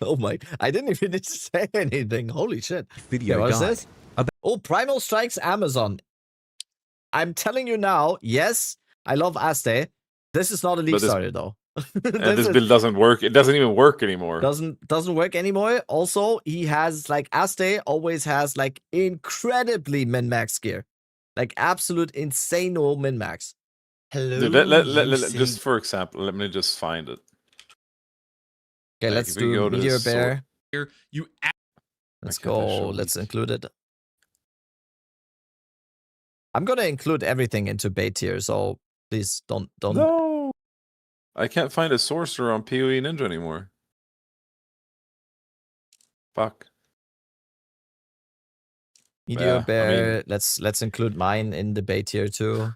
Oh my! I didn't even need to say anything. Holy shit! Video what is guide. this? Oh, Primal Strikes Amazon. I'm telling you now. Yes, I love Aste. This is not a league But this- starter though. This build doesn't work. It doesn't even work anymore. Doesn't work anymore. Also, he has like Aste always has like incredibly min-max gear, like absolute insane min-max. Hello. Just for example, let me just find it. Okay, Like, let's if we do go to Meteor sword- Bear. Here, you Let's can't I go. show Let's these? include it. I'm gonna include everything into bait here, so please don't. No, I can't find a sorcerer on PoE Ninja anymore. Fuck. Meteor Yeah, I Bear. mean- Let's include mine in the bait here too.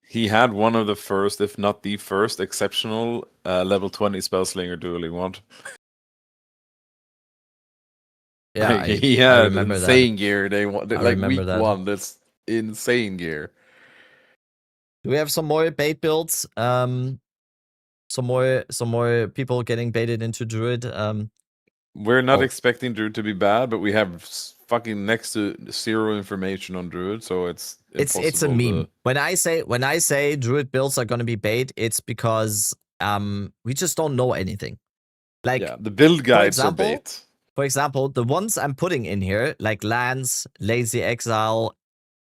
He had one of the first, if not the first, exceptional level 20 Spellslinger dueling wand. Yeah, Like, I he had remember insane that. gear. They want I like remember week that. one. That's insane gear. Do we have some more bait builds? Some more people getting baited into Druid. We're not Oh. expecting Druid to be bad, but we have fucking next to zero information on Druid, so it's It's a impossible meme. to- When I say Druid builds are gonna be bait, it's because we just don't know anything. Like Yeah, the build guides are example, bait. For example, the ones I'm putting in here, like Lance, Lazy Exile,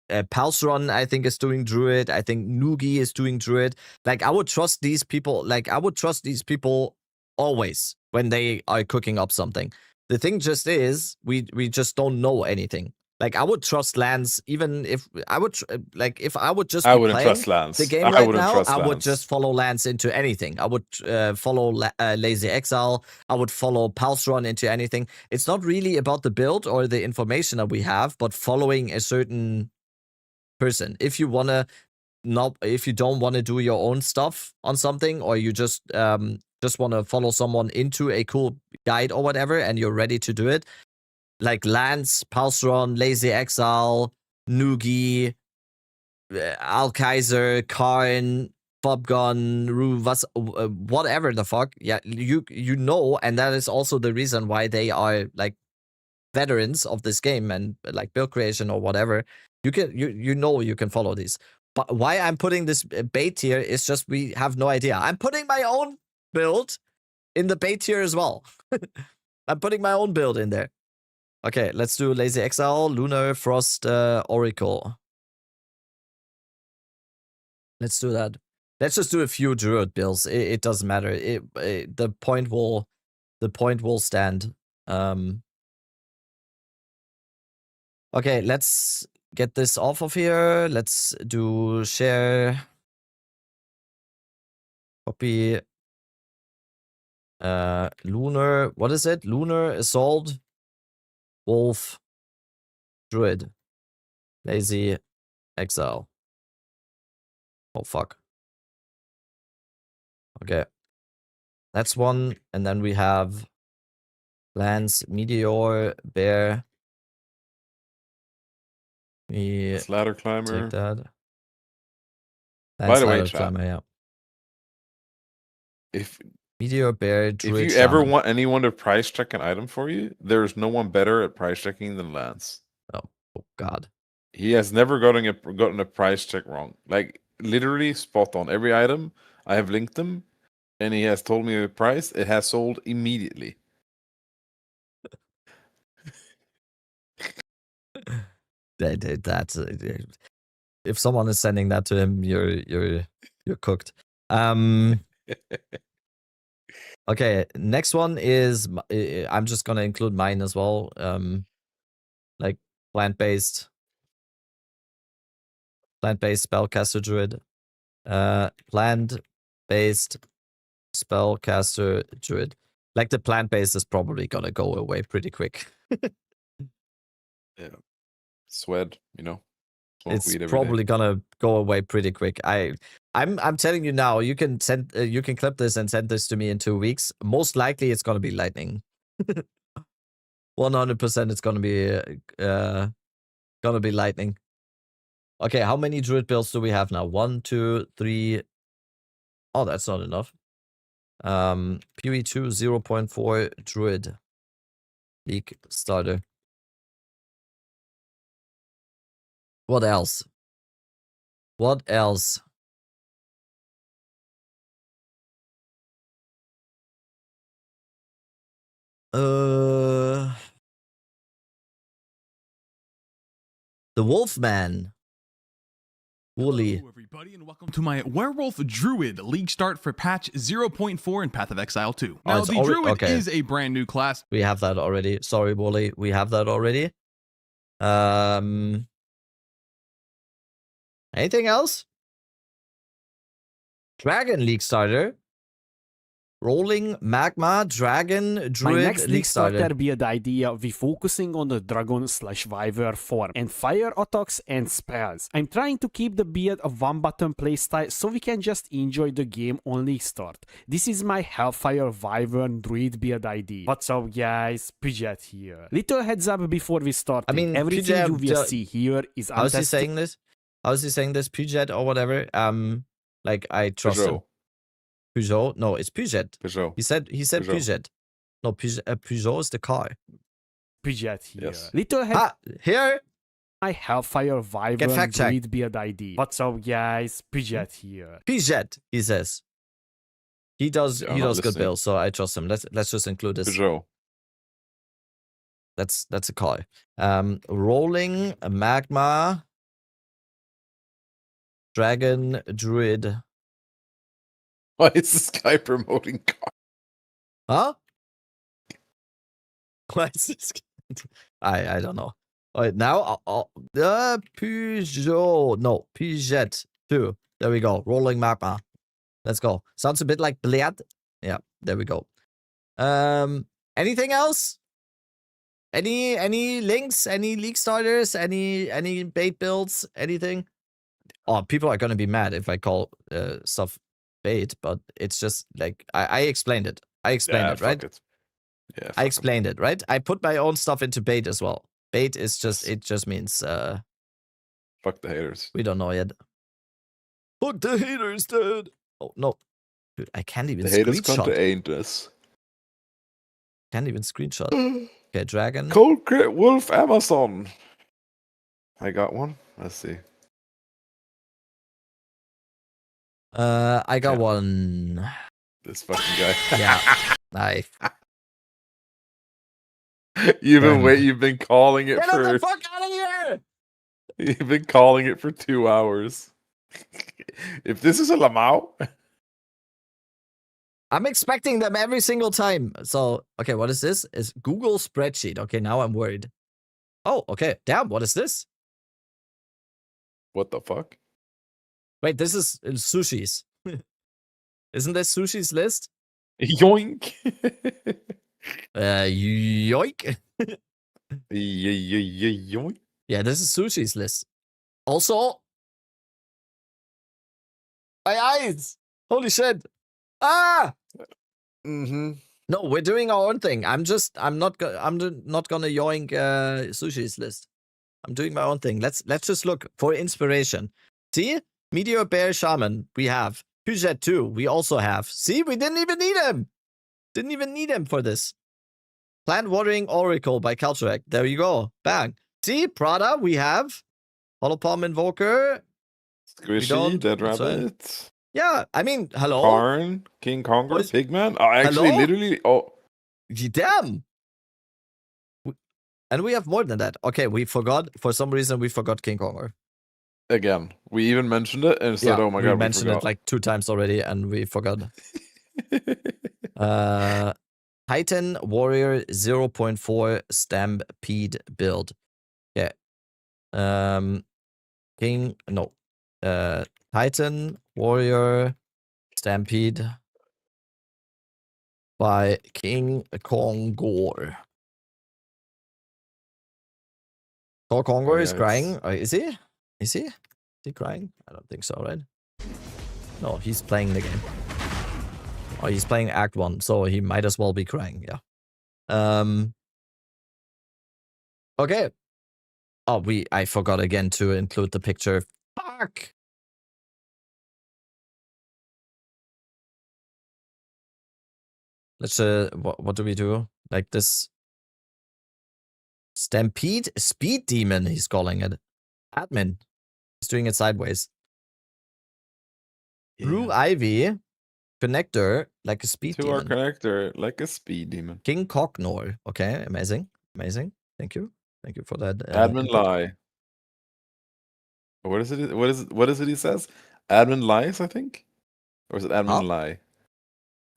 Palsron, I think is doing Druid. I think Noogie is doing Druid. Like I would trust these people. Like I would trust these people always when they are cooking up something. The thing just is, we just don't know anything. Like I would trust Lance, even if I would if I would just I be wouldn't playing trust Lance. the game I right wouldn't now, trust I would Lance. just follow Lance into anything. I would follow Lazy Exile. I would follow Palsron into anything. It's not really about the build or the information that we have, but following a certain person. If you if you don't want to do your own stuff on something, or you just want to follow someone into a cool guide or whatever, and you're ready to do it, like Lance, Palsron, Lazy Exile, Noogie, Alkaiser, Karn, Bobgun, Rue, whatever the fuck. Yeah, you know, and that is also the reason why they are like veterans of this game and like build creation or whatever. You can follow these. But why I'm putting this bait here is just we have no idea. I'm putting my own build in the bait here as well. I'm putting my own build in there. Okay, let's do Lazy Exile, Lunar, Frost, Oracle. Let's do that. Let's just do a few Druid builds. It doesn't matter. The point will stand. Okay, let's get this off of here. Let's do share. Copy. Lunar. What is it? Lunar, Assault, Wolf, Druid, Lazy, Exile. Oh, fuck. Okay. That's one. And then we have Lance, Meteor, Bear. It's Ladder Climber. Take that. By the way, Ladder chat, Climber, yeah. if Meteor, Bear, Druid, if you ever Shaman. want anyone to price check an item for you, there's no one better at price checking than Lance. Oh God. He has never gotten a price check wrong. Like literally spot on every item. I have linked them, and he has told me a price. It has sold immediately. That's if someone is sending that to him, you're cooked. Okay, next one is I'm just gonna include mine as well. Like plant-based spellcaster druid. Plant-based spellcaster druid. Like the plant-based is probably gonna go away pretty quick. Yeah. Sweat, Smoke It's weed every day. probably gonna go away pretty quick. I'm telling you now. You can clip this and send this to me in 2 weeks. Most likely, it's gonna be lightning. 100%, it's gonna be lightning. Okay, how many druid builds do we have now? 1, 2, 3. Oh, that's not enough. PoE2 0.4 druid league starter. What else? What else? The Wolfman. Wooly. Hello, everybody, and welcome to my Werewolf Druid League start for patch 0.4 in Path of Exile 2. Now, the Druid is a brand new class. We have that already. Sorry, Wooly. We have that already. Anything else? Dragon League starter. Rolling Magma Dragon Druid My next League starter. build idea will be focusing on the Dragon/Viper form and fire attacks and spells. I'm trying to keep the build a one-button playstyle so we can just enjoy the game on League start. This is my Hellfire Wyvern Druid build idea. What's up, guys? Pidgeot here. Little heads up before we start. I mean, everything Pidgeot, you will see here is how is he untested. saying this? How is he saying this? Pidgeot or whatever? Like I trust him. Peugeot? No, it's Peugeot. Peugeot. He said Peugeot. No, Peugeot is the car. Pidgeot here. Yes. Little head. Here. My Hellfire Wyvern fact checked. Druid build ID. What's up, guys? Pidgeot here. Pidgeot, he says. He does Yeah, he I'm not does good listening. builds, so I trust him. Let's just include this. Peugeot. That's a car. Rolling Magma Dragon Druid. Why is this guy promoting car? Huh? What is this? I don't know. All right, now Peugeot. No, Pidgeot 2. There we go. Rolling Magma. Let's go. Sounds a bit like Bliad. Yeah, there we go. Anything else? Any links? Any league starters? Any bait builds? Anything? Oh, people are gonna be mad if I call stuff bait, but it's just like I explained it. I explained it, right? Yeah, I explained it, right? I put my own stuff into bait as well. Bait is just it just means fuck the haters. We don't know yet. Fuck the haters, dude. Oh no. Dude, I can't even The haters screenshot. can't ain't us. Can't even screenshot. Okay, dragon. Cold Crit Wolf Amazon. I got one. Let's see. I got one. This fucking guy. Yeah. Nice. You've been calling it Get for the fuck out of here! You've been calling it for 2 hours. If this is a Lamau, I'm expecting them every single time. So, okay, what is this? It's Google spreadsheet. Okay, now I'm worried. Oh, okay. Damn, what is this? What the fuck? Wait, this is sushi's. Isn't this sushi's list? Yoink. Yoink. Yoink. Yeah, this is sushi's list. Also, my eyes. Holy shit. Ah. Mm-hmm. No, we're doing our own thing. I'm not gonna yoink sushi's list. I'm doing my own thing. Let's just look for inspiration. See? Meteor Bear Shaman, we have. Pidgeot 2, we also have. See, we didn't even need him. Didn't even need him for this. Plant Watering Oracle by Calterac. There you go. Bang. See, Prada, we have. Holopalm Invoker. Squishy, Dead that's right. Rabbit. Yeah, I mean, hello. Karn, King Konger, Pigman. Oh, actually, Hello? literally. Oh, Damn. And we have more than that. Okay, we forgot. For some reason, we forgot King Konger. again, we even mentioned it and said, "Oh my god, we mentioned it like 2 times already, and we forgot. Titan Warrior 0.4 Stampede build. Yeah. Titan Warrior Stampede by King Kongor. Kongor is crying. Is he? Is he? Is he crying? I don't think so, right? No, he's playing the game. Oh, he's playing Act 1, so he might as well be crying, yeah. Okay. Oh, I forgot again to include the picture. Fuck! Let's, what do we do? Like this... Stampede? Speed Demon, he's calling it. Admin. He's doing it sideways. Yeah. Blue Ivy. Connector, like a speed demon. Connector, like a speed demon. King Cocknor. Okay, amazing. Amazing. Thank you. Thank you for that. Admin lie. What is it? What is it he says? Admin lies, I think? Or is it admin lie?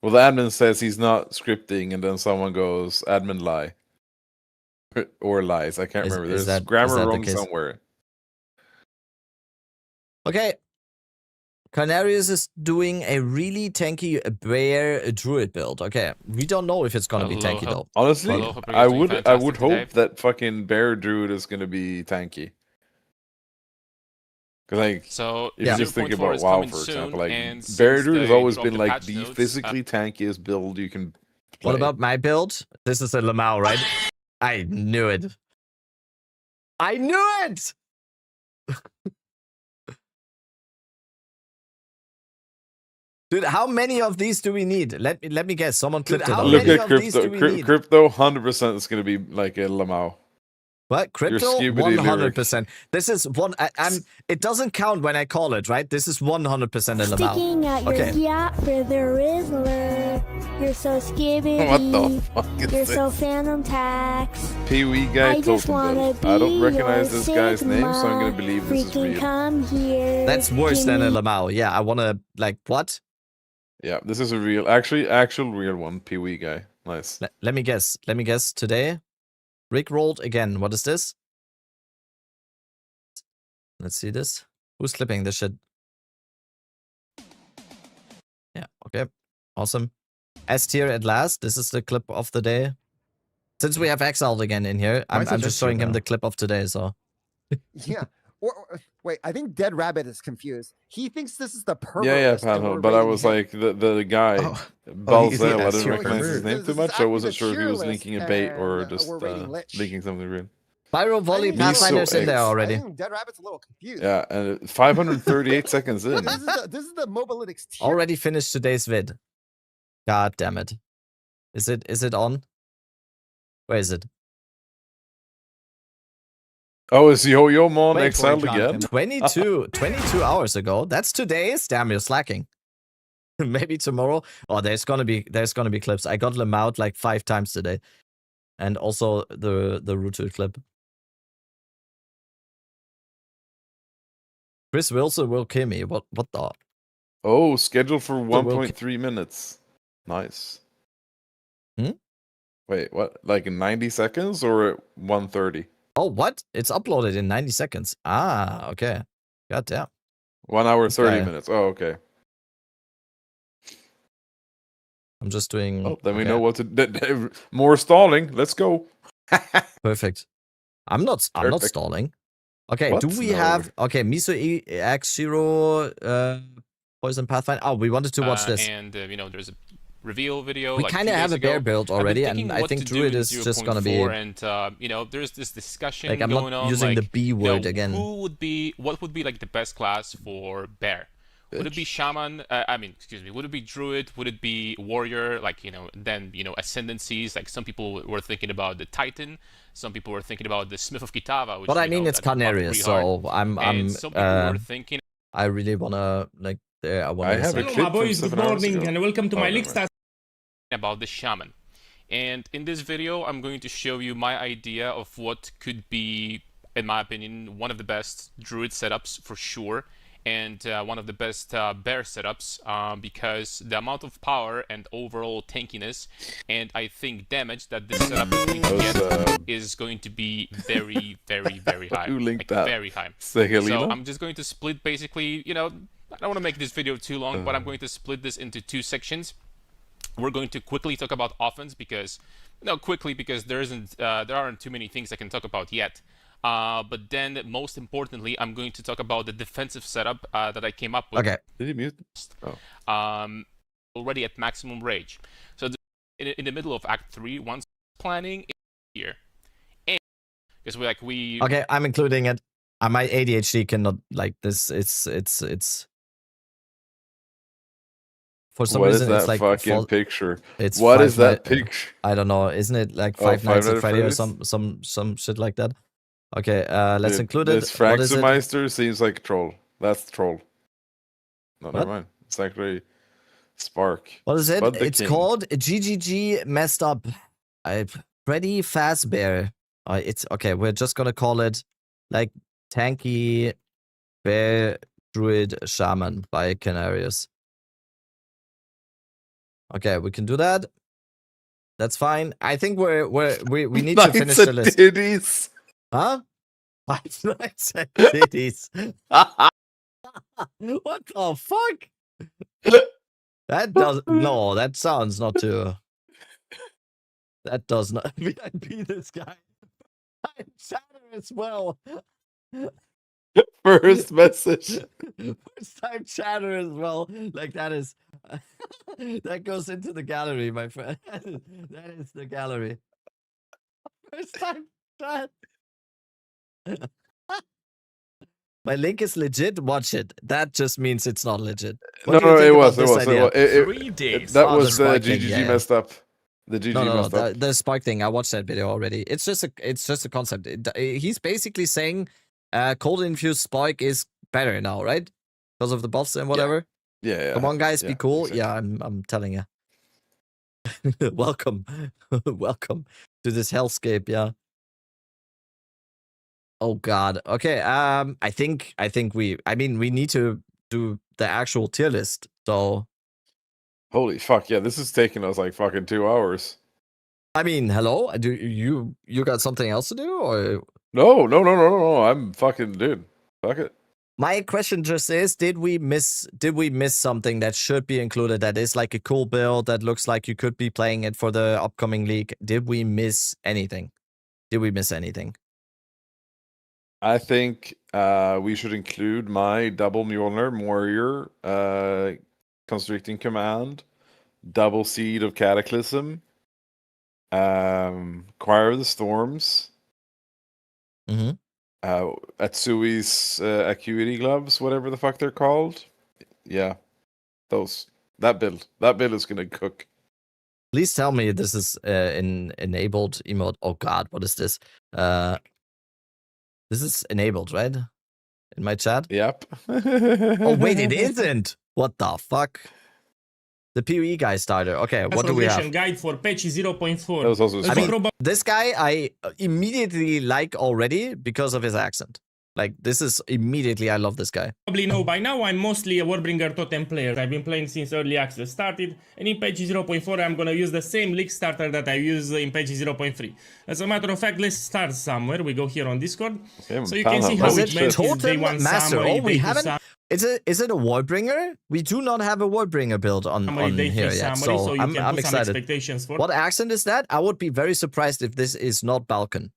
Well, the admin says he's not scripting, and then someone goes, admin lie. Or lies. I can't remember. There's grammar wrong somewhere. Okay. Canarius is doing a really tanky bear druid build. Okay, we don't know if it's gonna be tanky though. Honestly, I would hope that fucking bear druid is gonna be tanky. Cause like, if you just think about WoW, for example, like bear druid has always been like the physically tankiest build you can play. What about my build? This is a Lamau, right? I knew it. I knew it. Dude, how many of these do we need? Let me guess. Someone clipped it. Look at crypto. Crypto 100% is going to be like a Lamau. What? Crypto 100%. This is one. It doesn't count when I call it, right? This is 100% a Lamau. Sticking at your yacht where there is lure. You're so skibbity. What the fuck is You're this? so phantom tax. Pee-wee guy Totem build. I don't recognize this guy's name, so I'm going to believe this is real. Come here. That's worse than a Lamau. Yeah, I want to, like, what? Yeah, this is a real, actual real one. Pee-wee guy. Nice. Let me guess. Let me guess. Today, Rick rolled again. What is this? Let's see this. Who's clipping this shit? Yeah, okay. Awesome. S tier at last. This is the clip of the day. Since we have Exiled again in here, I'm just showing him the clip of today, so. Yeah. Or, wait, I think Dead Rabbit is confused. He thinks this is the perfect. Yeah, Panel, but I was like, the guy, Balzel, I didn't recognize his name too much, so I wasn't sure if he was linking a bait or just linking something real. Pyro Volley Pathfinder's in there already. I think Dead Rabbit's a little confused. Yeah, and 538 seconds in. This is the Mobalytics tier. Already finished today's vid. God damn it. Is it on? Where is it? Oh, is Yo-Yo Mon exiled again? 22 hours ago. That's today's. Damn, you're slacking. Maybe tomorrow. Oh, there's gonna be clips. I got them out like 5 times today, and also the Rutu clip. Chris Wilson will kill me. What the? Oh, scheduled for 1.3 minutes. Nice. Wait, what? Like in 90 seconds or at 1:30? Oh, what? It's uploaded in 90 seconds. Ah, okay. God damn. 1 hour, 30 minutes. Oh, okay. I'm just doing... Oh, then we know what to... More stalling. Let's go. Perfect. I'm not stalling. Okay, what? Do we have... Okay, Miso X0 Poison Pathfinder. Oh, we wanted to watch this. And, there's a reveal video. We kind of have a bear build already, and I think Druid is just gonna be. And there's this discussion like, I'm going not on. Using the B word again. What would be like the best class for bear? Would it be shaman? Would it be druid? Would it be warrior? Like then ascendancies. Like some people were thinking about the titan. Some people were thinking about the smith of Kitava. Which, but I mean, it's Canarius, so I'm. Some people were thinking. I really wanna like. I have a clip. Hello, my boys. Good morning, and welcome to my league stats. About the shaman, and in this video, I'm going to show you my idea of what could be, in my opinion, one of the best druid setups for sure. and one of the best bear setups because the amount of power and overall tankiness and I think damage that this setup is going to get is going to be very, very, very high. Who linked like, that? very high. So I'm just going to split basically, I don't want to make this video too long, but I'm going to split this into 2 sections. We're going to quickly talk about offense because, there aren't too many things I can talk about yet. But then, most importantly, I'm going to talk about the defensive setup that I came up with. Okay. Did he mute? Already at maximum rage. So in the middle of Act 3, once planning here, and because we. Okay, I'm including it. My ADHD cannot like this. It's. For some what reason, is that it's like fucking picture? It's what is that picture? I don't know. Isn't it like Five Nights at Freddy or some shit like that? Okay, let's include it. This Frankstermeister seems like a troll. That's troll. No, never mind. It's actually Spark. What is it? Bud the It's King. called GGG messed up. Freddy Fazbear. It's okay. We're just gonna call it like Tanky Bear Druid Shaman by Canarius. Okay, we can do that. That's fine. I think we need to finish the list. Titties. Huh? Five Nights at Titties. What the fuck? That does no. That sounds not too. That does not. VIP this guy. I'm chatter as well. First message. First time chatter as well. Like that is. That goes into the gallery, my friend. That is the gallery. First time chat. My link is legit. Watch it. That just means it's not legit. What No, do you no, think it about was. this idea? 3 days. That Oh, was the the Spark thing, GGG yeah. messed up. The GG No, messed up. the Spark thing. I watched that video already. It's just a concept. He's basically saying, cold infused Spark is better now, right? Because of the buffs and whatever. Yeah. Come on, guys, be cool. exactly. Yeah, I'm telling you. Welcome, welcome to this hellscape. Yeah. Oh God. Okay. I think we need to do the actual tier list. So. Holy fuck! Yeah, this is taking us like fucking 2 hours. I mean, hello. Do you got something else to do or? No. I'm fucking dude. Fuck it. My question just is: Did we miss something that should be included? That is like a cool build that looks like you could be playing it for the upcoming league. Did we miss anything? I think we should include my double Mjolnir warrior constricting command, double seed of cataclysm, choir of the storms, Atsui's acuity gloves, whatever the fuck they're called. Yeah, that build is gonna cook. Please tell me this is enabled emote. Oh God, what is this? This is enabled, right? In my chat? Yep. Oh, wait, it isn't. What the fuck? The PoE guy starter. Okay, what do we have? Guide for patch 0.4. That was also I mean, this guy I immediately like already because of his accent. Like, this is immediately, I love this guy. Probably know by now, I'm mostly a Warbringer Totem player. I've been playing since early access started, and in patch 0.4 I'm gonna use the same league starter that I use in patch 0.3. As a matter of fact, let's start somewhere. We go here on Discord, so you can see how it went. Totem Master. Summary, Oh, we haven't. Is it a Warbringer? We do not have a Warbringer build on here yet, so I'm excited. What accent is that? I would be very surprised if this is not Balkan.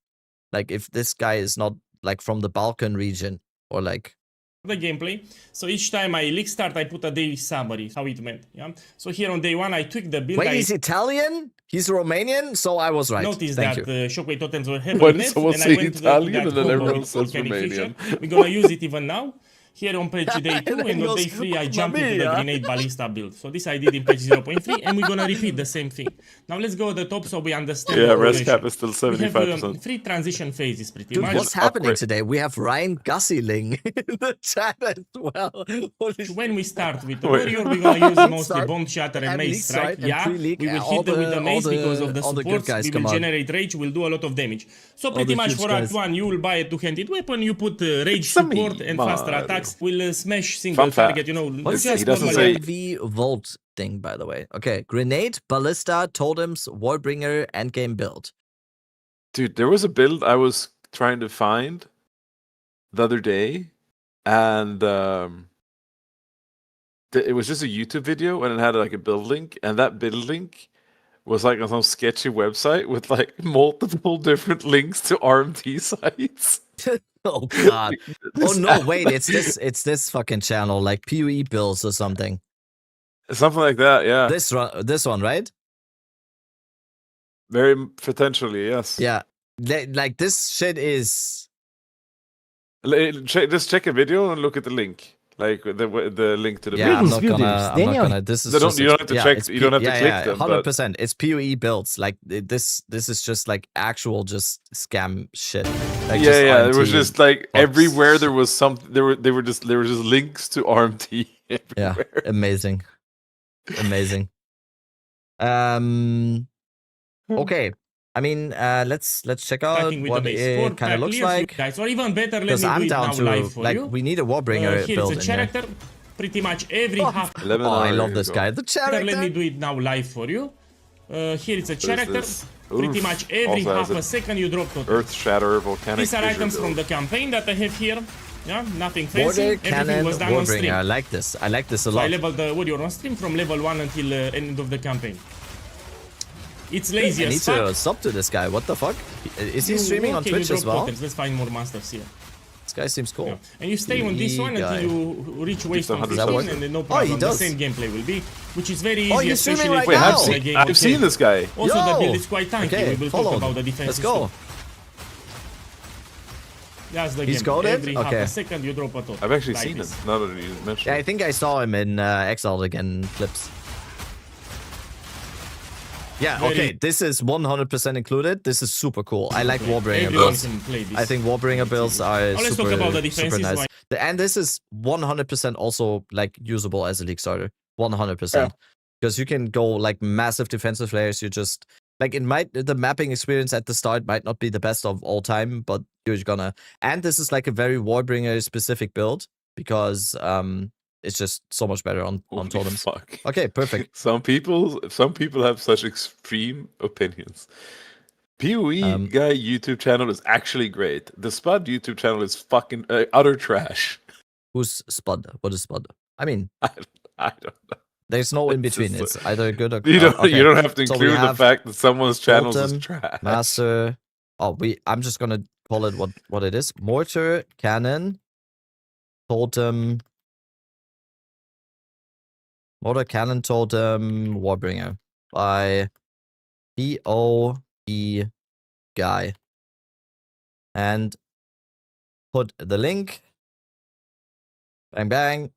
Like, if this guy is not like from the Balkan region or like the gameplay. So each time I league start, I put a daily summary, how it went. Yeah. So here on day 1, I tweaked the build. Wait, he's Italian? He's Romanian? So I was right. Notice Thank that you. Shockwave Totems were heavily Why did nerfed, someone and I say went Italian to and then that everyone combo says volcanic Romanian? fusion. We're gonna use it even now. Here on patch day 2 and on day 3 I jumped into the grenade ballista build. So this I did in patch 0.3 and we're gonna repeat the same thing. Now let's go at the top so we understand. Yeah, res cap is still 75%. We have 3 transition phases pretty Dude, much. what's happening today? We have Ryan Gussling in the chat as well. When we start with the warrior, we're gonna use mostly bomb shatter and mace strike. Yeah, we will hit them with the mace because of the supports. We will generate rage, we'll do a lot of damage. So pretty much for Act 1, you will buy a 2-handed weapon, you put rage support and faster attack attacks will smash single target. You know, what's just this normally. PvE Vault thing, by the way? Okay, grenade, ballista, totems, warbringer, endgame build. Dude, there was a build I was trying to find the other day, and it was just a YouTube video, and it had like a build link, and that build link was like on some sketchy website with like multiple different links to RMT sites. Oh god! Oh no! Wait, it's this fucking channel, like PoE builds or something. Something like that, yeah. This one, right? Very potentially, yes. Yeah, like this shit is. Just check a video and look at the link, like the link to the. Yeah, I'm not gonna. This is you don't have to check. You don't have to click them. 100%. It's PoE builds. Like this is just like actual just scam shit. Like yeah. It was just like everywhere there was something. There were just links to RMT everywhere. Yeah, amazing. Okay. I mean, let's check out what it kind of looks like. Guys, or even better, let me Because I'm do it down now to live for you. we need a warbringer Here build it's a character. Pretty much every half. Oh, I love this guy. The character. Let me do it now live for you. Here it's a character. Pretty much every half a second you drop totem. Earth Shatter, Volcanic. These are items from the campaign that I have here. Yeah, nothing fancy. Border, Everything cannon, was done on stream. warbringer. I like this. I like this a So lot. I leveled the warrior on stream from level 1 until end of the campaign. It's lazy I need as fuck. to sub to this guy. What the fuck? Is he streaming on Twitch as well? Tokens. Let's find more masters here. This guy seems cool. Yeah. And you stay on this one until you reach wasteland 15 and then no Oh, problem. he The does. same gameplay will be, which is very easy, Oh, he's especially streaming right if you now. have the game. I've seen this guy. Also, Yo! the build is quite tanky. Okay, We will followed. talk about the defense. Let's go. That's the He's game. goated? Every half Okay. a second you drop a totem. I've actually Like seen this. it. Now that you mentioned Yeah, I think I saw him in Exiled Again clips. Yeah, Very- okay, this is 100% included. This is super cool. I like Warbringer Everyone builds. can play this. I think Warbringer builds are Now let's super, talk about the super defenses. nice. Why- And this is 100% also like usable as a league starter. 100%. Because you can go like massive defensive layers. You just like the mapping experience at the start might not be the best of all time, but you're gonna. And this is like a very Warbringer specific build because it's just so much better on totems. Fuck. Okay, perfect. Some people have such extreme opinions. PoE guy YouTube channel is actually great. The Spud YouTube channel is fucking utter trash. Who's Spud? What is Spud? I mean, I don't know. there's no in between. It's either good or You don't. okay. You don't have to So we include the have fact that someone's channel is Totem, trash. Master. Oh, I'm just gonna call it what it is. Mortar, cannon, totem. Mortar, cannon, totem, warbringer by PoE guy. And put the link. Bang bang.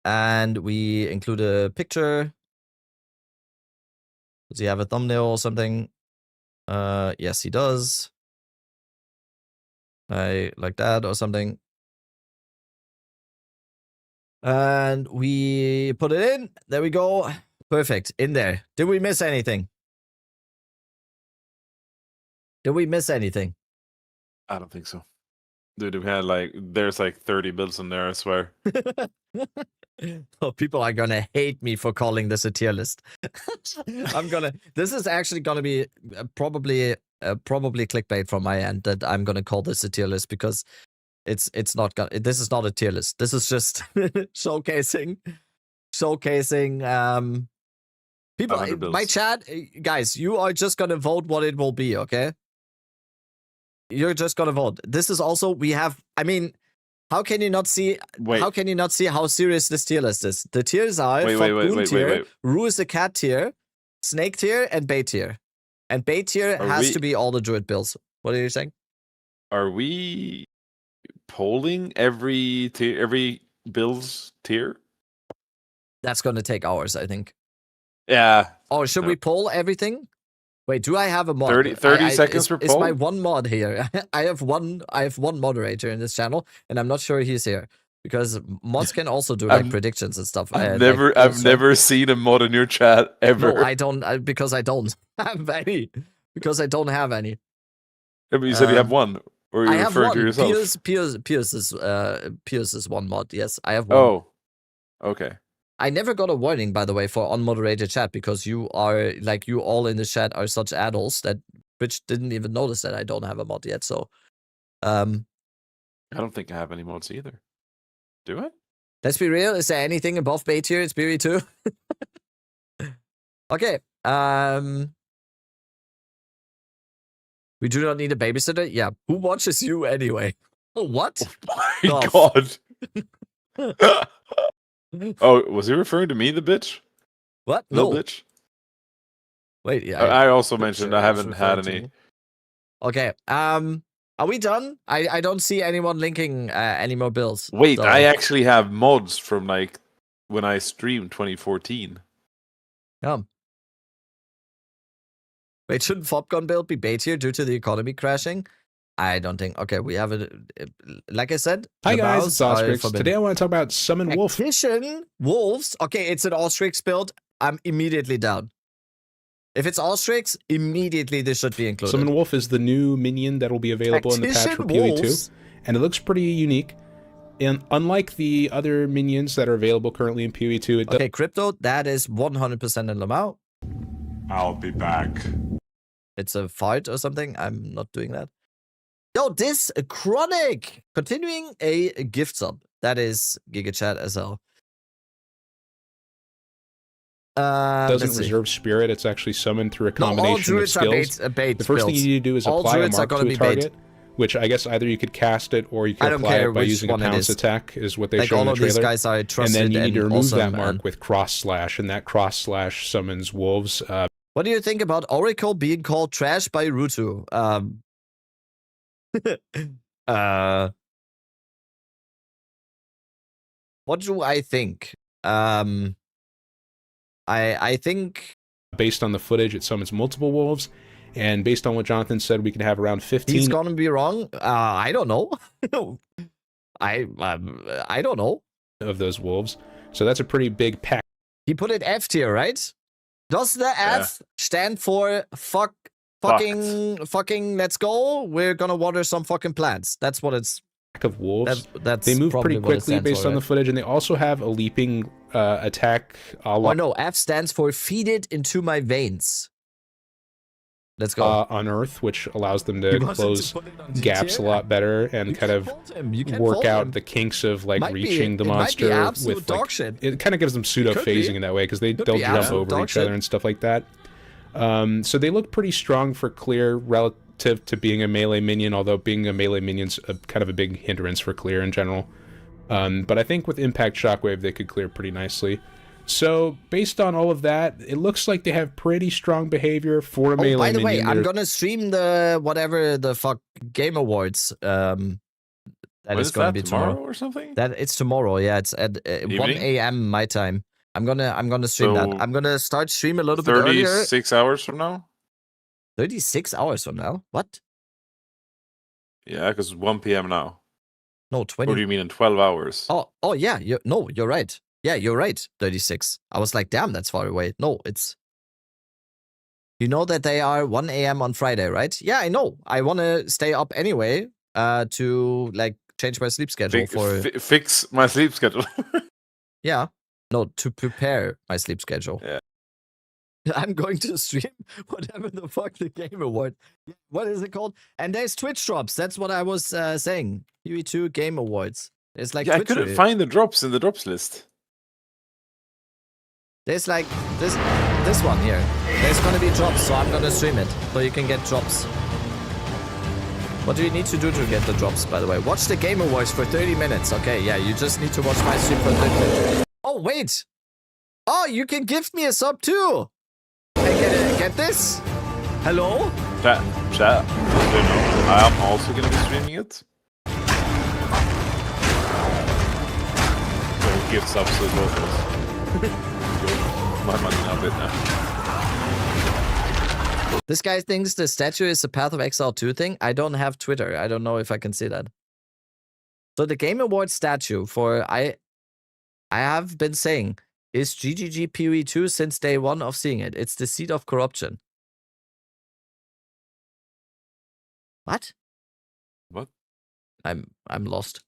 And we include a picture. Does he have a thumbnail or something? Yes, he does. Like that or something. And we put it in. There we go. Perfect. In there. Did we miss anything? Did we miss anything? I don't think so. Dude, we had there's like 30 builds in there, I swear. Oh, people are gonna hate me for calling this a tier list. This is actually gonna be probably clickbait from my end that I'm gonna call this a tier list because it's not gonna. This is not a tier list. This is just showcasing. People, my chat, guys, you are just gonna vote what it will be, okay? You're just gonna vote. This is also we have. I mean, how can you not see? Wait. How can you not see how serious this tier list is? The tiers are Goon tier, Rue is a cat tier, Snake tier, and Bait tier. And Bait tier has to be all the Druid builds. What are you saying? Are we polling every build's tier? That's gonna take hours, I think. Yeah. Oh, should we poll everything? Wait, do I have a mod? 30 seconds for It's poll? my one mod here. I have one moderator in this channel, and I'm not sure he's here because mods can also do like predictions and stuff. I've never seen a mod in your chat ever. No, I don't because I don't have any. Because I don't have any. Yeah, but you said you have one, Or are you I have referring to one. yourself? Pierce is one mod. Yes, I have one. Oh, okay. I never got a warning, by the way, for unmoderated chat because you are like you all in the chat are such adults that Twitch didn't even notice that I don't have a mod yet. So, I don't think I have any mods either. Do I? let's be real. Is there anything above B tier? It's BB2. Okay. We do not need a babysitter. Yeah. Who watches you anyway? What? Oh my god. Oh, was he referring to me, the bitch? What? Little No. bitch? Wait, yeah. I also mentioned I haven't had any. Okay. Are we done? I don't see anyone linking any more builds. Wait, so. I actually have mods from like when I streamed 2014. Wait, shouldn't Fopgun build be bait here due to the economy crashing? I don't think. Okay, we have it. Like I said. Hi guys, it's Ostrix. Today I want to talk about Summon Wolf. Tactician Wolves. Okay, it's an Ostrix build. I'm immediately down. If it's Ostrix, immediately this should be included. Summon Wolf is the new minion that will be available in the patch for PoE2. And it looks pretty unique. And unlike the other minions that are available currently in PoE2, it does... Okay, Crypto, that is 100% in Lamau. I'll be back. It's a fight or something. I'm not doing that. Yo, this Chronic! Continuing a gift sub. That is GigaChat SL. Doesn't reserve spirit. It's actually summoned through a combination of skills. Bait the first thing you need to do is apply a mark to a target, which I guess either you could cast it or you could apply it by using a pounce attack, is what they show in the trailer. These guys are trusted and then you need to remove awesome, that mark with cross slash, and that cross slash summons wolves. What do you think about Oracle being called trash by Rutu? What do I think? I think based on the footage, it summons multiple wolves, and based on what Johnathan said, we can have around 15. He's gonna be wrong. I don't know. I don't know of those wolves. So that's a pretty big pack. He put it F tier, right? Does the F stand for fucking let's go? We're gonna water some fucking plants. That's what it's. Of wolves. That's they move pretty quickly based on the footage, and they also have a leaping attack. Oh no, F stands for feed it into my veins. Let's go. On Earth, which allows them to close gaps a lot better and kind of work out the kinks of like reaching the monster with like, it kind of gives them pseudo phasing in that way because they'll jump over each other and stuff like that. So they look pretty strong for clear relative to being a melee minion, although being a melee minion's kind of a big hindrance for clear in general. But I think with Impact Shockwave they could clear pretty nicely. So based on all of that, it looks like they have pretty strong behavior for a melee minion. By the way, I'm gonna stream the whatever the fuck Game Awards. That is gonna be tomorrow or something. That it's tomorrow. Yeah, it's at 1 a.m. my time. I'm gonna stream that. I'm gonna start stream a little bit earlier. 36 hours from now. 36 hours from now? What? Yeah, because 1 p.m. now. No, 20. What do you mean in 12 hours? Oh yeah. You're right. Yeah, you're right. 36. I was like, damn, that's far away. No, it's. You know that they are 1 a.m. on Friday, right? Yeah, I know. I want to stay up anyway to like change my sleep schedule fix my sleep schedule. Yeah. No, to prepare my sleep schedule. Yeah. I'm going to stream whatever the fuck the Game Award. What is it called? And there's Twitch drops. That's what I was saying. UE2 Game Awards. There's like I couldn't find the drops in the drops list. There's like this one here. There's gonna be drops, so I'm gonna stream it. So you can get drops. What do you need to do to get the drops, by the way? Watch the Game Awards for 30 minutes. Okay, yeah, you just need to watch my stream for 30 minutes. Oh, wait. Oh, you can gift me a sub too. Get this? Hello? Chat. I am also gonna be streaming it. So gift subs to both of us. My money now, bit now. This guy thinks the statue is a Path of Exile 2 thing. I don't have Twitter. I don't know if I can see that. So the Game Awards statue for I have been saying is GGG PoE2 since day one of seeing it. It's the seed of corruption. What? What? I'm lost.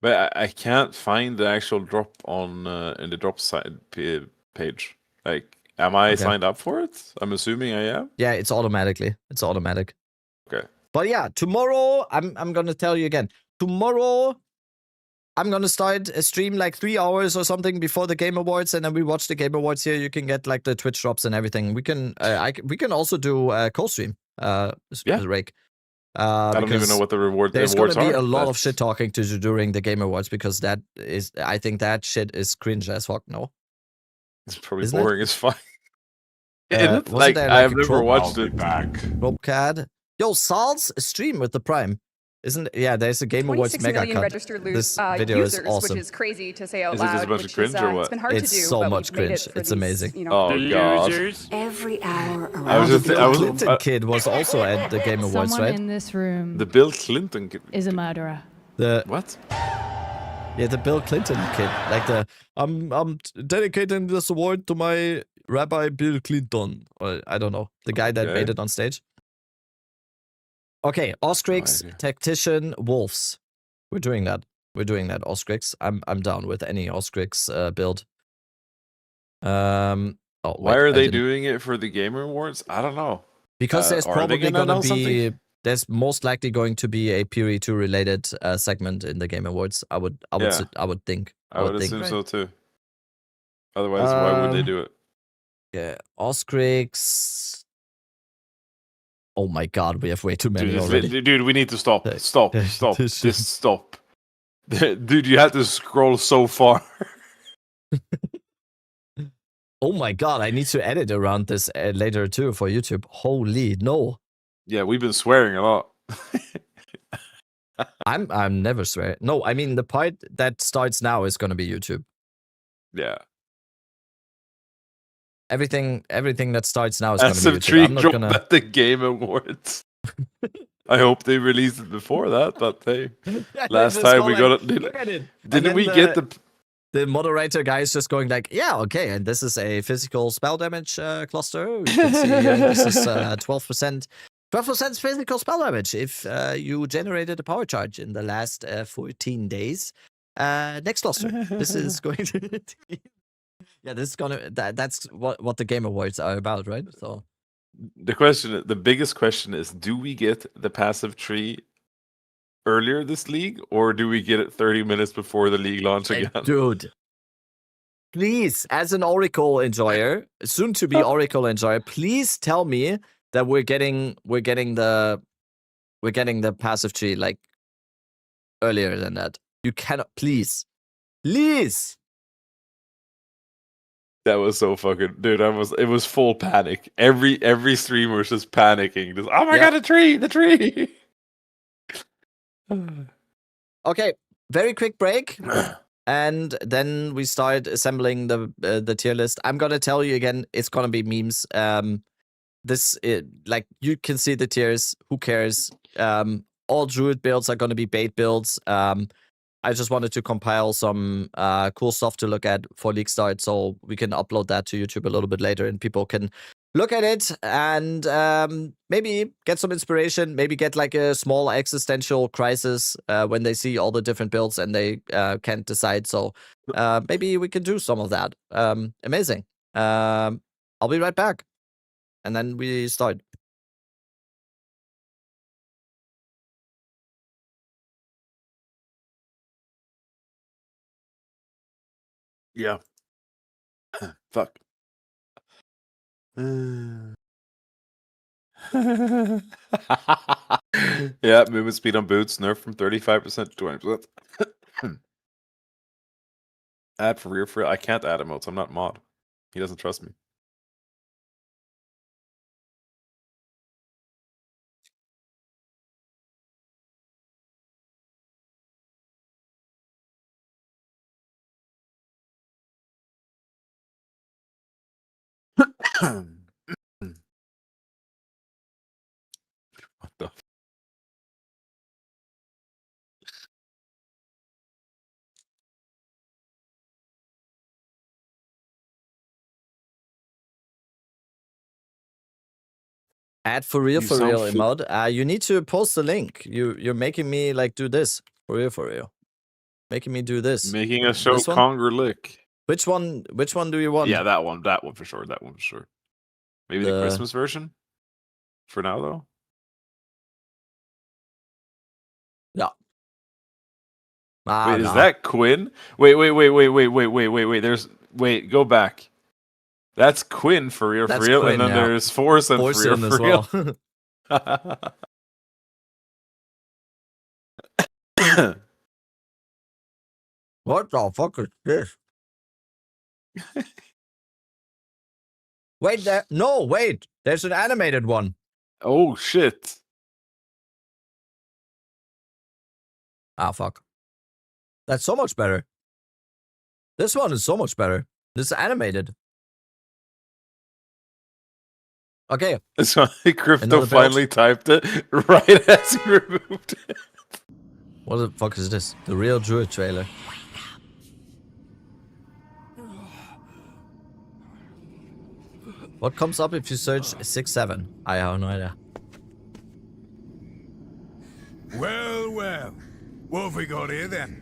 But I can't find the actual drop on in the drop side page. Like, am I signed up for it? I'm assuming I am. Yeah, it's automatically. It's automatic. Okay. But yeah, tomorrow I'm gonna tell you again. Tomorrow I'm gonna start a stream like 3 hours or something before the Game Awards, and then we watch the Game Awards here. You can get like the Twitch drops and everything. We can we can also do a co-stream. Rake. I don't even know what the awards There's are. gonna be a lot of shit talking to do during the Game Awards because I think that shit is cringe as fuck. No, it's probably boring as fuck. Like I've never watched it. Robcad. Yo, Sal's stream with the Prime. Isn't it? Yeah, there's a Game Awards mega cut. Registered This video users, is awesome. which is crazy to say out Is it just loud. a bunch of cringe or what? It's been hard It's to do, so but much we've made cringe. it for It's these, amazing. You know, Oh god. Every hour The Clinton kid was also at the Game Awards, Someone right? in this room The Bill Clinton kid is a murderer. The what? Yeah, the Bill Clinton kid. Like I'm dedicating this award to my Rabbi Bill Clinton. Or I don't know. The guy that made it on stage. Okay, Oscrix, Tactician, Wolves. We're doing that. Oscrix. I'm down with any Oscrix build. Why are they doing it for the Gamer Awards? I don't know. Because there's probably gonna be something? there's most likely going to be a Puri 2 related segment in the Game Awards. I would think. I would assume so too. Otherwise, why would they do it? Yeah, Oscrix. Oh my god, we have way too many already. Dude, we need to stop. Stop. Just stop. Dude, you have to scroll so far. Oh my god, I need to edit around this later too for YouTube. Holy no. Yeah, we've been swearing a lot. I'm never swearing. No, I mean the part that starts now is gonna be YouTube. Yeah. Everything that starts now is gonna be YouTube. SF3 I'm not dropped gonna... at the Game Awards. I hope they released it before that, but they last time we got it. Didn't we get the moderator guy is just going like, yeah, okay, and this is a physical spell damage cluster. You can see this is 12% physical spell damage if you generated a power charge in the last 14 days. Next cluster. This is going to... Yeah, this is gonna. That's what the Game Awards are about, right? So, the biggest question is: do we get the passive tree earlier this league, or do we get it 30 minutes before the league launch again? Dude, please, as an Oracle enjoyer, soon to be Oracle enjoyer, please tell me that we're getting the passive tree like earlier than that. You cannot, please. That was so fucking dude. It was full panic. Every streamer was just panicking. Just, oh my god, the tree. Okay, very quick break, and then we start assembling the tier list. I'm gonna tell you again, it's gonna be memes. Like you can see the tiers. Who cares? All Druid builds are gonna be bait builds. I just wanted to compile some cool stuff to look at for League Start, so we can upload that to YouTube a little bit later, and people can look at it and maybe get some inspiration, maybe get like a small existential crisis when they see all the different builds and they can't decide. So maybe we can do some of that. Amazing. I'll be right back, and then we start. Yeah. Fuck. Yeah, movement speed on boots nerfed from 35% to 20%. Add for rear free. I can't add emotes. I'm not mod. He doesn't trust me. What the? Add for real emote. You need to post the link. You're making me like do this for real. Making me do this. Making us show Conger lick. Which one do you want? Yeah, that one for sure. Maybe the Christmas version. For now, though. Yeah. Wait, is that Quinn? Wait. Go back. That's Quinn for real, Quinn, and then there's Forsen for real. What the fuck is this? Wait, there's an animated one. Oh shit. Ah, fuck. That's so much better. This one is so much better. This is animated. Okay. So Crypto finally typed it right as he removed it. What the fuck is this? The real Druid trailer. What comes up if you search 6-7? I have no idea. Well. What have we got here then?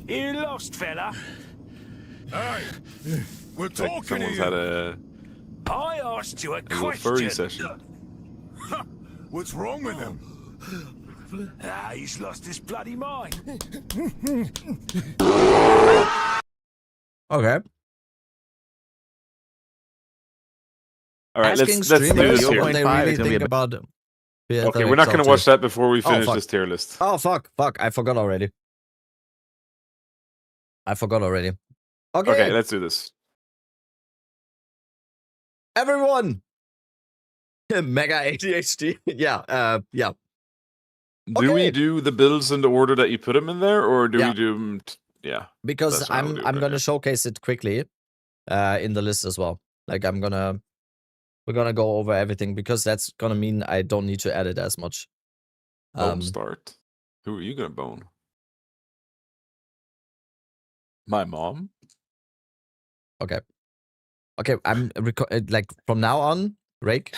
You lost, fella? Hey, we're talking Someone's here. had a I asked you a little furry session. What's wrong with him? He's lost his bloody mind. Okay. All right, let's do this here. What they really think about it. Okay, we're not going to watch that before we finish this tier list. Oh, fuck. I forgot already. Okay, let's do this. Everyone! Mega ADHD. Yeah. Do we do the builds in the order that you put them in there, or do we do them? Yeah. Because I'm going to showcase it quickly in the list as well. Like, we're gonna go over everything because that's gonna mean I don't need to edit as much. Start. Who are you gonna bone? My mom. Okay. I'm like from now on, Rake.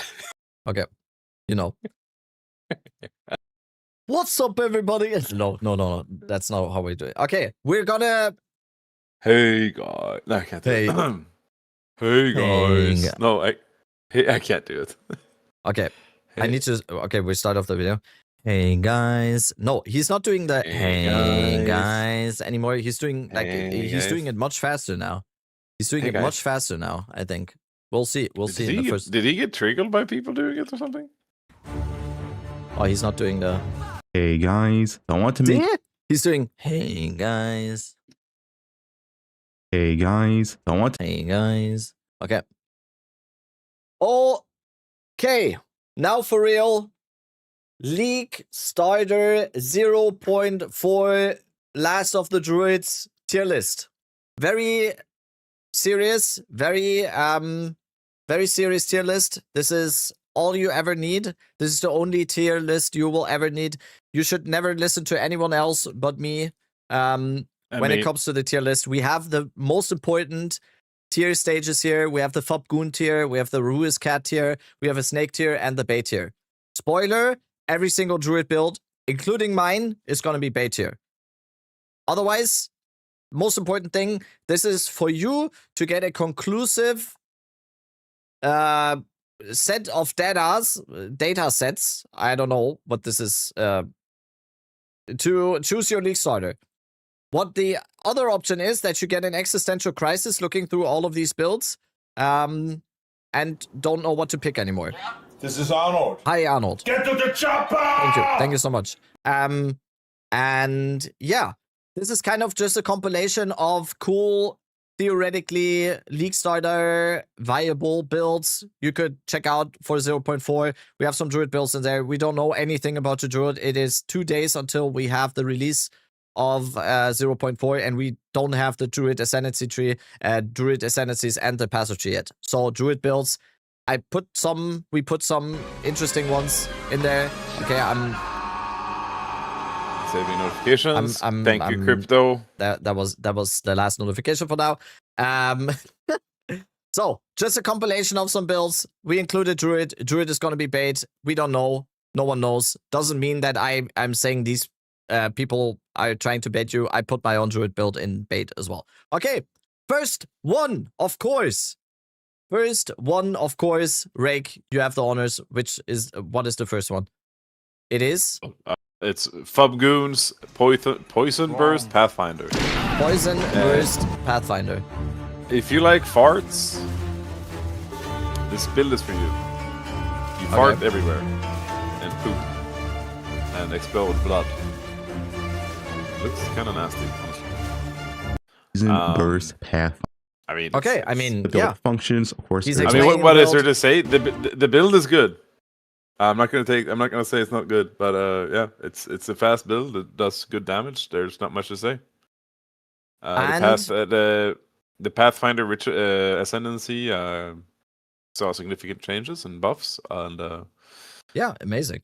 Okay. You know. What's up, everybody? No. That's not how we do it. Okay, we're gonna. Hey guys. No, I can't do it. Hey guys. No, I can't do it. Okay. Hey. I need to. Okay, we start off the video. Hey guys. No, he's not doing the hey guys anymore. He's doing he's doing it much faster now. He's doing it much faster now, I think. We'll see. We'll see in the first. Did he get triggered by people doing it or something? Oh, he's not doing the hey guys. I want to make He's doing hey guys. Hey guys. I want Hey guys. Okay. Okay, now for real. League starter 0.4 Last of the Druids tier list. Very serious, very serious tier list. This is all you ever need. This is the only tier list you will ever need. You should never listen to anyone else but me. When it comes to the tier list, we have the most important tier stages here. We have the Fopgoon tier, we have the Ruiz Cat tier, we have a Snake tier, and the Bay tier. Spoiler, every single Druid build, including mine, is going to be Bay tier. Otherwise, most important thing, this is for you to get a conclusive set of data sets. I don't know what this is. To choose your League starter. What the other option is that you get an existential crisis looking through all of these builds and don't know what to pick anymore. This is Arnold. Hi, Arnold. Get to the chopper! Thank you so much. And yeah, this is kind of just a compilation of cool, theoretically League starter viable builds you could check out for 0.4. We have some Druid builds in there. We don't know anything about the Druid. It is 2 days until we have the release of 0.4, and we don't have the Druid Ascendancy tree, Druid Ascendancies, and the passive tree yet. So Druid builds, we put some interesting ones in there. Okay, I'm saving notifications. Thank you, Crypto. That was the last notification for now. So, just a compilation of some builds. We included Druid. Druid is going to be bait. We don't know. No one knows. Doesn't mean that I'm saying these people are trying to bait you. I put my own Druid build in bait as well. Okay, first one, of course. Rake, you have the honors. What is the first one? It is? It's Fubgoon's Poison Burst Pathfinder. Poison Burst Pathfinder. If you like farts, this build is for you. You fart everywhere. And poop. And explode blood. Looks kind of nasty, honestly. Poison Burst Pathfinder. I mean, the build functions, of course. I mean, what is there to say? The build is good. I'm not gonna say it's not good, but yeah, it's a fast build. It does good damage. There's not much to say. The Pathfinder Ascendancy saw significant changes and buffs, and yeah, amazing.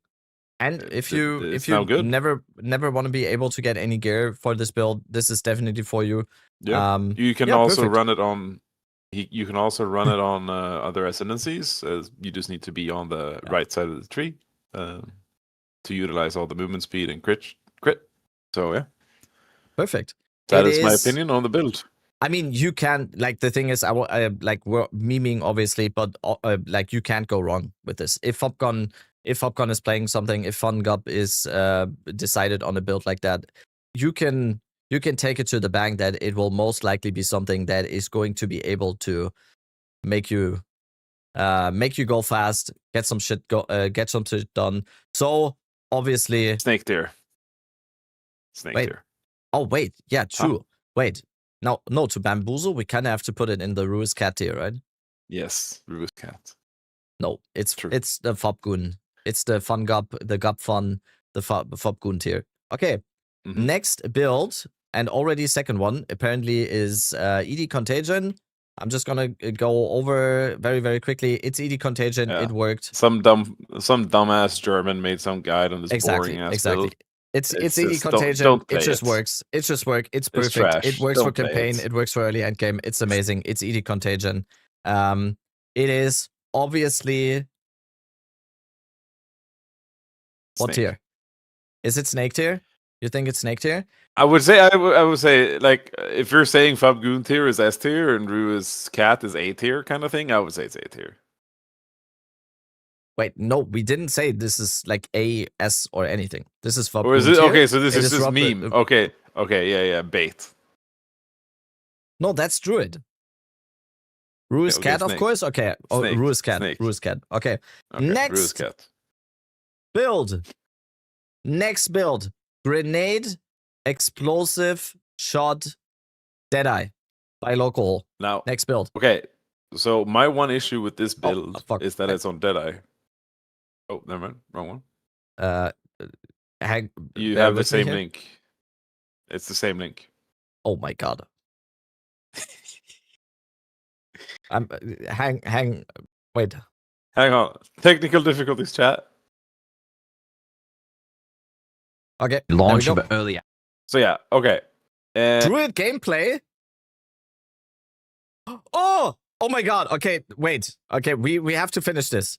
And if you never want to be able to get any gear for this build, this is definitely for you. Yeah, you can also run it on. You can also run it on other ascendancies. You just need to be on the right side of the tree to utilize all the movement speed and crit. So yeah, perfect. That is my opinion on the build. I mean, you can the thing is, we're memeing obviously, but you can't go wrong with this. If Hopgun is playing something, if FunGup is decided on a build like that, you can take it to the bank that it will most likely be something that is going to be able to make you go fast, get some shit done. So obviously, Snake Deer. Oh wait, yeah, true. Huh? Wait, no, to bamboozle, we kind of have to put it in the Ruiz Cat tier, right? Yes, Ruiz Cat. No, it's the Fobgoon. It's the FunGup, the Gup Fun, the Fobgoon tier. Okay, next build. And already second one apparently is ED Contagion. I'm just gonna go over very, very quickly. It's ED Contagion. Yeah. It worked. Some dumbass German made some guide on this boring ass build. It's ED Contagion. It just works. It's perfect. It works for campaign. It works for early endgame. It's amazing. It's ED Contagion. It is obviously what tier? Is it Snake tier? You think it's Snake tier? I would say, like, if you're saying Fubgoon tier is S tier and Ruiz Cat is A tier kind of thing, I would say it's A tier. Wait, no, we didn't say this is like A, S, or anything. This is Fubgoon. Or is it tier. Okay? So this is just meme. Okay, yeah, bait. No, that's Druid. Ruiz Cat, of course. Okay, Ruiz Cat. Okay, next Ruiz Cat. Build. Next build. Grenade, explosive, shot, Deadeye by local. Now, next build. Okay, so my one issue with this build is that it's on Deadeye. Oh, never mind, wrong one. You have the same link. It's the same link. Oh my god. Wait. Hang on. Technical difficulties, chat. Okay. Launch a bit earlier. So yeah, okay. Druid gameplay. Oh my god. Okay, wait. Okay, we have to finish this.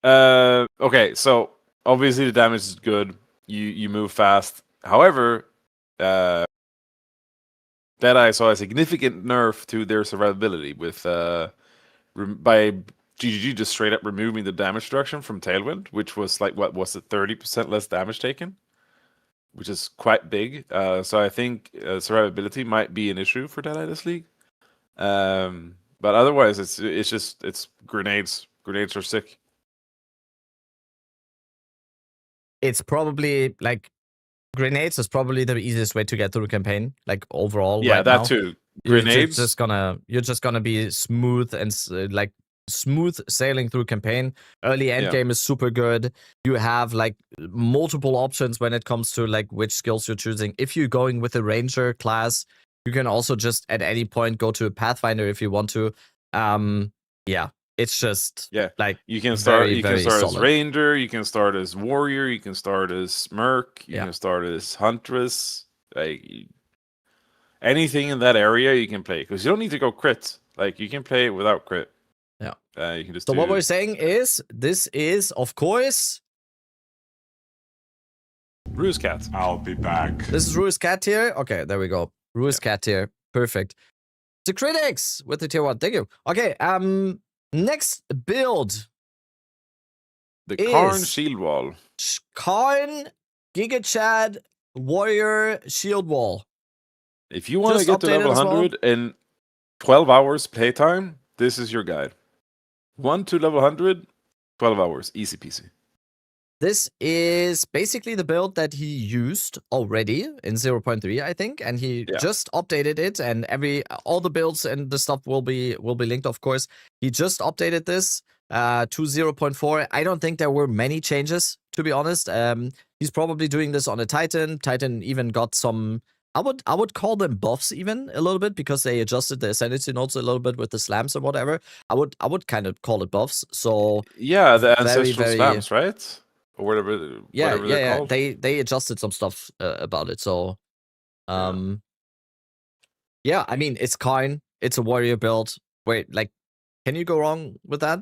Okay, so obviously the damage is good. You move fast. However, Deadeye saw a significant nerf to their survivability with by GGG just straight up removing the damage reduction from Tailwind, which was like, what was it, 30% less damage taken, which is quite big. So I think survivability might be an issue for Deadeye this league. But otherwise, it's grenades. Grenades are sick. It's probably like grenades is probably the easiest way to get through a campaign. Like overall, yeah, right that now. Too. Grenades. You're just gonna be smooth and like. Smooth sailing through campaign. Early endgame is super good. You have like multiple options when it comes to like which skills you're choosing. If you're going with a ranger class, you can also just at any point go to a pathfinder if you want to. Yeah, it's just like you can start. Very, you can start solid. As ranger. You can start as warrior. You can start as merc. You can start as huntress. Like, anything in that area you can play, because you don't need to go crit. Like, you can play it without crit. Yeah. You can just so what we're saying is, this is, of course... Rue's cat. I'll be back. This is Rue's cat tier. Okay, there we go. Rue's cat tier. Perfect. The critics with the tier 1. Thank you. Okay, next build. The Karn Shield Wall. Karn, Giga Chad, Warrior, Shield Wall. If you want to get to level 100 in 12 hours playtime, this is your guide. 1 to level 100, 12 hours. Easy peasy. This is basically the build that he used already in 0.3, I think, and he just updated it. And all the builds and the stuff will be linked, of course. He just updated this to 0.4. I don't think there were many changes, to be honest. He's probably doing this on a Titan. Titan even got some. I would call them buffs even a little bit, because they adjusted the ascendancy nodes a little bit with the slams and whatever. I would kind of call it buffs. So yeah, the ancestral slams, right? Or whatever they're called. They adjusted some stuff about it. So, yeah, I mean, it's Karn. It's a warrior build. Wait, like, can you go wrong with that?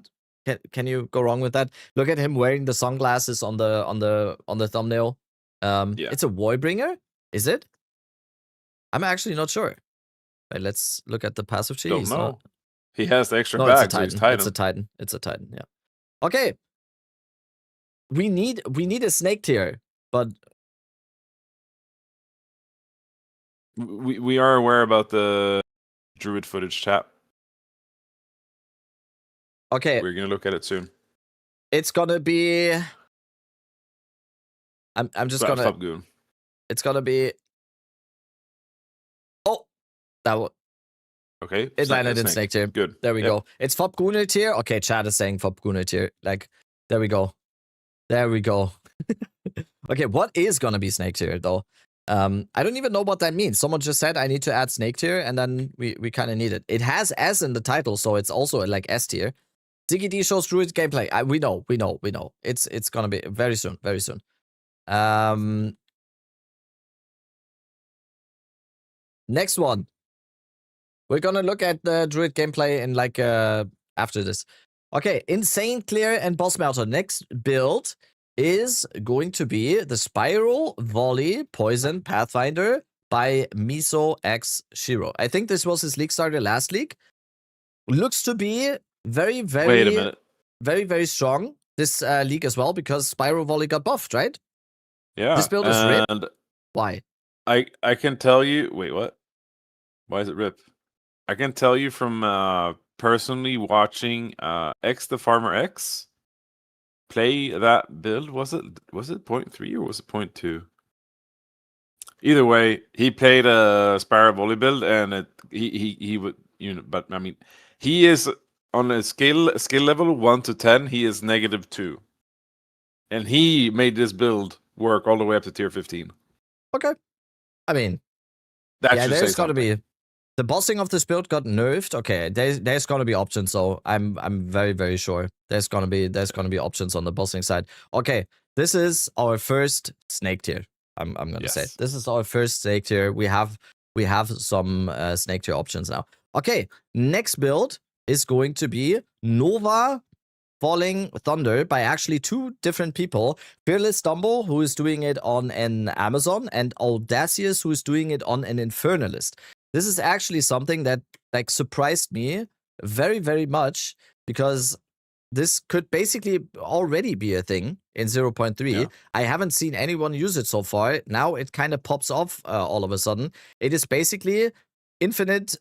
Can you go wrong with that? Look at him wearing the sunglasses on the thumbnail. It's a Warbringer, is it? I'm actually not sure. Wait, let's look at the passive tree. Don't know. He has the extra no, bag, so he's Titan. It's a Titan. It's a Titan. Yeah. Okay. We need a snake tier, but we are aware about the Druid footage chat. Okay. We're gonna look at it soon. It's gonna be. I'm just gonna. Goon. It's gonna be. Oh, that one. Okay. It landed in snake tier. Good. There we go. It's Fopgunner tier. Okay, chat is saying Fopgunner tier. Like, there we go. There we go. Okay, what is gonna be snake tier though? I don't even know what that means. Someone just said I need to add snake tier, and then we kind of need it. It has S in the title, so it's also like S tier. Ziggy D shows Druid gameplay. We know. It's gonna be very soon. Next one. We're gonna look at the Druid gameplay in like after this. Okay, Insane Clear and Boss Melter. Next build is going to be the Spiral Volley Poison Pathfinder by Miso X Shiro. I think this was his league starter last league. Looks to be very, very, wait a minute, very, very strong this league as well, because Spiral Volley got buffed, right? Yeah. This build is ripped. Why? I can tell you. Wait, what? Why is it rip? I can tell you from personally watching X the Farmer X play that build. Was it 0.3 or was it 0.2? Either way, he played a Spiral Volley build, and he would, but I mean, he is on a skill level 1 to 10. He is -2, and he made this build work all the way up to tier 15. Okay, I mean, there's got to be. The bossing of this build got nerfed. Okay, there's gonna be options, so I'm very, very sure there's gonna be options on the bossing side. Okay, this is our first snake tier. I'm gonna say this is our first snake tier. We have some snake tier options now. Okay, next build is going to be Nova Falling Thunder by actually 2 different people. Fearless Dumble, who is doing it on an Amazon, and Audacious, who is doing it on an Infernalist. This is actually something that like surprised me very, very much, because this could basically already be a thing in 0.3. Yeah. I haven't seen anyone use it so far. Now it kind of pops off all of a sudden. It is basically infinite,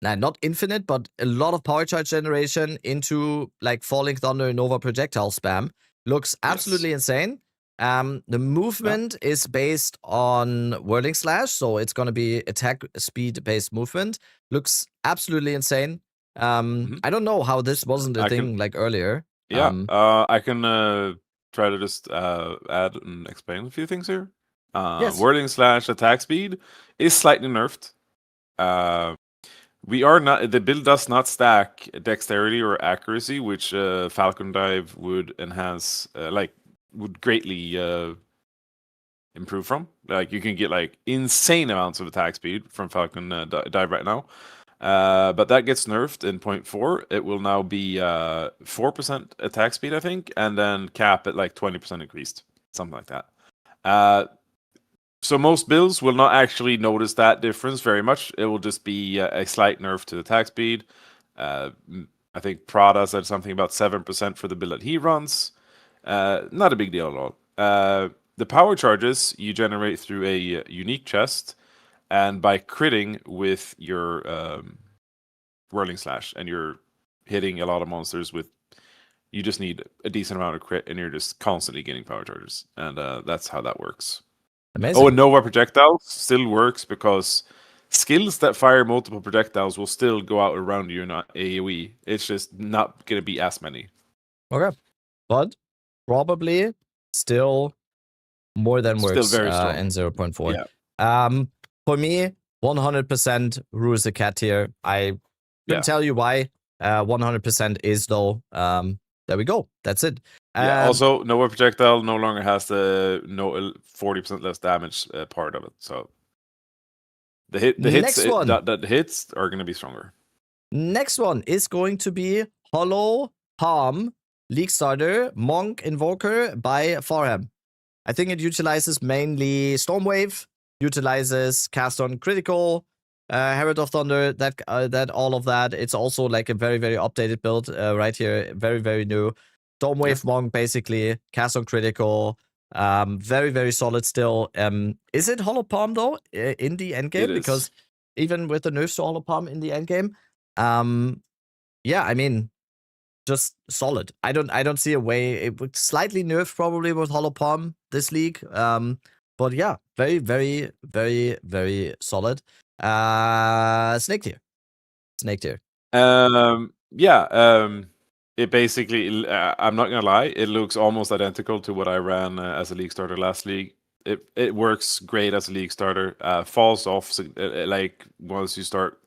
not infinite, but a lot of power charge generation into like Falling Thunder Nova projectile spam. Looks absolutely insane. The movement is based on Whirling Slash, so it's going to be attack speed based movement. Looks absolutely insane. I don't know how this wasn't a thing like earlier. Yeah, I can try to just add and explain a few things here. Whirling Slash attack speed is slightly nerfed. The build does not stack dexterity or accuracy, which Falcon Dive would enhance, would greatly improve from. Like you can get like insane amounts of attack speed from Falcon Dive right now. But that gets nerfed in 0.4. It will now be 4% attack speed, I think, and then cap at like 20% increased, something like that. So most builds will not actually notice that difference very much. It will just be a slight nerf to the attack speed. I think Prada said something about 7% for the build that he runs. Not a big deal at all. The power charges you generate through a unique chest, and by critting with your Whirling Slash, and you're hitting a lot of monsters with, you just need a decent amount of crit, and you're just constantly getting power charges, and that's how that works. Amazing. Oh, and Nova projectiles still works because skills that fire multiple projectiles will still go out around you in AoE. It's just not going to be as many. Okay, but probably still more than works still very strong. in 0.4. Yeah. For me, 100% Ru is a cat tier. I couldn't tell you why. 100% is though. There we go. That's it. Also, Nova projectile no longer has the 40% less damage part of it. So the hits are going to be stronger. Next one is going to be Hollow Palm League Starter Monk Invoker by Farham. I think it utilizes mainly Stormwave, utilizes Cast on Critical, Herald of Thunder, that all of that. It's also like a very, very updated build right here. Very, very new. Stormwave Monk, basically. Cast on Critical. Very, very solid still. Is it Hollow Palm, though, in the endgame? Because even with the nerfs to Hollow Palm in the endgame, yeah, I mean, just solid. I don't see a way. It would slightly nerf probably with Hollow Palm this league. But yeah, very, very, very, very solid. Snake tier. It basically, I'm not gonna lie, it looks almost identical to what I ran as a league starter last league. It works great as a league starter. Falls off like once you start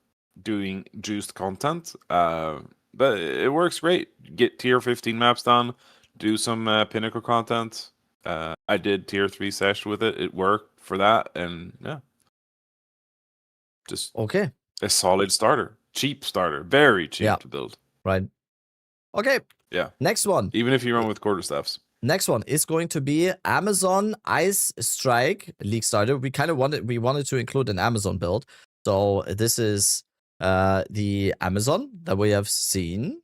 doing juiced content. But it works great. Get tier 15 maps done. Do some pinnacle content. I did tier 3 sesh with it. It worked for that, and yeah. Just okay. A solid starter. Cheap starter. Very cheap to build. Right. Okay. Yeah. Next one. Even if you run with quarterstaffs. Next one is going to be Amazon Ice Strike League Starter. We wanted to include an Amazon build. So this is the Amazon that we have seen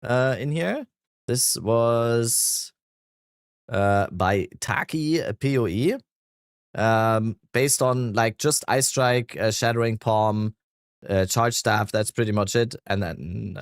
in here. This was by Taki PoE. Based on like just Ice Strike, Shattering Palm, Charge Staff. That's pretty much it. And then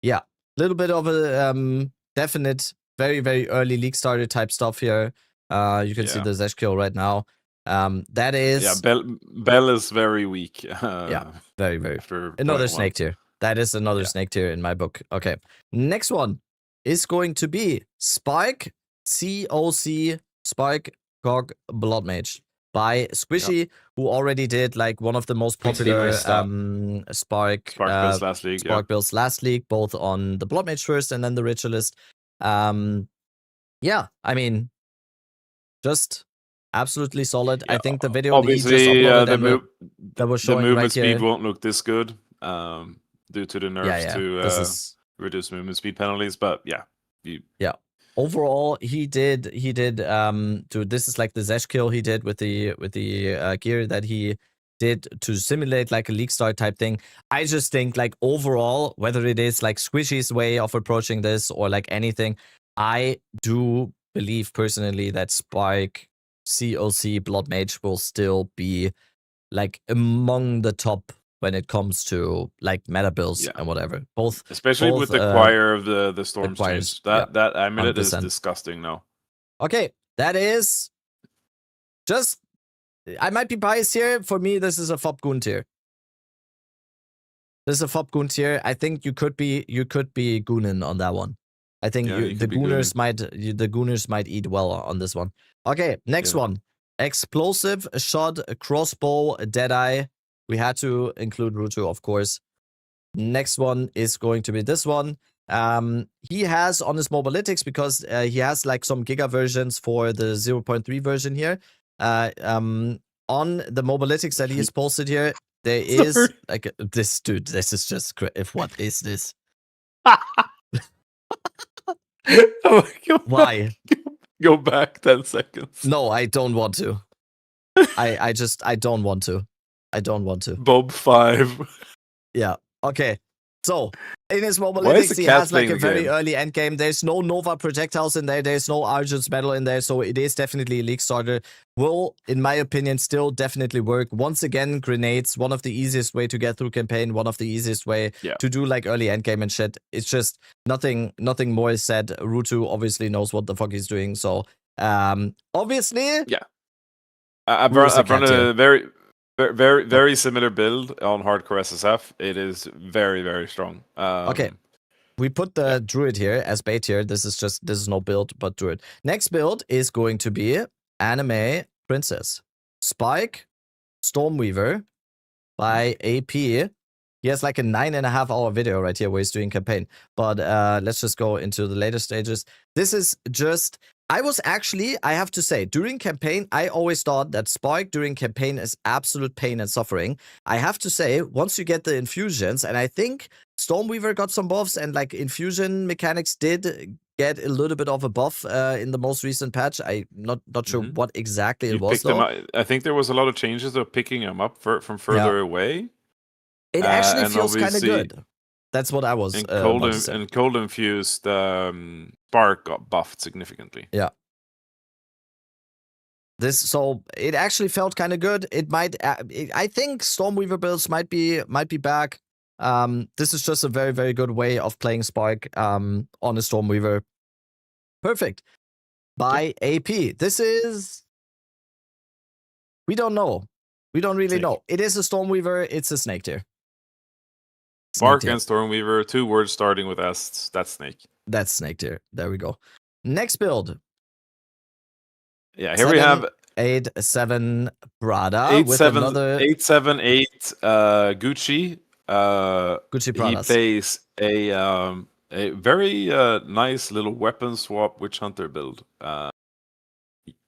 yeah, a little bit of a definite, very, very early league starter type stuff here. You can see the Zesh kill right now. That is Bell is very weak. Yeah, very, very. Another snake tier. That is another snake tier in my book. Okay, next one is going to be Spark COC Spark Cog Blood Mage by Squishy, who already did like one of the most popular Spark builds last league. Builds last league, both on the Blood Mage first and then the Ritualist. Yeah, I mean, just absolutely solid. I think the video obviously he just uploaded that was showing the movement right speed here won't look this good due to the nerfs to reduce movement speed penalties. But overall, he did dude, this is like the Zesh kill he did with the gear that he did to simulate like a league start type thing. I just think like overall, whether it is like Squishy's way of approaching this or like anything, I do believe personally that Spark COC Blood Mage will still be like among the top when it comes to like meta builds and whatever. Especially with the choir of the storm change. That amulet 100%. Is disgusting now. Okay, that is just, I might be biased here. For me, this is a Fop Goon tier. This is a Fop Goon tier. I think you could be gooning on that one. I think the Gooners might eat well on this one. Okay, next one. Explosive Shot Crossbow Deadeye. We had to include Rutu, of course. Next one is going to be this one. He has on his mobalytics, because he has like some giga versions for the 0.3 version here. On the mobalytics that he's posted here, there is like this dude. This is just what is this? Why? Go back 10 seconds. No, I don't want to. I don't want to. I don't want to. Bob 5. Yeah. Okay. So in his mobalytics, he has like a very early endgame. There's no Nova projectiles in there. There's no Argent's medal in there. So it is definitely a league starter. Will, in my opinion, still definitely work. Once again, grenades, one of the easiest way to get through campaign, one of the easiest way to do like early endgame and shit. It's just nothing more is said. Rutu obviously knows what the fuck he's doing. So obviously. Yeah. I've run a very similar build on hardcore SSF. It is very, very strong. Okay. We put the Druid here as bait here. This is no build, but Druid. Next build is going to be Anime Princess. Spike, Stormweaver by AP. He has like a 9.5 hour video right here where he's doing campaign. But let's just go into the later stages. This is just... I have to say, during campaign, I always thought that Spark during campaign is absolute pain and suffering. I have to say, once you get the infusions, and I think Stormweaver got some buffs, and like infusion mechanics did get a little bit of a buff in the most recent patch. I'm not sure what exactly it was, though. I think there was a lot of changes of picking them up from further away. It actually feels kind of good. That's what I was. And cold infused Spark got buffed significantly. Yeah. So it actually felt kind of good. It might. I think Stormweaver builds might be back. This is just a very, very good way of playing Spark on a Stormweaver. Perfect. By AP. This is. We don't know. We don't really know. It is a Stormweaver. It's a snake tier. Spark and Stormweaver, 2 words starting with S. That's snake. That's snake tier. There we go. Next build. Yeah, here we have 8-7 Prada 8-7-8 Gucci. Gucci Prada. He plays a very nice little weapon swap witch hunter build.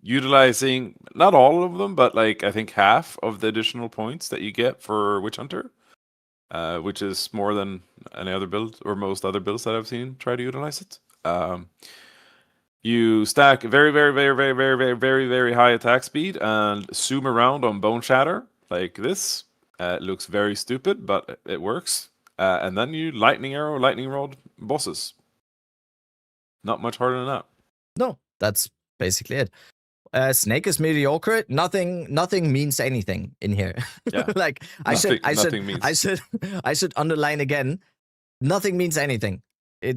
Utilizing not all of them, but like I think half of the additional points that you get for witch hunter. Which is more than any other build or most other builds that I've seen try to utilize it. You stack very, very, very, very, very, very, very, very high attack speed and zoom around on Bone Shatter like this. It looks very stupid, but it works. And then you lightning arrow, lightning rod bosses. Not much harder than that. No, that's basically it. Snake is mediocre. Nothing means anything in here. Yeah. Like I should underline again. Nothing means anything. We're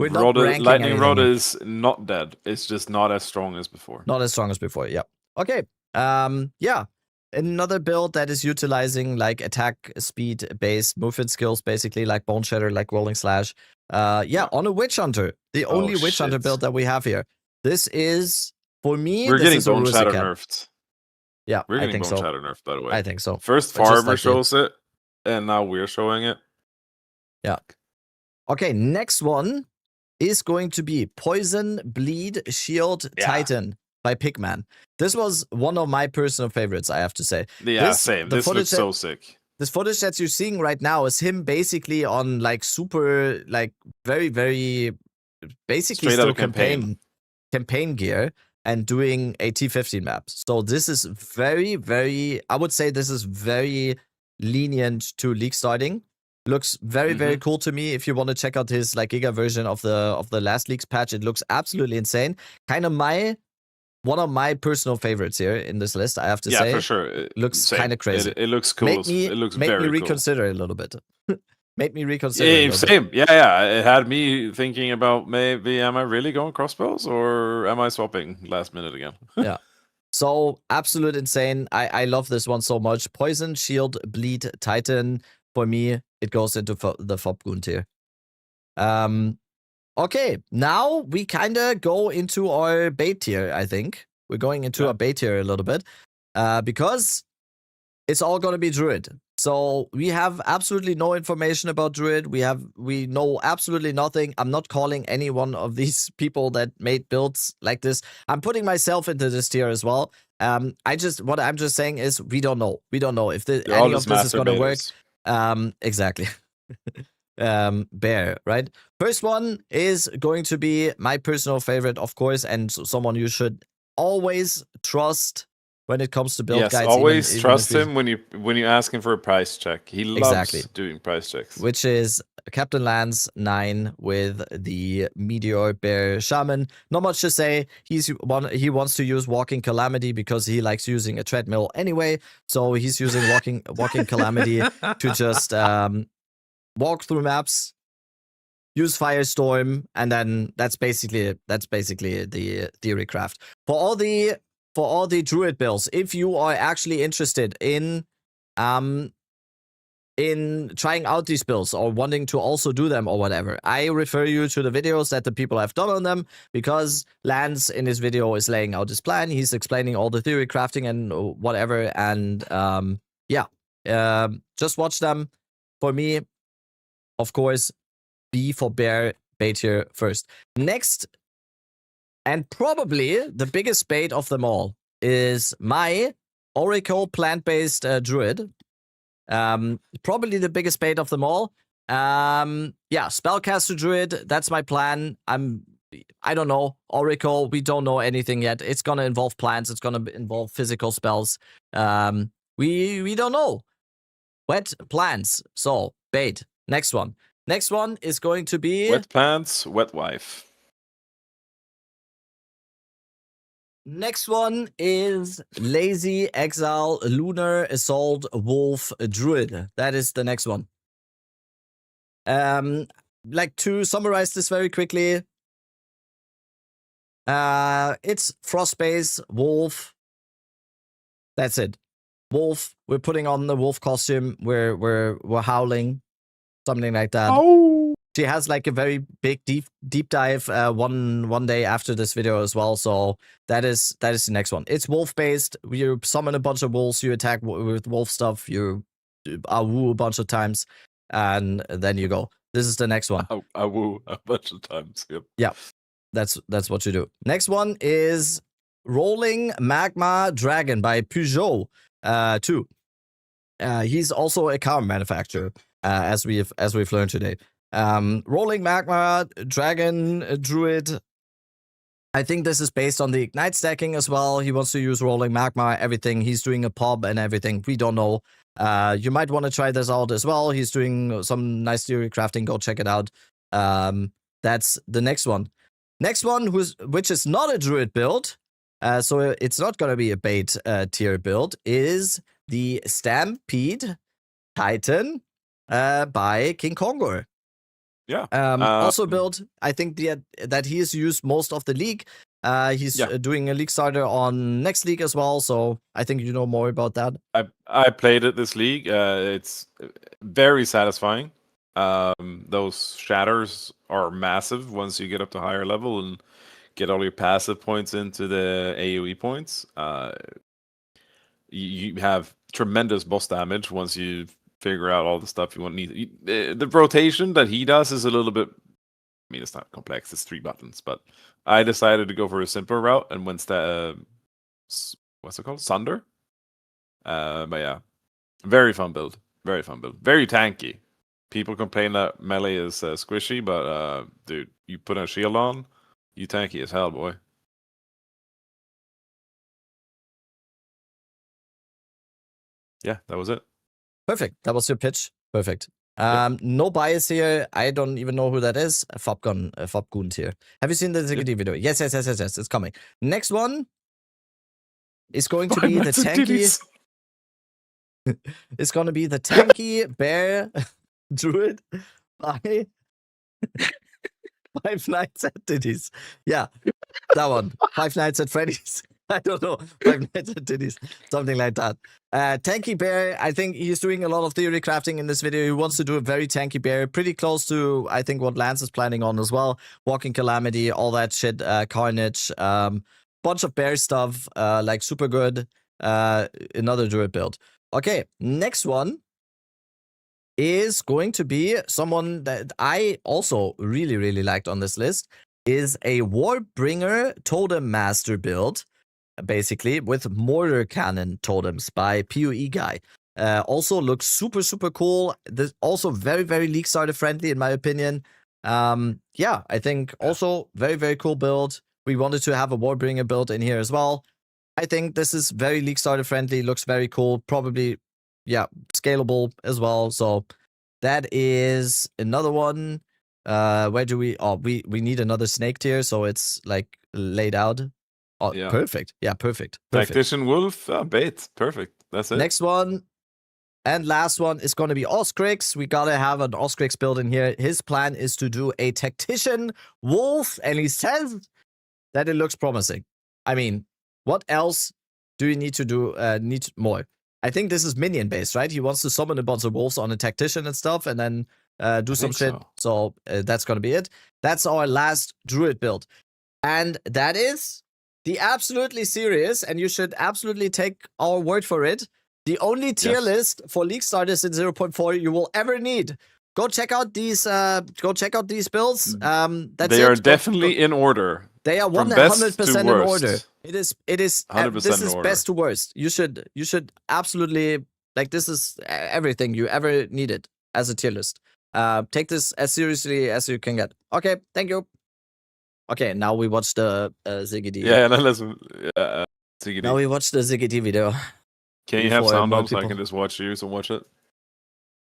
not ranking Lightning anything. rod is not dead. It's just not as strong as before. Not as strong as before. Yeah. Okay. Yeah. Another build that is utilizing like attack speed based movement skills, basically like Bone Shatter, like Rolling Slash. On a Witch Hunter. The only Witch Hunter build that we have here. This is, for me, we're getting Bone Rusica. Shatter nerfed. Yeah, we're getting I think Bone so. Shatter nerfed, by the way. I think so. First Farmer shows it, and now we're showing it. Yeah. Okay, next one is going to be Poison, Bleed, Shield, Titan by Pigman. This was one of my personal favorites, I have to say. Yeah, same. This looks so sick. This footage that you're seeing right now is him basically on like super, like very, very, basically straight still campaign gear and doing a T15 map. So this is very, very, I would say this is very lenient to league starting. Looks very, very cool to me. If you want to check out his like giga version of the last league's patch, it looks absolutely insane. Kind of one of my personal favorites here in this list, I have to say. Yeah, for sure. It looks kind of crazy. It looks cool. It looks very cool. Make me reconsider a little bit. Make me reconsider. Yeah, same. Yeah. It had me thinking about maybe am I really going crossbows or am I swapping last minute again? Yeah. So absolute insane. I love this one so much. Poison, Shield, Bleed, Titan. For me, it goes into the Fobgun tier. Okay, now we kind of go into our bait tier, I think. We're going into our bait tier a little bit. Because it's all going to be Druid. So we have absolutely no information about Druid. We know absolutely nothing. I'm not calling any one of these people that made builds like this. I'm putting myself into this tier as well. What I'm just saying is we don't know. We don't know if any of this is going to work. Exactly. Bear, right? First one is going to be my personal favorite, of course, and someone you should always trust when it comes to build guides. Always trust him when you ask him for a price check. He loves doing price checks. Which is Captain Lance 9 with the Meteor Bear Shaman. Not much to say. He wants to use Walking Calamity because he likes using a treadmill anyway. So he's using Walking Calamity to just walk through maps, use Firestorm, and then that's basically the theorycraft. For all the Druid builds, if you are actually interested in trying out these builds or wanting to also do them or whatever, I refer you to the videos that the people have done on them, because Lance in his video is laying out his plan. He's explaining all the theory crafting and whatever, and just watch them. For me, of course, B for Bear, bait here first. Next, and probably the biggest bait of them all, is my Oracle plant-based Druid. Probably the biggest bait of them all. Spellcaster Druid, that's my plan. I don't know. Oracle, we don't know anything yet. It's gonna involve plants, it's gonna involve physical spells. We don't know. Wet plants. So, bait. Next one. Next one is going to be wet plants, wet wife. Next one is Lazy Exile Lunar Assault Wolf Druid. That is the next one. Like to summarize this very quickly. It's Frostbase, Wolf. That's it. Wolf. We're putting on the wolf costume. We're howling. Something like that. Oh. She has like a very big deep dive one day after this video as well. So that is the next one. It's wolf based. You summon a bunch of wolves. You attack with wolf stuff. You woo a bunch of times, and then you go. This is the next one. I woo a bunch of times. Yep. Yeah, that's what you do. Next one is Rolling Magma Dragon by Peugeot 2. He's also a car manufacturer, as we've learned today. Rolling Magma Dragon Druid. I think this is based on the Ignite stacking as well. He wants to use Rolling Magma, everything. He's doing a pub and everything. We don't know. You might want to try this out as well. He's doing some nice theory crafting. Go check it out. That's the next one. Next one, which is not a Druid build, so it's not going to be a bait tier build, is the Stampede Titan by King Kongor. Yeah. Also built, I think that he has used most of the league. He's doing a league starter on next league as well, so I think you know more about that. I played it this league. It's very satisfying. Those shatters are massive once you get up to higher level and get all your passive points into the AoE points. You have tremendous boss damage once you figure out all the stuff you want to need. The rotation that he does is a little bit, I mean, it's not complex, it's 3 buttons, but I decided to go for a simpler route and went what's it called? Sunder? But yeah, very fun build. Very fun build. Very tanky. People complain that melee is squishy, but dude, you put a shield on, you tanky as hell, boy. Yeah, that was it. Perfect. That was your pitch. Perfect. No bias here. I don't even know who that is. Fopgun here. Have you seen the Ziggity video? Yes. It's coming. Next one is going to be the tanky. It's going to be the tanky bear Druid by Five Nights at Diddy's. Yeah, that one. Five Nights at Freddy's. I don't know. Five Nights at Diddy's. Something like that. Tanky bear, I think he's doing a lot of theory crafting in this video. He wants to do a very tanky bear, pretty close to, I think, what Lance is planning on as well. Walking Calamity, all that shit, Carnage, bunch of bear stuff, like super good. Another Druid build. Okay, next one is going to be someone that I also really, really liked on this list, is a Warbringer Totem Master build, basically, with mortar cannon totems by PoE Guy. Also looks super, super cool. This also very, very League Starter friendly, in my opinion. Yeah, I think also very, very cool build. We wanted to have a Warbringer build in here as well. I think this is very League Starter friendly, looks very cool, probably, yeah, scalable as well. So that is another one. Where do we, we need another snake tier, so it's like laid out. Oh, Yeah. Perfect. Yeah, perfect. Tactician Wolf, bait. Perfect. That's it. Next one. And last one is going to be Oscrix. We got to have an Oscrix build in here. His plan is to do a Tactician Wolf, and he says that it looks promising. I mean, what else do you need to do? Need more? I think this is minion based, right? He wants to summon a bunch of wolves on a Tactician and stuff, and then do some shit. So that's going to be it. That's our last Druid build. And that is the absolutely serious, and you should absolutely take our word for it, the only tier list for League Starters in 0.4 you will ever need. Go check out these. Go check out these builds. They are definitely in order. They are 100% in order. It is. This is best to worst. You should absolutely, like, this is everything you ever needed as a tier list. Take this as seriously as you can get. Okay, thank you. Okay, now we watch the Ziggy D. Yeah, let's Ziggy D. Now we watch the Ziggy D video. Can you have sound on so I can just watch you and watch it?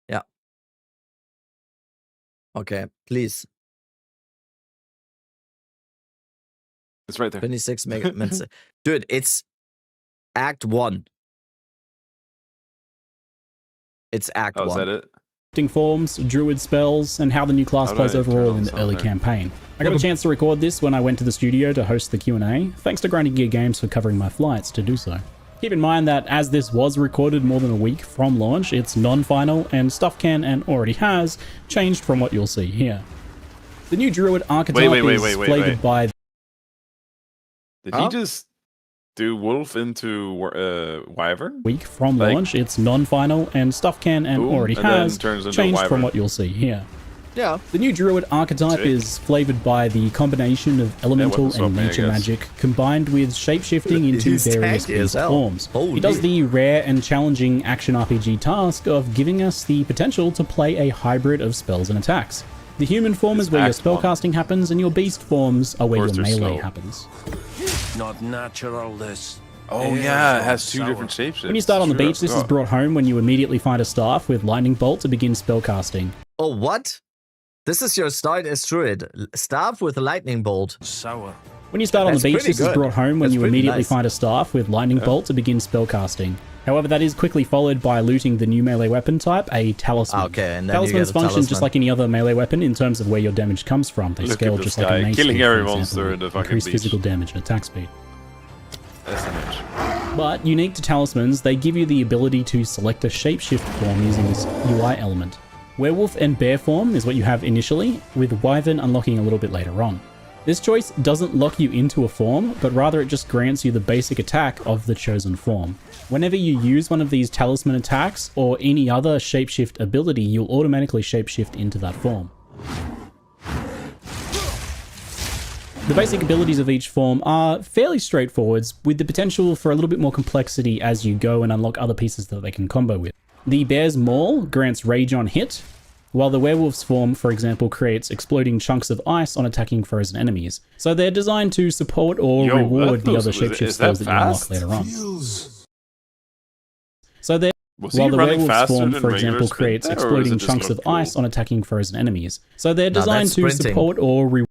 Yeah. Okay, please. It's right there. 26 minutes. Dude, it's Act 1. It's Act 1. Is that it? Forms, druid spells, and how the new class plays overall in the early campaign. I got a chance to record this when I went to the studio to host the Q&A, thanks to Grinding Gear Games for covering my flights to do so. Keep in mind that as this was recorded more than a week from launch, it's non-final, and stuff can, and already has, changed from what you'll see here. The new druid archetype is flavored by... Did he just do wolf into wyvern? Week from launch, it's non-final, and stuff can, and already has, changed from what you'll see here. Yeah. The new druid archetype is flavored by the combination of elemental and nature magic combined with shapeshifting into various beast forms. He does the rare and challenging action RPG task of giving us the potential to play a hybrid of spells and attacks. The human form is where your spellcasting happens, and your beast forms are where your melee happens. Not natural, this. Oh yeah, it has two different shapes. When you start on the beach, this is brought home when you immediately find a staff with lightning bolt to begin spellcasting. Oh, what? This is your start as Druid. Staff with a lightning bolt. Sour. When you start on the beach, this is brought home when you immediately find a staff with lightning bolt to begin spellcasting. However, that is quickly followed by looting the new melee weapon type, a talisman. Okay, and then Talismans function just like any other melee weapon in terms of where your damage comes from. They scale just like a mace killing speed, every for monster in example, the fucking increase beach. physical damage and attack speed. SMH. But unique to talismans, they give you the ability to select a shapeshift form using this UI element. Werewolf and bear form is what you have initially, with wyvern unlocking a little bit later on. This choice doesn't lock you into a form, but rather it just grants you the basic attack of the chosen form. Whenever you use one of these talisman attacks or any other shapeshift ability, you'll automatically shapeshift into that form. The basic abilities of each form are fairly straightforward, with the potential for a little bit more complexity as you go and unlock other pieces that they can combo with. The bear's maul grants rage on hit, while the werewolf's form, for example, creates exploding chunks of ice on attacking frozen enemies. So they're designed to support or reward the other shapeshift spells that you unlock later on. So they're while the werewolf's form, for example, creates exploding chunks of ice on attacking frozen enemies. So they're designed to support or reward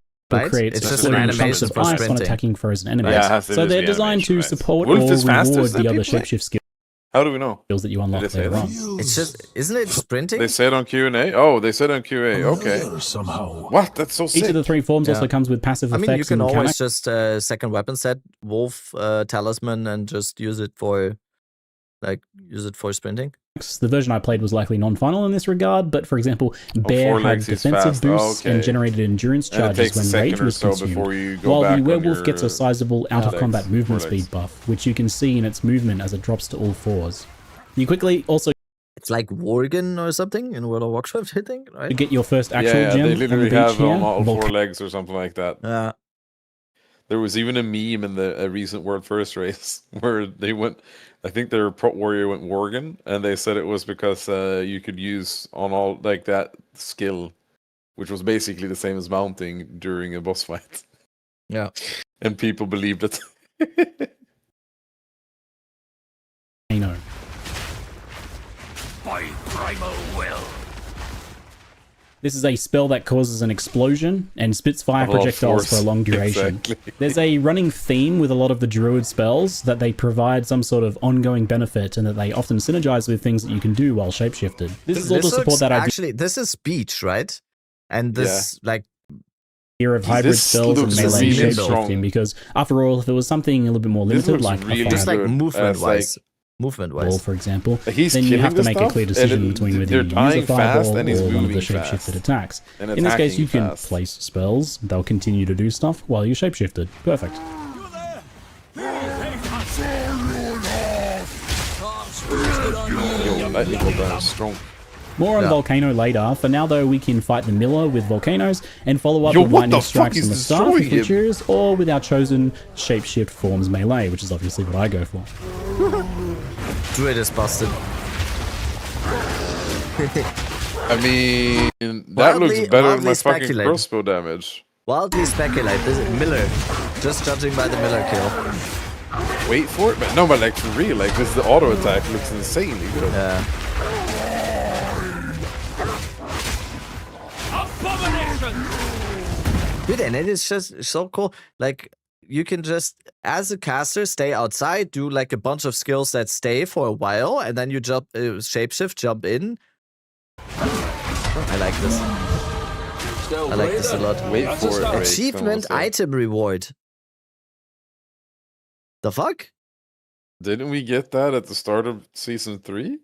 creates exploding chunks of ice on attacking frozen enemies. So they're designed to support or reward the other shapeshift skills. How do we know? Skills that you unlock later on. It's just, isn't it sprinting? They said on Q&A? Oh, they said on QA. Okay. Somehow. What? That's so sick. Each of the three forms also comes with passive effects. I mean, you can and always just second weapon set wolf talisman and just use it for, sprinting. The version I played was likely non-final in this regard, but for example, Bear had defensive boosts and generated endurance charges when rage was consumed, while the werewolf gets a sizable out-of-combat movement speed buff, which you can see in its movement as it drops to all fours. You quickly also... It's like Worgen or something in World of Warcraft, I think, right? To get your first actual yeah, gem they on literally the beach have here. all four legs or something like that. Yeah. There was even a meme in the recent World First race where they went, I think their pro warrior went Worgen, and they said it was because you could use on all like that skill, which was basically the same as mounting during a boss fight. Yeah. And people believed it. I know. By primal will. This is a spell that causes an explosion and spits fire projectiles for a long duration. Exactly. There's a running theme with a lot of the Druid spells that they provide some sort of ongoing benefit and that they often synergize with things that you can do while shapeshifted. This is all to support that idea. Actually, this is speech, right? And this, like... Here of hybrid spells and melee really shapeshifting, because after all, if there was something a little bit more limited, like really just like good movement-wise. as, Movement-wise, for example, he's then you have to make a stuff, clear decision between whether you use a fireball or one of the shapeshifted attacks. In this case, you can place spells, they'll continue to do stuff while you're shapeshifted. Perfect. Yo, lightning bolt down is strong. More on Volcano later. For now, though, we can fight the Miller with Volcanoes and follow up with lightning strikes from the start with features, or with our chosen shapeshift forms melee, which is obviously what I go for. Druid is busted. I mean, that looks better than my fucking crossbow damage. Wildly speculate. This is Miller. Just judging by the Miller kill. Wait for it, but no, but like for real, like this, the auto attack looks insanely good. Yeah. Dude, and it is just so cool. Like, you can just, as a caster, stay outside, do like a bunch of skills that stay for a while, and then you jump, shapeshift, jump in. I like this. I like this a lot. Wait for it. Achievement item reward. The fuck? Didn't we get that at the start of season 3?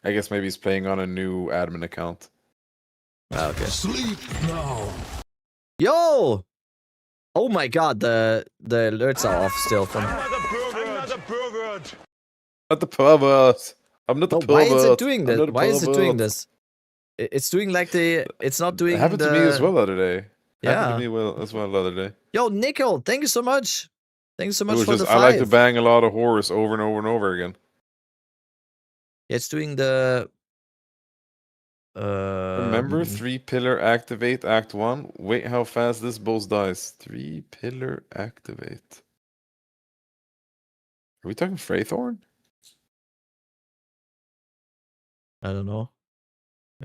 I guess maybe he's playing on a new admin account. Okay. Sleep now. Yo! Oh my god, the alerts are off still from... Not the pervert. I'm not the pervert. Why is it doing this? Why is it doing this? It's doing like the... It's not doing It happened to me as well the other day. Yeah. Happened to me as well the other day. Yo, Nickel, thank you so much. Thank you so much for the 5. I like to bang a lot of horrors over and over and over again. It's doing the... Remember 3-pillar activate act 1? Wait how fast this boss dies. 3-pillar activate. Are we talking Freythorn? I don't know.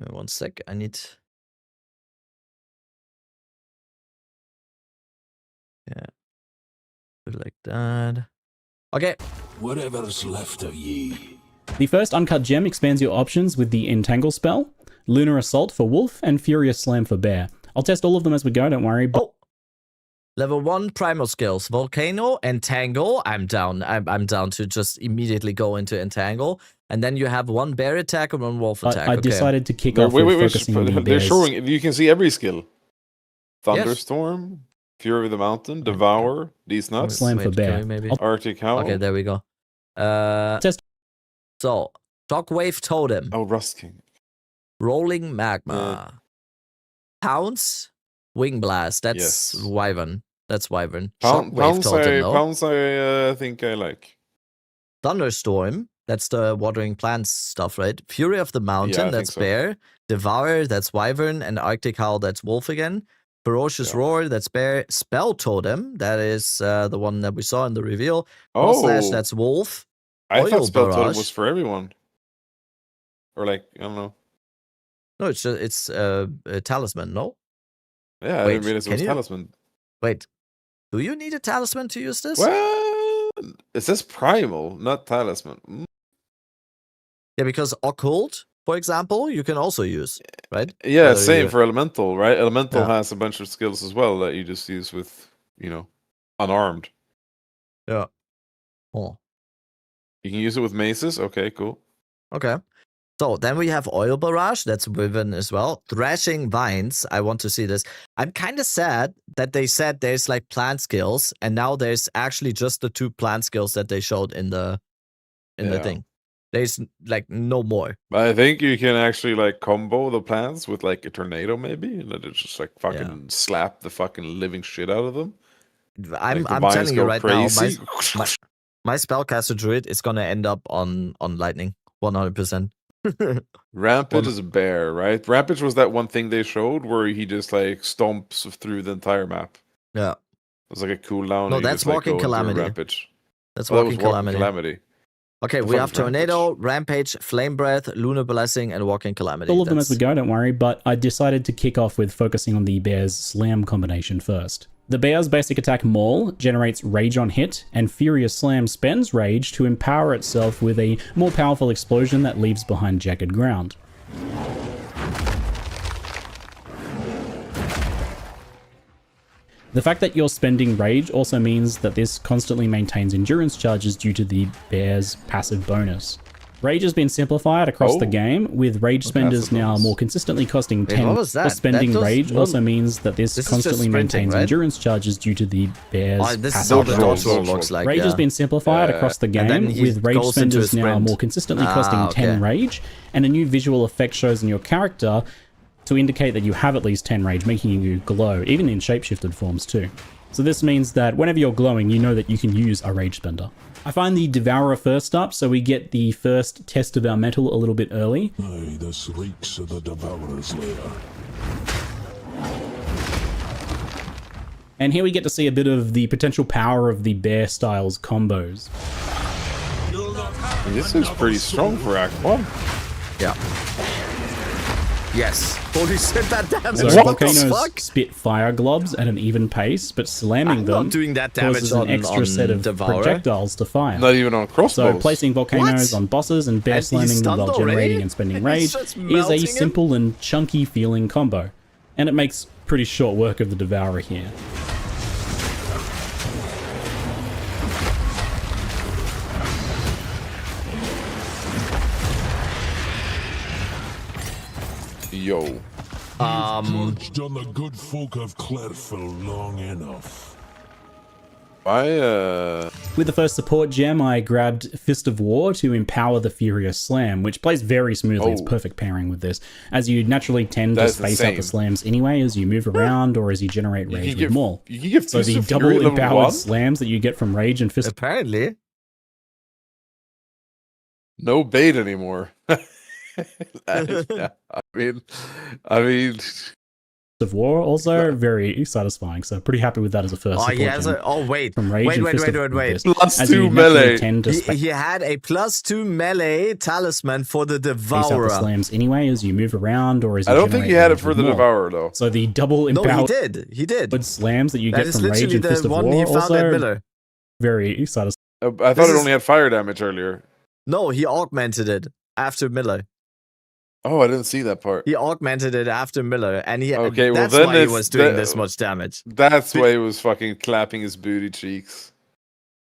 1 sec, I need... Yeah. Put it like that. Okay. Whatever's left of ye. The first uncut gem expands your options with the Entangle spell, Lunar Assault for Wolf, and Furious Slam for Bear. I'll test all of them as we go, don't worry. Oh! Level 1 primal skills. Volcano, Entangle. I'm down. I'm down to just immediately go into Entangle. And then you have 1 bear attack and 1 wolf attack. I decided to kick off with focusing on the They're bears. showing, you can see every skill. Thunderstorm, Fury of the Mountain, Devour, these nuts. Slam for Bear. Arctic Howl. Okay, there we go. So, Shockwave Totem. Oh, Rust King. Rolling Magma. Pounce, Wing Blast. That's Wyvern. That's Wyvern. Shockwave Totem, Pounce I think I like. Thunderstorm. That's the Watering Plants stuff, right? Fury of the Mountain. That's Bear. Devour. That's Wyvern. And Arctic Howl. That's Wolf again. Ferocious Roar. That's Bear. Spell Totem. That is the one that we saw in the reveal. Slash. That's Wolf. I thought Spell Totem was for everyone. Or like, I don't know. No, it's just, it's a talisman, no? Yeah, I didn't realize it was talisman. Wait, do you need a talisman to use this? Well, it says primal, not talisman. Yeah, because occult, for example, you can also use, right? Yeah, same for elemental, right? Elemental has a bunch of skills as well that you just use with, unarmed. Yeah. Oh. You can use it with maces. Okay, cool. Okay. So then we have Oil Barrage. That's Wyvern as well. Thrashing Vines. I want to see this. I'm kind of sad that they said there's like plant skills, and now there's actually just the 2 plant skills that they showed in the thing. There's like no more. I think you can actually like combo the plants with like a tornado maybe, and then it just like fucking slap the fucking living shit out of them. I'm vines telling you go right crazy. now, my spellcaster druid is gonna end up on lightning 100%. Rampage is a bear, right? Rampage was that one thing they showed where he just like stomps through the entire map. Yeah. It was like a cooldown. No, and you that's just, like, Walking go into a Calamity. Rampage. That's Oh, that Walking was Calamity. Okay, we have Tornado, Rampage, Flame Breath, Lunar Blessing, and Walking Calamity. All of them as we go, don't worry, but I decided to kick off with focusing on the Bear's Slam combination first. The Bear's basic attack Maul generates Rage on hit, and Furious Slam spends Rage to empower itself with a more powerful explosion that leaves behind jagged ground. The fact that you're spending Rage also means that this constantly maintains endurance charges due to the Bear's passive bonus. Rage has been simplified across the game, with Rage spenders now more consistently costing 10. what was that? Spending That does- Rage also means that this This is constantly just sprinting, maintains right? endurance charges due to the Bear's This is passive how the bonus. dodge roll looks like. Rage has been simplified across the And then game, he with Rage goes into a spenders now sprint. more consistently costing 10 Rage, and a new visual effect shows in your character to indicate that you have at least 10 Rage, making you glow, even in shapeshifted forms too. So this means that whenever you're glowing, you know that you can use a Rage spender. I find the Devourer first up, so we get the first test of our metal a little bit early. Aye, this reeks of the Devourer's lair. And here we get to see a bit of the potential power of the Bear Styles combos. This is pretty strong for Act 1. Yeah. Yes. Holy shit, that damage. So What the volcanoes fuck? spit fire globs at an even pace, but slamming I'm them not doing that damage causes an extra on set of Devourer. projectiles to fire. Not even on crossbows. So placing volcanoes on bosses and bear And he's slamming them stunned while already? generating and spending He's rage just is melting a him? simple and chunky feeling combo. And it makes pretty short work of the Devourer here. Yo. Trudged on the good folk of Clairfell long enough. With the first support gem, I grabbed Fist of War to empower the Furious Slam, which plays very smoothly. It's perfect pairing with this, as you naturally tend to That's space out the insane. slams anyway as you move around or as you generate You rage can with get- Maul. you can get So Fist the of Fury double level empowered 1? slams that you get from Rage and Fist Apparently. No bait anymore. I mean, of War also very satisfying. So pretty happy with that as a first Oh, support he has gem. a. Oh, wait. From Rage Wait, and wait, Fist wait, of wait, wait. War. Plus As 2 you naturally melee. tend to He had a +2 melee talisman for the space out the Devourer. slams anyway as you move around or as you I don't think he generate had it rage for with the Maul. Devourer though. So the double No, empowered he did. He did. slams that you That get is from Rage literally and Fist the of one War he found also at Miller. very satisfying. I thought This it is- only had fire damage earlier. No, he augmented it after Miller. Oh, I didn't see that part. He augmented it after Miller, and he. Okay, well that's then why he it's was doing the- this much damage. That's why he was fucking clapping his booty cheeks.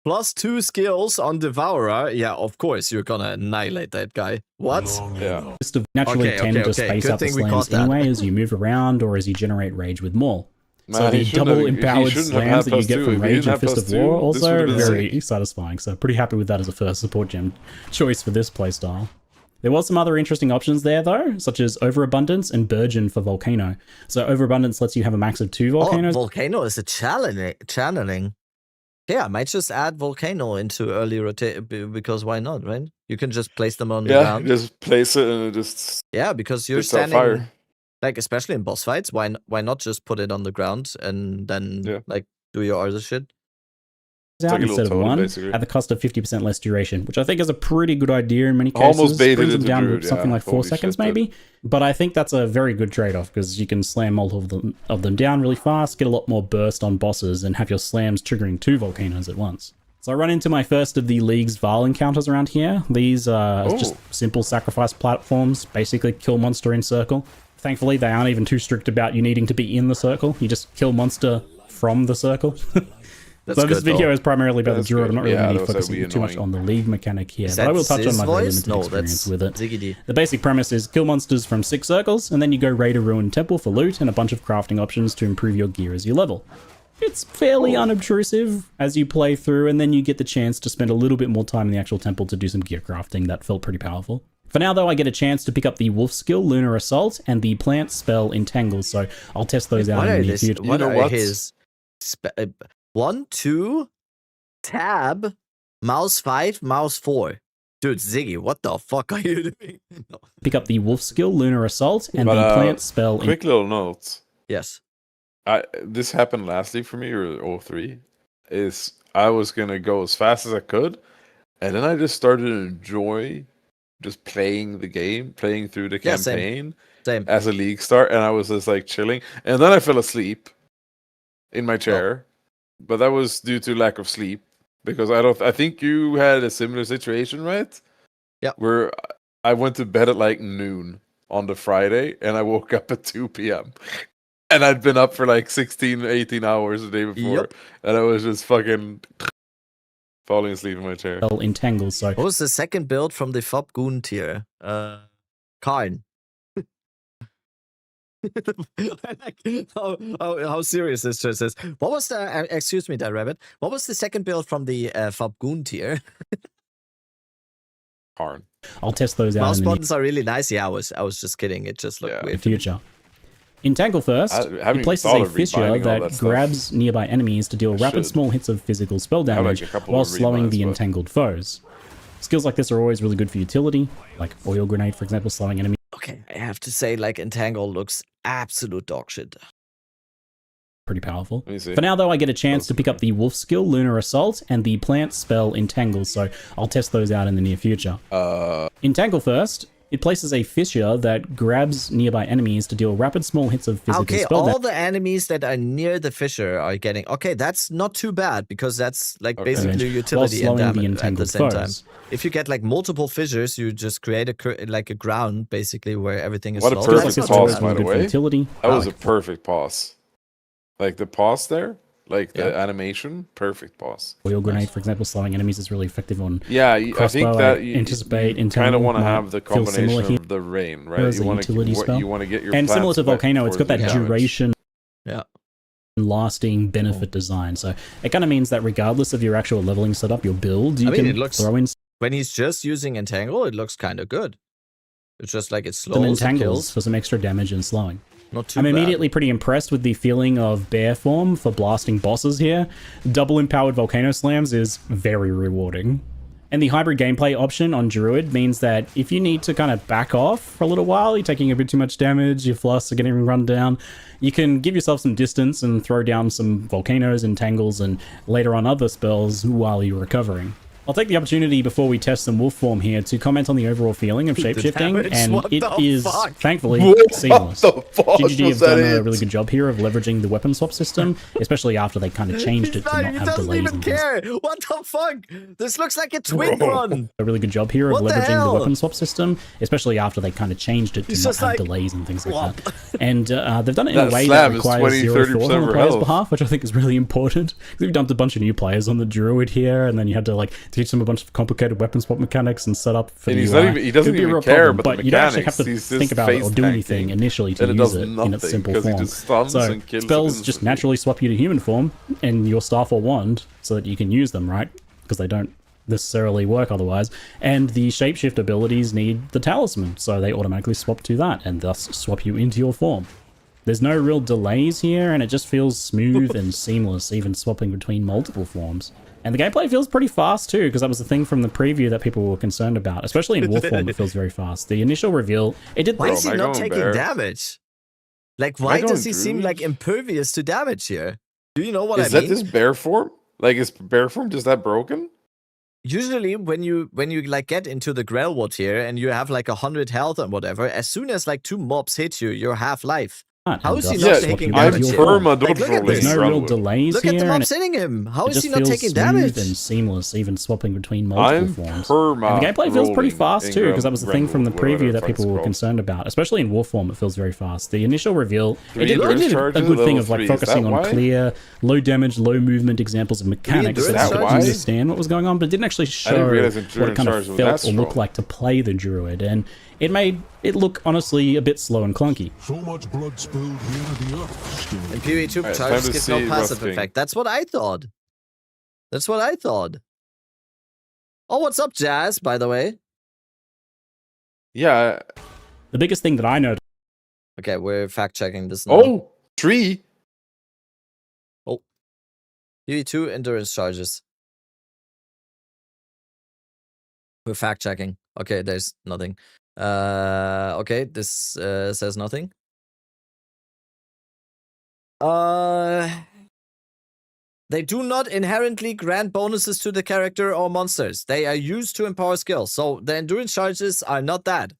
+2 skills on Devourer. Yeah, of course you're gonna annihilate that guy. What? Yeah. Just to naturally Okay, tend okay, to okay. space Good out the thing we slams caught that. anyway as you move around or as you generate rage with Maul. So Man, he the shouldn't double have- he empowered shouldn't have slams had that you +2. get If from he Rage didn't and have Fist of +2, War this also would've been very satisfying. So pretty happy with that as a first support gem choice for this playstyle. There was some other interesting options there though, such as Overabundance and Burgeon for Volcano. So Overabundance lets you have a max of 2 volcanoes. Oh, Volcano is a channeling. Yeah, I might just add Volcano into early rotate because why not, right? You can just place them on the Yeah, ground. just place it and it just Yeah, because you're spits out standing, fire. like especially in boss fights. Why not just put it on the ground and then like do your other shit? Out like a instead of little totem, 1 basically. at the cost of 50% less duration, which I think is a pretty good idea in many cases. Almost baited brings them into down Druid, to something yeah. like 4 Holy seconds shit, dude. maybe. But I think that's a very good trade-off because you can slam multiple of them down really fast, get a lot more burst on bosses, and have your slams triggering 2 volcanoes at once. So I run into my first of the League's Val encounters around here. These are just simple sacrifice platforms, basically kill monster in circle. Thankfully, they aren't even too strict about you needing to be in the circle. You just kill monster from the circle. So this video is primarily about the Druid. I'm not really going to be focusing too much on the League mechanic here, but I will touch on my very limited experience with it. The basic premise is kill monsters from 6 circles, and then you go raid a ruined temple for loot and a bunch of crafting options to improve your gear as you level. It's fairly unobtrusive as you play through, and then you get the chance to spend a little bit more time in the actual temple to do some gear crafting. That felt pretty powerful. For now, though, I get a chance to pick up the Wolf skill, Lunar Assault, and the Plant spell, Entangle, so I'll test those out in the near future. What are his... 1, 2, tab, mouse 5, mouse 4. Dude, Ziggy, what the fuck are you doing? No. Pick up the Wolf skill, Lunar Assault, and the Plant spell... Quick little note. Yes. This happened lastly for me, or 03, is I was going to go as fast as I could, and then I just started to enjoy just playing the game, playing through the campaign same. As a league start, and I was just like chilling, and then I fell asleep in my chair, but that was due to lack of sleep, because I think you had a similar situation, right? Yeah. Where I went to bed at like noon on the Friday, and I woke up at 2 p.m. And I'd been up for like 16, 18 hours the day before. And I was just fucking falling asleep in my chair. Entangle, so... What was the second build from the Fob Goon tier? Karn. how serious this just is. What was the... excuse me, that rabbit. What was the second build from the Fob Goon tier? Karn. I'll test those out. Mouse buttons are really nice. Yeah, I was just kidding. It just looked weird. Future. Entangle first, it places a fissure that grabs nearby enemies to deal rapid small hits of physical spell damage while slowing the entangled foes. Skills like this are always really good for utility, like Oil Grenade, for example, slowing enemies. Okay, I have to say, like, Entangle looks absolute dog shit. Pretty powerful. For now, though, I get a chance to pick up the Wolf skill, Lunar Assault, and the Plant spell, Entangle, so I'll test those out in the near future. Entangle first. It places a fissure that grabs nearby enemies to deal rapid small hits of physical spell damage. All the enemies that are near the fissure are getting... Okay, that's not too bad, because that's like basically utility and damage at the same time. If you get like multiple fissures, you just create a ground, basically, where everything is What a perfect pause, by the way. That was a perfect pause. Like the pause there, like the animation, perfect pause. Oil Grenade, for example, slowing enemies is really effective on I think that you anticipate, kind of want to have the combination of the rain, right? You want to get your and similar to Volcano, it's got that duration, yeah, lasting benefit design. So it kind of means that regardless of your actual leveling setup, your build, you can throw in. When he's just using Entangle, it looks kind of good. It's just like it slows some entangles for some extra damage and slowing. Not too I'm bad. immediately pretty impressed with the feeling of bear form for blasting bosses here. Double empowered Volcano Slams is very rewarding. And the hybrid gameplay option on Druid means that if you need to kind of back off for a little while, you're taking a bit too much damage, your flusts are getting run down, you can give yourself some distance and throw down some volcanoes, entangles, and later on other spells while you're recovering. I'll take the opportunity before we test some wolf form here to comment on the overall feeling of shapeshifting, and it is thankfully seamless. GGG have done a really good job here of leveraging the weapon swap system, especially after they kind of changed it to not have delays. He doesn't even care. What the fuck? This looks like a twin run. A really good job here of leveraging the weapon swap system, especially after they kind of changed it to not have delays and things like that. And they've done it in a way that requires 0 thought on the player's behalf, which I think is really important. We've dumped a bunch of new players on the Druid here, and then you had to like teach them a bunch of complicated weapon swap mechanics and setup for the UI. He doesn't even care about the mechanics. You don't actually have to think about it or do anything initially to use it in its simple form. So spells just naturally swap you to human form and your staff or wand so that you can use them, right? Because they don't necessarily work otherwise. And the shapeshift abilities need the talisman, so they automatically swap to that and thus swap you into your form. There's no real delays here, and it just feels smooth and seamless, even swapping between multiple forms. And the gameplay feels pretty fast too, because that was the thing from the preview that people were concerned about. Especially in wolf form, it feels very fast. The initial reveal, it did... Why is he not taking damage? Like, why does he seem like impervious to damage here? Do you know what I mean? Is that this bear form? Like, is bear form just that broken? Usually, when you like get into the Grellwood here and you have like 100 health and whatever, as soon as like 2 mobs hit you, you're half life. How is he not taking damage? There's no real delays look here. Look at the mob hitting him. How is he not taking damage? And seamless, even swapping between multiple forms. And the gameplay feels pretty fast too, because that was the thing from the preview that people were concerned about. Especially in wolf form, it feels very fast. The initial reveal, it did a good thing of like focusing on clear, low damage, low movement examples of mechanics so that you could understand what was going on, but it didn't actually show what it kind of felt or looked like to play the Druid. And it made it look honestly a bit slow and clunky. So much blood spilled here to the earth. And PvE2 charges give no passive effect. That's what I thought. That's what I thought. Oh, what's up, Jazz, by the way? Yeah. The biggest thing that I noticed. Okay, we're fact-checking this now. Oh, 3. Oh. PvE2 endurance charges. We're fact-checking. Okay, there's nothing. Okay, this says nothing. They do not inherently grant bonuses to the character or monsters. They are used to empower skills. So the endurance charges are not that.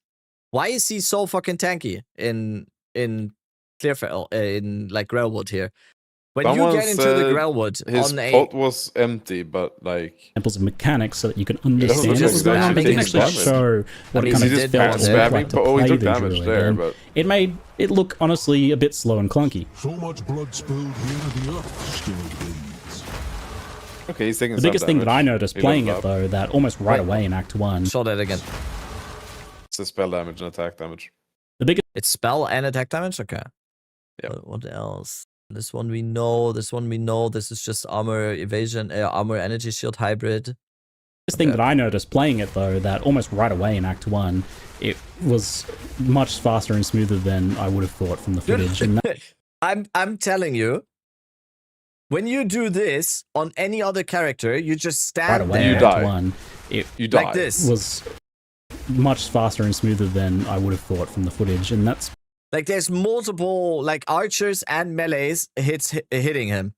Why is he so fucking tanky in Clearfell, in like Grellwood here? When Someone you get into the Grellwood his on pot was empty, but like examples of mechanics so that you can understand just what was going on. But you can actually damage. show what it kind of just felt like to play took the damage Druid. there, And but it made it look honestly a bit slow and clunky. So much blood spilled here to the earth. Still bleeds. Okay, he's taking The some biggest thing that damage. I noticed He playing leveled it up. though, that almost right away in Act 1. Show that again. It's a spell damage and attack damage. The biggest It's spell and attack damage? Okay. Yeah. What else? This one we know. This one we know. This is just armor evasion, armor energy shield hybrid. This thing that I noticed playing it though, that almost right away in Act 1, it was much faster and smoother than I would have thought from the footage. And that, I'm telling you, when you do this on any other character, you just stand right away there. in Act 1, it like this. was much faster and smoother than I would have thought from the footage, and that's Like there's multiple like archers and melees hitting him.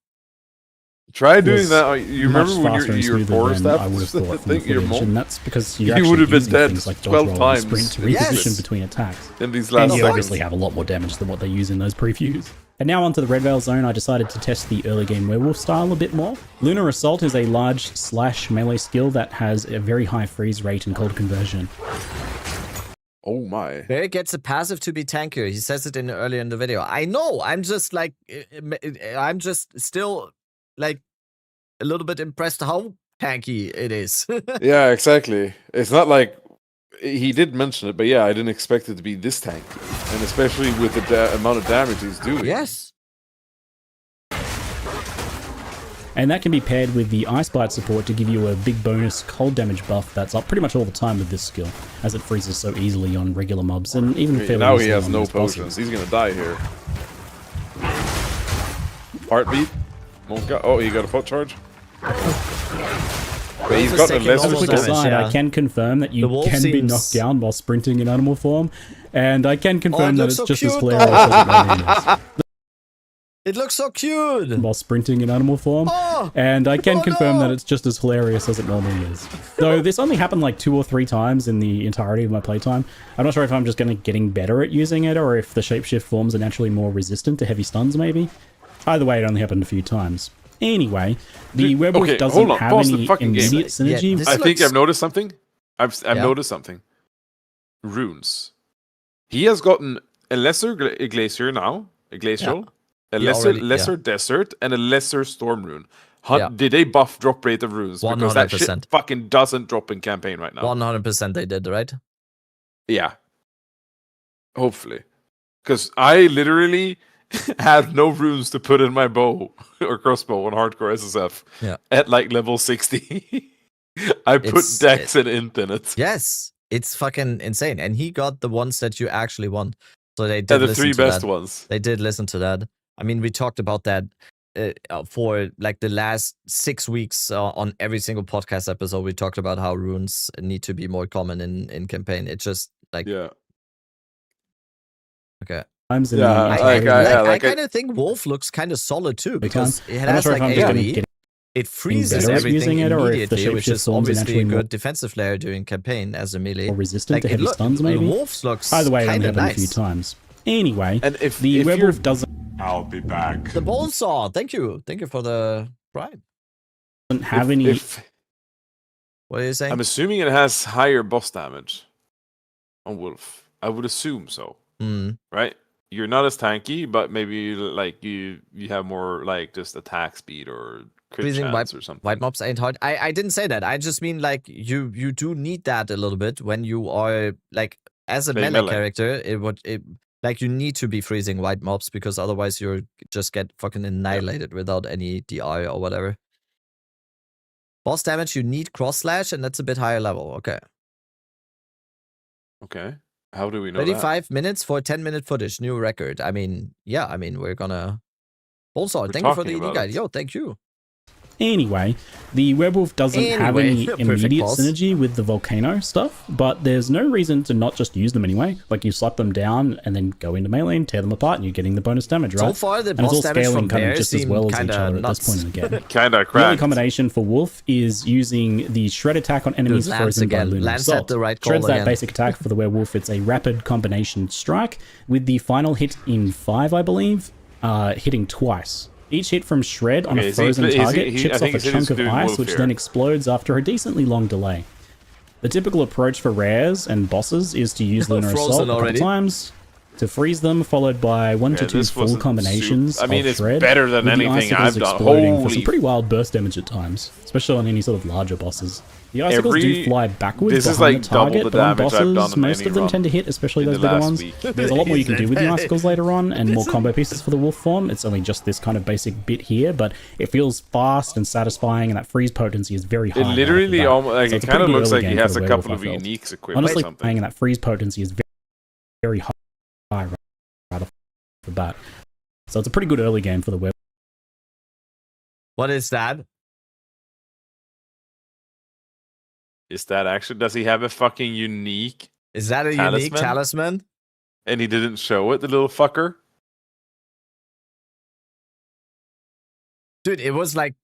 Try doing was that. You remember much when faster and your smoother forest than I would have thought from the footage, and that's because you're you actually would have been using dead things like 12 dodge roll and times. sprint to reposition Yes. between attacks. in these And last you seconds. obviously have a lot more damage than what they use in those previews. And now onto the Red Veil Zone, I decided to test the early game werewolf style a bit more. Lunar Assault is a large slash melee skill that has a very high freeze rate and cold conversion. Oh my. Bear gets a passive to be tankier. He says it earlier in the video. I know. I'm just like, I'm just still like a little bit impressed how tanky it is. Yeah, exactly. It's not like he did mention it, but yeah, I didn't expect it to be this tanky, and especially with the amount of damage he's doing. Yes. And that can be paired with the Ice Bite support to give you a big bonus cold damage buff that's up pretty much all the time with this skill, as it freezes so easily on regular mobs and even Okay, fairly now he easily has on no those potions. bosses. He's gonna die here. Heartbeat. Oh, he got a foot charge. But he's got a As a lesser quick storm. aside, I can confirm that you can be knocked down while sprinting in animal form, and I can confirm that it's just as hilarious as it normally is. It looks so cute. While sprinting in animal form, and I can confirm that it's just as hilarious as it normally is. Though this only happened like 2 or 3 times in the entirety of my playtime. I'm not sure if I'm just getting better at using it, or if the shapeshift forms are naturally more resistant to heavy stuns, maybe. Either way, it only happened a few times. Anyway, the werewolf Okay, doesn't hold on. have Pause any the fucking game. immediate synergy. I think I've noticed something. I've Yeah. noticed something. Runes. He has gotten a lesser glacier now, a glacial, a He lesser already- desert, and a lesser storm rune. Yeah. Did they buff drop rate of runes? Because that shit 100%. fucking doesn't drop in campaign right now. 100% they did, right? Yeah. Hopefully. Because I literally had no runes to put in my bow or crossbow on hardcore SSF at like level 60. I put Dex and Int in it. Yes, it's fucking insane. And he got the ones that you actually want. So they did Yeah, the listen 3 to best that. ones. They did listen to that. I mean, we talked about that for like the last 6 weeks on every single podcast episode. We talked about how runes need to be more common in campaign. It's just like okay. Times in I the kind of think Wolf looks kind of solid too because it I'm not has sure if like I'm just AoE. It freezes better at everything using it, or if the immediately, which shapeshift is forms are obviously a naturally more- good defensive layer during campaign as a melee. Or resistant Like, to heavy stuns, maybe? Wolves looks Either way, it only kinda happened a few nice. times. Anyway, and if the werewolf you're- doesn't I'll be back. The bone saw. Thank you for the prime. have any... What are you saying? I'm assuming it has higher boss damage on Wolf. I would assume so. Right? You're not as tanky, but maybe like you have more like just attack speed or crit Freezing chance or something. white mobs ain't hard. I didn't say that. I just mean like you do need that a little bit when you are like as a melee character, like you need to be freezing white mobs because otherwise you just get fucking annihilated without any DI or whatever. Boss damage, you need cross slash, and that's a bit higher level. Okay. Okay. How do we know 35 minutes for 10-minute footage, new record. I mean, yeah, I mean, we're gonna... Also, thank you for the ED guide. Yo, thank you. Anyway, the werewolf doesn't have any immediate synergy with the volcano stuff, but there's no reason to not just use them anyway. Like, you slap them down and then go into melee and tear them apart, and you're getting the bonus damage, right? So far, the and it's boss all damage scaling from kind of bears just as well as each other nuts. at this point in the game. Kinda The cracked. only combination for wolf is using the shred attack on enemies frozen by lunar Lance assault. at the right call Shred's that again. basic attack for the werewolf. It's a rapid combination strike with the final hit in 5, I believe, hitting twice. Each hit from Shred on a frozen target chips off a chunk of ice, which then explodes after a decently long delay. The typical approach for rares and bosses is to use Lunar Assault a couple times, to freeze them, followed by 1 to 2 full combinations of Shred. it's better than with the anything icicles I've done. exploding for some pretty wild burst damage at times, especially on any sort of larger bosses. The icicles do fly backwards behind the target, but on bosses, most of them tend to hit, especially those bigger ones. There's a lot more you can do with the icicles later on, and more combo pieces for the wolf form. It's only just this kind of basic bit here, but it feels fast and satisfying, and that freeze potency is very high. It literally almost, like, So it it's a kind of pretty looks early like he game has for a the couple werewolf, of I felt. uniques equipped Honestly, or something. and that freeze potency is very high right off the bat. So it's a pretty good early game for the werewolf. What is that? Is that actually... Does he have a fucking unique Is that a unique talisman? And he didn't show it, the little fucker? Dude, it was like...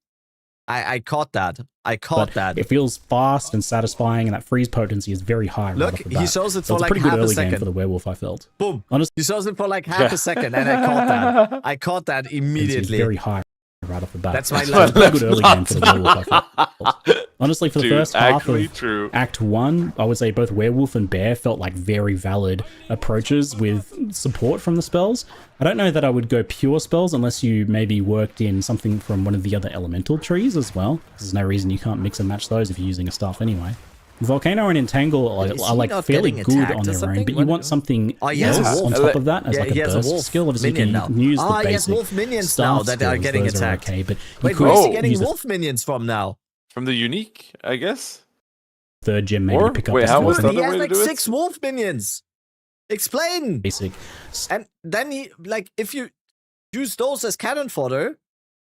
I caught that. I caught that. It feels fast and satisfying, and that freeze potency is very high right Look, off the he bat. shows it So for it's a like pretty good half a early game second. for the werewolf, I felt. Boom. Honestly, He shows it for like half a second, and I caught that. I caught that immediately. Very high right off the bat. That's my So it's a pretty good early game for the werewolf, I felt. Honestly, for the first half of Act 1, I would say both werewolf and bear felt like very valid approaches with support from the spells. I don't know that I would go pure spells unless you maybe worked in something from one of the other elemental trees as well. There's no reason you can't mix and match those if you're using a staff anyway. Volcano and Entangle are like fairly good on their own, but you want something else on top of that as like a burst skill. Obviously, you can use the basic wolf minions staff now that are skills, getting those are attacked. okay, but Wait, where is he getting wolf minions from now? From the unique, I guess? Third gem maybe to pick up the how was skill. the He other has way to like do 6 wolf minions. Explain. Basic. And then he, like, if you use those as cannon fodder...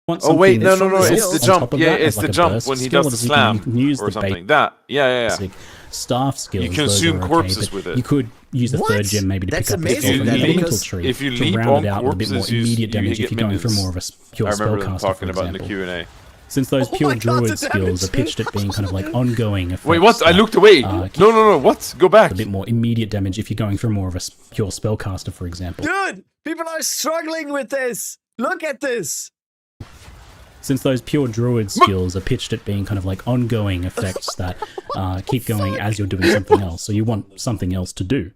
Oh wait, no, it's the jump. Yeah, that, it's like the a jump burst when he skill, does the so slam you can use or the something. That, yeah. basic staff skills. You those consume are okay, corpses but with it. You could use the third gem maybe to That's pick up the amazing, skill from then, the elemental because tree if you to leap round on it out with a bit more corpses, you immediate damage get if you're going for minions. more of a pure I remember them spellcaster, talking for about in the example. Q&A. Since those pure my God, druid the skills are damage. pitched at being kind of like ongoing effects. Wait, what? I looked away. No, what? Go back. A bit more immediate damage if you're going for more of a pure spellcaster, for example. Dude, people are struggling with this. Look at this. Since those pure druid skills are pitched at being kind of like ongoing effects that keep going as you're doing something else, so you want something else to do.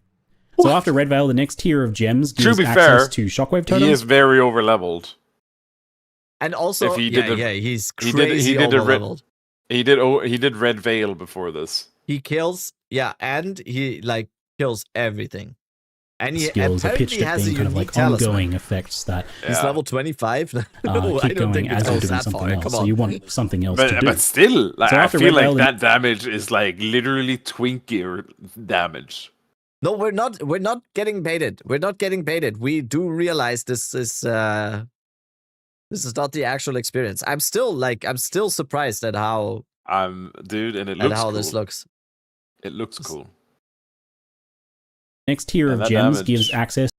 So after Red Veil, the next tier of gems gives access to Shockwave Totem. He is very overleveled. And also, If he he's crazy overleveled. He did Red Veil before this. He kills, and he like kills everything. And he Skills are apparently pitched at has a being kind of unique like talisman. ongoing effects that He's level 25. No, I keep don't going think as it you're goes doing that something far. else. Come So on. you want something else to do. But still, like, So I after feel Red like Veil, that damage is like literally Twinkie damage. No, we're not getting baited. We're not getting baited. We do realize this is not the actual experience. I'm still surprised at how dude, and it looks how cool. this looks. It looks cool. Next tier of gems gives access.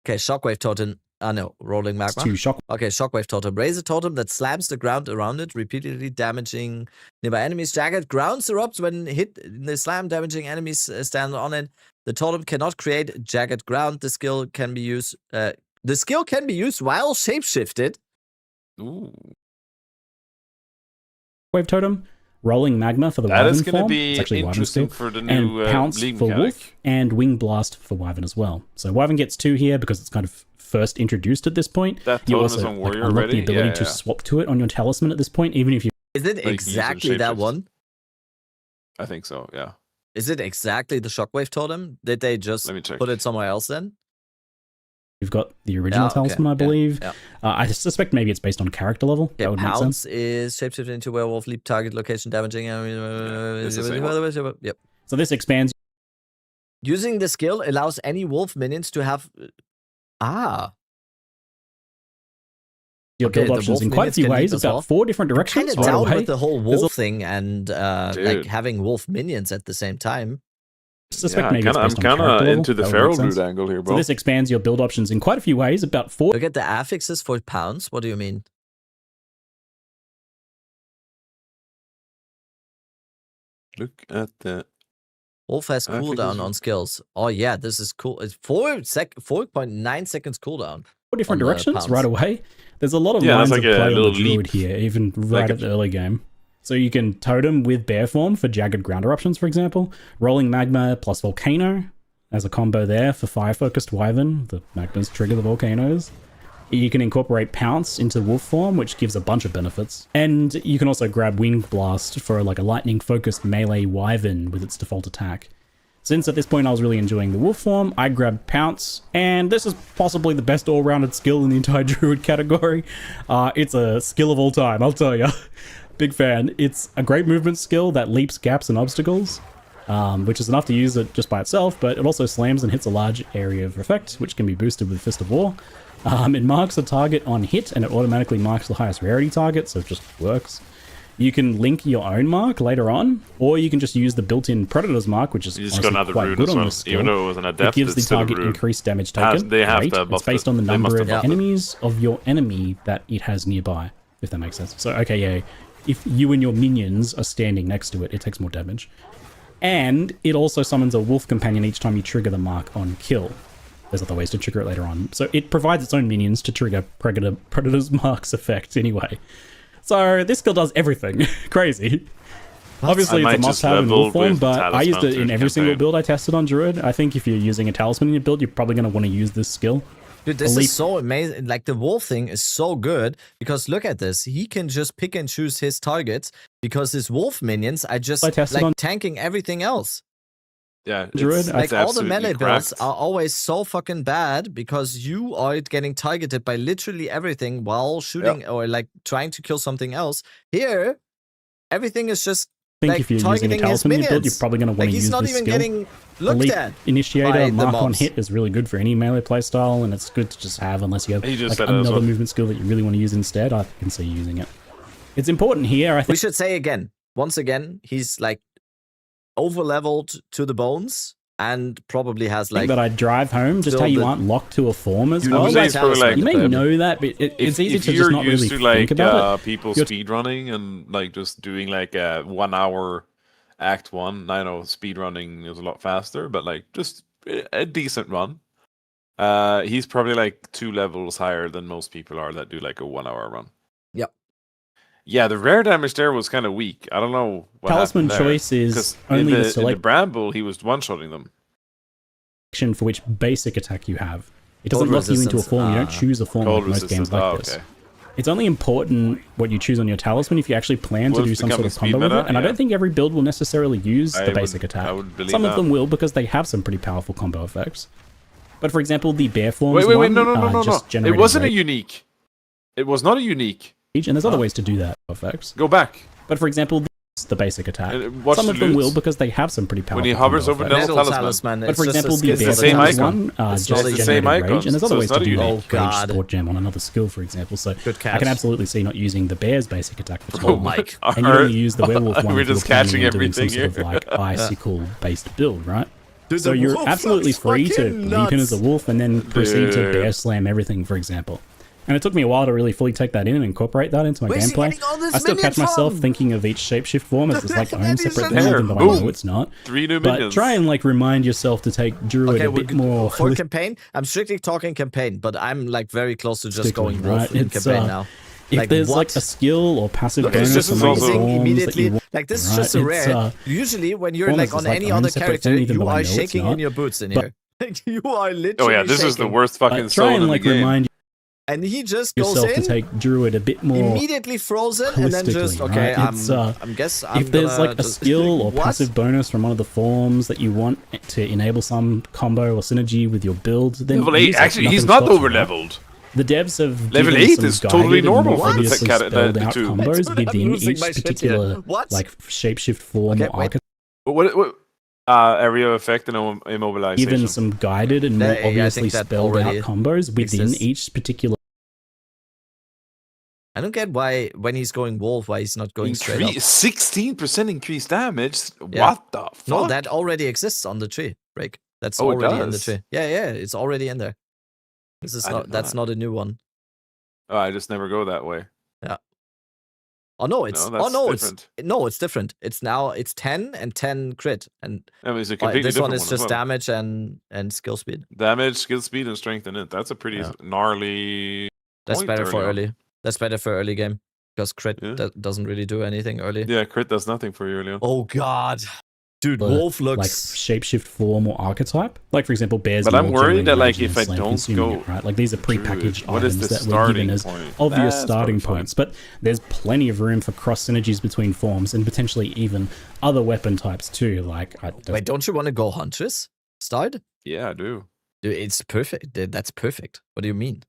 Okay, Shockwave Totem. Rolling magma. To shock. Okay, Shockwave Totem. Raise a totem that slams the ground around it, repeatedly damaging nearby enemies. Jagged grounds erupts when hit in the slam, damaging enemies stand on it. The totem cannot create jagged ground. The skill can be used. The skill can be used while shapeshifted. Ooh. Wave Totem. Rolling Magma for the That Wyvern is going to form. be It's actually Wyvern interesting still. for the new and Pounce league for mechanic. Wolf, and Wing Blast for Wyvern as well. So Wyvern gets 2 here because it's kind of first introduced at this point. That you totem also is on Warrior unlock already? the ability Yeah, to yeah. swap to it on your talisman at this point, even if you... Is it Like exactly that shapeshift. one? I think so, yeah. Is it exactly the Shockwave Totem? Did they just put it somewhere else then? You've got the original talisman, I believe. Yeah. I suspect maybe it's based on character level. Yeah, that would make Pounce sense. is shapeshifted into werewolf, leap target location, damaging. Yep. So this expands. Using the skill allows any wolf minions to have. Your build options in quite a few ways, about 4 different directions. Kind of down with the whole wolf thing and like having wolf minions at the same time. Suspect maybe I'm kind of into the feral dude angle here, bro. So this expands your build options in quite a few ways, about 4. Look at the affixes for Pounce. What do you mean? Look at that. Wolf has cooldown on skills. Oh yeah, this is cool. It's 4.9 seconds cooldown. 4 different directions right away. There's a lot of lines of play on the Druid here, even right at the early game. So you can Totem with Bear form for jagged ground eruptions, for example. Rolling Magma plus Volcano as a combo there for fire-focused Wyvern. The Magmas trigger the volcanoes. You can incorporate Pounce into wolf form, which gives a bunch of benefits. And you can also grab Wing Blast for like a lightning-focused melee Wyvern with its default attack. Since at this point I was really enjoying the wolf form, I grabbed Pounce, and this is possibly the best all-rounded skill in the entire Druid category. It's a skill of all time, I'll tell you. Big fan. It's a great movement skill that leaps gaps and obstacles, which is enough to use it just by itself, but it also slams and hits a large area of effect, which can be boosted with Fist of War. It marks a target on hit, and it automatically marks the highest rarity target, so it just works. You can link your own mark later on, or you can just use the built-in Predator's mark, which is quite good on this skill. Even though it was an adept, it gives the target increased damage taken. It's based on the number of enemies of your enemy that it has nearby, if that makes sense. So, okay, yeah, if you and your minions are standing next to it, it takes more damage. And it also summons a wolf companion each time you trigger the mark on kill. There's other ways to trigger it later on. So it provides its own minions to trigger Predator's Mark's effect anyway. So this skill does everything. Crazy. Obviously it's a must-have in wolf form, but I used it in every single build I tested on Druid. I think if you're using a talisman in your build, you're probably going to want to use this skill. Dude, this is so amazing. Like, the wolf thing is so good because look at this. He can just pick and choose his targets because his wolf minions are just like tanking everything else. Yeah, Druid, like all the melee builds are always so fucking bad because you are getting targeted by literally everything while shooting or like trying to kill something else. Here, everything is just like if you're using a talisman in your build, you're probably going to want to use this skill. He's not even getting looked at. Initiator, mark on hit is really good for any melee playstyle, and it's good to just have unless you have like another movement skill that you really want to use instead. I can see using it. It's important here, I think. We should say again, once again, he's like over-leveled to the bones and probably has like that I drive home just how you aren't locked to a form as well. You may know that, but it's easy to just not really think about it. People speedrunning and like just doing like a 1 hour act 1. I know speedrunning is a lot faster, but like just a decent run. He's probably like 2 levels higher than most people are that do like a 1 hour run. Yep. Yeah, the rare damage there was kind of weak. I don't know what Talisman happened there. choice is only the select in the Bramble, he was one-shotting them. For which basic attack you have. It doesn't lock you into a form. You don't choose a form like most games like this. It's only important what you choose on your talisman if you actually plan to do some sort of combo with it. And I don't think every build will necessarily use the basic attack. Some of them will because they have some pretty powerful combo effects. But for example, the bear forms no. It wasn't a unique. It was not a unique. And there's other ways to do that effects. Go back. But for example, the basic attack. Some of them will because they have some pretty powerful. When he hovers over Nettle Talisman. But for example, the same icon. Just the same icon. Rage, and there's other ways to do that. Rage Sport Gem on another skill, for example. So I can absolutely see not using the bear's basic attack. Oh my god! And you only use the werewolf one. We're just catching everything here. Sort of like icicle-based build, right? So you're absolutely free to leap in as a wolf and then proceed to bear slam everything, for example. And it took me a while to really fully take that in and incorporate that into my gameplay. I still catch myself thinking of each shapeshift form as like own separate thing, even though I know it's not. 3 new minions. But try and like remind yourself to take Druid a bit more. For campaign, I'm strictly talking campaign, but I'm like very close to just going wolf in campaign now. If there's like a skill or passive bonus on the forms immediately, that you like this is just a rare. Usually when you're like on any other character, you are shaking in your boots in here. You are literally. Oh yeah, this is the worst fucking soul in the game. And he just goes yourself in, to take Druid a bit more immediately frozen, and then just okay. Right? I'm if there's like a just, skill or what? passive bonus from one of the forms that you want to enable some combo or synergy with your build, then Level 8, actually, he's not over leveled. The devs have level given 8 some is totally guided normal and for the obviously spelled out two. combos Dude, I'm within losing each my shit particular here. What? like shapeshift form or archetype. What area effect and immobilization? Even some guided and more obviously spelled out combos within each particular. I don't get why when he's going wolf, why he's not going straight up. 16% increased damage? Yeah. What the fuck? No, that already exists on the tree, Break. That's Oh, it already in the does? tree. Yeah, it's already in there. This is not. That's not a new one. Oh, I just never go that way. Yeah. Oh no, it's different. it's different. It's 10 and 10 crit, and I mean, it's a completely this one different is as just well. damage and skill speed. Damage, skill speed, and strength in it. That's a pretty gnarly. That's point better for on. early. That's better for early game because crit doesn't really do anything early. Yeah, crit does nothing for you early on. Oh god, dude, wolf looks like shapeshift form or archetype. Like for example, bears. But I'm worried that like if I don't go it, right, like these are prepackaged what is items the that we're given as point? obvious That's starting probably points. But there's plenty of room for cross synergies between forms and potentially even other weapon types too. Like, wait, don't you want to go Huntress? Start? Yeah, I do. Dude, it's perfect. That's perfect. What do you mean?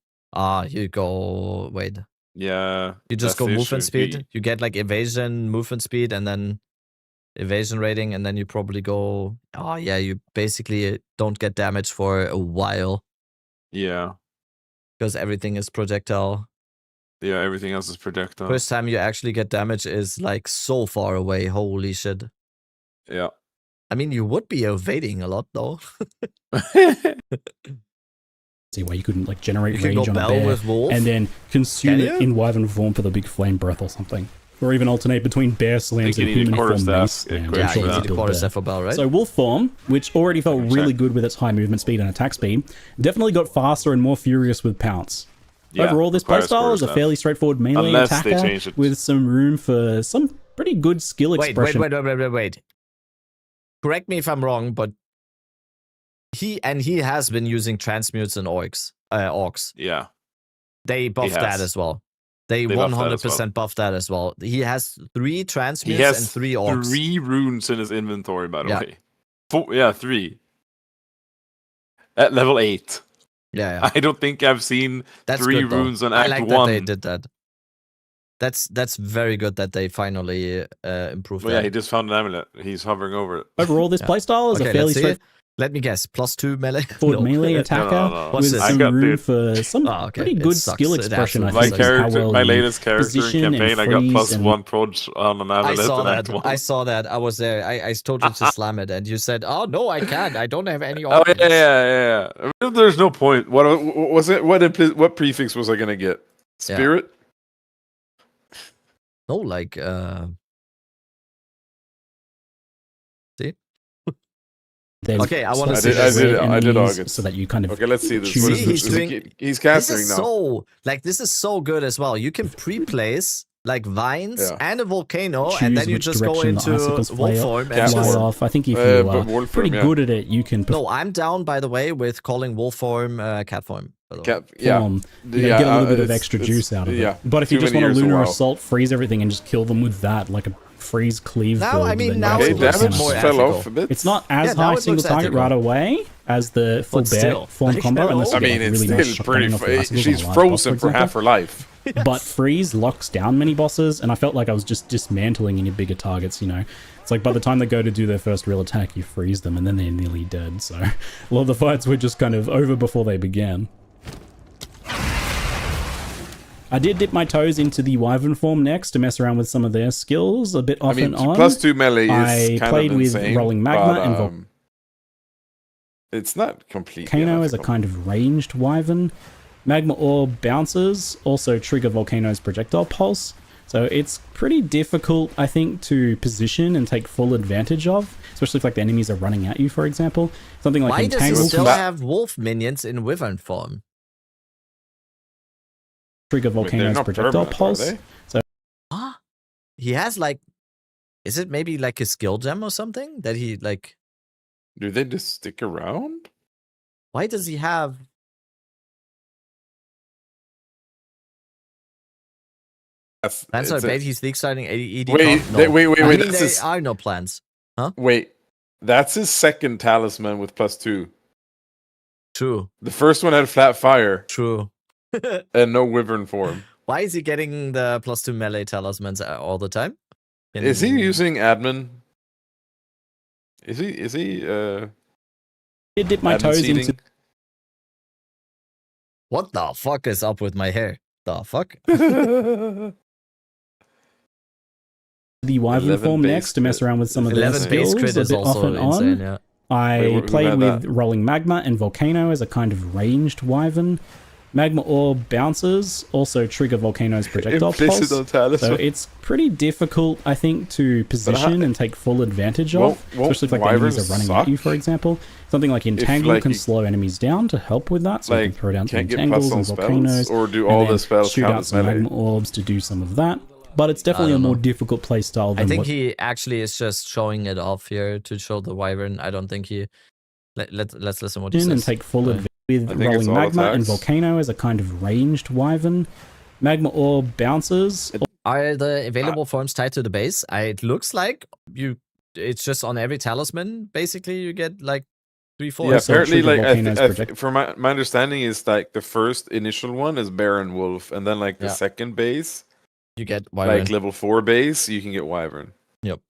You go. Wait. Yeah. You just go movement speed. You get like evasion, movement speed, and then evasion rating, and then you probably go. Oh yeah, you basically don't get damage for a while. Yeah. Because everything is projectile. Yeah, everything else is projectile. First time you actually get damage is like so far away. Holy shit. Yeah. I mean, you would be evading a lot though. See why you couldn't like generate You can rage go on a Bell bear with wolf? and then consume Can it you? in wyvern form for the big flame breath or something. Or even alternate between bear slams you and need a human form quarterstaff mace slams. equipped Yeah, I'm sure you it's need a built quarterstaff there. for Bell, right? So wolf form, which already felt really good with its high movement speed and attack speed, definitely got faster and more furious with pounce. Yeah, Overall, this requires playstyle is a quarterstaff. fairly straightforward melee Unless they attacker change it. with some room for some pretty good skill Wait. expression. Wait. Correct me if I'm wrong, but he has been using transmutes and orcs. Yeah. They buffed has. that as well. They buffed that as 100% buffed that as well. He has 3 transmutes He has and 3 orcs. 3 runes in his inventory, by the Yeah. way. 3. At level 8. Yeah. I don't think I've seen That's 3 good, though. runes on I Act like 1. that they did that. That's very good that they finally improved Well, that. yeah, he just found an amulet. He's hovering over it. Overall, this playstyle is a Okay, fairly let's see. straightforward Let me guess. +2 melee. melee attacker No. What's with this? I some got room the- for some Oh, okay. pretty It good sucks. skill It expression. I absolutely think My is how character, well my you latest character in position and campaign, I got freeze and- +1 proj on an I amulet saw in Act that. 1. I saw that. I was there. I told you to slam it, and you said, "Oh no, I can't. I don't have any Oh organs." yeah. There's no point. What was it? What prefix was I gonna get? Spirit. No, like see. There's Okay, I want to I see did- this. I did enemies August. so that you kind of Okay, let's see this. choose What See, is which he's this? doing. He's This casting is now. this is so good as well. You can pre-place like vines Yeah. and a volcano, choose and then you which just go direction the into icicles wolf fly, form. fly And just, off. I think if you but are wolf pretty form, yeah. good at it, you can no, I'm down by the way with calling wolf form cat form. By the way. perform. You get a little bit of extra juice out of it. Yeah. But if you Too just many want a years, lunar wow. assault, freeze everything and just kill them with that, like a freeze cleave Now, build, I mean, then now that's Okay, it what looks kind damage of more fell ethical. off a bit. It's not as Yeah, now high it looks single target ethical. right away as the full But bear still, form like, combo, unless hello? you I get mean, really it's nice still shotgunning pretty. off the icicles She's on a large boss, frozen for half her life. But freeze locks down many bosses, and I felt like I was just dismantling any bigger targets, you know. It's like by the time they go to do their first real attack, you freeze them, and then they're nearly dead. So a lot of the fights were just kind of over before they began. I did dip my toes into the wyvern form next to mess around with some of their skills a bit off I mean, and on. +2 melee is I kind played of with insane, rolling magma but, and it's not completely Volcano is a unethical. kind of ranged wyvern. Magma orb bouncers also trigger Volcano's projectile pulse. So it's pretty difficult, I think, to position and take full advantage of, especially if like the enemies are running at you, for example. Something like Why does he Entangle still can have wolf minions in wyvern form? trigger They're Volcano's not projectile permanent, are pulse. they? So He has like, is it maybe like a skill gem or something that he like? Do they just stick around? Why does he have? Plans are bait. He's league starting ED. Wait, no. wait. I mean, There are no plans. Huh? Wait, that's his second talisman with +2. True. The first one had flat fire. True. And no wyvern form. Why is he getting the +2 melee talismans all the time? Is he using admin? Is he dip my toes into. What the fuck is up with my hair? The fuck? The Wyvern form next to mess around with some of the skills crit a is bit also off and insane, on. yeah. I played with Rolling Magma and Volcano as a kind of ranged Wyvern. Magma Orb bounces also trigger Volcano's projectile pulse. So it's pretty difficult, I think, to position and take full advantage of, especially if like the enemies are running at you, for example. Something like Entangle can slow enemies down to help with that, so you can throw down some Entangles and Volcanoes, or do all the spells shoot out some Magma Orbs to do some of that. But it's definitely a more difficult playstyle than I think he actually is just showing it off here to show the Wyvern. I don't think he... Let's listen what he says. And take full advantage with Rolling Magma and Volcano as a kind of ranged Wyvern. Magma Orb bounces. Are the available forms tied to the base? It looks like it's just on every talisman, basically, you get like 3, 4. Yeah, apparently, like, from my understanding is like the first initial one is Baron Wolf, and then like the second base, you get Wyvern. Like level 4 base, you can get Wyvern. Yep.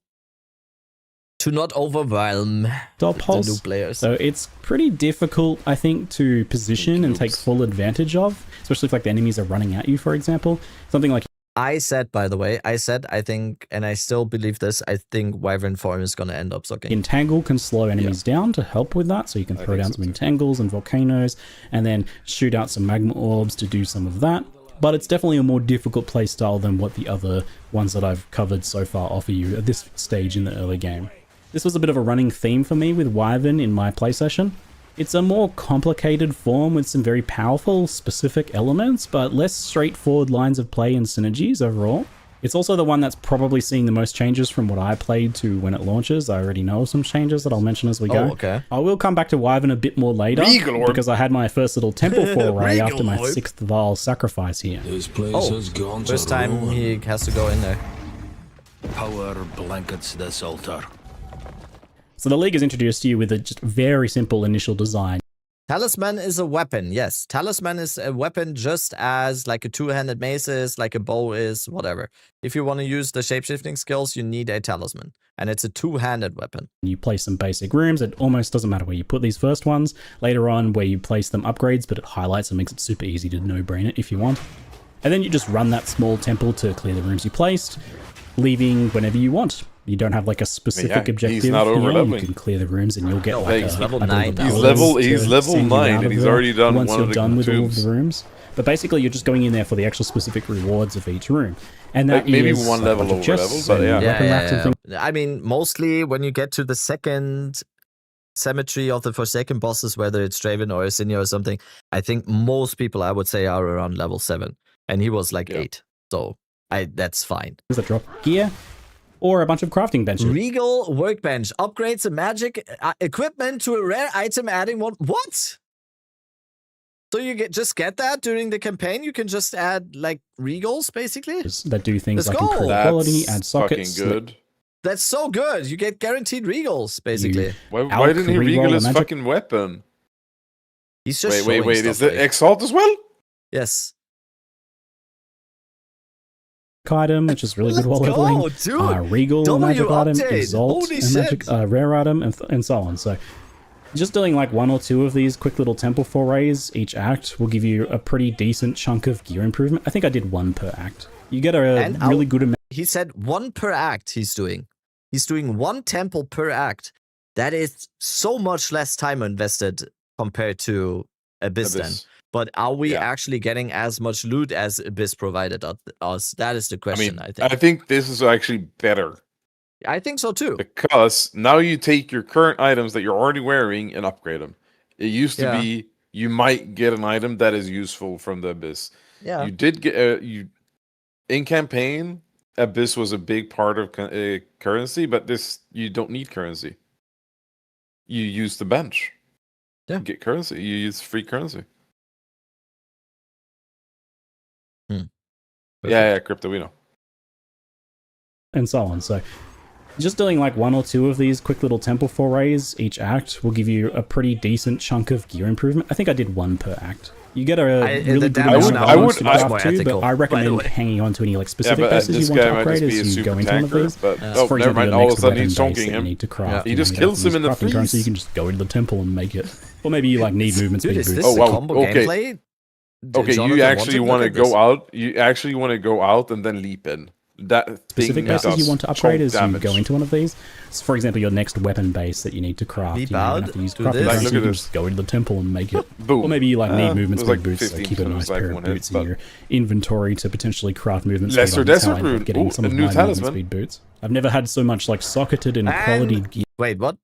To not overwhelm the new players. So it's pretty difficult, I think, to position and take full advantage of, especially if like the enemies are running at you, for example. Something like I said, by the way, I think, and I still believe this, I think Wyvern form is going to end up sucking. Entangle can slow enemies down to help with that, so you can throw down some Entangles and Volcanoes, and then shoot out some Magma Orbs to do some of that. But it's definitely a more difficult playstyle than what the other ones that I've covered so far offer you at this stage in the early game. This was a bit of a running theme for me with Wyvern in my play session. It's a more complicated form with some very powerful, specific elements, but less straightforward lines of play and synergies overall. It's also the one that's probably seeing the most changes from what I played to when it launches. I already know some changes that I'll mention as we go. Okay. I will come back to Wyvern a bit more later, because I had my first little temple foray after my 6th Val sacrifice here. This place has gone to first time ruin. he has to go in there. Power blankets this altar. So the League is introduced to you with a just very simple initial design. Talisman is a weapon, yes. Talisman is a weapon just as like a two-handed mace is, like a bow is, whatever. If you want to use the shapeshifting skills, you need a talisman. And it's a two-handed weapon. You place some basic rooms. It almost doesn't matter where you put these first ones. Later on, where you place them upgrades, but it highlights and makes it super easy to no-brain it if you want. And then you just run that small temple to clear the rooms you placed, leaving whenever you want. You don't have like a specific objective. He's not you can clear the rooms and you'll get like he's level 9. He's level 9 and he's already done once one you're of done with all of tubes. the rooms. But basically, you're just going in there for the actual specific rewards of each room, and that like maybe is one level over level, but yeah. I mean, mostly when you get to the second cemetery of the Forsaken bosses, whether it's Draven or Sinja or something, I think most people, I would say, are around level 7, and he was like 8, so that's fine. Does that drop gear? Or a bunch of crafting benches. Regal workbench upgrades a magic equipment to a rare item, adding one. What? So you just get that during the campaign? You can just add like regals, basically. That do things like improve quality, add sockets. Fucking good. That's so good. You get guaranteed regals, basically. Why didn't he regal his fucking weapon? He's just wait. Is it Exalt as well? Yes. Item, which is really good while leveling. Regal magic item, Exalt magic rare item, and so on. So just doing like 1 or 2 of these quick little temple forays each act will give you a pretty decent chunk of gear improvement. I think I did 1 per act. You get a really good amount. He said 1 per act he's doing. He's doing 1 temple per act. That is so much less time invested compared to Abyss. Then. But are we actually getting as much loot as Abyss provided us? That is the question, I think. I think this is actually better. I think so too. Because now you take your current items that you're already wearing and upgrade them. It used to be you might get an item that is useful from the Abyss. Yeah. You did get in campaign, Abyss was a big part of currency, but this you don't need currency. You use the bench. Yeah. You get currency. You use free currency. Yeah, Crypto, we know. and so on. So just doing like 1 or 2 of these quick little temple forays each act will give you a pretty decent chunk of gear improvement. I think I did 1 per act. You get a really good amount of items to craft too, but I recommend hanging on to any like specific pieces you want to upgrade as you go into one of these. For example, the next weapon base that you need to craft. He just kills him in the crafting currency, you can just go into the temple and make it. Or maybe you like need movement speed boots. Oh wow, gameplay? Okay, you actually want to go out. You actually want to go out and then leap in. That specific bases you want to upgrade as you go into one of these. So for example, your next weapon base that you need to craft. You don't have to use crafting currency, you can just go into the temple and make it. Boom. Or maybe you like need movement speed boots, so keep a nice pair of boots in your inventory to potentially craft movement speed. Lesser Desert Rune. Getting some of my movement speed boots. I've never had so much like socketed and quality gear. Wait, what?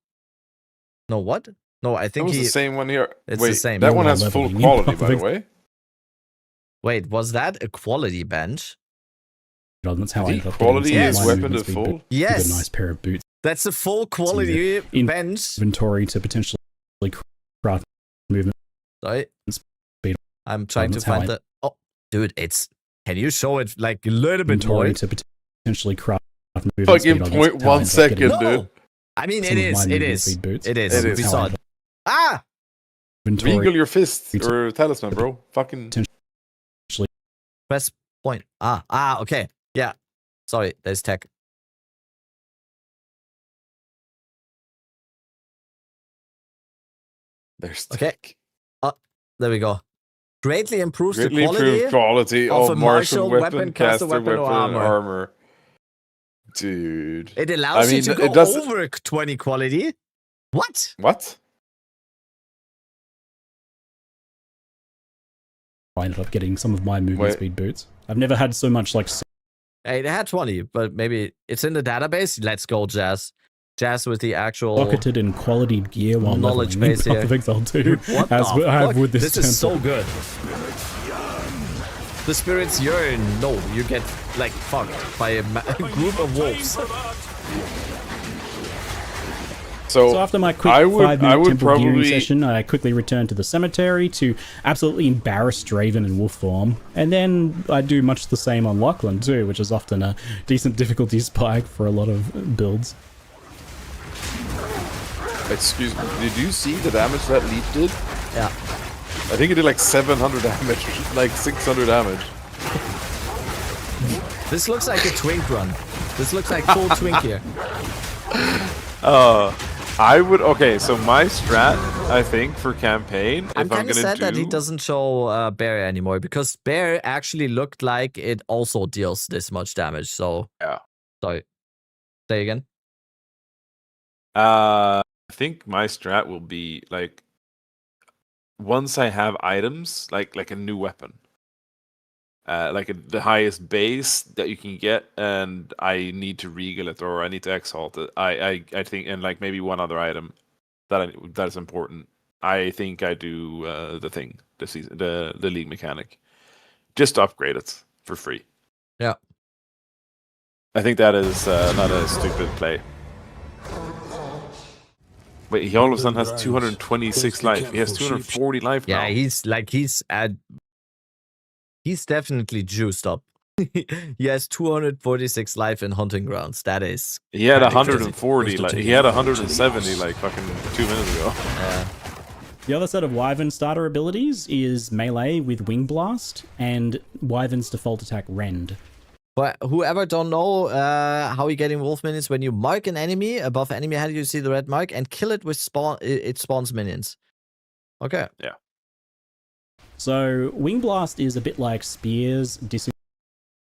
No, what? No, I think it's the same one here. It's Wait, the same. That one has full quality, by the way. Wait, was that a quality bench? That's how the quality is weapon to full. Yes, a nice pair of boots. That's a full quality bench. Inventory to potentially craft movement. Sorry, speed. I'm trying to find the. Oh, dude, it's. Can you show it like a little bit more? To potentially craft movement. Fucking 0.1 second, dude. I mean, it is. It is. It is. We saw it. Ah. Regal your fist or talisman, bro. Fucking. Press point. Okay. Yeah. Sorry, there's tech. There's tech. There we go. Greatly improves the quality of a martial weapon, caster weapon, or armor. Dude. It allows you to go over 20 quality. What? What? I ended up getting some of my movement speed boots. I've never had so much like. Hey, they had 20, but maybe it's in the database. Let's go, Jazz. Jazz with the actual socketed and quality gear while knowledge base here. Dude, what as the I have with this temple. Is so good. The spirits yearn. No, you get like fucked by a group of wolves. So after my quick 5-minute temple gearing session, I quickly returned to the cemetery to absolutely embarrass Draven in wolf form. And then I do much the same on Lachlan too, which is often a decent difficulty spike for a lot of builds. Excuse me, did you see the damage that leap did? Yeah. I think it did like 700 damage, like 600 damage. This looks like a twink run. This looks like full twink here. I would, okay, so my strat, I think, for campaign, I'm kind of sad that he doesn't show Bear anymore, because Bear actually looked like it also deals this much damage, so... Yeah. Sorry. Say again? I think my strat will be, like, once I have items, like a new weapon. The highest base that you can get, and I need to regal it or I need to exalt it. I think, and like maybe one other item that is important. I think I do the league mechanic, just to upgrade it for free. Yeah, I think that is not a stupid play. Wait, he all of a sudden has 226 life. He has 240 life now. Yeah, he's definitely juiced up. He has 246 life in hunting grounds. That is. He had 140. Like he had 170 like fucking 2 minutes ago. Yeah. The other set of Wyvern starter abilities is melee with Wing Blast and Wyvern's default attack Rend. But whoever don't know how you get in wolf minions, when you mark an enemy above enemy head, you see the red mark and kill it with it spawns minions. Okay. Yeah. So Wing Blast is a bit like Spears.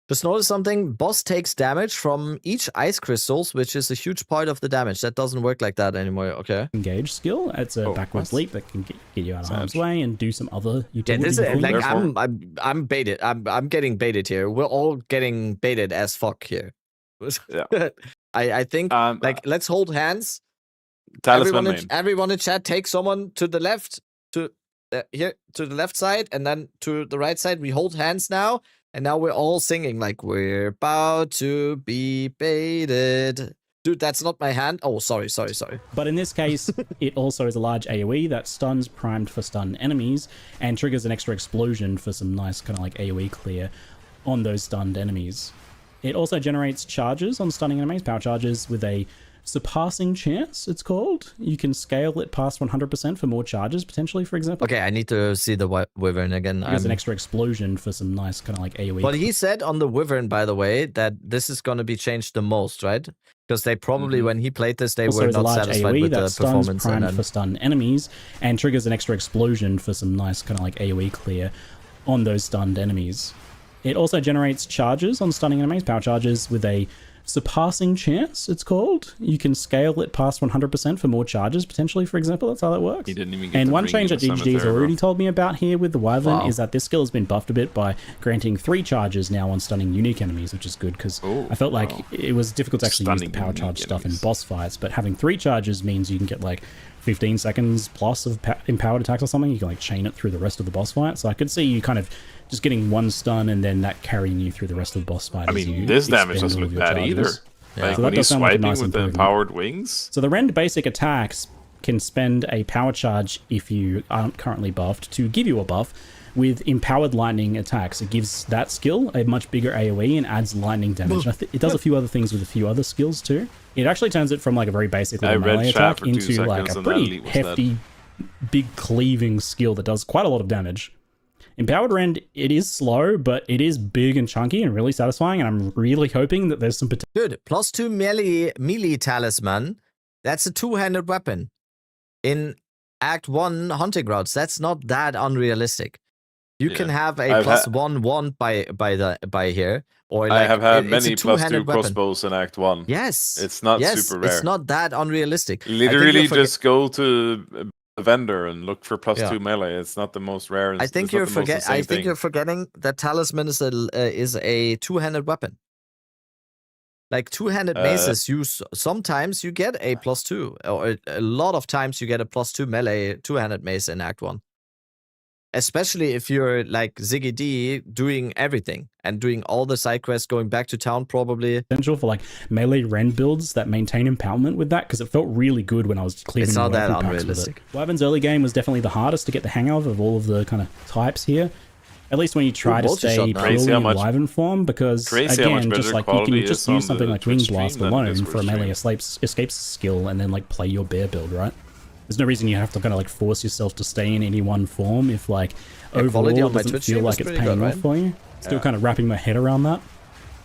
Just notice something. Boss takes damage from each ice crystals, which is a huge part of the damage. That doesn't work like that anymore. Okay. Engage skill. It's a backwards leap that can get you out of harm's way and do some other utility. Yeah, this is, like I'm baited. I'm getting baited here. We're all getting baited as fuck here. Yeah. I think like let's hold hands. Everyone in chat, take someone to the left here to the left side and then to the right side. We hold hands now. And now we're all singing like, we're about to be baited. Dude, that's not my hand. Oh, sorry. But in this case, it also is a large AoE that stuns primed for stun enemies and triggers an extra explosion for some nice kind of like AoE clear on those stunned enemies. It also generates charges on stunning enemies, power charges with a surpassing chance, it's called. You can scale it past 100% for more charges, potentially, for example. Okay, I need to see the Wyvern again. There's an extra explosion for some nice kind of like AoE. But he said on the Wyvern, by the way, that this is going to be changed the most, right? Because they probably, when he played this, they also were has a not large satisfied AoE with that the stuns performance. primed for stun enemies and triggers an extra explosion for some nice kind of like AoE clear on those stunned enemies. It also generates charges on stunning enemies, power charges with a surpassing chance, it's called. You can scale it past 100% for more charges, potentially, for example. That's how that works. He didn't even get And to one bring change in that the DGG has cemetery, already bro. told me about here with the Wyvern is that this skill has been buffed a bit by granting 3 charges now on stunning unique enemies, which is good because I felt like it was difficult to actually use the power charge stuff in boss fights, but having 3 charges means you can get like 15 seconds plus of empowered attacks or something. You can like chain it through the rest of the boss fight. So I could see you kind of just getting 1 stun and then that carrying you through the rest of the boss fight. I mean, this damage doesn't look bad either. Like So when that he's does sound like a swiping nice with the improvement. empowered wings. So the rend basic attacks can spend a power charge if you aren't currently buffed to give you a buff. With empowered lightning attacks, it gives that skill a much bigger AoE and adds lightning damage. It does a few other things with a few other skills too. It actually turns it from like a very basic little melee attack into like a pretty hefty, big cleaving skill that does quite a lot of damage. Empowered Rend, it is slow, but it is big and chunky and really satisfying, and I'm really hoping that there's some potential. Dude, +2 melee talisman. That's a 2-handed weapon. In Act 1 hunting grounds, that's not that unrealistic. You can have a +1 by here. Or like, I have had many +2 +2 crossbows in Act 1. Yes. It's not super rare. It's not that unrealistic. Literally just go to a vendor and look for +2 Yeah. melee. It's not the most rare. I think you're forgetting that talisman is a 2-handed weapon. Like 2-handed maces, sometimes you get a +2, or a lot of times you get a +2 melee 2-handed mace in Act 1. Especially if you're like Ziggy D doing everything and doing all the side quests, going back to town probably. Potential for like melee rend builds that maintain empowerment with that, because it felt really good when I was cleaving. It's not the that weapon packs with unrealistic. it. Wyvern's early game was definitely the hardest to get the hang of all of the kind of types here. At least when you try to stay purely in Wyvern form, because again, just like you can just use something like Wing Blast alone for a melee escapes skill and then like play your bear build, right? There's no reason you have to kind of like force yourself to stay in any one form if like overall it doesn't feel like it's paying off for you. Still kind of wrapping my head around that.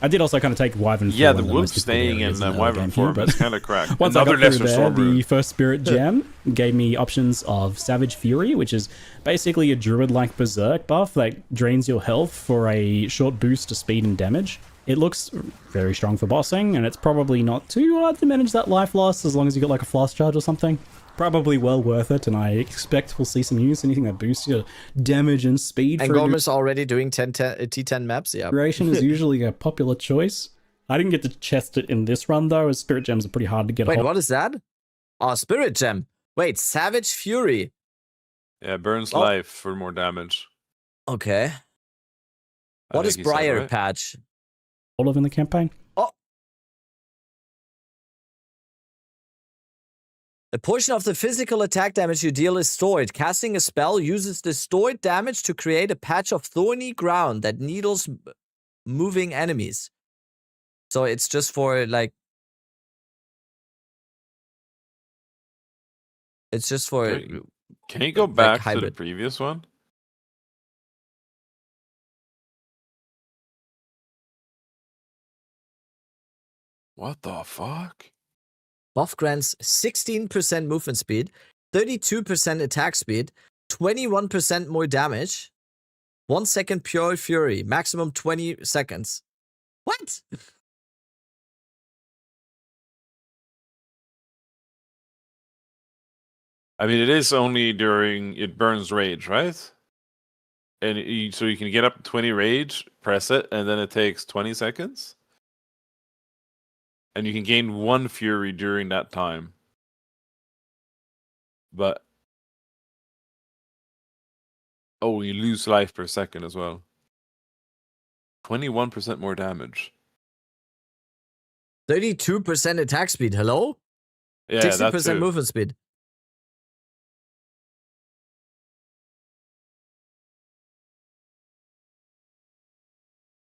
I did also kind of take Wyvern form. Yeah, the wolf staying in the Wyvern form is kind of cracked. Once I got through there, the first Spirit Gem gave me options of Savage Fury, which is basically a Druid-like Berserk buff that drains your health for a short boost to speed and damage. It looks very strong for bossing, and it's probably not too hard to manage that life loss as long as you got like a flask charge or something. Probably well worth it, and I expect we'll see some use. Anything that boosts your damage and speed. And Gorm's already doing T10 maps, yeah. Duration is usually a popular choice. I didn't get to chest it in this run though, as Spirit Gems are pretty hard to get. Wait, what is that? Oh, Spirit Gem. Wait, Savage Fury. Yeah, burns life for more damage. Okay. What is Briar Patch? All of in the campaign. A portion of the physical attack damage you deal is stored. Casting a spell uses the stored damage to create a patch of thorny ground that needles moving enemies. So it's just for like... It's just for... Can you go back to the previous one? What the fuck? Buff grants 16% movement speed, 32% attack speed, 21% more damage, 1 second pure fury, maximum 20 seconds. What? I mean, it is only during it burns rage, right? And so you can get up to 20 rage, press it, and then it takes 20 seconds. And you can gain 1 fury during that time. But oh, you lose life per second as well. 21% more damage. 32% attack speed. Hello? Yeah, 60% movement speed.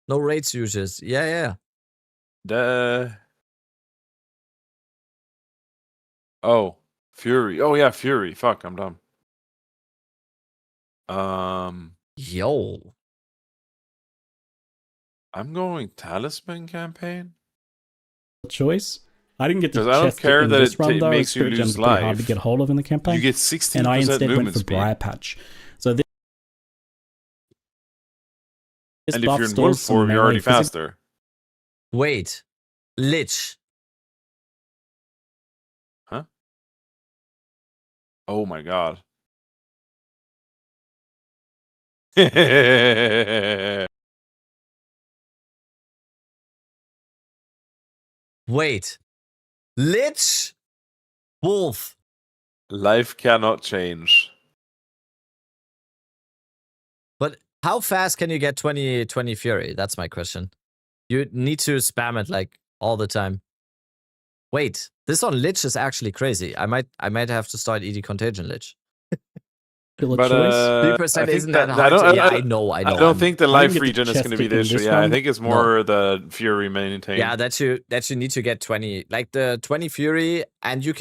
No rage users. Yeah. Oh, Fury. Oh yeah, Fury. Fuck, I'm dumb. Yo. I'm going Talisman campaign. Choice. I didn't get to 'Cause I don't chest care it in that this it run though. makes you Spirit Gems lose are pretty hard to life. get hold of in the campaign. You get 16% and I instead went movement for speed. Briar Patch. So this And if buff you're in stores wolf some form, you're melee already physical- faster. Wait. Lich. Huh? Oh my god. Wait. Lich. Wolf. Life cannot change. But how fast can you get 20 Fury? That's my question. You need to spam it like all the time. Wait, this on Lich is actually crazy. I might have to start eating Contagion Lich. But 3% isn't that hard. I know. I don't think the life get to regen is chest going to be it the in issue. this Yeah, I one. think it's more the Fury maintain. Yeah, that you need to get 20, like the 20 Fury, and you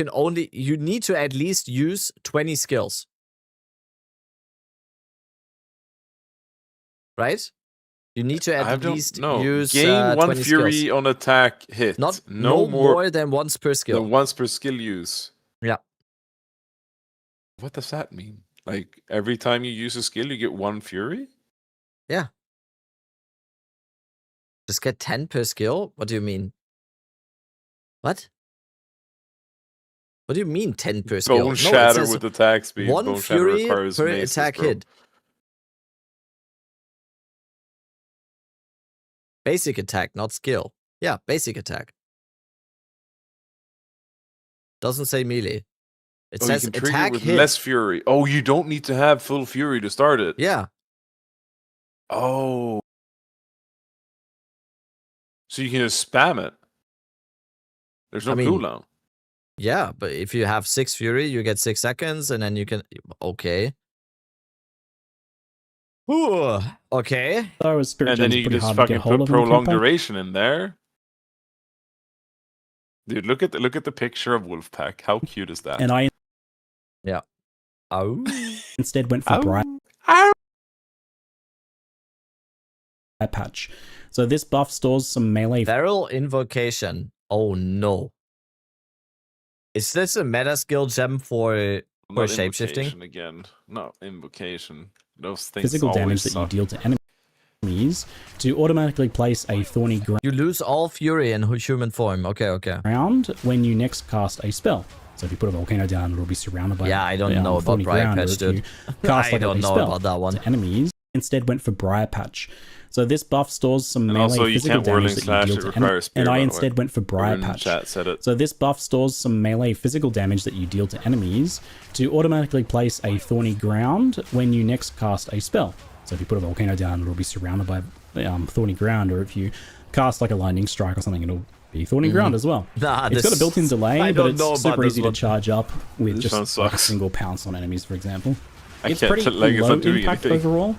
need to at least use 20 skills. Right? You need to at least use gain 1 20 Fury skills. on attack hit. No more than once per skill. The once per skill use. Yeah. What does that mean? Like every time you use a skill, you get 1 Fury? Yeah. Just get 10 per skill? What do you mean? What? What do you mean 10 per skill? Bone Shatter with attack speed. 1 Bone Shatter Fury requires per maces, attack bro. hit. Basic attack, not skill. Yeah, basic attack. Doesn't say melee. It says you can trigger attack with hit. less Fury. Oh, you don't need to have full Fury to start it. Yeah. Oh. So you can just spam it. There's no cooldown. Yeah, but if you have 6 Fury, you get 6 seconds, and then you can... Okay. Ooh, okay. And then you can just fucking put prolonged duration in there. Dude, look at the picture of Wolfpack. How cute is that? And I instead went for Briar Patch. So this buff stores some melee. Feral Invocation. Oh no. Is this a meta skill gem for shapeshifting? Again. No, invocation. Those things Physical damage that you deal to enemies to automatically place a thorny You lose all Fury in human form. Okay. ground when you next cast a spell. So if you put a volcano down, it'll be surrounded by I don't know about thorny Briar ground, or Patch, if you dude. Cast I don't know about that one. to enemies. Instead went for Briar Patch. So this buff stores some And melee also you physical can't whirling damage that slash, you it deal to requires spear, and I by the way. instead went for Briar Everyone in Patch. chat said it. So this buff stores some melee physical damage that you deal to enemies to automatically place a thorny ground when you next cast a spell. So if you put a volcano down, it'll be surrounded by thorny ground, or if you cast like a lightning strike or something, it'll be thorny ground as well. It's got a built-in delay, but it's super easy to charge up with just like a single pounce on enemies, for example. It's pretty low impact overall.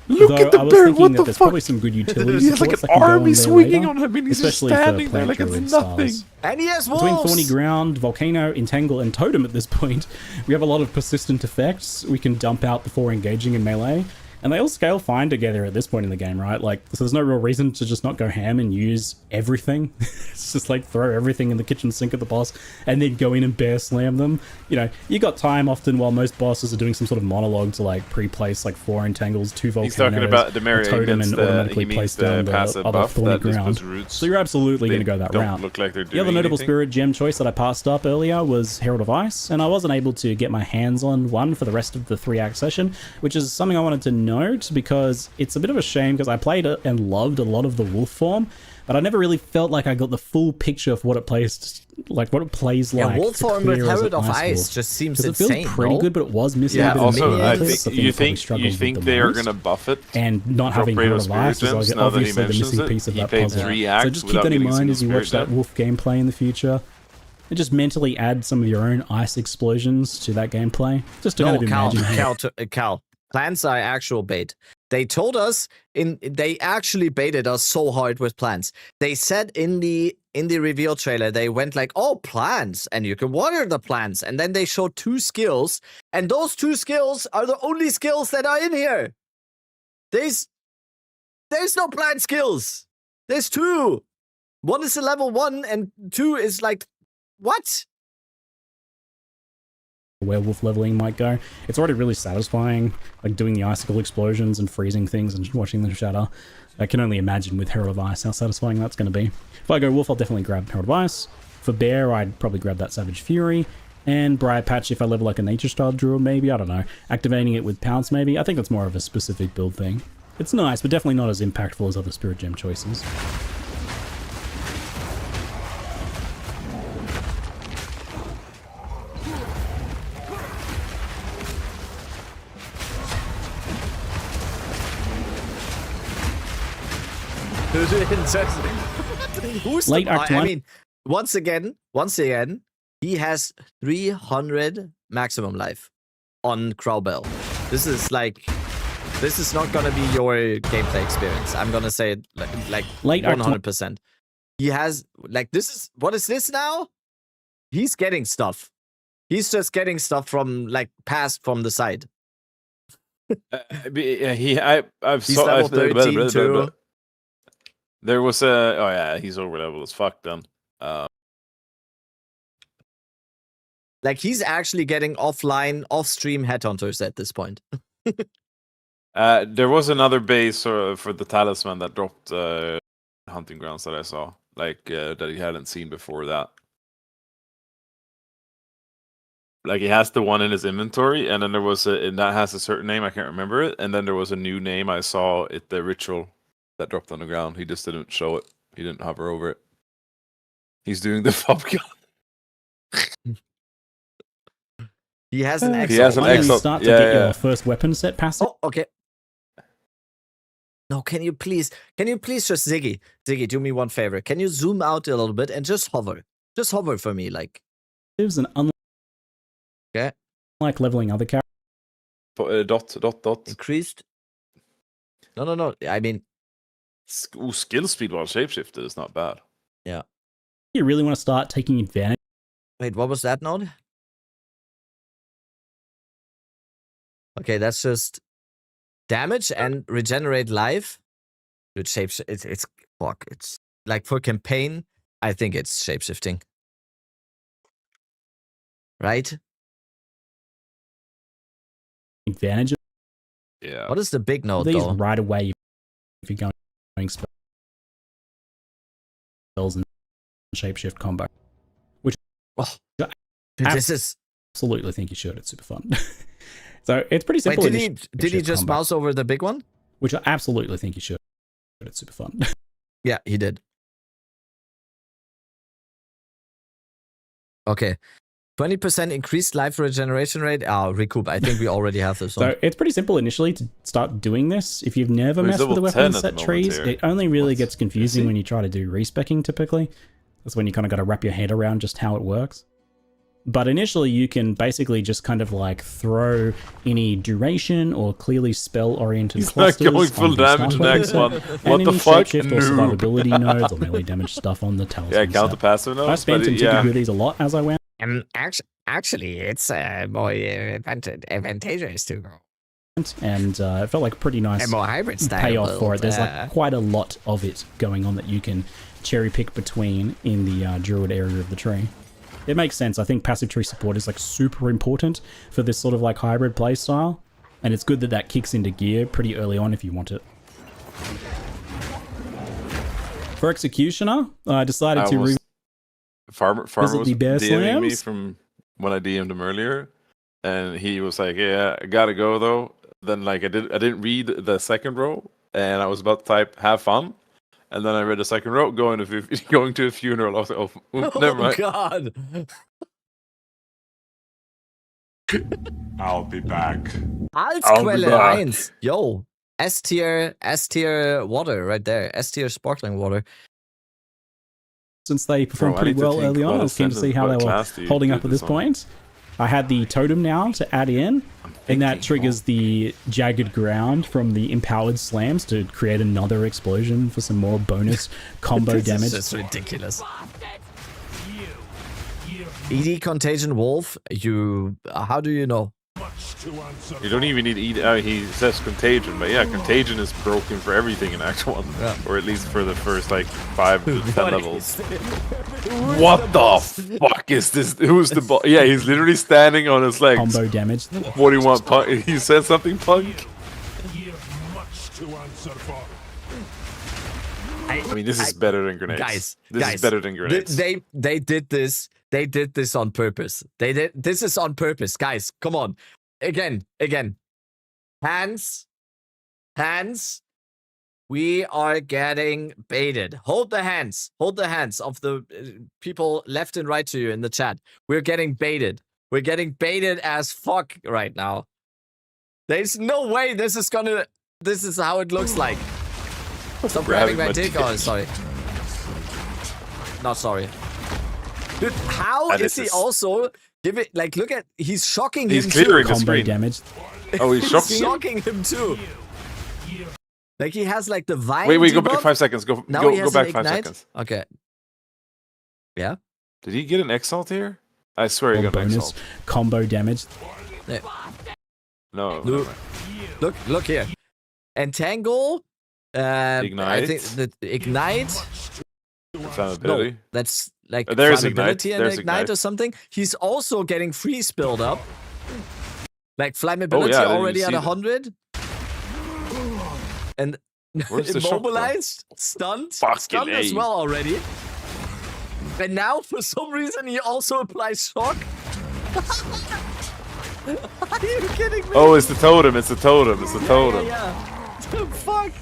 Look at the I was bear, thinking what that the there's fuck? probably some good utility He has like supports an that can go army on there swinging later, on him and he's just especially for standing there plant like it's druid nothing. styles. And he has Between wolves! Thorny Ground, Volcano, Entangle, and Totem at this point, we have a lot of persistent effects we can dump out before engaging in melee. And they all scale fine together at this point in the game, right? Like, so there's no real reason to just not go ham and use everything. It's just like throw everything in the kitchen sink at the boss and then go in and bear slam them. You know, you got time often while most bosses are doing some sort of monologue to like pre-place like 4 entangles, 2 volcanoes, He's talking about the a totem, and automatically place down the passive other buff thorny that just ground. puts roots. So you're absolutely going to go that don't route. look like they're The other doing notable anything. spirit gem choice that I passed up earlier was Herald of Ice, and I wasn't able to get my hands on one for the rest of the 3-act session, which is something I wanted to note because it's a bit of a shame because I played it and loved a lot of the wolf form, but I never really felt like I got the full picture of what it plays like. Yeah, wolf form with Herald of Ice just seems insane. It feels pretty good, but it was missing a bit of also, I minions. think, you think they are going to buff it? And not having Herald of Ice is like obviously the missing piece of that puzzle. So just keep that in mind as you watch that wolf gameplay in the future. And just mentally add some of your own ice explosions to that gameplay. Just to kind of imagine how... Cal, plants are actual bait. They told us they actually baited us so hard with plants. They said in the reveal trailer, they went like, oh, plants, and you can water the plants. And then they showed 2 skills, and those 2 skills are the only skills that are in here. There's no plant skills. There's 2. One is a level 1, and 2 is like, what? Werewolf leveling might go. It's already really satisfying, like doing the icicle explosions and freezing things and watching them shatter. I can only imagine with Herald of Ice how satisfying that's going to be. If I go Wolf, I'll definitely grab Herald of Ice. For Bear, I'd probably grab that Savage Fury. And Briar Patch, if I level like a Nature Style Druid, maybe, I don't know. Activating it with Pounce, maybe. I think that's more of a specific build thing. It's nice, but definitely not as impactful as other Spirit Gem choices. Who's Late Act 1? I mean, once again, he has 300 maximum life on Crowbell. This is not gonna be your gameplay experience. I'm gonna say it like Late 100%. He has what is this now? He's getting stuff. He's just getting stuff from passed from the side. I've He's level 13 too. There was a he's over level as fuck then. He's actually getting offline, off-stream headhunters at this point. There was another base for the talisman that dropped hunting grounds that I saw, that he hadn't seen before that. He has the one in his inventory, and then there was and that has a certain name, I can't remember it, and then there was a new name I saw at the ritual that dropped on the ground. He just didn't show it. He didn't hover over it. He's doing the fob gun. He has an exalt. He has an exalt. Start to get your first weapon set passive. Oh, okay. No, can you please just Ziggy, do me one favor. Can you zoom out a little bit and just hover? Just hover for me, There's an okay. Like leveling other characters. Dot. Increased. No. I mean, skill speed while shapeshifted is not bad. Yeah. You really want to start taking advantage. Wait, what was that node? Okay, that's just damage and regenerate life. Dude, it's fuck. It's for campaign, I think it's shapeshifting. Right? Advantage. Yeah. What is the big node these though? Right away if you're going spells and shapeshift combo. Which this is absolutely think you should. It's super fun. So it's pretty simple. Wait, did he just mouse over the big one? Which I absolutely think you should. It's super fun. Yeah, he did. Okay. 20% increased life regeneration rate. Recoup. I think we already have this one. So it's pretty simple initially to start doing this. If you've never messed with the weapon set trees, it only really gets confusing when you try to do respecking typically. That's when you kind of got to wrap your head around just how it works. But initially, you can basically just kind of throw any duration or clearly spell-oriented clusters. He's not going full damage next one. What the fuck? Shapeshift or survivability nodes or melee damage stuff on the talisman. Yeah, count the passive nodes. I spent some ticket goodies a lot as I went. Actually, it's more advantageous to go. And it felt like a pretty nice more hybrid style payoff build. for it. There's quite a lot of it going on that you can cherry pick between in the Druid area of the tree. It makes sense. I think passive tree support is super important for this sort of hybrid play style, and it's good that that kicks into gear pretty early on if you want it. For Executioner, I decided to Farmer was the bear DMing me slams. from when I DM'd him earlier, and he was like, "Yeah, I gotta go though." Then I didn't read the second row, and I was about to type "have fun," and then I read the second row, going to a funeral. I was like, "Oh, never mind." God. I'll be back. Altsquelle 1. Yo, S tier water right there. S tier sparkling water. Since they performed pretty well early on, I was keen to see how they were holding up at this point. I had the totem now to add in, and that triggers the jagged ground from the empowered slams to create another explosion for some more bonus combo damage. This is ridiculous. ED Contagion Wolf, how do you know? You don't even need he says Contagion, but yeah, Contagion is broken for everything in Act 1. Yeah. Or at least for the first, like, 5 to 10 levels. What the fuck is this? Who's the boss? Yeah, he's literally standing on his legs. Combo damage. What do you want, Punk? He said something, Punk? I mean, this is better than grenades. This is better than grenades. They did this. They did this on purpose. This is on purpose, guys. Come on, again. Hands. We are getting baited. Hold the hands of the people left and right to you in the chat. We're getting baited. We're getting baited as fuck right now. There's no way this is how it looks like. Stop grabbing my dick. Oh, sorry. Not sorry. Dude, how is he also look at, he's shocking him too. He's clearing the screen. Damage. Oh, he's shocking him too. Like he has like the vine. Wait, go back 5 seconds. Go back 5 seconds. Okay. Yeah. Did he get an exalt here? I swear he got an exalt. Combo damage. Yeah. No. Look here. Entangle. Ignite. I think the ignite. Flammability. No, that's like there's flammability ignite. and ignite or something. He's also getting freeze build up. Like flammability already at 100. And immobilized, stunned as well already. And now for some reason he also applies shock. Are you kidding me? Oh, it's the totem. Yeah. Fuck.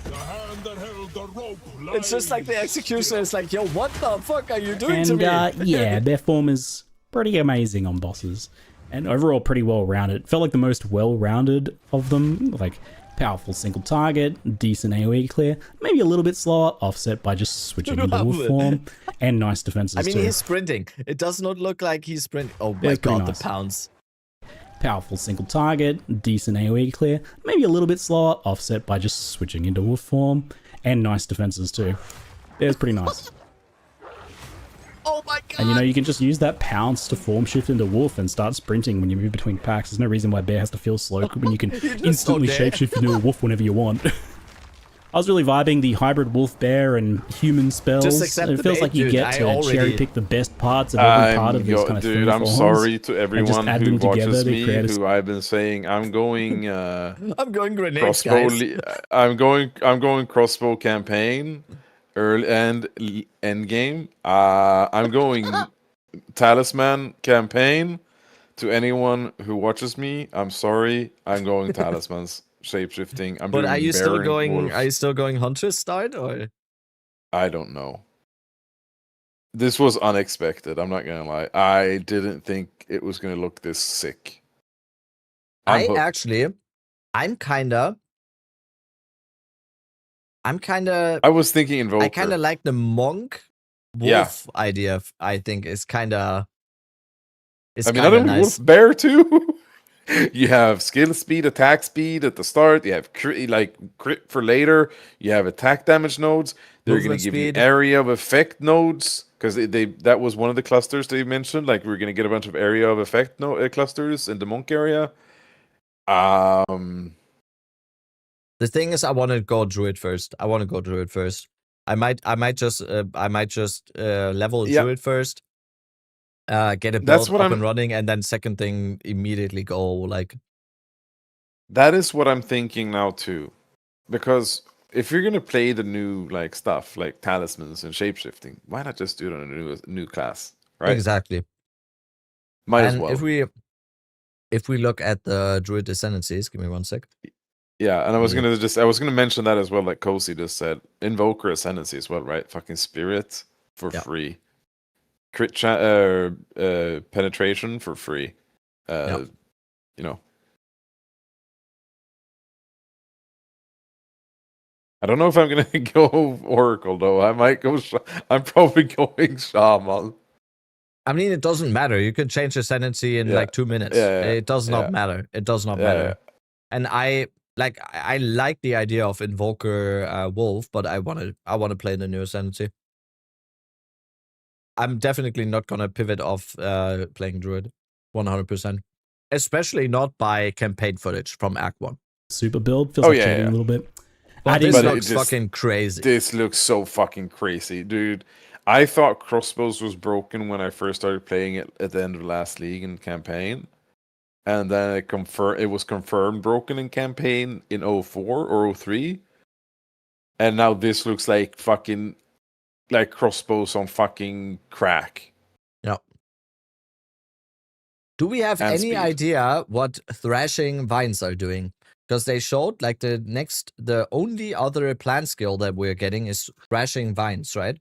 It's just like the executioner is like, yo, what the fuck are you doing to me? Yeah, their form is pretty amazing on bosses, and overall pretty well rounded. Felt like the most well rounded of them. Like powerful single target, decent AoE clear, maybe a little bit slower, offset by just switching into wolf form, and nice defenses I mean, too. he's sprinting. It does not look like he's sprinting. Oh my god, nice. The pounds. Powerful single target, decent AoE clear, maybe a little bit slower, offset by just switching into wolf form, and nice defenses too. It's pretty nice. Oh my god! And you can just use that pounce to form shift into wolf and start sprinting when you move between packs. There's no reason why bear has to feel slow when you can instantly shapeshift into a wolf whenever you want. I was really vibing the hybrid wolf bear and human spells. It feels like you get to cherry pick the best parts of every part of this kind of dude, I'm sorry to everyone who watches me, who I've been saying I'm going I'm going grenades, guys. I'm going crossbow campaign early and endgame. I'm going talisman campaign. To anyone who watches me, I'm sorry. I'm going talismans. Shapeshifting. But are you still going Huntress start or? I don't know. This was unexpected. I'm not gonna lie. I didn't think it was gonna look this sick. I'm kinda. I was thinking Invoker. I kinda like the monk wolf idea. I think is kinda. I mean, other nice. Wolf bear too. You have skill speed, attack speed at the start. You have crit for later. You have attack damage nodes. They're going to give you area of effect nodes because that was one of the clusters they mentioned. Like we're going to get a bunch of area of effect clusters in the monk area. The thing is, I want to go druid first. I might just level druid first. Get a build up and running, and then second thing immediately go like. That is what I'm thinking now too, because if you're gonna play the new stuff like talismans and shapeshifting, why not just do it on a new class, right? Exactly. Might as well. If we look at the druid ascendancies, give me 1 sec. Yeah, and I was gonna mention that as well, like Cozy just said, invoker ascendancy as well, right? Fucking spirit for free. Crit penetration for free. I don't know if I'm gonna go Oracle though. I might go. I'm probably going Shaman. I mean, it doesn't matter. You can change ascendancy in like 2 minutes. It does not matter. It does not matter. And I like the idea of Invoker Wolf, but I wanna play the new ascendancy. I'm definitely not gonna pivot off playing Druid 100%. Especially not by campaign footage from Act 1. Super build feels like cheating a little bit. But this looks fucking crazy. This looks so fucking crazy, dude. I thought crossbows was broken when I first started playing it at the end of last league and campaign. And then it was confirmed broken in campaign in 04 or 03. And now this looks like fucking like crossbows on fucking crack. Yep. Do we have any idea what thrashing vines are doing? Because they showed like the only other plant skill that we're getting is thrashing vines, right?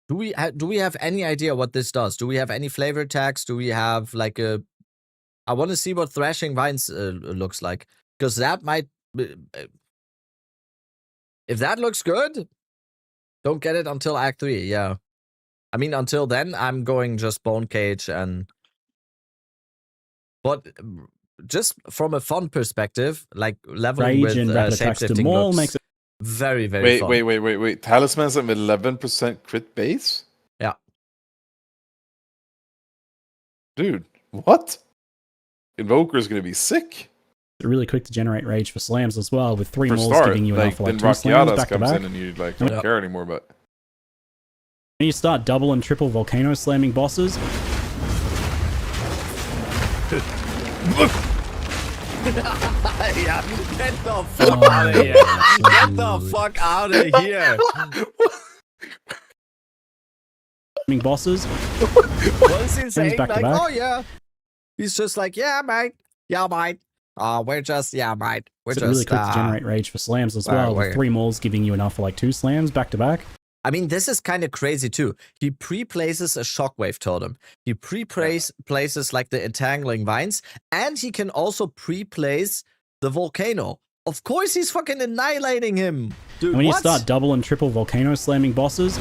Do we have any idea what this does? Do we have any flavor tags? Do we have like a... I want to see what thrashing vines looks like. Because that might... if that looks good, don't get it until Act 3, yeah. I mean, until then, I'm going just Bone Cage and... But just from a fun perspective, like leveling with shapeshifting looks makes it very, very fun. Wait. Talismans have 11% crit base? Yeah. Dude, what? Invoker is going to be sick. Really quick to generate rage for slams as well, with 3 mauls giving you enough for like 2 slams back to back. In and you like don't care anymore, but... When you start double and triple volcano slamming bosses... Yeah, get the fuck out of here. Get the fuck out of here. Bosses. What is he saying? Back like, to back. oh yeah. He's just like, yeah, mate. Yeah, mate. We're just, yeah, mate. We're so just really quick to generate rage for slams as well, with 3 mauls giving you enough for like 2 slams back to back. I mean, this is kind of crazy too. He pre-places a shockwave totem. He places like the entangling vines, and he can also pre-place the volcano. Of course, he's fucking annihilating him, dude. And when you start double and triple volcano slamming bosses,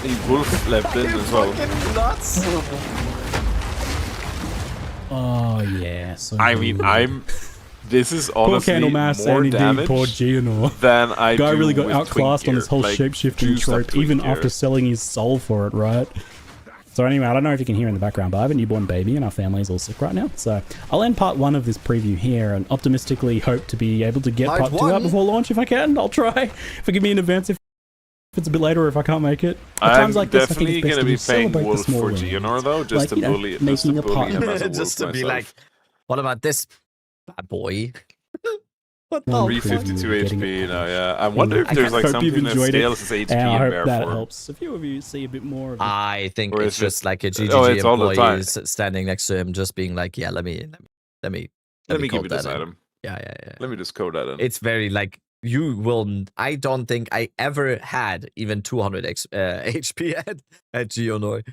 he wolf left in as well. Nuts. Oh yeah. So I mean, this is honestly more damage than I Guy do really got with outclassed on this whole like, shapeshifting trope, even after selling his soul for it, right? So anyway, I don't know if you can hear in the background, but I have a newborn baby and our family's all sick right now. So I'll end part 1 of this preview here and optimistically hope to be able to get part 2 out before launch if I can. I'll try. Forgive me in advance if it's a bit later or if I can't make it. At times like this, definitely going to be playing Wolf for Geonor though, just like, to bully him as a just to be like, what about this bad boy? What the 352 HP now, yeah. I wonder if there's like something that scales his HP and I in hope that for. helps. A few of you see a bit more of it. I think it's just like a GGG employee standing next to him, just being like, "Yeah, let me give you this item." Yeah. Let me just code that in. It's very like you will. I don't think I ever had even 200 HP at Geonor.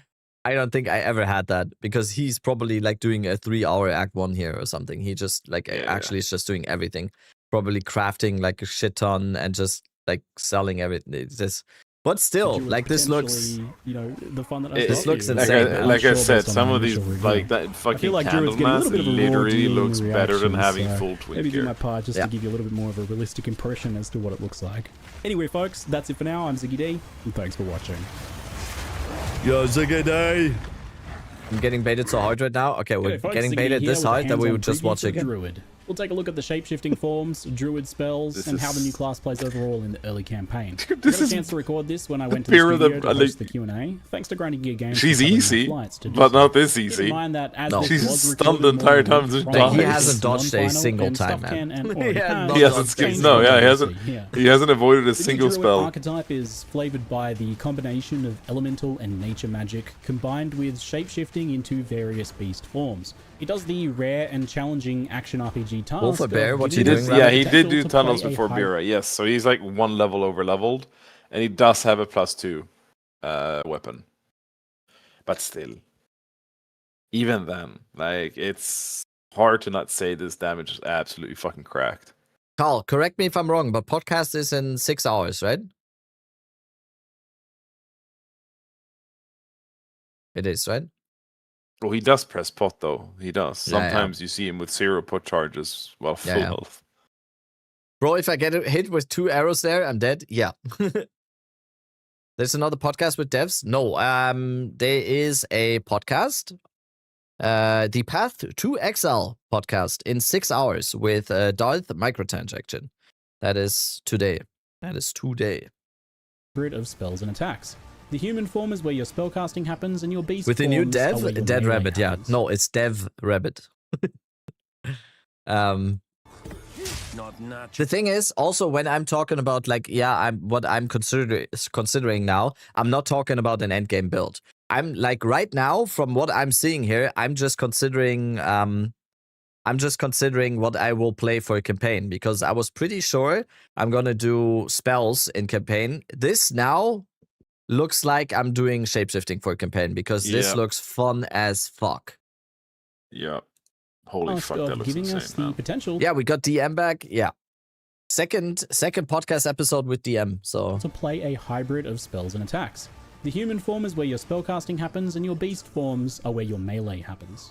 I don't think I ever had that because he's probably like doing a 3-hour Act 1 here or something. He just like actually is just doing everything. Probably crafting like a shit ton and just like selling everything. It's just, but still, like this looks, you know, the fun that this looks insane. Like I said, some of these like that fucking like Candlemas literally looks better than having full twin maybe gear. do my part just to give you a little bit more of a realistic impression as to what it looks like. Anyway, folks, that's it for now. I'm Ziggy D, and thanks for watching. Yo, Ziggy D. I'm getting baited so hard right now. Okay, we're getting baited this hard that we would just watch again. Druid. We'll take a look at the shapeshifting forms, Druid spells, and how the new class plays overall in the early campaign. I got a chance to record this when I went to the studio to host the Q&A. Thanks to Grinding Gear Games. She's easy, but not this easy. Keep in mind that as she's stunned the entire time. He hasn't dodged a single time, man. He hasn't skipped. No, he hasn't. He hasn't avoided a single spell. The archetype is flavored by the combination of elemental and nature magic, combined with shapeshifting into various beast forms. He does the rare and challenging action RPG task. Wolf a bear, what's he doing? Yeah, he did do tunnels before Bira, yes. So he's like 1 level over leveled. And he does have a +2 weapon. But still. Even then, like, it's hard to not say this damage is absolutely fucking cracked. Carl, correct me if I'm wrong, but podcast is in 6 hours, right? It is, right? Well, he does press pot though. He does. Yeah, yeah. Sometimes you see him with 0 pot charges while full health. Bro, if I get hit with 2 arrows there, I'm dead. Yeah. There's another podcast with devs? No. There is a podcast. The Path to Exile podcast in 6 hours with Darth microtransaction. That is today. Hybrid of spells and attacks. The human form is where your spellcasting happens, and your beast with the new forms are where dev, your Dead melee Rabbit, happens. yeah. No, it's Dev Rabbit. The thing is, also when I'm talking about like, what I'm considering now, I'm not talking about an endgame build. I'm like right now, from what I'm seeing here, I'm just considering what I will play for a campaign, because I was pretty sure I'm gonna do spells in campaign. This now looks like I'm doing shapeshifting for a campaign, because this looks fun as fuck. Yeah. Holy fuck, that looks giving insane us the potential. Yeah, we got DM back. Yeah. Second podcast episode with DM. So to play a hybrid of spells and attacks. The human form is where your spellcasting happens, and your beast forms are where your melee happens.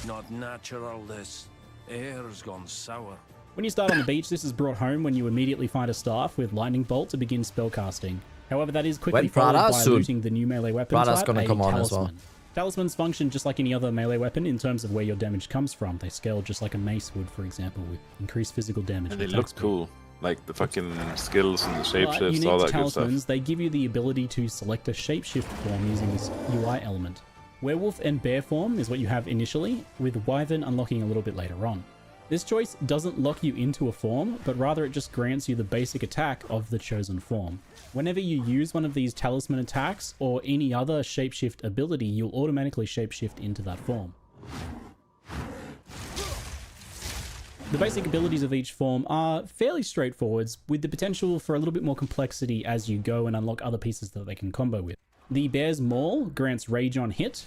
Not natural, this. Air's gone sour. When you start on the beach, this is brought home when you immediately find a staff with lightning bolt to begin spellcasting. However, that is quickly followed by looting the new melee weapon type, gonna come on as well. Talismans function just like any other melee weapon in terms of where your damage comes from. They scale just like a mace would, for example, with increased physical damage. And they look cool. Like the fucking skills and the shapeshifts, all that good stuff. They give you the ability to select a shapeshift form using this UI element. Werewolf and bear form is what you have initially, with Wyvern unlocking a little bit later on. This choice doesn't lock you into a form, but rather it just grants you the basic attack of the chosen form. Whenever you use one of these talisman attacks or any other shapeshift ability, you'll automatically shapeshift into that form. The basic abilities of each form are fairly straightforward, with the potential for a little bit more complexity as you go and unlock other pieces that they can combo with. The Bear's Maul grants rage on hit,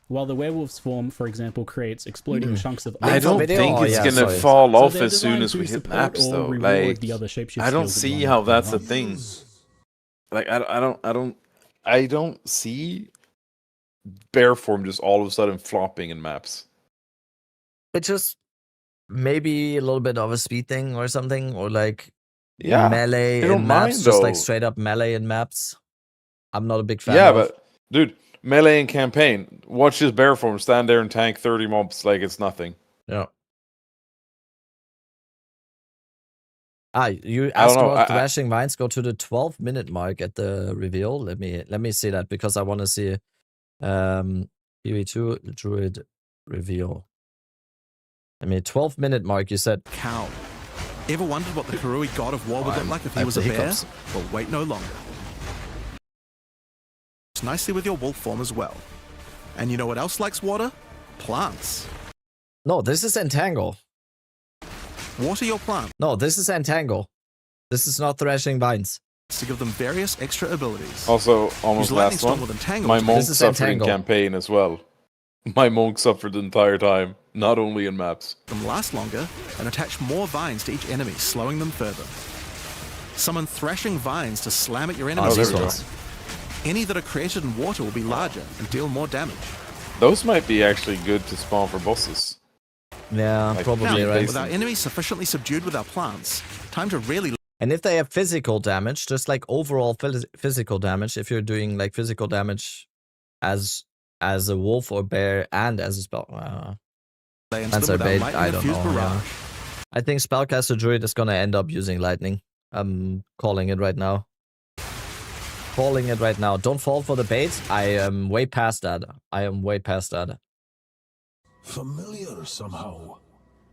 while the Werewolf's form, for example, creates exploding chunks of... I don't think it's gonna fall off as soon as we hit maps, though. Like, I don't see how that's a thing. Like, I don't see bear form just all of a sudden flopping in maps. It's just maybe a little bit of a speed thing or something, or like melee in maps, just like straight up melee in maps. I'm not a big fan of. But dude, melee in campaign, watch his bear form stand there and tank 30 mobs like it's nothing. Yeah. You asked about thrashing vines. Go to the 12-minute mark at the reveal. Let me see that, because I want to see PV2 Druid reveal. 12-minute mark, you said. Cow. Ever wondered what the Karui god of war would look like if he was a bear? Well, wait no longer. It's nicely with your wolf form as well. And you know what else likes water? Plants. No, this is Entangle. Water your plant. No, this is Entangle. This is not Thrashing Vines. To give them various extra abilities. Also, almost last one, my monk suffered in campaign as well. My monk suffered the entire time, not only in maps. Them last longer and attach more vines to each enemy, slowing them further. Summon Thrashing Vines to slam at your enemies. Any that are created in water will be larger and deal more damage. Those might be actually good to spawn for bosses. Yeah, like, probably right. With our enemies sufficiently subdued with our plants, time to really... And if they have physical damage, just like overall physical damage, if you're doing like physical damage as a wolf or bear and as a spell... I don't know. I think Spellcaster Druid is gonna end up using lightning. I'm calling it right now. Don't fall for the bait. I am way past that. Familiar somehow.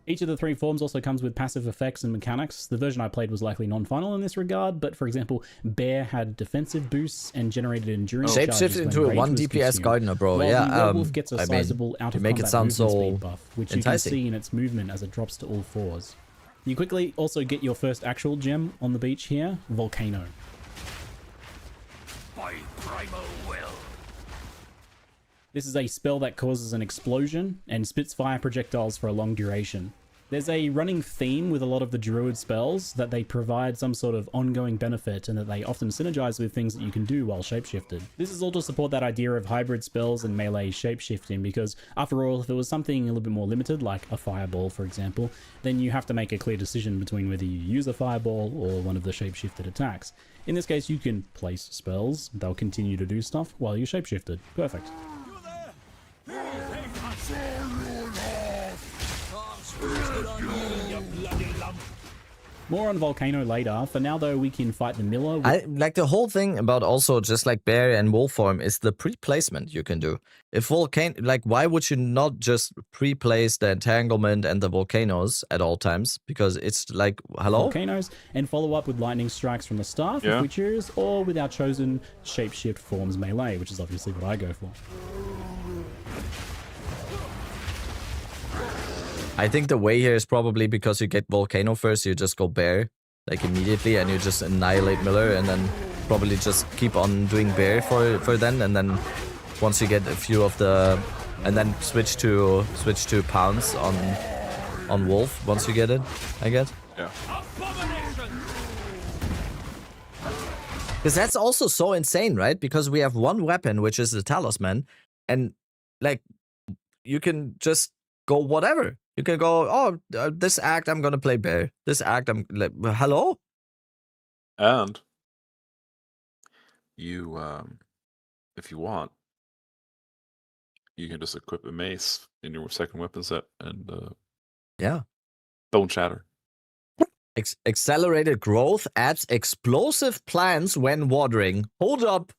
Each of the 3 forms also comes with passive effects and mechanics. The version I played was likely non-final in this regard, but for example, Bear had defensive boosts and generated endurance charges. Shapeshift into a 1 DPS gardener, bro. While yeah, the Werewolf gets a sizable out-of-combat movement speed buff, which enticing. You can see in its movement as it drops to all 4s. You quickly also get your first actual gem on the beach here, Volcano. By primal will. This is a spell that causes an explosion and spits fire projectiles for a long duration. There's a running theme with a lot of the Druid spells that they provide some sort of ongoing benefit and that they often synergize with things that you can do while shapeshifted. This is all to support that idea of hybrid spells and melee shapeshifting, because after all, if it was something a little bit more limited, like a fireball for example, then you have to make a clear decision between whether you use a fireball or one of the shapeshifted attacks. In this case, you can place spells, they'll continue to do stuff while you're shapeshifted. Perfect. More on Volcano later. For now, though, we can fight the Miller. I like the whole thing about also just like bear and wolf form is the pre-placement you can do. If volcano, like, why would you not just pre-place the entanglement and the volcanoes at all times? Because it's like, hello? Volcanoes, and follow up with lightning strikes from the staff if we choose, or with our chosen shapeshift forms melee, which is obviously what I go for. I think the way here is probably because you get Volcano first, you just go Bear, like immediately, and you just annihilate Miller, and then probably just keep on doing Bear for then, and then once you get a few of the, and then switch to Pounce on Wolf once you get it, I guess. Yeah. Because that's also so insane, right? Because we have one weapon, which is the Talisman, and like you can just go whatever. You can go, oh, this act I'm gonna play Bear. This act I'm like, hello? And you, if you want, you can just equip a mace in your second weapon set and yeah, don't shatter. Accelerated growth adds explosive plants when watering. Hold up.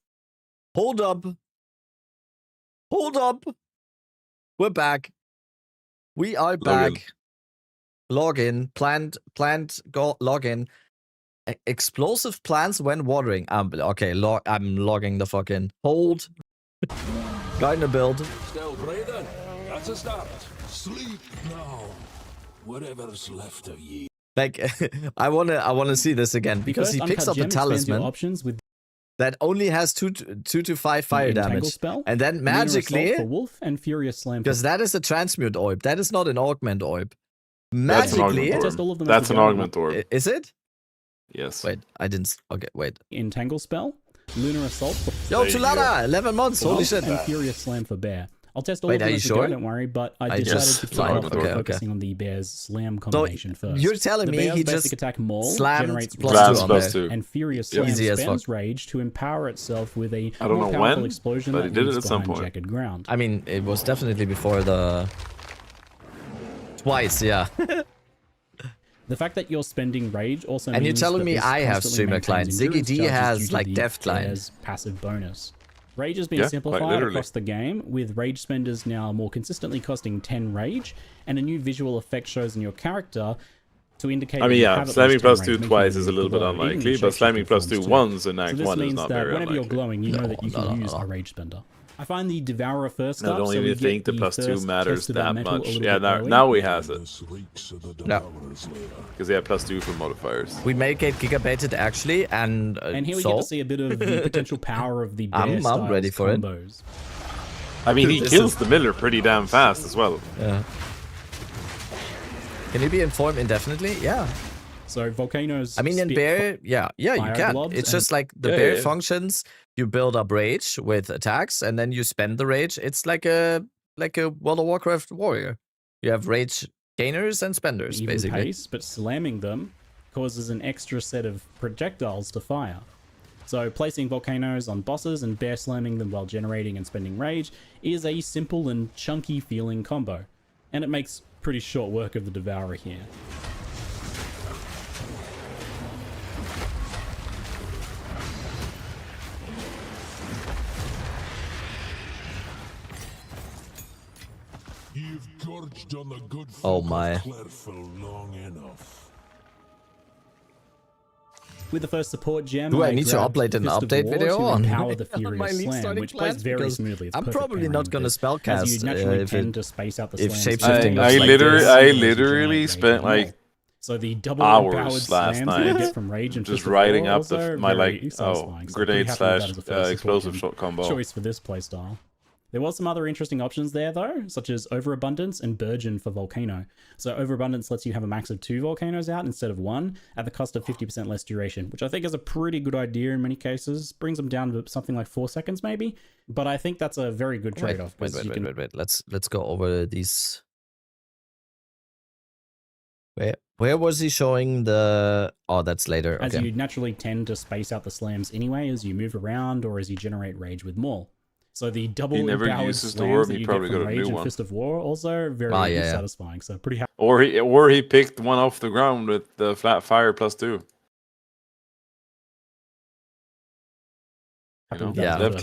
We're back. We are back. Login. Plant. Go. Login. Explosive plants when watering. Okay. I'm logging the fucking hold. Gardener build. Still breathing. That's a start. Sleep now. Whatever's left of ye. Like, I wanna see this again because he picks up the talisman options with that only has 2 to 5 fire damage, spell, and then magically for Wolf and Furious Slam, because that is a transmute orb. That is not an augment orb. Magically, that's an augment orb. Is it? Yes. Wait, I didn't. Okay, wait. Entangle spell, Lunar Assault. Yo, Tulada, 11 months. Holy shit! And Furious Slam for Bear. I'll test all of them as we go, don't worry, but I decided to keep focusing on the Bear's Slam combination first. You're telling me he basic just attack Maul generates +2 and Furious Slam spends Rage to empower itself with a more powerful explosion but he did it at some point. Jagged ground. I mean, it was definitely before the... Twice, yeah. The fact that you're spending Rage also and means you're telling me I have streamer clients. Ziggy D has, like, Death client. Passive bonus. Rage has been simplified across the game, with Rage spenders now more consistently costing 10 Rage, and a new visual effect shows in your character to indicate. I mean, yeah, slamming +2 twice is a little bit unlikely, but slamming +2 once in Act 1 is not very unlikely. Whenever you're glowing, you know that you can use a Rage spender. I find the Devourer first up, I don't even think the +2 matters that much. Yeah, now he has it. No. Because they have +2 for modifiers. We make it gigabaited actually, and here we get to see a bit of the potential power of the Bear I'm ready for combos. it. I mean, he kills the Miller pretty damn fast as well. Yeah. Can he be informed indefinitely? Yeah. So Volcanoes. I mean, in Bear, yeah, you can. It's just like the Bear functions. You build up Rage with attacks, and then you spend the Rage. It's like a World of Warcraft warrior. You have Rage gainers and spenders, Even basically. Pace, but slamming them causes an extra set of projectiles to fire. So placing Volcanoes on bosses and Bear slamming them while generating and spending Rage is a simple and chunky feeling combo, and it makes pretty short work of the Devourer here. You've gorged on the good oh my. long enough. With the first support gem, do I need to upload an update video on power the Furious Slam, which plays very smoothly. It's I'm probably not going to spellcast as you naturally tend to space out the if shapeshifting. I literally spent like so the double hours last night get from Rage and just writing up my grenade / explosive shot combo choice for this playstyle. There was some other interesting options there, though, such as Overabundance and Burgeon for Volcano. So Overabundance lets you have a max of 2 volcanoes out instead of 1 at the cost of 50% less duration, which I think is a pretty good idea in many cases. Brings them down to something like 4 seconds, maybe. But I think that's a very good trade-off. Wait. Let's go over these. Where was he showing the... Oh, that's later. As you naturally tend to space out the slams anyway as you move around or as you generate rage with Maul. So the double empowered slams that you get from Rage and Fist of War also very satisfying. So pretty happy. Or he picked one off the ground with the flat fire +2.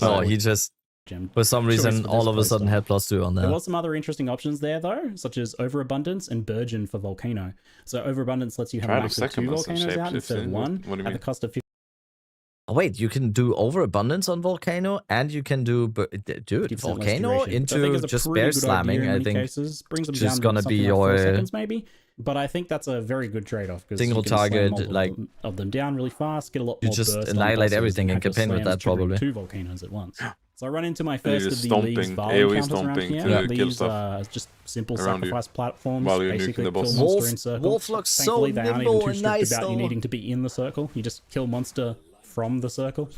No, he just for some reason all of a sudden had +2 on that. There was some other interesting options there though, such as Overabundance and Burgeon for Volcano. So Overabundance lets you have a max of 2 volcanoes out instead of 1 at the cost of 50. Oh, wait, you can do Overabundance on Volcano, and you can do... Dude, Volcano into just bear slamming, I think brings them just down gonna to be your... your... 4 seconds maybe. But I think that's a very good trade-off. Single target, like... of them down really fast, get a lot more burst. You just annihilate everything and campaign with that, probably. 2 volcanoes at once. So I run into my first of the league's Val encounters around here. These are just simple sacrifice platforms. Basically, kill monster in circle. Wolf looks Thankfully, so they aren't nimble even too and strict nice, about though. you needing to be in the circle. You just kill monster from the circle.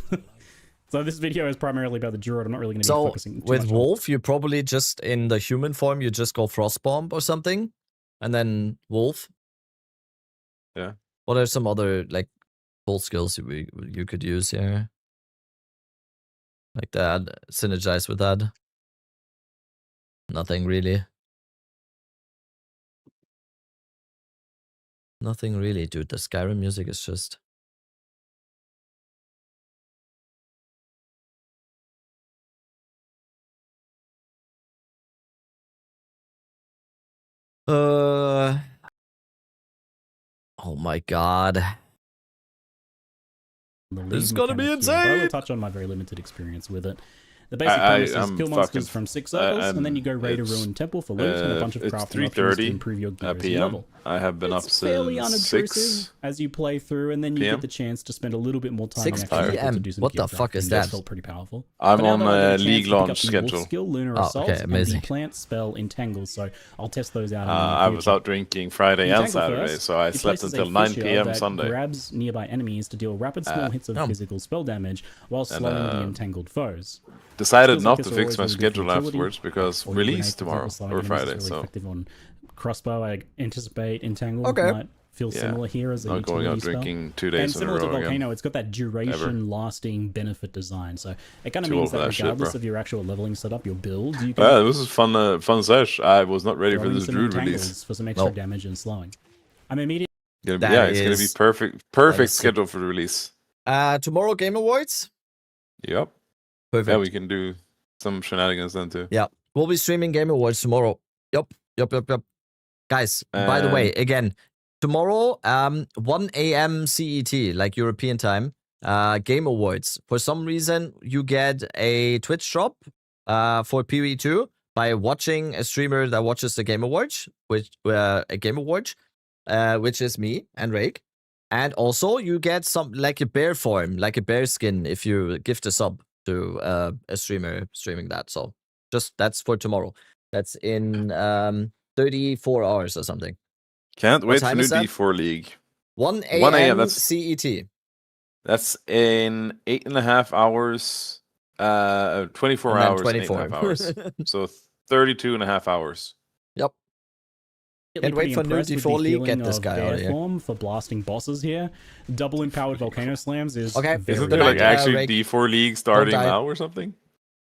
So this video is primarily about the Druid. I'm not really going to be focusing too much with Wolf, you probably just, in the human form, you just go Frostbomb or something. And then Wolf. Yeah. What are some other, like, full skills you could use here? Like that, synergize with that. Nothing really. Nothing really, dude. The Skyrim music is just... Oh my god. This is gonna be insane! But I will touch on my very limited experience with it. The basic premise is kill monsters from 6 circles, and then you go raid a ruined temple for loot and a bunch of crafting options to improve your gear as you level. I have been up since fairly unobtrusive 6 as you play through, and then you get the chance to spend a little bit more time 6 on PM? to do some What gear the fuck crafting. is That that? felt pretty powerful. I'm But now on that I get a a chance league to pick up launch the Wolf schedule. Skill, Lunar Oh, Assault, okay, and amazing. the plant spell Entangle, so I'll test those out. I was out drinking Friday and Entangle Saturday, first, so I it slept places until a 9 fish PM that Sunday. grabs nearby enemies to deal rapid small hits of physical spell damage while slowing the entangled foes. Decided Skills not like to this are fix my always really good for schedule utility, afterwards because or release grenades, for tomorrow example, or slowing enemies Friday, is really so effective on crossbow. I anticipate Entangle Okay. might feel similar here as a not going utility out spell. drinking 2 And days in a similar to row Volcano, again. it's got that duration-lasting benefit design. So it kind of Too means old for that that shit, regardless bro. of your actual leveling setup, your build, you can Yeah, this is fun sesh. I was not ready for throw in this some Druid entangles release. for some extra damage and slowing. I'm immediately. It's gonna be perfect schedule for the release. Tomorrow Game Awards? Yep. Perfect. Yeah, we can do some shenanigans then too. Yeah, we'll be streaming Game Awards tomorrow. Yep. Guys, by the way, again, tomorrow, 1 a.m. CET, like European time, Game Awards. For some reason, you get a Twitch drop for PoE2 by watching a streamer that watches the Game Awards, which is me and Rake. And also, you get some, like a bear form, like a bear skin, if you gift a sub to a streamer streaming that. So just that's for tomorrow. That's in 34 hours or something. Can't wait for time new is that? D4 League. 1 a.m. That's CET. That's in 8.5 hours. 24 And then hours. 24 8.5 hours. So 32.5 hours. Yep. Can't wait for new D4 League. Get this guy out of here. Form for blasting bosses here. Double empowered volcano slams is Okay. very Isn't there like night, actually Rake. D4 League starting die. now or something?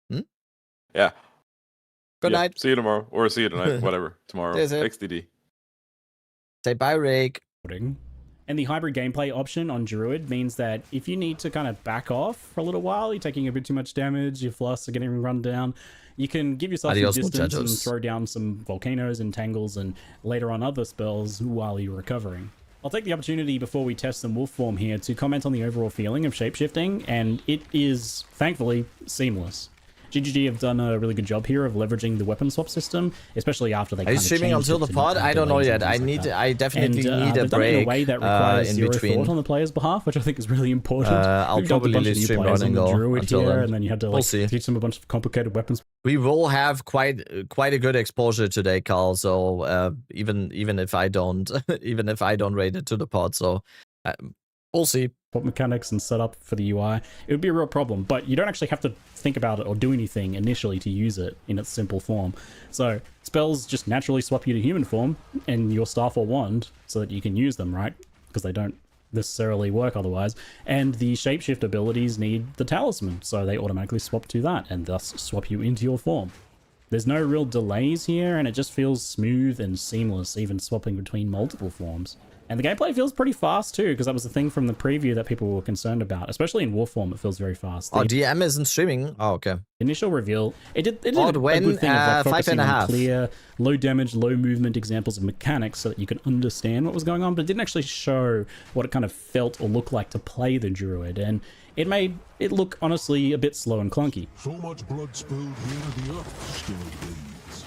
Hmm? Yeah. Good Yeah. night. See you tomorrow. Or see you tonight. Whatever. Tomorrow. Cheers, eh? XDD. Say bye, Rake. And the hybrid gameplay option on Druid means that if you need to kind of back off for a little while, you're taking a bit too much damage, your flusts are getting run down, you can give yourself Adios, some distance and muchachos. throw down some volcanoes, entangles, and later on other spells while you're recovering. I'll take the opportunity before we test some wolf form here to comment on the overall feeling of shapeshifting, and it is, thankfully, seamless. GGG have done a really good job here of leveraging the weapon swap system, especially after they. Are you streaming until the pod? I don't know yet. I definitely need a break in a way that requires in zero between. thought on the player's behalf, which I think is really important. I'll probably stream running the Druid until here, then. and then you had to teach them a bunch of complicated weapons. We will have quite a good exposure today, Carl. So even if I don't rate it to the pod, so we'll see. What mechanics and setup for the UI, it would be a real problem. But you don't actually have to think about it or do anything initially to use it in its simple form. So spells just naturally swap you to human form and your staff or wand so that you can use them, right? Because they don't necessarily work otherwise. And the shapeshift abilities need the talisman, so they automatically swap to that and thus swap you into your form. There's no real delays here, and it just feels smooth and seamless, even swapping between multiple forms. And the gameplay feels pretty fast too, because that was the thing from the preview that people were concerned about. Especially in War form, it feels very fast. Oh, DM isn't streaming? Oh, okay. Initial reveal, it did a good thing of focusing on clear, low damage, low movement examples of mechanics so that you could understand what was going on, but it didn't actually show what it kind of felt or looked like to play the Druid, and it made it look, honestly, a bit slow and clunky. So much blood spilled here, the earth still bleeds.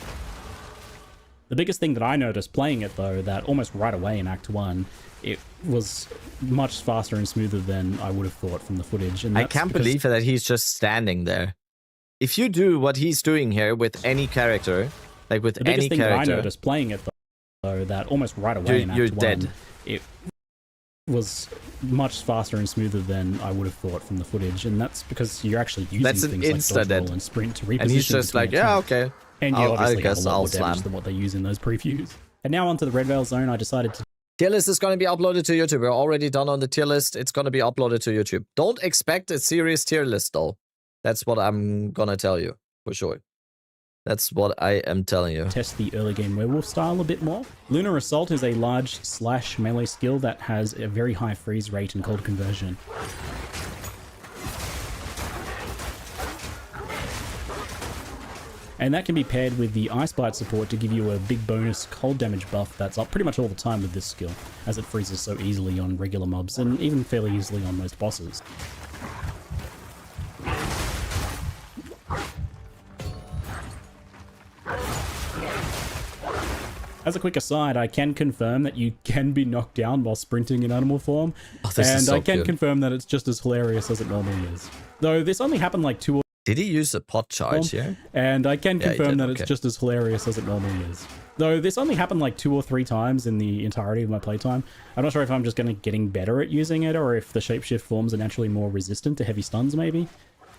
The biggest thing that I noticed playing it, though, that almost right away in Act 1, it was much faster and smoother than I would have thought from the footage. And I can't believe that he's just standing there. If you do what he's doing here with any character, like with any character... The biggest thing that I noticed playing it, though, that almost right away in Act 1... You're dead. It was much faster and smoother than I would have thought from the footage, and that's because you're actually using things like dodge roll and sprint to reposition. And he's just like, yeah, okay. And you obviously have a lot more damage than what they use in those previews. And now onto the Red Veil Zone, I decided to... Tier list is going to be uploaded to YouTube. We're already done on the tier list. It's going to be uploaded to YouTube. Don't expect a serious tier list, though. That's what I'm going to tell you, for sure. That's what I am telling you. Test the early game werewolf style a bit more. Lunar Assault is a large slash melee skill that has a very high freeze rate and cold conversion. And that can be paired with the Ice Bite support to give you a big bonus cold damage buff that's up pretty much all the time with this skill, as it freezes so easily on regular mobs and even fairly easily on most bosses. As a quick aside, I can confirm that you can be knocked down while sprinting in animal form, and I can confirm that it's just as hilarious as it normally is. Though this only happened like 2 or... Did he use a pot charge here? And I can confirm that it's just as hilarious as it normally is. Though this only happened like 2 or 3 times in the entirety of my playtime. I'm not sure if I'm just getting better at using it, or if the shapeshift forms are naturally more resistant to heavy stuns maybe.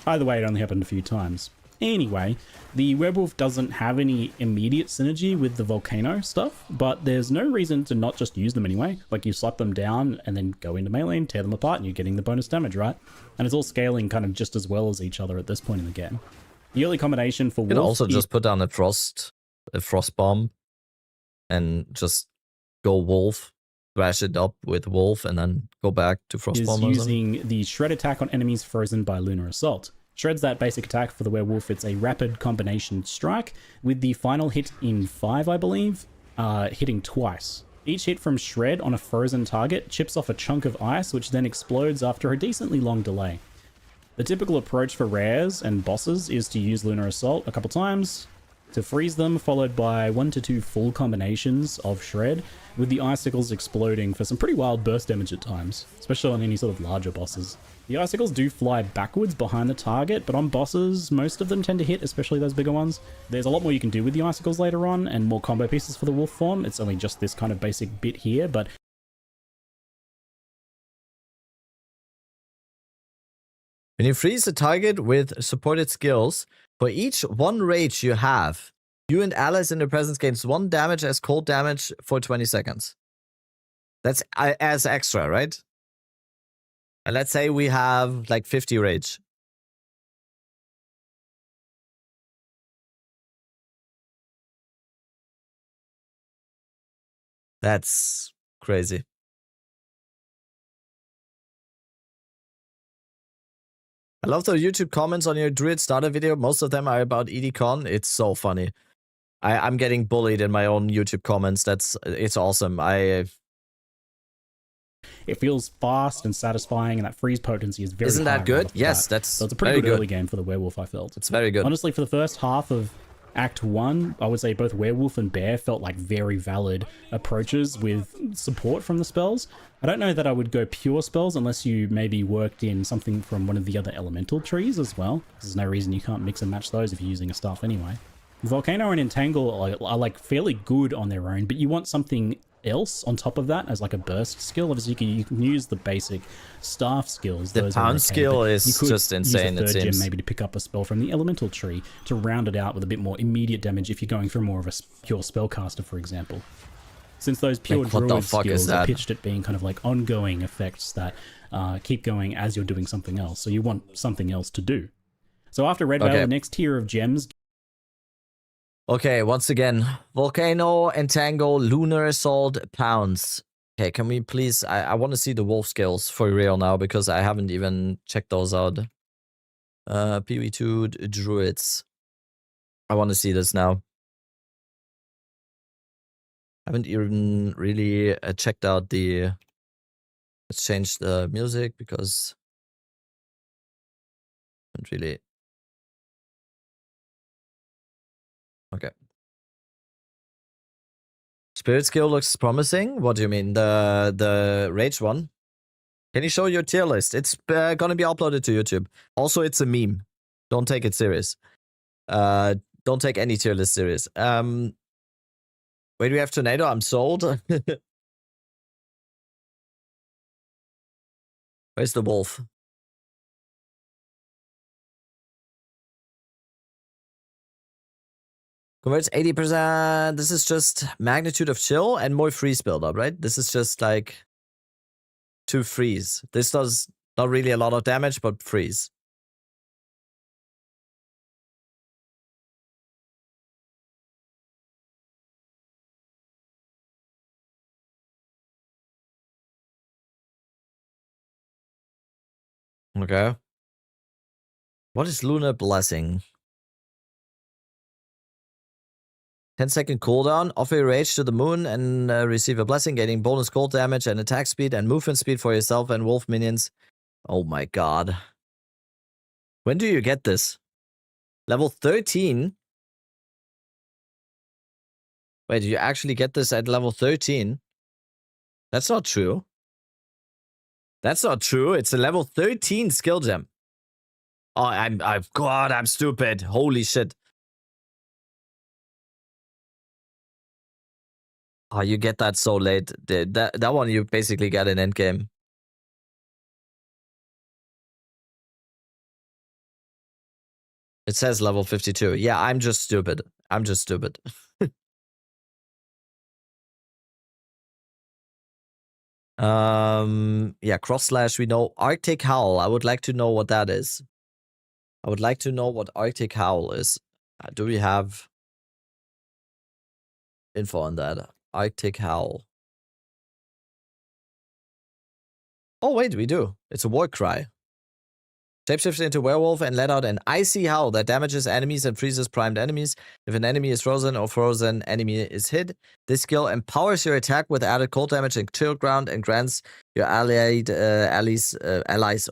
Either way, it only happened a few times. Anyway, the werewolf doesn't have any immediate synergy with the volcano stuff, but there's no reason to not just use them anyway. Like, you slap them down and then go into melee and tear them apart and you're getting the bonus damage, right? And it's all scaling kind of just as well as each other at this point in the game. The early combination for wolf... You can also just put down a frost bomb and just go wolf, thrash it up with wolf, and then go back to frost bomb. Using the shred attack on enemies frozen by Lunar Assault. Shred's that basic attack for the werewolf. It's a rapid combination strike with the final hit in 5, I believe, hitting twice. Each hit from Shred on a frozen target chips off a chunk of ice, which then explodes after a decently long delay. The typical approach for rares and bosses is to use Lunar Assault a couple times to freeze them, followed by 1 to 2 full combinations of Shred, with the icicles exploding for some pretty wild burst damage at times, especially on any sort of larger bosses. The icicles do fly backwards behind the target, but on bosses, most of them tend to hit, especially those bigger ones. There's a lot more you can do with the icicles later on, and more combo pieces for the wolf form. It's only just this kind of basic bit here, but... When you freeze the target with supported skills, for each 1 rage you have, you and allies in the presence gains 1 damage as cold damage for 20 seconds. That's as extra, right? And let's say we have like 50 rage. That's crazy. I love the YouTube comments on your Druid starter video. Most of them are about EDCon. It's so funny. I'm getting bullied in my own YouTube comments. It's awesome. It feels fast and satisfying, and that freeze potency is very Isn't that high good? right off the Yes, bat. that's so it's a pretty good early game for the werewolf, I felt. It's very good. Honestly, for the first half of Act 1, I would say both werewolf and bear felt like very valid approaches with support from the spells. I don't know that I would go pure spells unless you maybe worked in something from one of the other elemental trees as well. There's no reason you can't mix and match those if you're using a staff anyway. Volcano and Entangle are like fairly good on their own, but you want something else on top of that as like a burst skill. Obviously you can use the basic staff skills. The pound skill is just insane, use a it third seems. gem maybe to pick up a spell from the elemental tree to round it out with a bit more immediate damage if you're going for more of a pure spellcaster, for example. Since those pure druid skills are pitched at being kind of like ongoing effects that keep going as you're doing something else, so you want something else to do. So after Red Veil, the next tier of gems. Okay, once again, Volcano, Entangle, Lunar Assault, Pounds. Okay, can we please... I want to see the wolf skills for real now, because I haven't even checked those out. PV2 Druids. I want to see this now. I haven't even really checked out the... Let's change the music, because... I haven't really... Okay. Spirit skill looks promising. What do you mean? The rage one? Can you show your tier list? It's gonna be uploaded to YouTube. Also, it's a meme. Don't take it serious. Don't take any tier list serious. Wait, do we have Tornado? I'm sold. Where's the wolf? Converts 80%. This is just magnitude of chill and more freeze buildup, right? This is just like 2 freeze. This does not really a lot of damage, but freeze. Okay. What is Lunar Blessing? 10-second cooldown, offer rage to the moon and receive a blessing, gaining bonus cold damage and attack speed and movement speed for yourself and wolf minions. Oh my god. When do you get this? Level 13? Wait, do you actually get this at level 13? That's not true. That's not true. It's a level 13 skill gem. Oh, I'm stupid. Holy shit. Oh, you get that so late. That one you basically get in endgame. It says level 52. Yeah, I'm just stupid. I'm just stupid. Yeah, cross slash, we know. Arctic Howl. I would like to know what that is. I would like to know what Arctic Howl is. Do we have info on that? Arctic Howl. Oh, wait, we do. It's a war cry. Shapeshift into werewolf and let out an icy howl that damages enemies and freezes primed enemies. If an enemy is frozen or frozen enemy is hit, this skill empowers your attack with added cold damage and chill ground and grants your allies,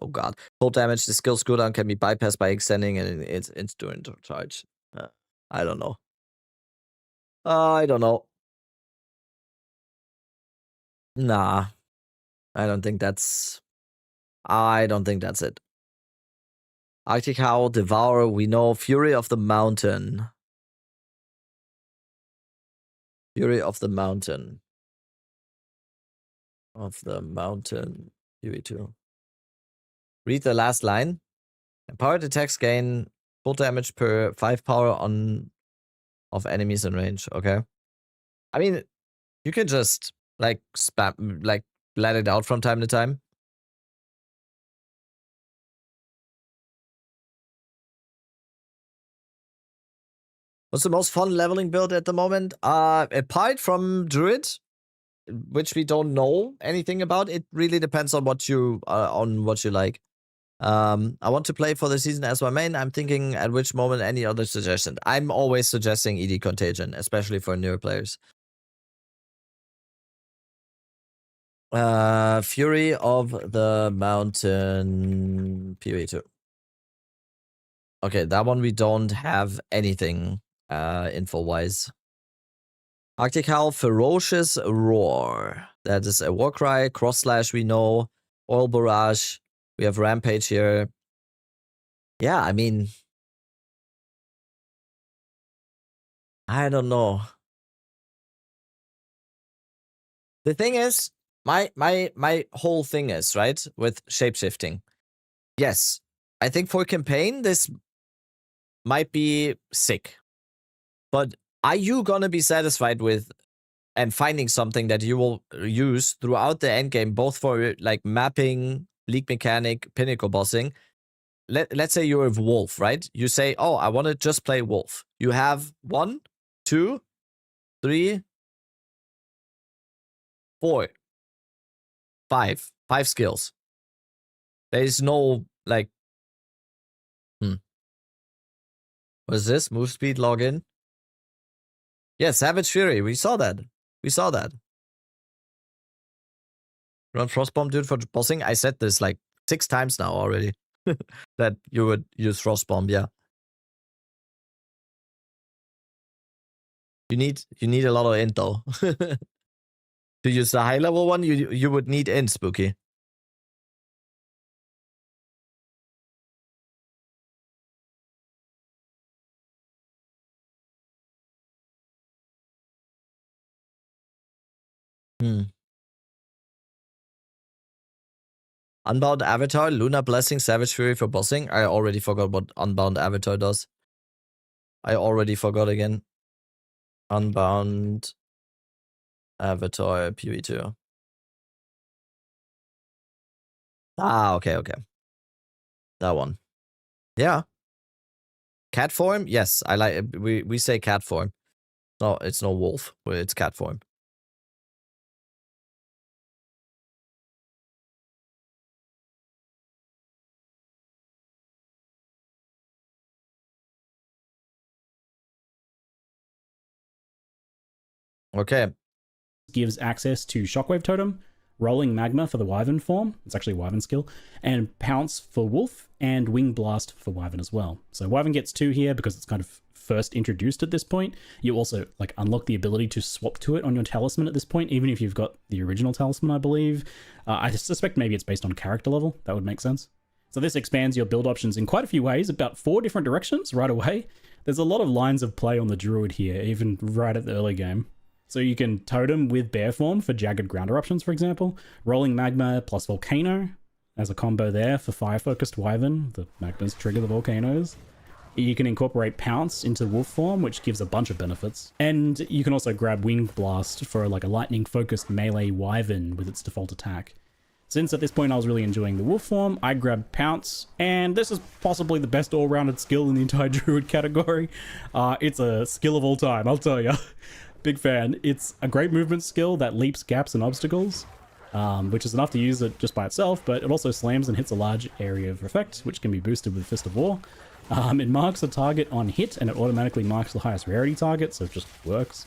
oh god, cold damage. The skill's cooldown can be bypassed by extending and its instant charge. I don't know. I don't know. Nah. I don't think that's it. Arctic Howl, Devour, we know. Fury of the Mountain. Fury of the Mountain. Fury 2. Read the last line. Empowered attacks gain full damage per 5 power of enemies in range. Okay. I mean, you can just like spam, like let it out from time to time. What's the most fun leveling build at the moment? Apart from Druid, which we don't know anything about, it really depends on what you like. I want to play for the season as my main. I'm thinking at which moment any other suggestion. I'm always suggesting ED Contagion, especially for newer players. Fury of the Mountain PV2. Okay, that one we don't have anything info-wise. Arctic Howl, Ferocious Roar. That is a Warcry. Cross Slash we know. Oil Barrage. We have Rampage here. Yeah, I mean... I don't know. The thing is, my whole thing is, right, with Shapeshifting. Yes, I think for campaign, this might be sick. But are you gonna be satisfied with and finding something that you will use throughout the endgame, both for like mapping, league mechanic, pinnacle bossing? Let's say you're a wolf, right? You say, oh, I want to just play wolf. You have 1, 2, 3, 4, 5 skills. There is no like what is this? Move speed login. Yeah, Savage Fury. We saw that. Run Frostbomb, dude, for bossing. I said this like 6 times now already. That you would use Frostbomb, yeah. You need a lot of int though. To use the high level one, you would need int, Spooky. Unbound Avatar, Lunar Blessing, Savage Fury for bossing. I already forgot what Unbound Avatar does. I already forgot again. Unbound Avatar PV2. Ah, okay. That one. Yeah. Cat form? Yes, I like it. We say cat form. No, it's no wolf, but it's cat form. Okay. Gives access to Shockwave Totem, Rolling Magma for the Wyvern form, it's actually a Wyvern skill, and Pounce for Wolf, and Wing Blast for Wyvern as well. So Wyvern gets 2 here because it's kind of first introduced at this point. You also like unlock the ability to swap to it on your talisman at this point, even if you've got the original talisman, I believe. I suspect maybe it's based on character level. That would make sense. So this expands your build options in quite a few ways, about 4 different directions right away. There's a lot of lines of play on the Druid here, even right at the early game. So you can Totem with Bear form for Jagged Ground Eruptions, for example. Rolling Magma plus Volcano as a combo there for Fire-focused Wyvern. The Magmas trigger the Volcanoes. You can incorporate Pounce into Wolf form, which gives a bunch of benefits. And you can also grab Wing Blast for like a lightning-focused melee Wyvern with its default attack. Since at this point I was really enjoying the Wolf form, I grabbed Pounce, and this is possibly the best all-rounded skill in the entire Druid category. It's a skill of all time, I'll tell you. Big fan. It's a great movement skill that leaps gaps and obstacles, which is enough to use it just by itself, but it also slams and hits a large area of effect, which can be boosted with Fist of War. It marks a target on hit, and it automatically marks the highest rarity target, so it just works.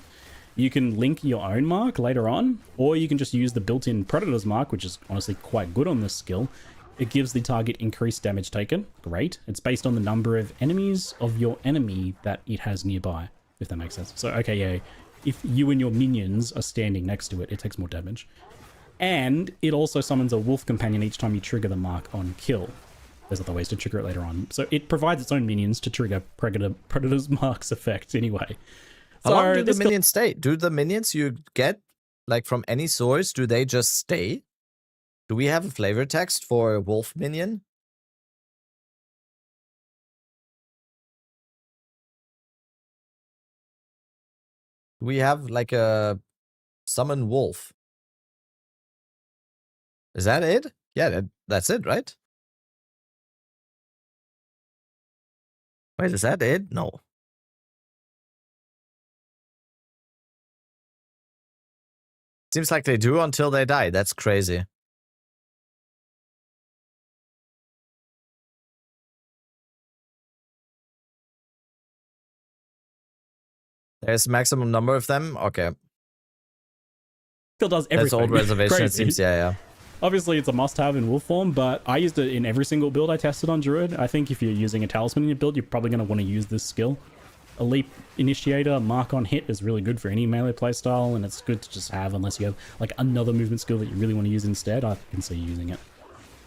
You can link your own mark later on, or you can just use the built-in Predator's mark, which is honestly quite good on this skill. It gives the target increased damage taken. Great. It's based on the number of enemies of your enemy that it has nearby, if that makes sense. So, okay, yeah. If you and your minions are standing next to it, it takes more damage. And it also summons a wolf companion each time you trigger the mark on kill. There's other ways to trigger it later on. So it provides its own minions to trigger Predator's mark's effect anyway. How long do the minions stay? Do the minions you get, like from any source, do they just stay? Do we have a flavor text for wolf minion? We have like a summon wolf. Is that it? Yeah, that's it, right? Wait, is that it? No. Seems like they do until they die. That's crazy. There's maximum number of them? Okay. Skill does everything. That's old reservation, Crazy. it seems, yeah. Obviously, it's a must-have in wolf form, but I used it in every single build I tested on Druid. I think if you're using a talisman in your build, you're probably going to want to use this skill. A leap initiator, mark on hit is really good for any melee playstyle, and it's good to just have unless you have like another movement skill that you really want to use instead. I can see you using it.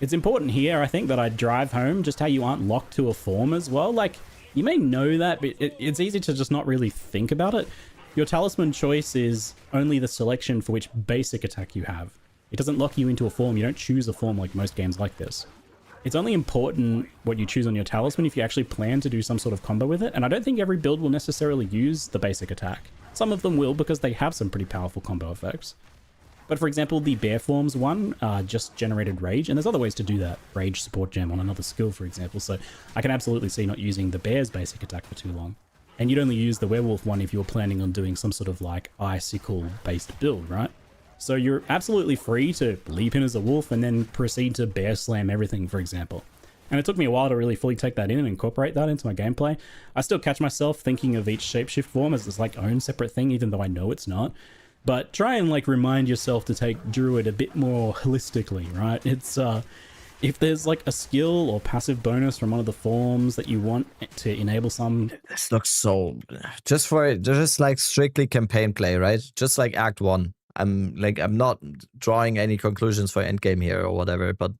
It's important here, I think, that I drive home just how you aren't locked to a form as well. Like, you may know that, but it's easy to just not really think about it. Your talisman choice is only the selection for which basic attack you have. It doesn't lock you into a form. You don't choose a form like most games like this. It's only important what you choose on your talisman if you actually plan to do some sort of combo with it, and I don't think every build will necessarily use the basic attack. Some of them will because they have some pretty powerful combo effects. But for example, the bear forms one just generated rage, and there's other ways to do that. Rage support gem on another skill, for example, so I can absolutely see not using the bear's basic attack for too long. And you'd only use the werewolf one if you're planning on doing some sort of like icicle based build, right? So you're absolutely free to leap in as a wolf and then proceed to bear slam everything, for example. And it took me a while to really fully take that in and incorporate that into my gameplay. I still catch myself thinking of each shapeshift form as this like own separate thing, even though I know it's not. But try and like remind yourself to take Druid a bit more holistically, right? It's if there's like a skill or passive bonus from one of the forms that you want to enable some... This looks so... just like strictly campaign play, right? Just like Act 1. I'm not drawing any conclusions for Endgame here or whatever, but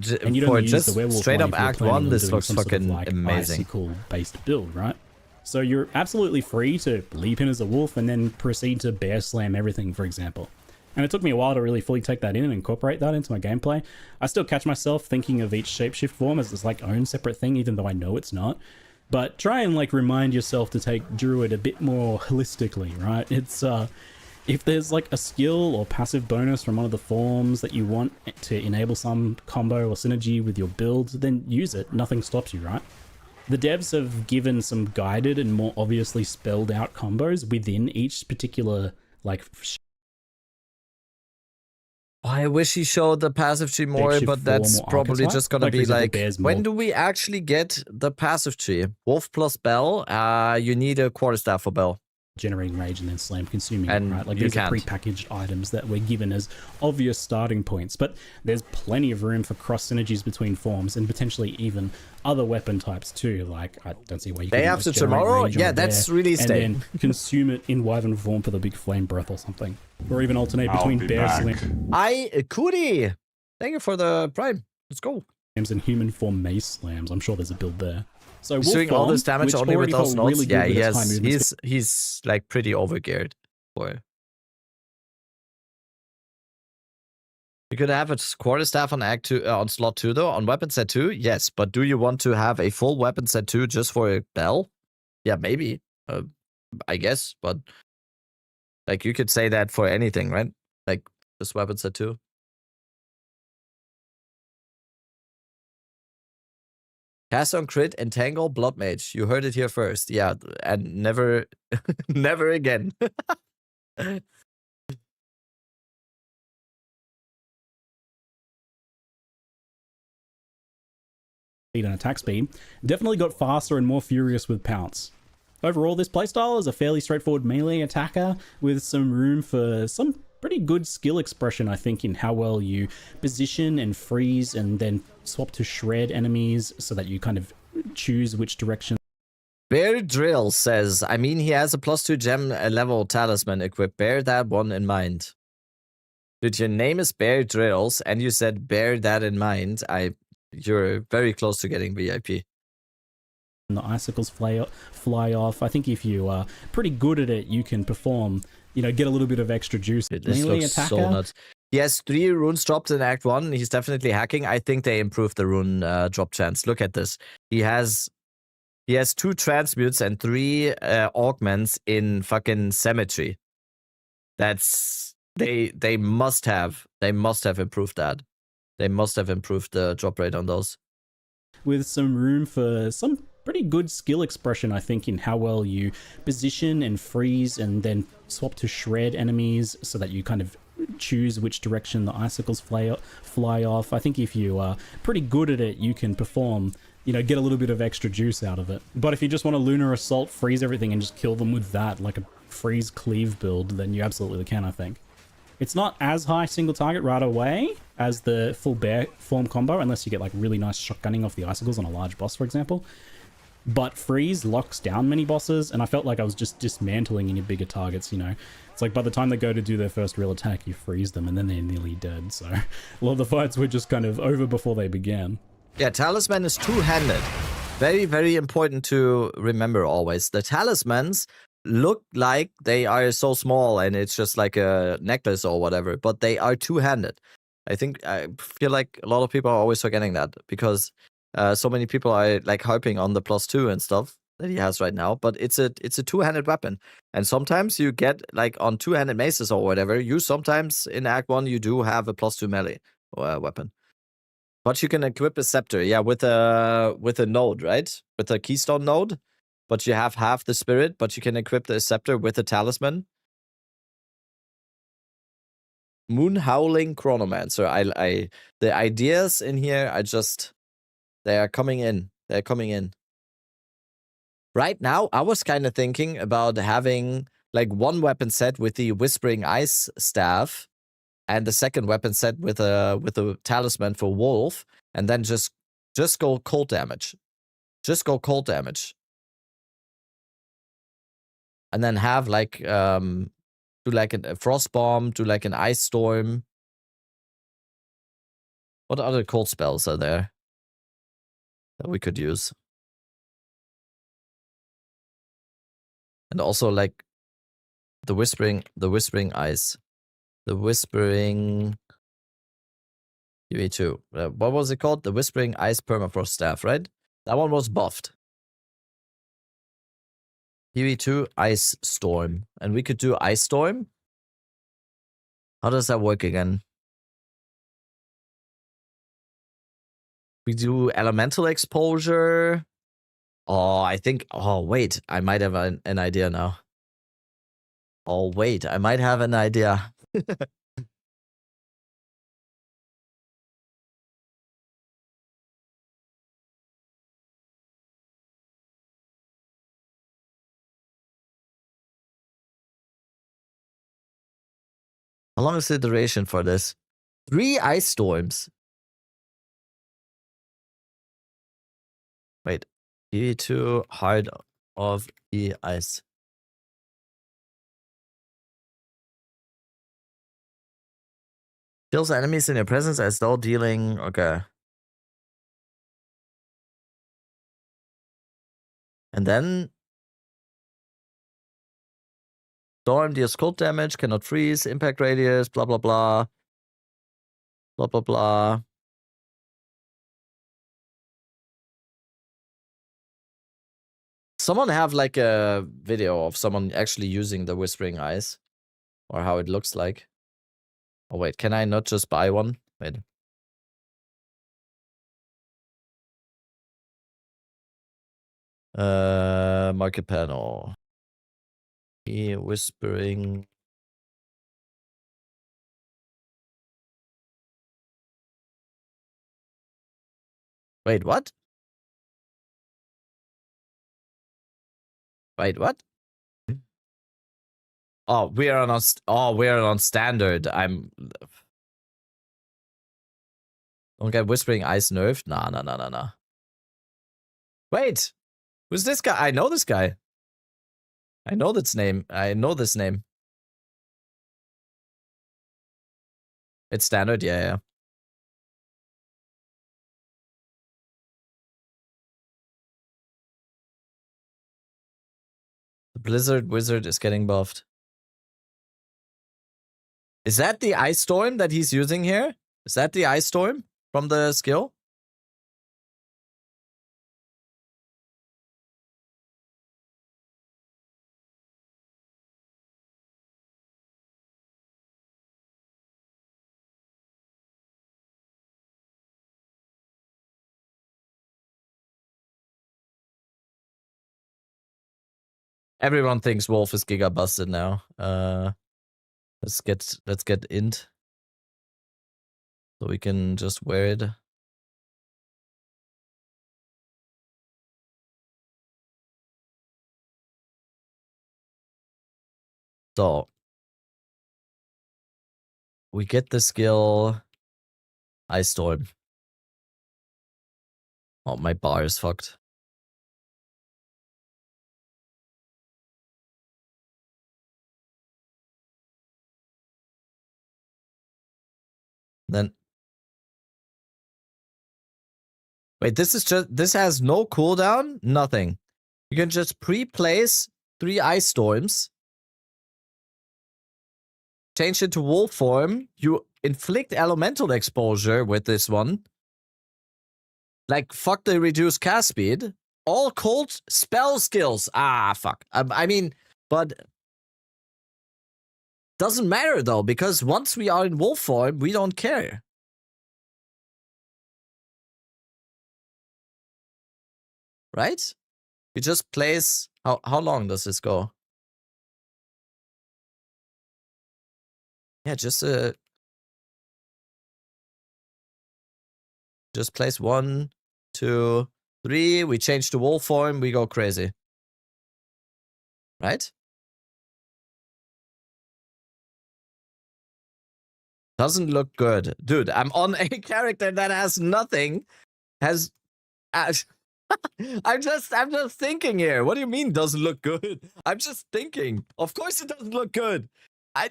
for just straight up Act 1, this looks fucking sort of like amazing. Icicle-based build, right? So you're absolutely free to leap in as a wolf and then proceed to bear slam everything, for example. And it took me a while to really fully take that in and incorporate that into my gameplay. I still catch myself thinking of each shapeshift form as this like own separate thing, even though I know it's not. But try and like remind yourself to take Druid a bit more holistically, right? It's if there's like a skill or passive bonus from one of the forms that you want to enable some combo or synergy with your build, then use it. Nothing stops you, right? The devs have given some guided and more obviously spelled out combos within each particular like... I wish he showed the passive tree more, but that's probably just gonna be like, when do we actually get the passive tree? Wolf plus Bell, you need a quarterstaff for Bell. Generating rage and then slam consuming and it, right? Like these are prepackaged items that we're given as obvious starting points, but there's plenty of room for cross synergies between forms and potentially even other weapon types too. Like I don't see why you Day after tomorrow, yeah, that's release day. And then consume it in wyvern form for the big flame breath or something, or even alternate between bear slam. Cootie, thank you for the prime. Let's go. And human form mace slams. I'm sure there's a build there. So he's doing all this damage only with those nodes. Really yeah, he's like pretty overgeared for it. You could have a quarterstaff on Act 2 on slot 2 though, on weapon set 2. Yes, but do you want to have a full weapon set 2 just for a bell? Yeah, maybe. I guess, but like you could say that for anything, right? Like this weapon set 2. Cast on crit, entangle, blood mage. You heard it here first. Yeah, and never, never again. And attack speed, definitely got faster and more furious with pounce. Overall, this playstyle is a fairly straightforward melee attacker with some room for some pretty good skill expression, I think, in how well you position and freeze and then swap to shred enemies so that you kind of choose which direction. Bear Drill says, I mean, he has a +2 gem level talisman equipped. Bear that one in mind. Dude, your name is Bear Drills and you said bear that in mind. You're very close to getting VIP. And the icicles fly off. I think if you are pretty good at it, you can perform, you know, get a little bit of extra juice. This looks so nuts. He has 3 runes dropped in Act 1. He's definitely hacking. I think they improved the rune drop chance. Look at this. He has 2 transmutes and 3 augments in fucking symmetry. That's they must have improved that. They must have improved the drop rate on those. With some room for some pretty good skill expression, I think, in how well you position and freeze and then swap to shred enemies so that you kind of choose which direction the icicles fly off. I think if you are pretty good at it, you can perform, you know, get a little bit of extra juice out of it. But if you just want a Lunar Assault, freeze everything and just kill them with that, like a freeze cleave build, then you absolutely can, I think. It's not as high single target right away as the full bear form combo, unless you get like really nice shotgunning off the icicles on a large boss, for example. But freeze locks down many bosses, and I felt like I was just dismantling any bigger targets, you know. It's like by the time they go to do their first real attack, you freeze them and then they're nearly dead. So a lot of the fights were just kind of over before they began. Yeah, Talisman is two-handed. Very, very important to remember always. The talismans look like they are so small and it's just like a necklace or whatever, but they are two-handed. I feel like a lot of people are always forgetting that because so many people are like harping on the +2 and stuff that he has right now, but it's a two-handed weapon. And sometimes you get like on two-handed maces or whatever, you sometimes in Act 1 you do have a +2 melee weapon. But you can equip a scepter, yeah, with a node, right? With a keystone node. But you have half the spirit, but you can equip the scepter with a talisman. Moon Howling Chronomancer. The ideas in here are just, they are coming in. They're coming in. Right now, I was kind of thinking about having like one weapon set with the Whispering Ice staff, and the second weapon set with a talisman for Wolf, and then just go cold damage. Just go cold damage. And then have like do like a frost bomb, do like an ice storm. What other cold spells are there that we could use? And also like the whispering ice. The whispering UV2. What was it called? The Whispering Ice Permafrost Staff, right? That one was buffed. UV2 Ice Storm. And we could do Ice Storm? How does that work again? We do Elemental Exposure. Oh, I think... Oh, wait. I might have an idea now. Oh, wait. I might have an idea. How long is the duration for this? 3 ice storms. Wait. E2 Heart of the Ice. Kills enemies in your presence as though dealing... Okay. And then... Storm deals cold damage, cannot freeze, impact radius, blah blah blah. Blah blah blah. Someone have like a video of someone actually using the Whispering Ice. Or how it looks like. Oh wait, can I not just buy one? Wait. Market panel. Whispering. Wait, what? Wait, what? Oh, we are on standard. Don't get Whispering Ice nerfed? Nah. Wait, who's this guy? I know this guy. I know this name. It's standard, yeah. The Blizzard Wizard is getting buffed. Is that the Ice Storm that he's using here? Is that the Ice Storm from the skill? Everyone thinks Wolf is giga busted now. Let's get int. So we can just wear it. So we get the skill Ice Storm. Oh, my bar is fucked. Then wait, this has no cooldown, nothing. You can just pre-place 3 Ice Storms. Change it to wolf form. You inflict elemental exposure with this one. Like, fuck the reduced cast speed. All cold spell skills. Ah, fuck. I mean, but doesn't matter though, because once we are in wolf form, we don't care. Right? We just place... How long does this go? Yeah, just place 1, 2, 3. We change to wolf form. We go crazy. Right? Doesn't look good. Dude, I'm on a character that has nothing. I'm just thinking here. What do you mean doesn't look good? I'm just thinking. Of course it doesn't look good. I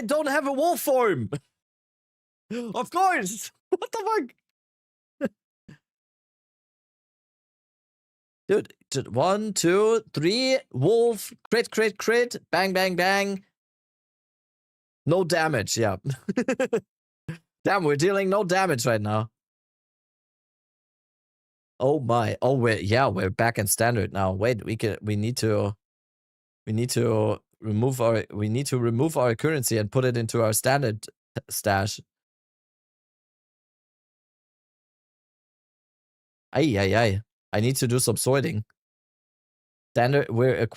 don't have a wolf form. Of course. What the fuck? Dude, 1, 2, 3, wolf, crit, bang, bang, bang. No damage, yeah. Damn, we're dealing no damage right now. Oh my. Oh, we're back in standard now. Wait, we need to remove our currency and put it into our standard stash. Ay. I need to do some sorting. Standard, we're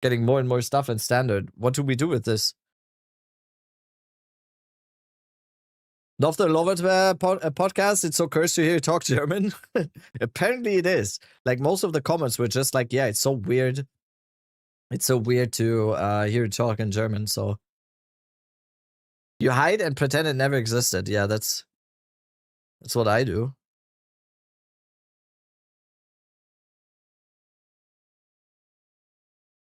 getting more and more stuff in standard. What do we do with this? Not the Lovert podcast. It's so cursed to hear you talk German. Apparently it is. Like, most of the comments were just like, yeah, it's so weird. It's so weird to hear you talk in German. So you hide and pretend it never existed. Yeah, that's what I do.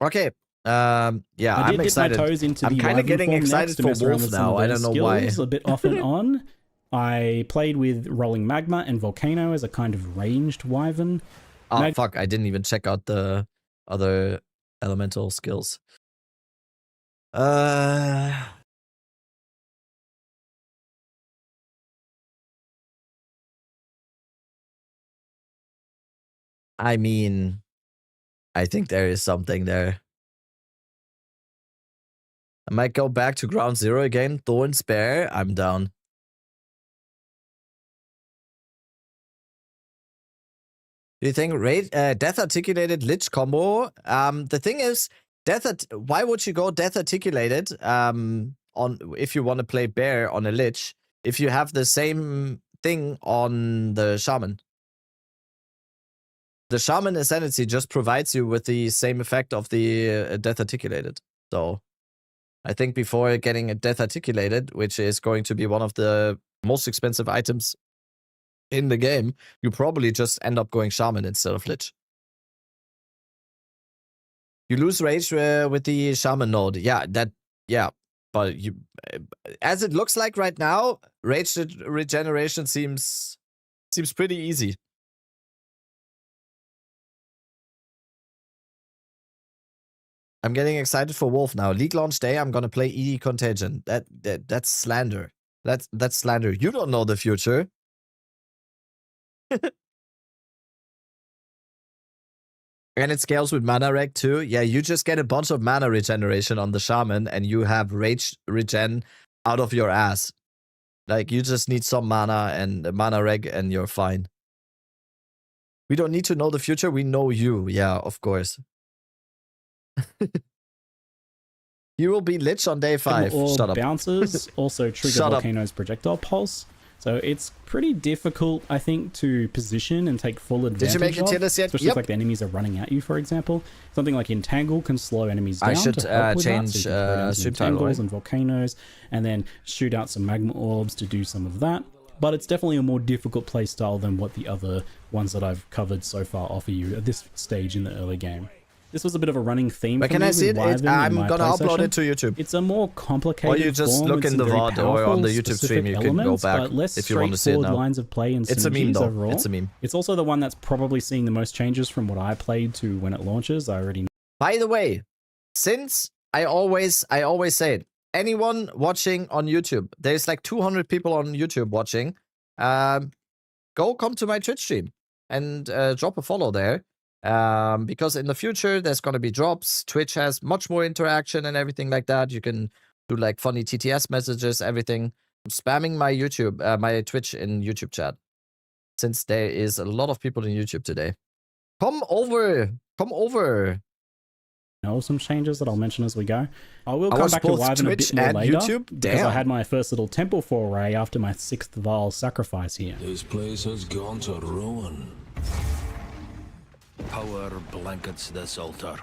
Okay. Yeah, I'm excited. I'm kind of getting excited for Wolf now. I don't know why. A bit off and on. I played with Rolling Magma and Volcano as a kind of ranged wyvern. Oh, fuck. I didn't even check out the other elemental skills. I mean, I think there is something there. I might go back to ground zero again. Thorn Spare, I'm down. Do you think Death Articulated Lich combo? The thing is, why would you go Death Articulated if you want to play Bear on a Lich if you have the same thing on the Shaman? The Shaman Ascendancy just provides you with the same effect of the Death Articulated. So I think before getting a Death Articulated, which is going to be one of the most expensive items in the game, you probably just end up going Shaman instead of Lich. You lose rage with the Shaman node. Yeah, but you, as it looks like right now, rage regeneration seems pretty easy. I'm getting excited for Wolf now. League launch day, I'm gonna play ED Contagion. That's slander. That's slander. You don't know the future. And it scales with mana reg too. Yeah, you just get a bunch of mana regeneration on the Shaman and you have rage regen out of your ass. Like, you just need some mana and mana reg and you're fine. We don't need to know the future, we know you. Yeah, of course. You will be Lich on day 5. Shut up. Bouncers also trigger Volcano's projectile pulse. So it's pretty difficult, I think, to position and take full advantage Did you make your tier list yet? especially if like the enemies are running at you, for example. Something like Entangle can slow enemies down. I should to help with change that. So you can throw down some stream title, entangles right? and volcanoes, and then shoot out some magma orbs to do some of that. But it's definitely a more difficult playstyle than what the other ones that I've covered so far offer you at this stage in the early game. This was a bit of a running theme. But for can me I see with it? Wyvern I'm in my gonna play upload session. it to YouTube. It's a more complicated Or you just form look with in some the very VOD or on the powerful, YouTube stream. specific You can go elements, back but less if you want to see it straightforward now. lines of play and It's a meme synergies though. overall. It's a meme. It's also the one that's probably seeing the most changes from what I played to when it launches. I already know. By the way, since I always say it, anyone watching on YouTube, there's like 200 people on YouTube watching. Come to my Twitch stream and drop a follow there. Because in the future there's gonna be drops. Twitch has much more interaction and everything like that. You can do like funny TTS messages, everything. I'm spamming my YouTube, my Twitch in YouTube chat, since there is a lot of people in YouTube today. Come over. Know some changes that I'll mention as we go. I will come back to Wyvern a bit more later because I had my first little temple foray after my 6th Val sacrifice here. This place has gone to ruin. Power blankets this altar.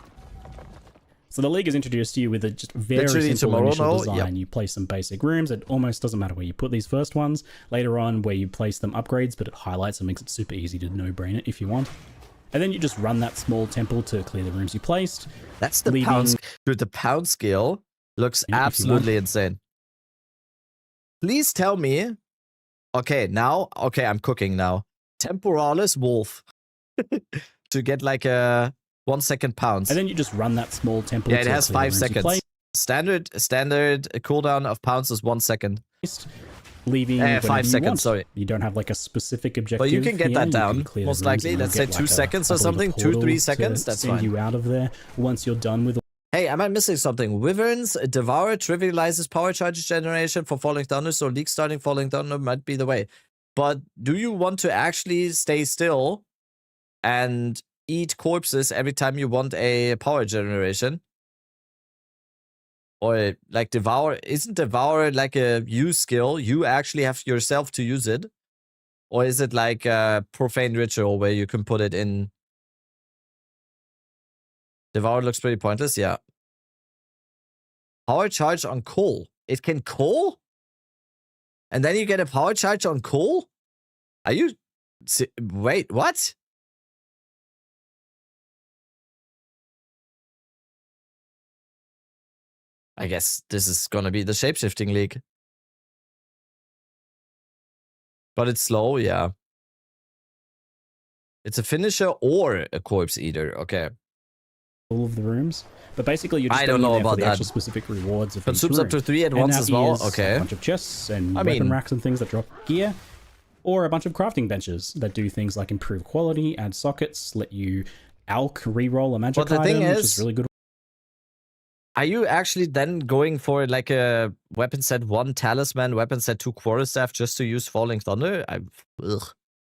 So the League has introduced you with a just very Literally simple initial tomorrow, design. You place some basic rooms. It almost doesn't matter where you put these first ones. Later on, where you place them upgrades, but it highlights and makes it super easy to no-brain it if you want. And then you just run that small temple to clear the rooms you placed. That's the pound. Dude, the pound scale looks absolutely insane. Please tell me. Okay, I'm cooking now. Temporalis Wolf. To get like a 1 second pounds. And then you just run that small temple. Yeah, it has 5 seconds. Standard cooldown of pounds is 1 second. Leaving 5 seconds, sorry. You don't have like a specific objective. But you can get that down, clear most likely. Let's say 2 seconds or something. 2-3 seconds, that's send fine. you out of there once you're done with. Hey, am I missing something? Wyvern's Devour trivializes power charges generation for Falling Thunder, so League starting Falling Thunder might be the way. But do you want to actually stay still and eat corpses every time you want a power generation? Or like Devour, isn't Devour like a use skill? You actually have yourself to use it? Or is it like a Profane Ritual where you can put it in? Devour looks pretty pointless, yeah. Power charge on coal. It can coal? And then you get a power charge on coal? Are you... Wait, what? I guess this is gonna be the Shapeshifting League. But it's slow, yeah. It's a finisher or a corpse eater, okay. All of the rooms, but basically you're just I don't know there about for the that. actual specific rewards of Consumes up to 3 at once as well, okay. A bunch of chests and weapon racks and things that drop gear, or a bunch of crafting benches that do things like improve quality, add sockets, let you alch reroll a magic item, which is really good. Are you actually then going for like a weapon set 1 talisman, weapon set 2 quarterstaff just to use Falling Thunder?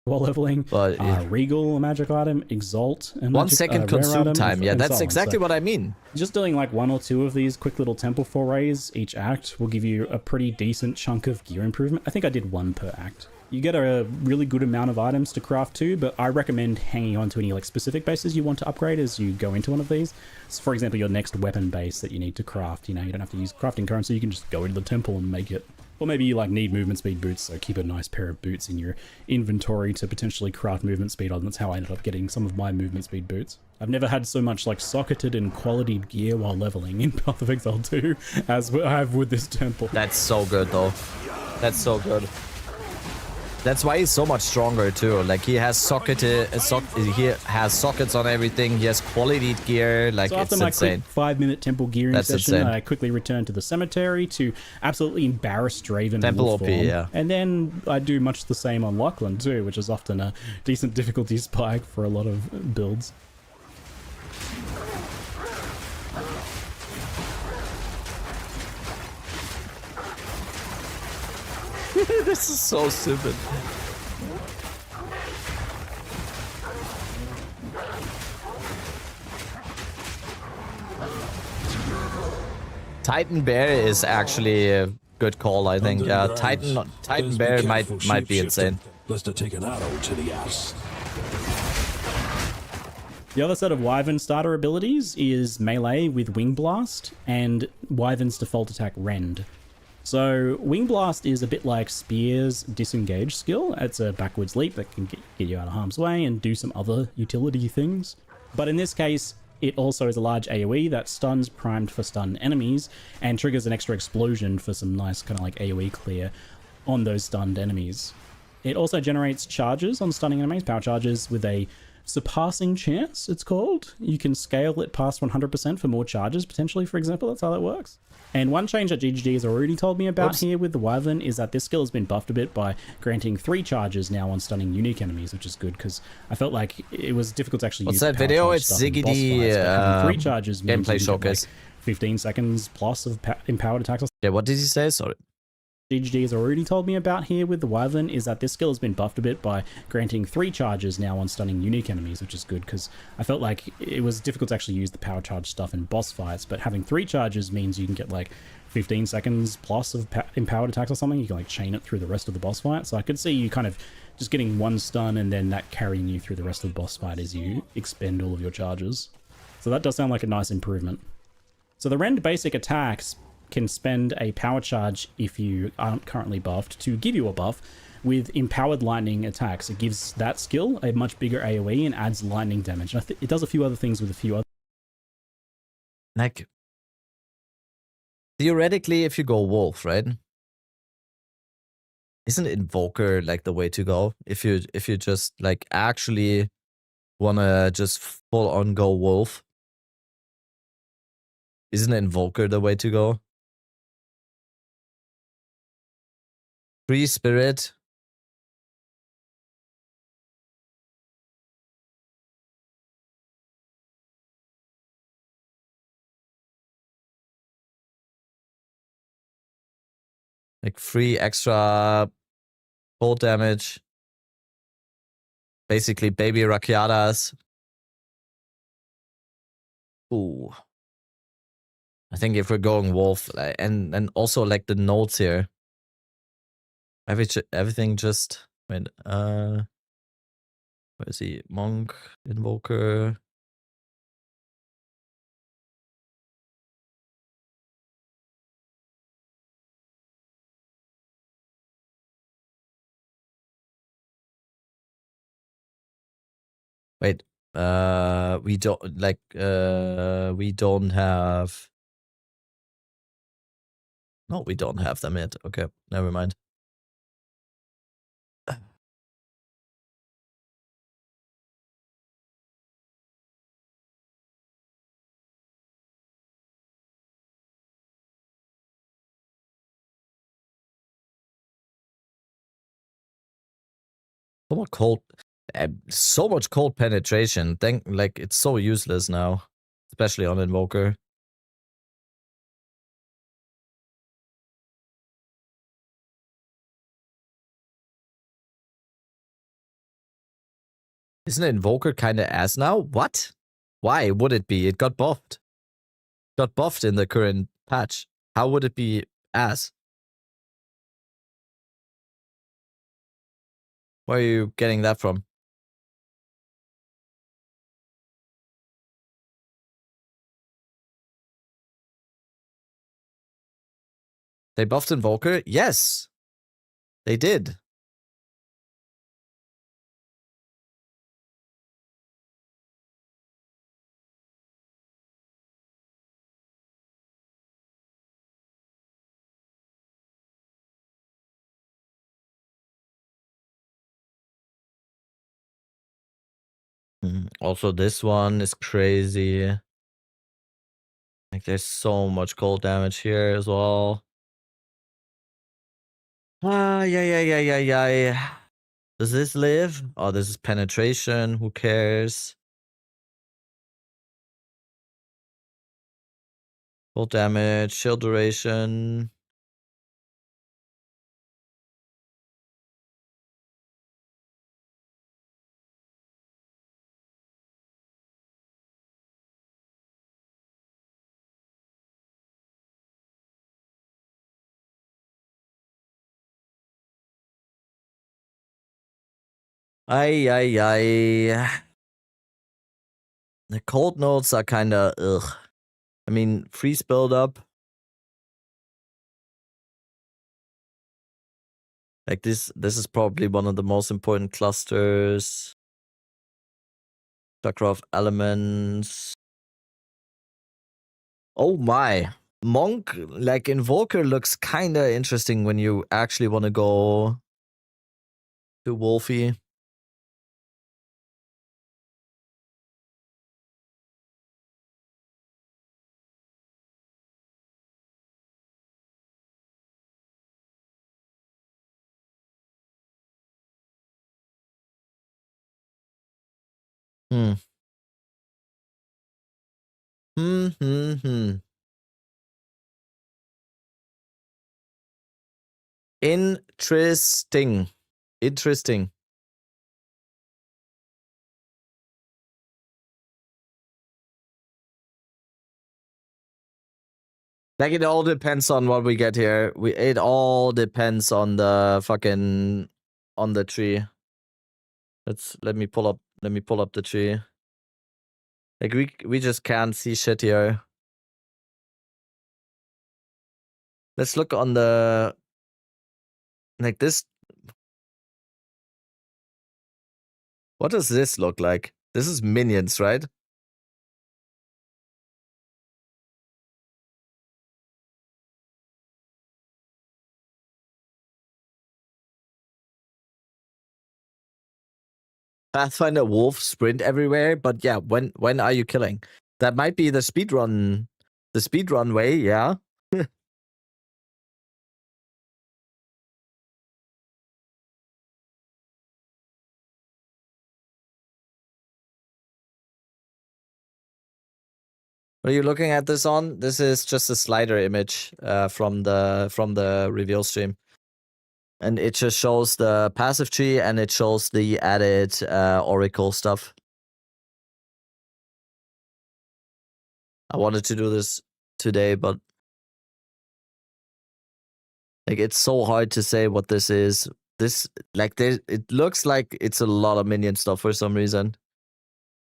Wall leveling, but, regal, a magic item, exalt, and 1 second consume time. Yeah, that's exactly what I mean. Just doing like 1 or 2 of these quick little temple forays each act will give you a pretty decent chunk of gear improvement. I think I did 1 per act. You get a really good amount of items to craft too, but I recommend hanging on to any like specific bases you want to upgrade as you go into one of these. So for example, your next weapon base that you need to craft, you don't have to use crafting currency, you can just go into the temple and make it. Or maybe you like need movement speed boots, so keep a nice pair of boots in your inventory to potentially craft movement speed on. That's how I ended up getting some of my movement speed boots. I've never had so much like socketed and quality gear while leveling in Path of Exile 2 as I have with this temple. That's so good though. That's so good. That's why he's so much stronger too. Like he has he has sockets on everything. He has quality gear. Like so after it's my insane. quick 5-minute temple gearing That's session, insane. I quickly returned to the cemetery to absolutely embarrass Draven. Temple Wolf OP, form. yeah. And then I do much the same on Lachlan too, which is often a decent difficulty spike for a lot of builds. This is so stupid. Titan Bear is actually good call, I think. Yeah, Titan Bear might be insane. Lest to take an arrow to the ass. The other set of Wyvern starter abilities is Melee with Wing Blast and Wyvern's default attack Rend. So Wing Blast is a bit like Spear's disengage skill. It's a backwards leap that can get you out of harm's way and do some other utility things. But in this case, it also is a large AoE that stuns primed for stun enemies and triggers an extra explosion for some nice kind of like AoE clear on those stunned enemies. It also generates charges on stunning enemies, power charges with a surpassing chance, it's called. You can scale it past 100% for more charges, potentially, for example. That's how that works. And one change that GGG has already told me about here with the Wyvern is that this skill has been buffed a bit by granting 3 charges now on stunning unique enemies, which is good because I felt like it was difficult to actually use that video? It's Ziggity 3 charges gameplay showcase. Like 15 seconds plus of empowered attacks. Yeah, what did he say? Sorry. GGG has already told me about here with the Wyvern is that this skill has been buffed a bit by granting 3 charges now on stunning unique enemies, which is good because I felt like it was difficult to actually use the power charge stuff in boss fights, but having 3 charges means you can get like 15 seconds plus of empowered attacks or something. You can like chain it through the rest of the boss fight. So I could see you kind of just getting 1 stun and then that carrying you through the rest of the boss fight as you expend all of your charges. So that does sound like a nice improvement. So the Rend basic attacks can spend a power charge if you aren't currently buffed to give you a buff with empowered lightning attacks. It gives that skill a much bigger AoE and adds lightning damage. And it does a few other things with a few other. Like, theoretically, if you go wolf, right? Isn't Invoker like the way to go? If you just like actually wanna just full on go wolf, isn't Invoker the way to go? Free spirit. Like free extra cold damage. Basically baby Rakiatas. Ooh. I think if we're going wolf, and also like the nodes here. Everything just wait, where is he? Monk, Invoker. Wait, we don't like we don't have. No, we don't have them yet. Okay, never mind. So much cold penetration. Like it's so useless now, especially on Invoker. Isn't Invoker kind of ass now? What? Why would it be? It got buffed. Got buffed in the current patch. How would it be ass? Where are you getting that from? They buffed Invoker? Yes, they did. Also, this one is crazy. Like, there's so much cold damage here as well. Yeah. Does this live? Oh, this is penetration. Who cares? Cold damage, shield duration. The cold notes are kind of ugh. I mean, freeze buildup. Like this is probably one of the most important clusters. Chakra of Elements. Oh my. Monk, like Invoker, looks kind of interesting when you actually want to go to Wolfie. Interesting. Like, it all depends on what we get here. It all depends on the fucking on the tree. Let me pull up the tree. Like, we just can't see shit here. Let's look on the, like, this. What does this look like? This is minions, right? Pathfinder wolf sprint everywhere, but yeah, when are you killing? That might be the speedrun way, yeah. What are you looking at this on? This is just a slider image from the reveal stream. And it just shows the passive tree and it shows the added oracle stuff. I wanted to do this today, but like, it's so hard to say what this is. This, like, it looks like it's a lot of minion stuff for some reason.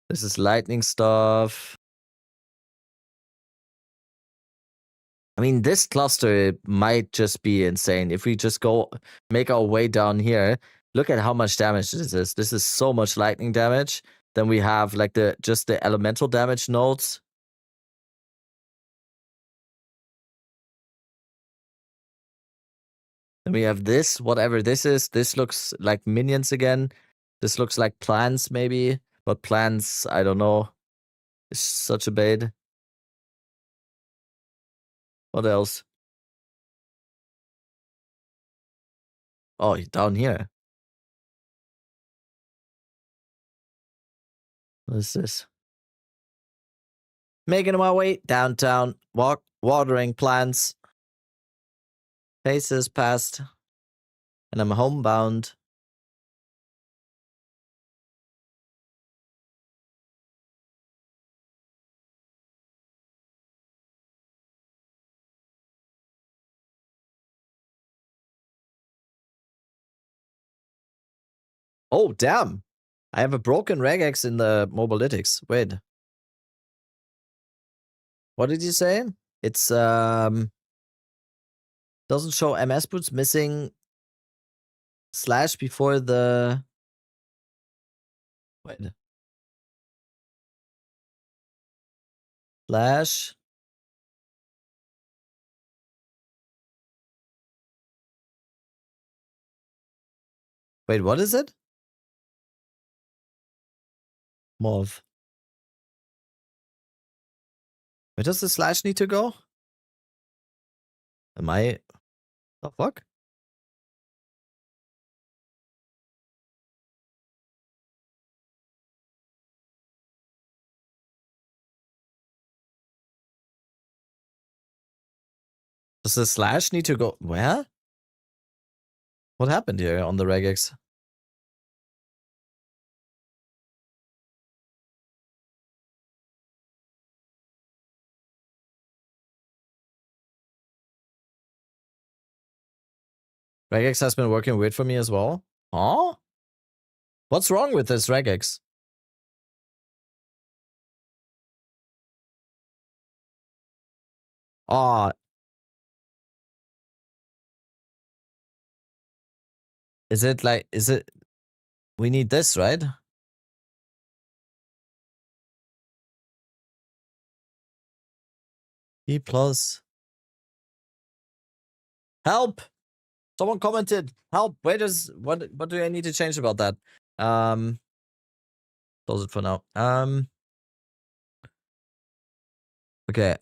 This is lightning stuff. I mean, this cluster might just be insane. If we just go make our way down here, look at how much damage this is. This is so much lightning damage. Then we have like just the elemental damage nodes. Then we have this, whatever this is. This looks like minions again. This looks like plants maybe, but plants, I don't know. It's such a bait. What else? Oh, down here. What is this? Making my way downtown, watering plants. Paces past, and I'm homebound. Oh, damn. I have a broken regex in the mobalytics. Wait. What did you say? It's, doesn't show MS boots, missing slash before the... Wait. Slash. Wait, what is it? Mauve. Where does the slash need to go? Am I... The fuck? Does the slash need to go... Where? What happened here on the regex? Regex has been working weird for me as well. Huh? What's wrong with this regex? Ah. Is it like, we need this, right? E plus. Help! Someone commented. Help! What do I need to change about that? Close it for now. Okay.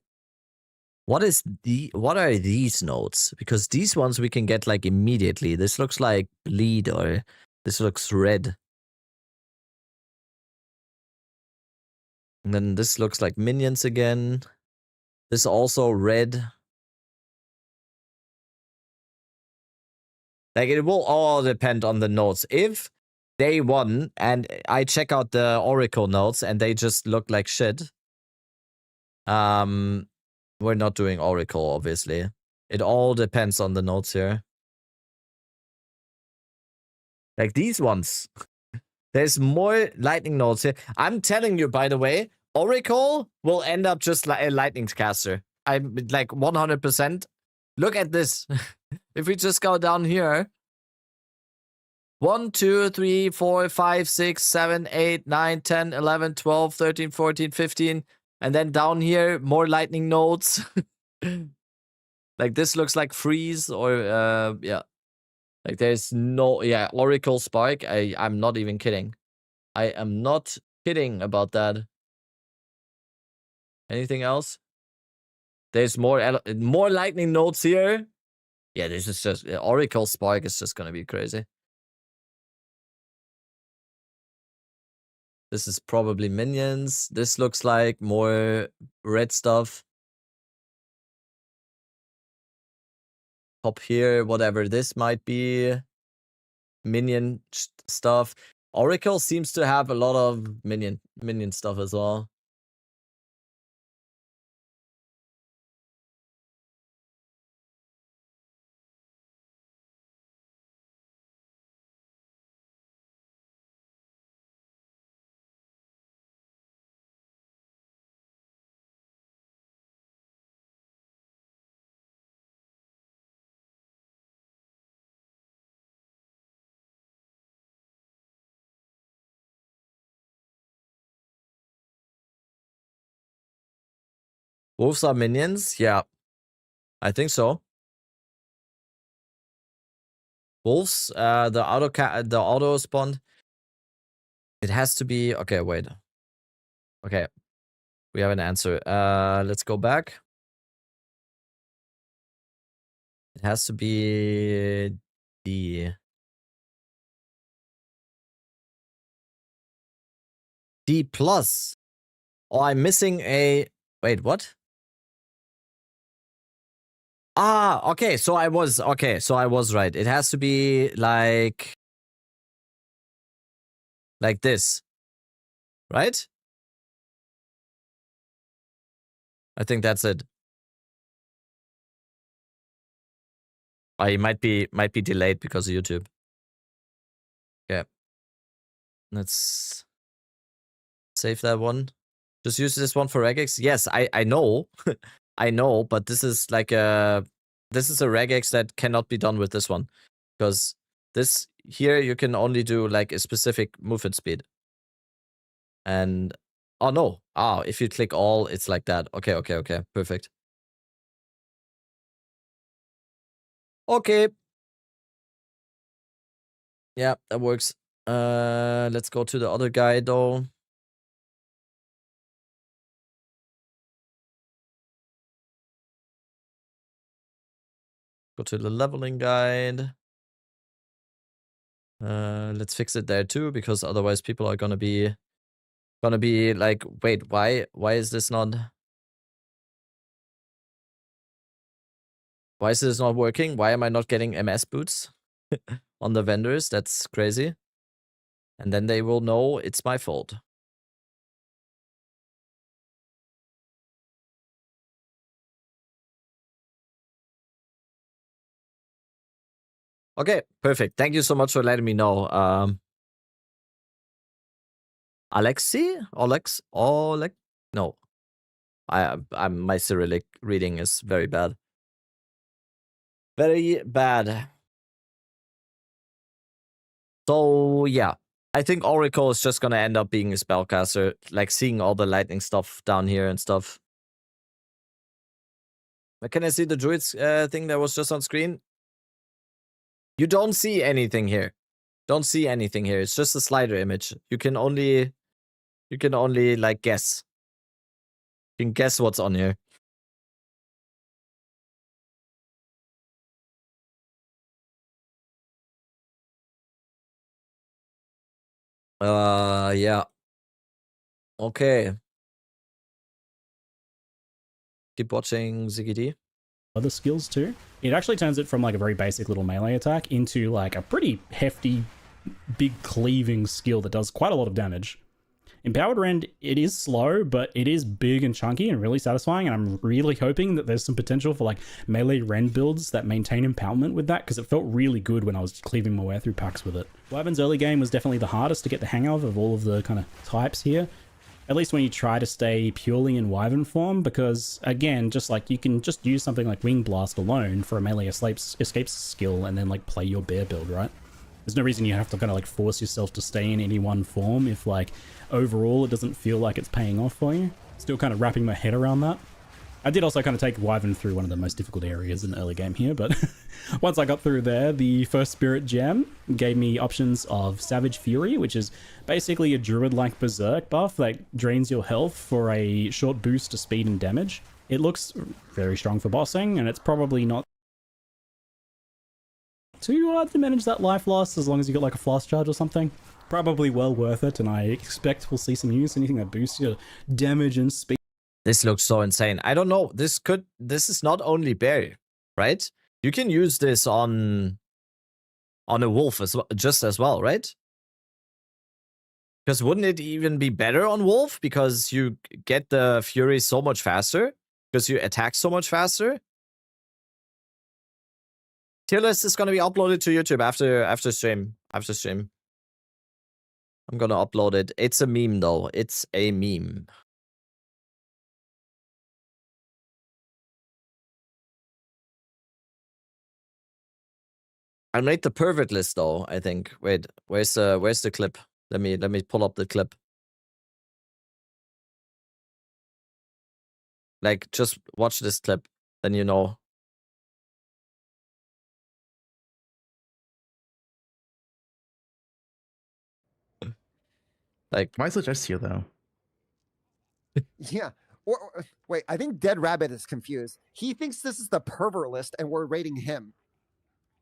What are these nodes? Because these ones we can get like immediately. This looks like bleed, or this looks red. And then this looks like minions again. This also red. Like, it will all depend on the nodes. If day one and I check out the Oracle nodes and they just look like shit, we're not doing Oracle, obviously. It all depends on the nodes here. Like these ones. There's more lightning nodes here. I'm telling you, by the way, Oracle will end up just like a lightning caster. I'm like 100%. Look at this. If we just go down here. 1, 2, 3, 4, 5, 6, 7, 8, 9, 10, 11, 12, 13, 14, 15. And then down here, more lightning nodes. Like this looks like freeze, or yeah. Like there's no, yeah, Oracle Spark. I'm not even kidding. I am not kidding about that. Anything else? There's more lightning nodes here. Yeah, this is just, Oracle Spark is just gonna be crazy. This is probably minions. This looks like more red stuff. Pop here, whatever this might be. Minion stuff. Oracle seems to have a lot of minion stuff as well. Wolves are minions? Yeah. I think so. Wolves, the auto spawn. It has to be, okay, wait. Okay. We have an answer. Let's go back. It has to be D plus. Oh, I'm missing a, wait, what? Ah, okay, so I was right. It has to be like this. Right? I think that's it. I might be delayed because of YouTube. Okay. Let's save that one. Just use this one for regex. Yes, I know. I know, but this is like this is a regex that cannot be done with this one. Because this here you can only do like a specific movement speed. And oh no. Ah, if you click all, it's like that. Okay, okay, okay. Perfect. Okay. Yeah, that works. Let's go to the other guy though. Go to the leveling guide. Let's fix it there too, because otherwise people are gonna be like, wait, why is this not? Why is this not working? Why am I not getting MS boots on the vendors? That's crazy. And then they will know it's my fault. Okay, perfect. Thank you so much for letting me know. No, my Cyrillic reading is very bad. Very bad. So yeah, I think Oracle is just gonna end up being a spellcaster, like seeing all the lightning stuff down here and stuff. But can I see the Druid's thing that was just on screen? You don't see anything here. Don't see anything here. It's just a slider image. You can only like guess. You can guess what's on here. Yeah. Okay. Keep watching ZiggyD. Other skills too. It actually turns it from like a very basic little melee attack into like a pretty hefty, big cleaving skill that does quite a lot of damage. Empowered Rend, it is slow, but it is big and chunky and really satisfying, and I'm really hoping that there's some potential for like melee Rend builds that maintain empowerment with that, because it felt really good when I was cleaving my way through packs with it. Wyvern's early game was definitely the hardest to get the hang of all of the kind of types here. At least when you try to stay purely in Wyvern form, because again, just like you can just use something like Wing Blast alone for a melee escapes skill and then like play your bear build, right? There's no reason you have to kind of like force yourself to stay in any one form if like overall it doesn't feel like it's paying off for you. Still kind of wrapping my head around that. I did also kind of take Wyvern through one of the most difficult areas in the early game here, but once I got through there, the first Spirit Gem gave me options of Savage Fury, which is basically a Druid-like Berserk buff that drains your health for a short boost to speed and damage. It looks very strong for bossing, and it's probably not too hard to manage that life loss as long as you got like a floss charge or something. Probably well worth it, and I expect we'll see some use, anything that boosts your damage and speed. This looks so insane. I don't know. This is not only bear, right? You can use this on a wolf as well, just as well, right? Because wouldn't it even be better on wolf because you get the fury so much faster because you attack so much faster? Tier list is gonna be uploaded to YouTube after stream. I'm gonna upload it. It's a meme though. It's a meme. I made the pervert list though, I think. Wait, where's the clip? Let me pull up the clip. Like, just watch this clip, then you know. Like, why such S tier though? Yeah. Or wait, I think Dead Rabbit is confused. He thinks this is the pervert list, and we're rating him.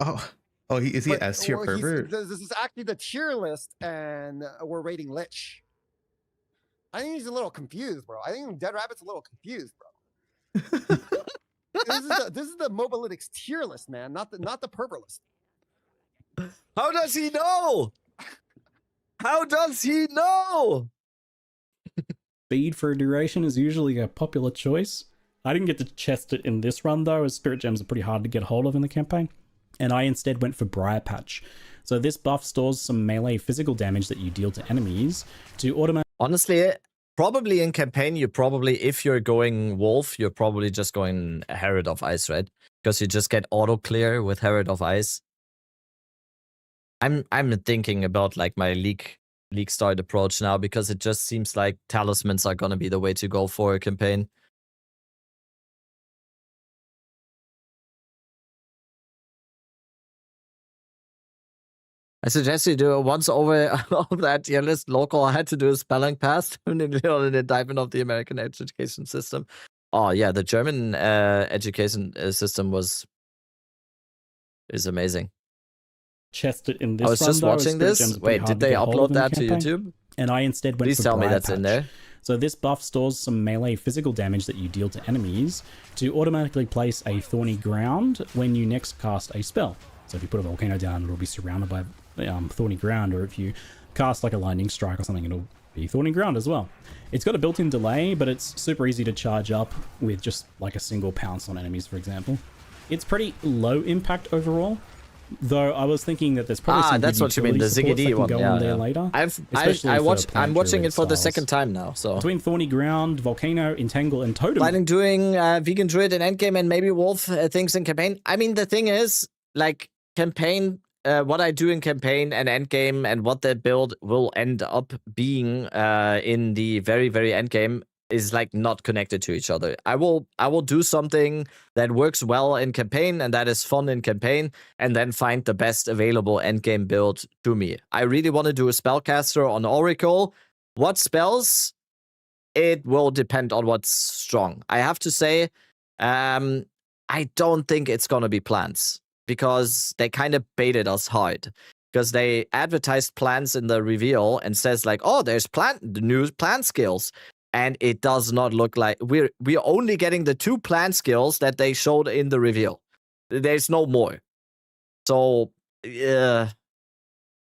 Oh, is he an S tier pervert? This is actually the tier list, and we're rating Lich. I think he's a little confused, bro. I think Dead Rabbit's a little confused, bro. this is the Mobalytics tier list, man, not the pervert list. How does he know? How does he know? Speed for duration is usually a popular choice. I didn't get to chest it in this run though, as Spirit Gems are pretty hard to get hold of in the campaign. And I instead went for Briar Patch. So this buff stores some melee physical damage that you deal to enemies to automatically... Honestly, probably in campaign, if you're going Wolf, you're probably just going Herald of Ice, right? Because you just get auto clear with Herald of Ice. I'm thinking about like my league start approach now because it just seems like talismans are gonna be the way to go for a campaign. I suggest you do once over of that tier list local. I had to do a spelling pass in the indictment of the American education system. Oh yeah, the German education system is amazing. Chest it in this. I was just watching this. Wait, did they upload that to YouTube? And I instead went Please for tell me Briar that's Patch. in there. So this buff stores some melee physical damage that you deal to enemies to automatically place a Thorny Ground when you next cast a spell. So if you put a volcano down, it'll be surrounded by Thorny Ground, or if you cast like a Lightning Strike or something, it'll be Thorny Ground as well. It's got a built-in delay, but it's super easy to charge up with just like a single pounce on enemies, for example. It's pretty low impact overall, Though I was thinking that there's probably some that's what you mean, the ZiggyD one. There later. I'm watching it for the second time now. So between Thorny Ground, Volcano, Entangle, and Totem. Planning doing Vegan Druid in Endgame and maybe Wolf things in campaign. I mean, the thing is, like, campaign, what I do in campaign and Endgame and what they build will end up being in the very, very Endgame is like not connected to each other. I will do something that works well in campaign and that is fun in campaign, and then find the best available endgame build to me. I really want to do a spellcaster on Oracle. What spells? It will depend on what's strong. I have to say, I don't think it's gonna be plants, because they kind of baited us hard. Because they advertised plants in the reveal and says like, oh, there's new plant skills. And it does not look like we're only getting the 2 plant skills that they showed in the reveal. There's no more. So it's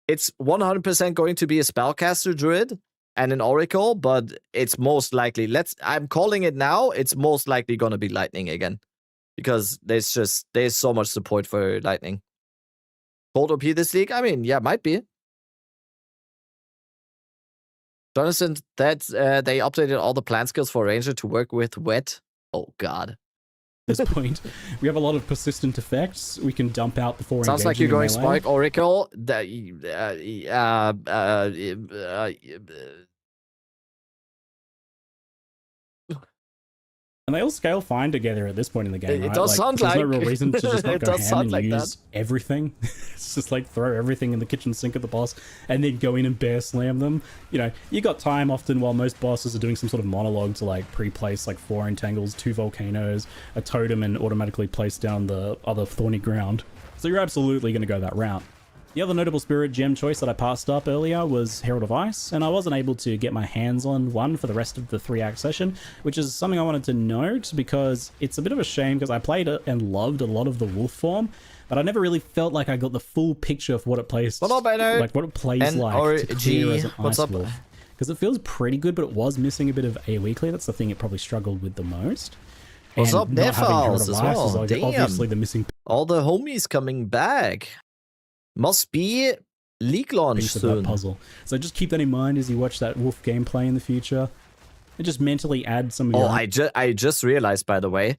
100% going to be a spellcaster druid and an oracle, but it's most likely, I'm calling it now, it's most likely going to be lightning again. Because there's so much support for lightning. Cold OP this league? I mean, yeah, might be. Johnathan, that they updated all the plant skills for Ranger to work with wet. Oh, God. At this point, we have a lot of persistent effects we can dump out before Sounds like you're going Spark Oracle. And they all scale fine together at this point in the game, right? It does sound like... There's no real reason to just not go ham and use that. everything. It's just like throw everything in the kitchen sink at the boss and then go in and bear slam them. You know, you got time often while most bosses are doing some sort of monologue to like pre-place like 4 entangles, 2 volcanoes, a totem, and automatically place down the other thorny ground. So you're absolutely going to go that route. The other notable spirit gem choice that I passed up earlier was Herald of Ice, and I wasn't able to get my hands on one for the rest of the 3-act session, which is something I wanted to note because it's a bit of a shame because I played it and loved a lot of the wolf form, but I never really felt like I got the full picture of what it plays, like what it plays like to clear as an ice wolf. Because it feels pretty good, but it was missing a bit of AoE clear. That's the thing it probably struggled with the most. What's up, Nefals as well? Like Damn. obviously the missing. All the homies coming back. Must be league launch piece soon. Of that puzzle. So just keep that in mind as you watch that wolf gameplay in the future, and just mentally add some. Of your I just realized, by the way,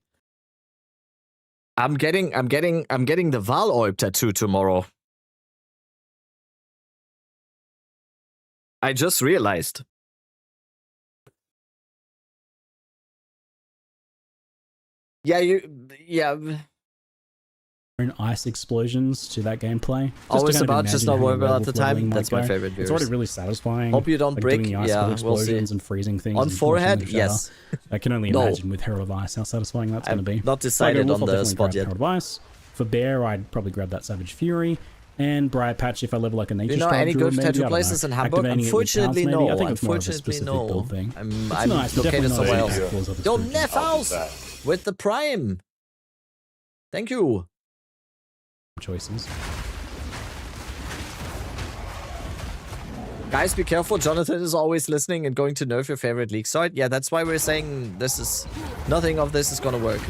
I'm getting the Val Orb tattoo tomorrow. I just realized. Yeah. Ice explosions to that gameplay. Always about just not worry about the time. That's my favorite. It's already really satisfying. Hope you don't like break. Doing the ice explosions and freezing things on forehead. Yes, I can only imagine with Herald of Ice how satisfying that's going to be. Not decided on the spot yet. Herald of Ice. For Bear, I'd probably grab that Savage Fury. And Briar Patch if I level like a nature. You know any good tattoo places in Hamburg? Unfortunately, no. I think it's more of a Unfortunately, specific build thing. I'm located somewhere else. Yo, Nefals with the Prime. Thank you. Choices. Guys, be careful. Johnathan is always listening and going to nerf your favorite league side. Yeah, that's why we're saying nothing of this is gonna work.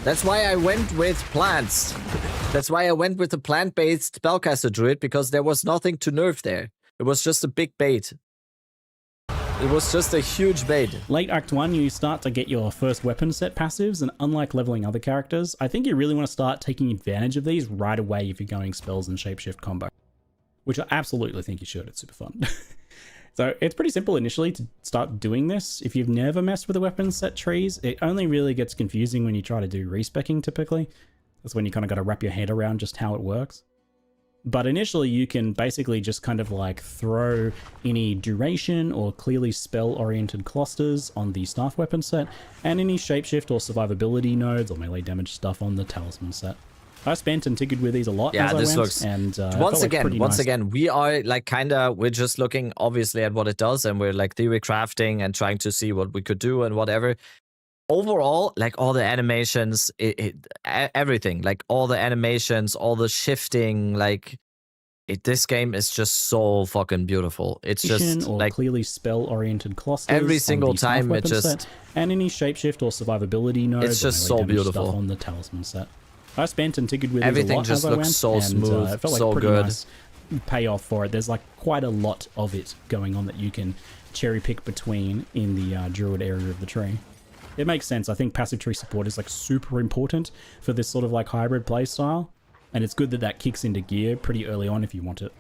That's why I went with plants. That's why I went with the plant-based spellcaster druid, because there was nothing to nerf there. It was just a big bait. It was just a huge bait. Late Act 1, you start to get your first weapon set passives, and unlike leveling other characters, I think you really want to start taking advantage of these right away if you're going spells and shapeshift combo. Which I absolutely think you should, it's super fun. So it's pretty simple initially to start doing this. If you've never messed with the weapon set trees, it only really gets confusing when you try to do respecking typically. That's when you kind of got to wrap your head around just how it works. But initially you can basically just kind of like throw any duration or clearly spell-oriented clusters on the staff weapon set, and any shapeshift or survivability nodes or melee damage stuff on the talisman set. I spent and tinkered with these a lot as I went, looks... and once again, we are like we're just looking obviously at what it does, and we're like theory crafting and trying to see what we could do and whatever. Overall, like all the animations, everything, like all the animations, all the shifting, like This game is just so fucking beautiful. It's just or like clearly spell-oriented clusters every single on the time staff it weapon just set, and any shapeshift or survivability nodes. it's just or so melee damage beautiful. stuff on the talisman set. I spent and tinkered with everything these a lot just as I looks went, so and, smooth, it felt like so pretty good. nice payoff for it. There's like quite a lot of it going on that you can cherry pick between in the Druid area of the tree. It makes sense. I think passive tree support is like super important for this sort of like hybrid playstyle, and it's good that that kicks into gear pretty early on if you want it.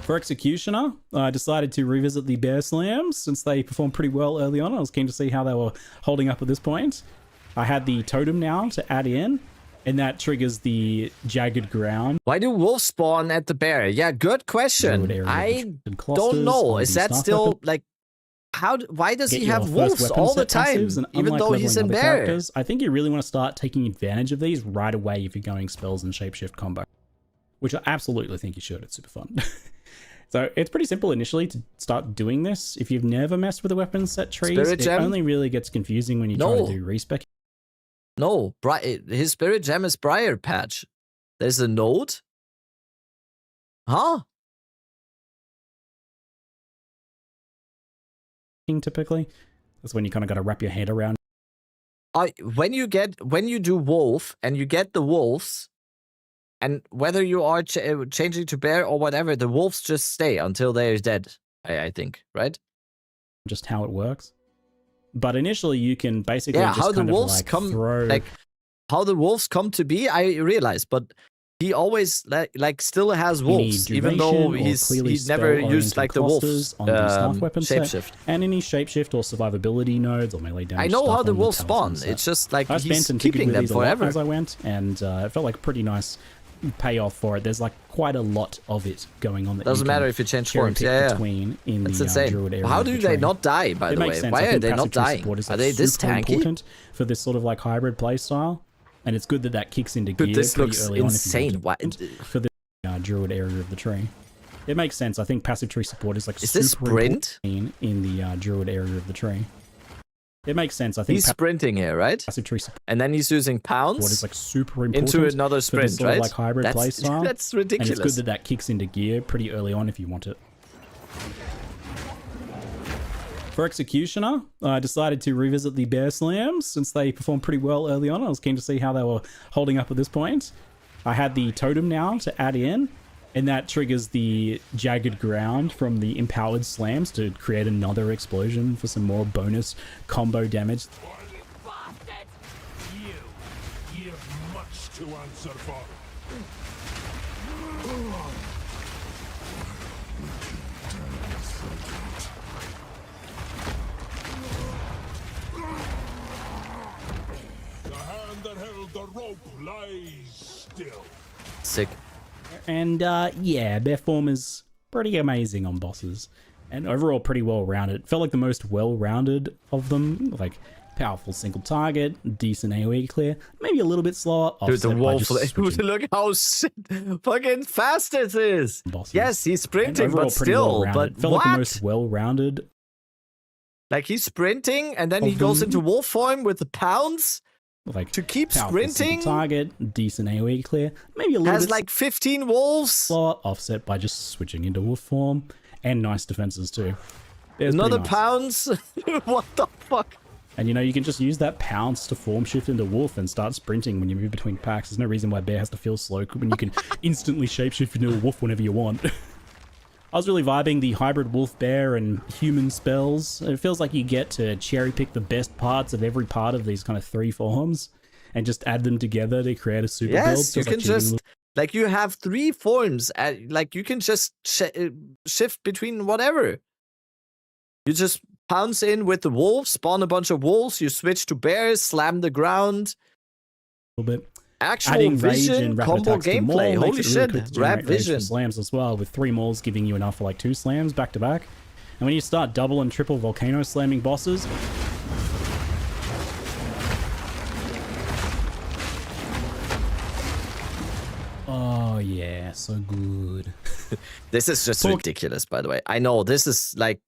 For Executioner, I decided to revisit the Bear Slams since they performed pretty well early on. I was keen to see how they were holding up at this point. I had the Totem now to add in, and that triggers the Jagged Ground. Why do wolves spawn at the bear? Yeah, good question. I don't know. Is that still like why does he have wolves all the time, even though he's in bear? I think you really want to start taking advantage of these right away if you're going spells and shapeshift combo, which I absolutely think you should. It's super fun. So it's pretty simple initially to start doing this. If you've never messed with the weapon set trees, it only really gets confusing when you try to do respec. No, his spirit gem is Briar Patch. There's a node? Huh? Typically, that's when you kind of got to wrap your head around. When you do wolf and you get the wolves, and whether you are changing to bear or whatever, the wolves just stay until they're dead. I think, right? Just how it works. But initially, you can basically just how the kind wolves of like come, throw... like how the wolves come to be. I realize, but he always like still has wolves, even though he's never used like the wolf shapeshift. And any shapeshift or survivability nodes or melee damage. I know stuff how the on wolves talisman spawn. set. It's just like I he's spent and keeping tinkered them with these a lot forever. as I went, and it felt like pretty nice payoff for it. There's like quite a lot of it going on that doesn't matter if you change forms. Between in that's the insane. Druid area. How do they not die? By the way, why are they not dying? Are they this tanky? Important for this sort of like hybrid playstyle, and it's good that that kicks into gear this pretty looks early insane. on. For the Druid area of the tree. It makes sense. I think passive tree support is like this sprint in the Druid area of the tree. It makes sense. I think he's sprinting here, right? Passive tree support, and then he's using pounds. What is like super important into another sprint, for this sort right? Of like hybrid playstyle. That's ridiculous. And it's good that that kicks into gear pretty early on if you want it. For Executioner, I decided to revisit the Bear Slams since they performed pretty well early on. I was keen to see how they were holding up at this point. I had the Totem now to add in, and that triggers the Jagged Ground from the Empowered Slams to create another explosion for some more bonus combo damage. You have much to answer for. The hand that held the rope lies still. Sick. And yeah, their form is pretty amazing on bosses, and overall pretty well rounded. Felt like the most well rounded of them. Like powerful single target, decent AoE clear, maybe a little bit slower. Dude, the wolf! Look how fucking fast it is. Bosses. Yes, he's sprinting, but still, but felt what? like the most well rounded. Like he's sprinting, and then he goes into wolf form with the pounds. Like to keep powerful sprinting, target, decent AoE clear, maybe a little has bit like 15 wolves, slower, offset by just switching into wolf form, and nice defenses too. Another pounds. What the fuck? And you know, you can just use that pounce to form shift into wolf and start sprinting when you move between packs. There's no reason why bear has to feel slow when you can instantly shapeshift into a wolf whenever you want. I was really vibing the hybrid wolf bear and human spells. It feels like you get to cherry pick the best parts of every part of these kind of three forms and just add them together to create a super build. Yes, you can just like you have three forms. Like you can just shift between whatever. You just pounce in with the wolves, spawn a bunch of wolves. You switch to bears, slam the ground. A little bit. Actual adding vision, combo gameplay. Holy shit, really rap vision. Slams as well, with 3 mauls giving you enough for like 2 slams back to back. And when you start double and triple volcano slamming bosses, oh yeah, so good. This is just ridiculous, by the way. I know this is like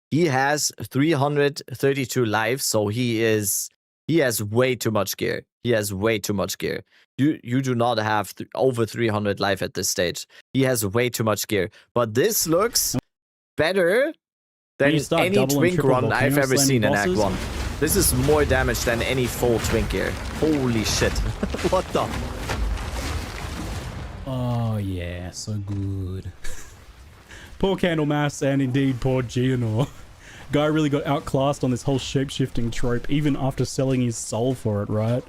he has 332 lives, so he has way too much gear. He has way too much gear. You do not have over 300 life at this stage. He has way too much gear. But this looks better than any Twink run I've ever seen in Act 1. This is more damage than any full Twink gear. Holy shit. What the? Oh, yeah, so good. Poor Candlemass and indeed poor Geonor. Guy really got outclassed on this whole shapeshifting trope, even after selling his soul for it, right?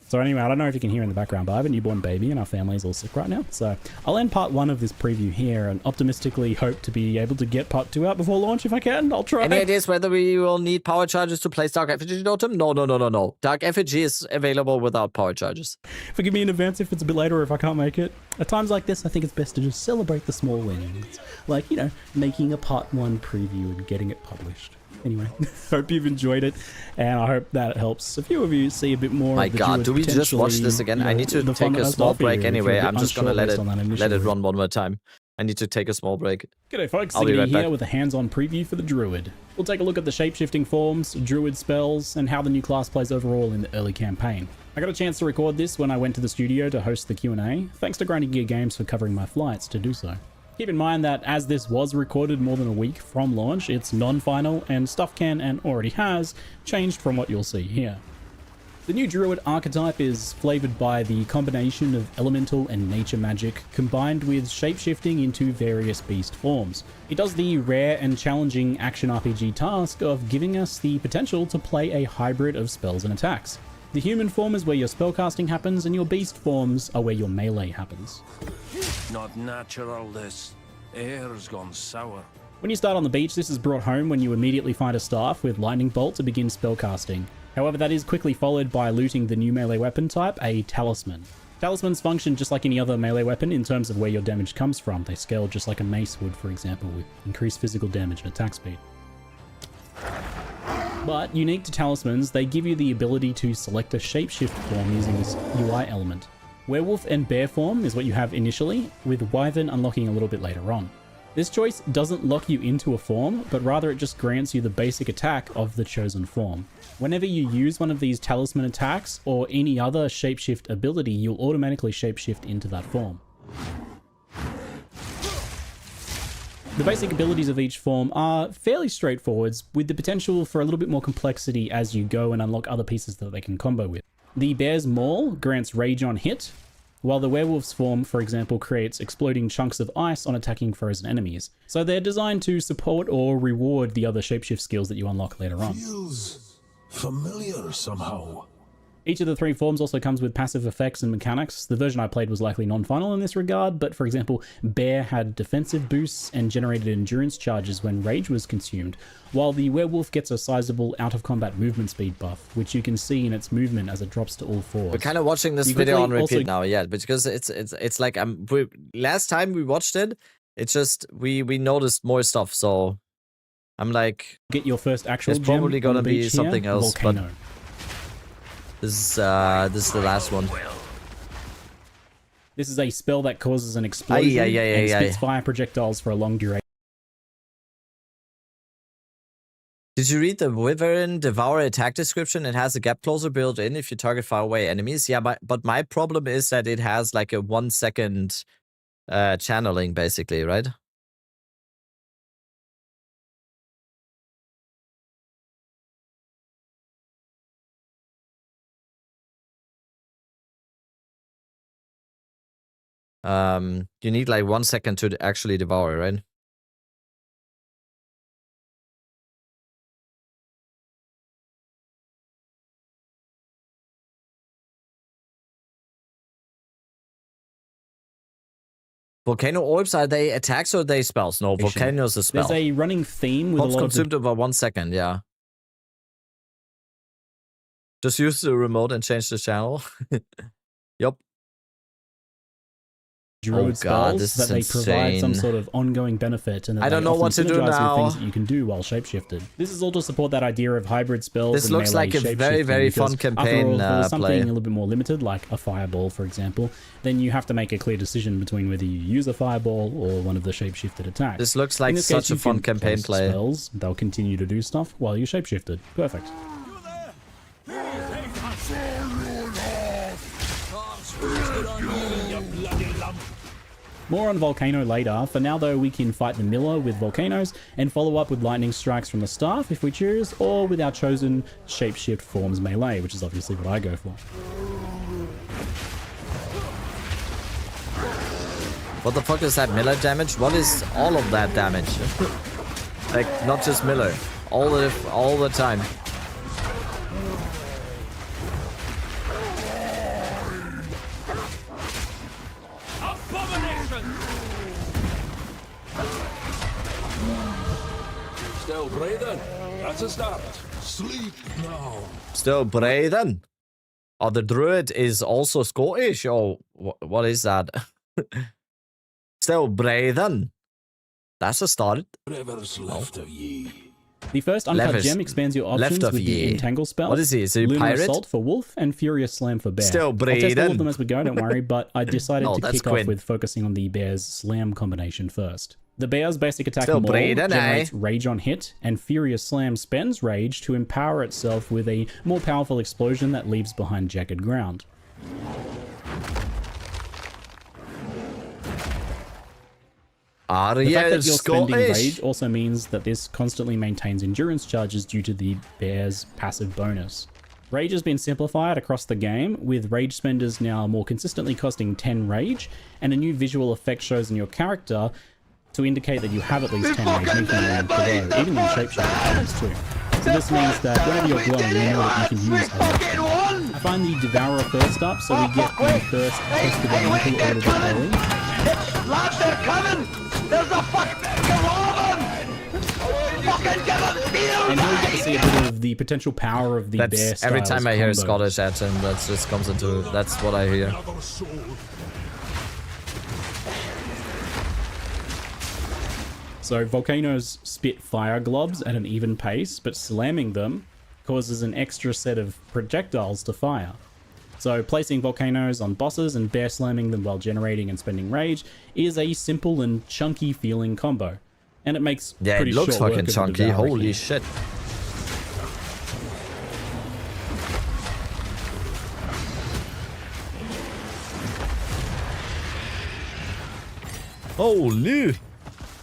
So anyway, I don't know if you can hear in the background, but I have a newborn baby and our family is all sick right now. So I'll end part 1 of this preview here and optimistically hope to be able to get part 2 out before launch if I can. I'll try. Any ideas whether we will need power charges to place Dark Effigy Totem? No. Dark Effigy is available without power charges. Forgive me in advance if it's a bit later or if I can't make it. At times like this, I think it's best to just celebrate the small wins. Like, you know, making a part 1 preview and getting it published. Anyway, hope you've enjoyed it, and I hope that helps a few of you see a bit more. My God, do we just watch this again? I need to take a small break anyway. I'm just gonna let it run one more time. I need to take a small break. G'day folks, Siggy here with a hands-on preview for the Druid. We'll take a look at the shapeshifting forms, Druid spells, and how the new class plays overall in the early campaign. I got a chance to record this when I went to the studio to host the Q&A, thanks to Grinding Gear Games for covering my flights to do so. Keep in mind that as this was recorded more than a week from launch, it's non-final and stuff can and already has changed from what you'll see here. The new Druid archetype is flavoured by the combination of elemental and nature magic combined with shapeshifting into various beast forms. It does the rare and challenging action RPG task of giving us the potential to play a hybrid of spells and attacks. The human form is where your spellcasting happens, and your beast forms are where your melee happens. Not natural, this. Air's gone sour. When you start on the beach, this is brought home when you immediately find a staff with lightning bolt to begin spellcasting. However, that is quickly followed by looting the new melee weapon type, a talisman. Talismans function just like any other melee weapon in terms of where your damage comes from. They scale just like a mace would, for example, with increased physical damage and attack speed. But unique to talismans, they give you the ability to select a shapeshift form using this UI element. Werewolf and bear form is what you have initially, with Wyvern unlocking a little bit later on. This choice doesn't lock you into a form, but rather it just grants you the basic attack of the chosen form. Whenever you use one of these talisman attacks or any other shapeshift ability, you'll automatically shapeshift into that form. The basic abilities of each form are fairly straightforward, with the potential for a little bit more complexity as you go and unlock other pieces that they can combo with. The Bear's Maul grants rage on hit, while the Werewolf's form, for example, creates exploding chunks of ice on attacking frozen enemies. So they're designed to support or reward the other shapeshift skills that you unlock later on. Feels familiar somehow. Each of the 3 forms also comes with passive effects and mechanics. The version I played was likely non-final in this regard, but for example, Bear had defensive boosts and generated endurance charges when rage was consumed, while the Werewolf gets a sizable out-of-combat movement speed buff, which you can see in its movement as it drops to all 4s. We're kind of watching this video on repeat now, yeah, because it's like last time we watched it, it's just we noticed more stuff, so I'm like, get your first actual. There's probably gonna be something else, Volcano. but. This is the last one. This is a spell that causes an explosion and spits fire projectiles for a long duration. Did you read the Wyvern Devour attack description? It has a gap closer built in if you target far away enemies. Yeah, but my problem is that it has like a 1 second channeling, basically, right? You need like 1 second to actually devour, right? Volcano orbs, are they attacks or are they spells? No, volcanoes are spells. There's a running theme with orbs a lot consumed over 1 second, yeah. Just use the remote and change the channel. Yep. Druid spells that they provide some sort of ongoing benefit, and that I don't know what to do now. Things that you can do while shapeshifted. This is all to support that idea of hybrid spells. This looks like a very, very fun campaign something play. A little bit more limited, like a fireball, for example, then you have to make a clear decision between whether you use a fireball or one of the shapeshifted attacks. This looks like such a fun campaign play. Spells, they'll continue to do stuff while you shapeshifted. Perfect. More on Volcano later. For now though, we can fight the Miller with Volcanoes and follow up with lightning strikes from the staff if we choose, or with our chosen shapeshift forms melee, which is obviously what I go for. What the fuck is that Miller damage? What is all of that damage? Like, not just Miller. All the time. Still breathing. That's a start. Sleep now. Still breathing. Oh, the Druid is also Scottish. Oh, what is that? Still breathing. That's a start. Whatever's left of ye. The first uncut gem expands your options with the Entangle spell. What is he? Is he a pirate? Assault for Wolf and Furious Slam for Bear. Still breathing. I'll test all of them as we go, don't worry, but I decided to kick off with focusing on the Bear's Slam combination first. The Bear's basic attack Maul generates Rage on hit, and Furious Slam spends Rage to empower itself with a more powerful explosion that leaves behind jagged ground. The fact that you're spending Rage also means that this constantly maintains endurance charges due to the Bear's passive bonus. Rage has been simplified across the game, with Rage spenders now more consistently costing 10 Rage, and a new visual effect shows in your character to indicate that you have at least 10 Rage, making you glow, even in Shapeshifting happens too. So this means that whenever you're glowing, you know that you can use alot. I find the Devourer first up, so we get the first test of elemental order to early. Lads, they're coming! There's a fucking fucking get them field! And here we get to see a bit of the potential power of the Bear styles. Every time I hear a combos. Scottish accent, that just comes into, that's what I hear. So volcanoes spit fire globs at an even pace, but slamming them causes an extra set of projectiles to fire. So placing volcanoes on bosses and bear slamming them while generating and spending rage is a simple and chunky feeling combo. And it makes pretty it looks short fucking work chunky, holy shit. Holy!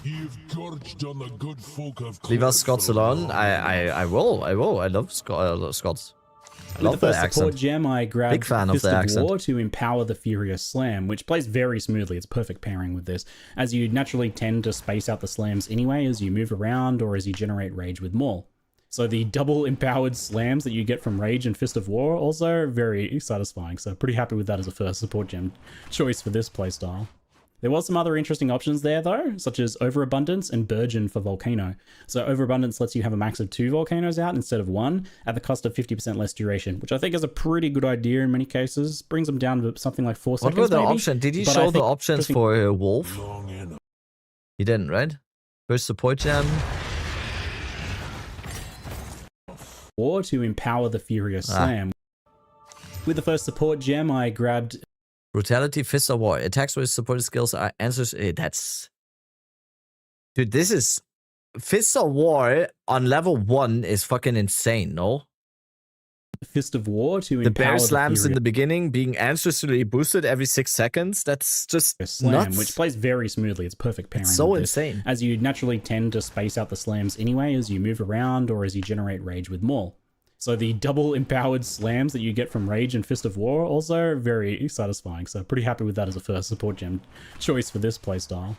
You've gorged on the good folk of Leave us Scots alone. I will. I love Scots. I love the the first accent. support gem, I grabbed Big fan of Fist the of accent. War to empower the Furious Slam, which plays very smoothly. It's perfect pairing with this, as you naturally tend to space out the slams anyway as you move around or as you generate rage with Maul. So the double empowered slams that you get from Rage and Fist of War also are very satisfying, so pretty happy with that as a first support gem choice for this playstyle. There was some other interesting options there though, such as Overabundance and Burgeon for Volcano. So Overabundance lets you have a max of 2 volcanoes out instead of 1 at the cost of 50% less duration, which I think is a pretty good idea in many cases. Brings them down to something like 4 seconds. What were the maybe. options? Did you But show I the think options for Wolf? You didn't, right? First support gem. Or to empower the Furious Slam. With the first support gem, I grabbed Brutality, Fist of War. Attacks with supported skills are answers. That's... Dude, this is... Fist of War on level 1 is fucking insane, no? Fist of War to the empower bear slams the in the beginning being ancestry boosted every 6 seconds. That's just Slam, nuts. which plays very smoothly. It's perfect pairing. It's so with this, insane. as you naturally tend to space out the slams anyway as you move around or as you generate rage with Maul. So the double empowered slams that you get from Rage and Fist of War also are very satisfying, so pretty happy with that as a first support gem choice for this playstyle.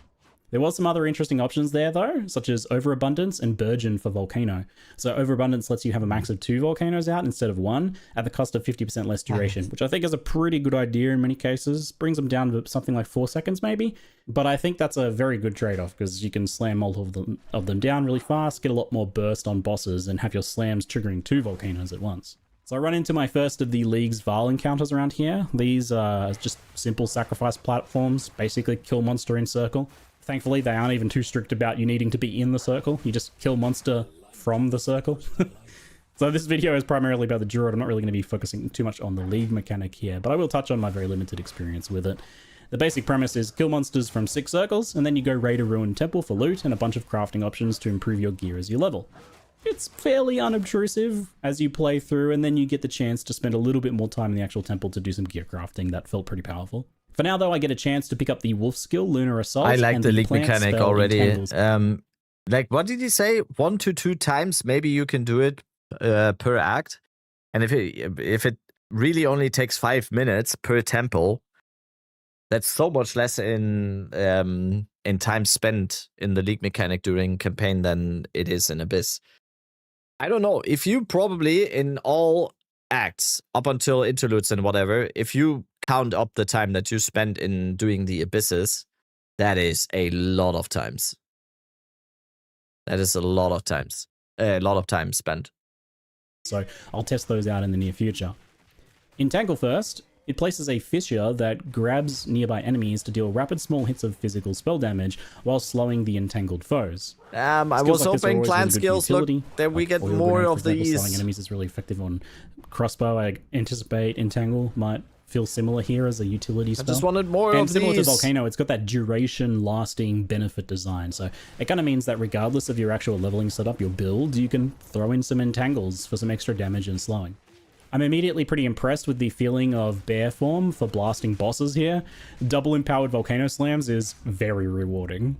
There was some other interesting options there though, such as Overabundance and Burgeon for Volcano. So Overabundance lets you have a max of 2 volcanoes out instead of 1 at the cost of 50% less duration, which I think is a pretty good idea in many cases. Brings them down to something like 4 seconds maybe. But I think that's a very good trade-off because you can slam multiple of them down really fast, get a lot more burst on bosses, and have your slams triggering 2 volcanoes at once. So I run into my first of the League's Val encounters around here. These are just simple sacrifice platforms, basically kill monster in circle. Thankfully, they aren't even too strict about you needing to be in the circle. You just kill monster from the circle. So this video is primarily about the Druid. I'm not really going to be focusing too much on the League mechanic here, but I will touch on my very limited experience with it. The basic premise is kill monsters from 6 circles, and then you go raid a ruined temple for loot and a bunch of crafting options to improve your gear as you level. It's fairly unobtrusive as you play through, and then you get the chance to spend a little bit more time in the actual temple to do some gear crafting that felt pretty powerful. For now, though, I get a chance to pick up the Wolf skill, Lunar Assault. I like and the leak plant mechanic spell already. Entangles. Like, what did he say? 1 to 2 times, maybe you can do it per act. And if it really only takes 5 minutes per temple, that's so much less in time spent in the league mechanic during campaign than it is in Abyss. I don't know. If you probably in all acts up until interludes and whatever, if you count up the time that you spend in doing the abysses, that is a lot of times. That is a lot of times. A lot of time spent. So I'll test those out in the near future. Entangle first. It places a fissure that grabs nearby enemies to deal rapid small hits of physical spell damage while slowing the entangled foes. I was hoping plant skills look that we get more of these. Slowing enemies is really effective on crossbow. I anticipate Entangle might feel similar here as a utility spell. I just wanted more of these. And similar to Volcano, it's got that duration lasting benefit design. So it kind of means that regardless of your actual leveling setup, your build, you can throw in some Entangles for some extra damage and slowing. I'm immediately pretty impressed with the feeling of bear form for blasting bosses here. Double empowered Volcano Slams is very rewarding.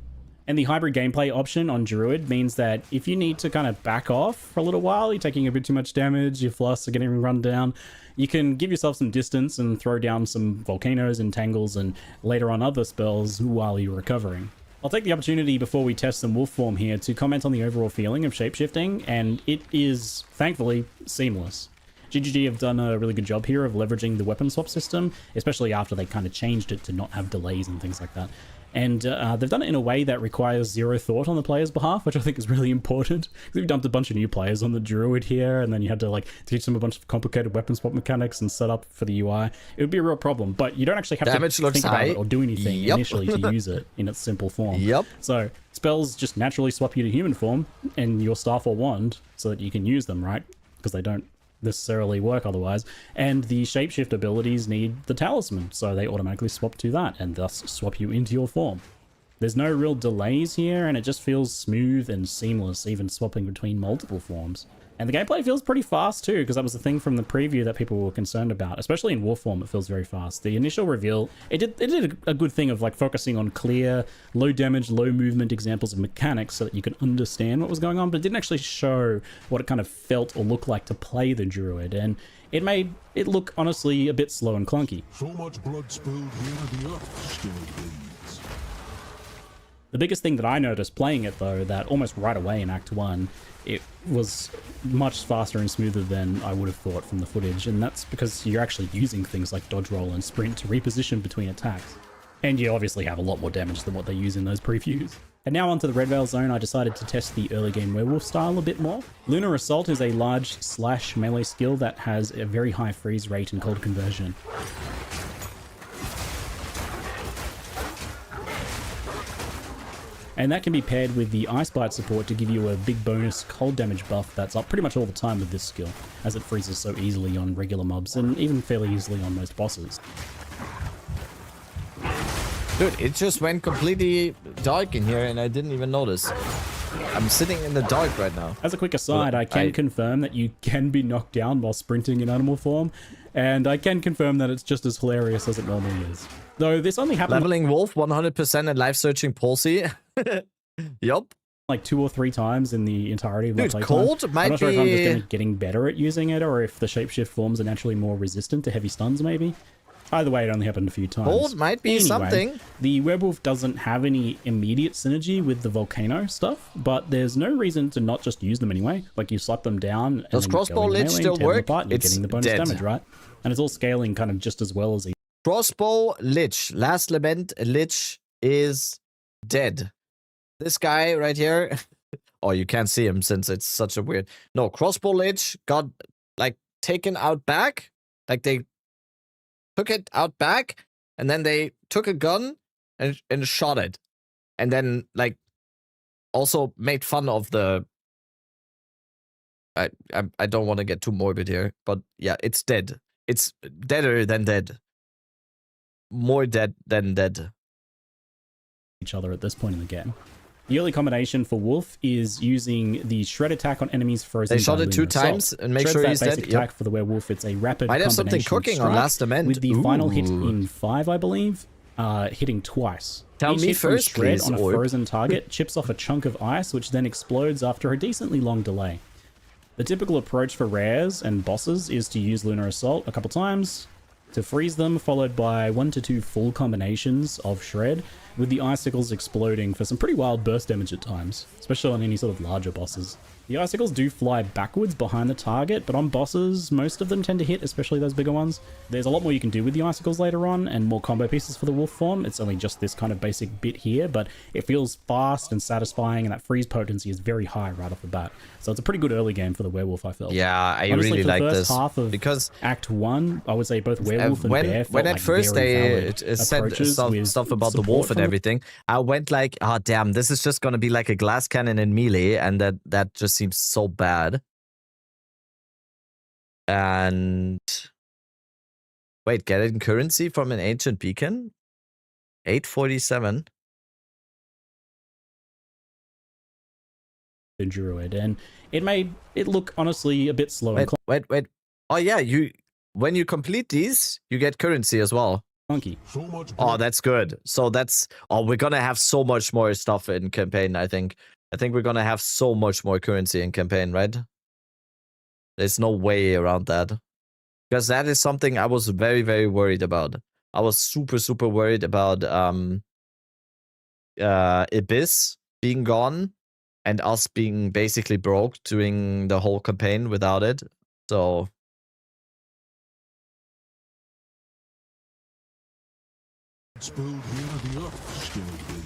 And the hybrid gameplay option on Druid means that if you need to kind of back off for a little while, you're taking a bit too much damage, your flasks are getting run down, you can give yourself some distance and throw down some Volcanoes, Entangles, and later on other spells while you're recovering. I'll take the opportunity before we test some wolf form here to comment on the overall feeling of shapeshifting, and it is, thankfully, seamless. GGG have done a really good job here of leveraging the weapon swap system, especially after they kind of changed it to not have delays and things like that. And they've done it in a way that requires zero thought on the player's behalf, which I think is really important. We've dumped a bunch of new players on the Druid here, and then you had to like teach them a bunch of complicated weapon swap mechanics and set up for the UI. It would be a real problem, but you don't actually have to think about it or do anything initially to use it in its simple form. So spells just naturally swap you to human form and your staff or wand so that you can use them, right? Because they don't necessarily work otherwise, and the shapeshift abilities need the talisman, so they automatically swap to that and thus swap you into your form. There's no real delays here, and it just feels smooth and seamless, even swapping between multiple forms. And the gameplay feels pretty fast too, because that was the thing from the preview that people were concerned about. Especially in War form, it feels very fast. The initial reveal, it did a good thing of like focusing on clear, low damage, low movement examples of mechanics so that you could understand what was going on, but it didn't actually show what it kind of felt or looked like to play the Druid, and it made it look honestly a bit slow and clunky. So much blood spilled here, the earth still bleeds. The biggest thing that I noticed playing it though, that almost right away in Act 1, it was much faster and smoother than I would have thought from the footage, and that's because you're actually using things like dodge roll and sprint to reposition between attacks. And you obviously have a lot more damage than what they use in those previews. And now onto the Red Veil Zone, I decided to test the early game werewolf style a bit more. Lunar Assault is a large slash melee skill that has a very high freeze rate and cold conversion. And that can be paired with the Ice Bite support to give you a big bonus cold damage buff that's up pretty much all the time with this skill, as it freezes so easily on regular mobs and even fairly easily on most bosses. Dude, it just went completely dark in here and I didn't even notice. I'm sitting in the dark right now. As a quick aside, I can confirm that you can be knocked down while sprinting in animal form, and I can confirm that it's just as hilarious as it normally is. Though this only happened... Leveling Wolf 100% and life-searching Palsy. Yup. Like 2 or 3 times in the entirety of my playtime. Cold might I'm not sure if I'm just getting better at using it, or if the shapeshift forms are naturally more resistant to heavy stuns, maybe. Either way, it only happened a few times. Cold might be something. The werewolf doesn't have any immediate synergy with the volcano stuff, but there's no reason to not just use them anyway. Like, you slap them down, and does crossbow lich still work? You're getting the bonus damage, right? And it's all scaling kind of just as well as... Crossbow lich, last lament lich is dead. This guy right here, oh, you can't see him since it's such a weird... No, crossbow lich got, like, taken out back. Like, they took it out back, and then they took a gun and shot it. And then, like, also made fun of the... I don't want to get too morbid here, but yeah, it's dead. It's deader than dead. More dead than dead. Each other at this point in the game. The early combination for Wolf is using the Shred attack on enemies frozen. They shot it 2 times and make sure he's dead. Attack for the werewolf. It's a rapid. Might have something cooking on last event with the final hit in 5, I believe, hitting twice. Tell Each me hit from first, Shred please, on a Orb. frozen target chips off a chunk of ice, which then explodes after a decently long delay. The typical approach for rares and bosses is to use Lunar Assault a couple times to freeze them, followed by 1 to 2 full combinations of Shred, with the icicles exploding for some pretty wild burst damage at times, especially on any sort of larger bosses. The icicles do fly backwards behind the target, but on bosses, most of them tend to hit, especially those bigger ones. There's a lot more you can do with the icicles later on, and more combo pieces for the wolf form. It's only just this kind of basic bit here, but it feels fast and satisfying, and that freeze potency is very high right off the bat. So it's a pretty good early game for the werewolf, I felt. Yeah, I Honestly, really for the like first this half of because Act 1, I would say both werewolf and bear felt when at like first very they valid said approaches with stuff about the support wolf and from everything, I went like, oh damn, this is just gonna be like a glass cannon in melee, and that just seems so bad. And wait, getting currency from an ancient beacon, 847. the Druid, and it made it look honestly a bit slow. Wait. Oh yeah, when you complete these, you get currency as well. Funky. Oh, that's good. So we're gonna have so much more stuff in campaign. I think we're gonna have so much more currency in campaign, right? There's no way around that, because that is something I was very, very worried about. I was super, super worried about Abyss being gone and us being basically broke during the whole campaign without it. So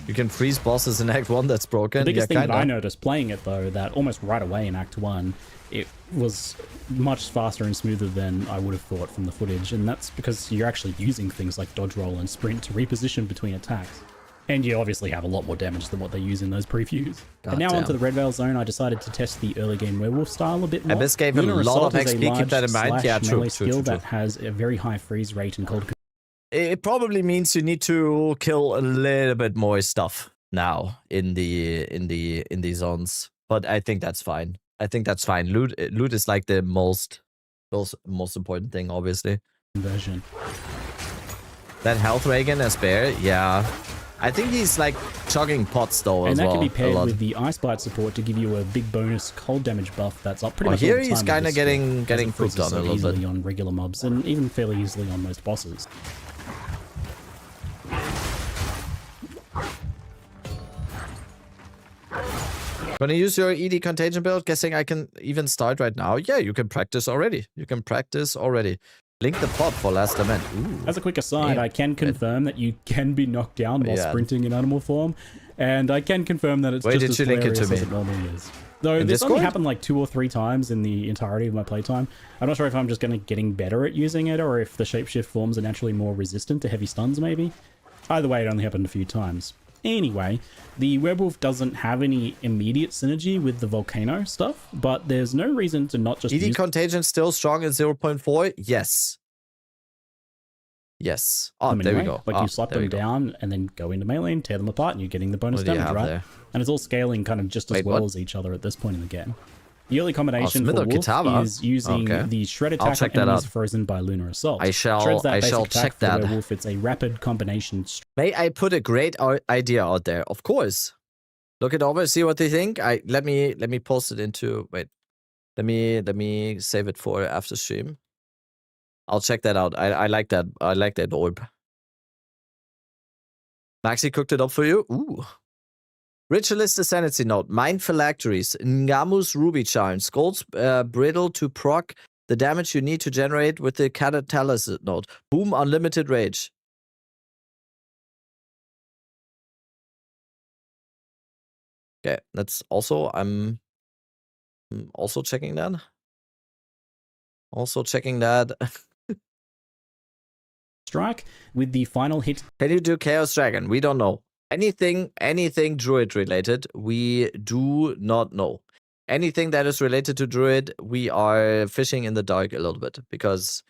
you can freeze bosses in Act 1 that's broken. The biggest thing kinda. that I noticed playing it, though, that almost right away in Act 1, it was much faster and smoother than I would have thought from the footage, and that's because you're actually using things like dodge roll and sprint to reposition between attacks. And you obviously have a lot more damage than what they use in those previews. And now onto the Red Veil Zone, I decided to test the early game werewolf style a bit more. Abyss gave him a lot of XP, keep that in mind. Yeah, true. Skill that has a very high freeze rate and cold. It probably means you need to kill a little bit more stuff now in the zones, but I think that's fine. Loot is like the most important thing, obviously. Conversion. That health Reagan as bear, yeah. I think he's like chugging pots though as well. And that can be paired with the Ice Bite support to give you a big bonus cold damage buff that's up pretty much all the time. Here he's kind of getting pooped on a little bit. On regular mobs and even fairly easily on most bosses. Gonna use your ED Contagion build? Guessing I can even start right now? Yeah, you can practice already. Link the pod for last event. Ooh. As a quick aside, I can confirm that you can be knocked down while sprinting in animal form, and I can confirm that it's just as hilarious as it normally is. Though this only happened like 2 or 3 times in the entirety of my playtime. I'm not sure if I'm just getting better at using it, or if the shapeshift forms are naturally more resistant to heavy stuns, maybe. Either way, it only happened a few times. Anyway, the werewolf doesn't have any immediate synergy with the volcano stuff, but there's no reason to not just ED Contagion still strong at 0.4? Yes. Oh, there we go. Like you slap them down and then go into melee and tear them apart, and you're getting the bonus damage, right? There? And it's all scaling kind of just as well as each other at this point in the game. The early combination for Wolf is using the Shred attack on enemies frozen by Lunar Assault. I shall check that. Werewolf, it's a rapid combination. May I put a great idea out there? Of course. Look it over, see what they think. Let me post it into. Wait. Let me save it for after stream. I'll check that out. I like that. I like that orb. Maxi cooked it up for you. Ooh. Ritualist Ascendancy Note, Mind Phylacteries, Ngamu's Ruby Charm, Skull's Brittle to proc the damage you need to generate with the Catalyst Note. Boom, Unlimited Rage. Okay, that's also, I'm also checking that. Strike with the final hit. Can you do Chaos Dragon? We don't know. Anything Druid related, we do not know. Anything that is related to Druid, we are fishing in the dark a little bit, because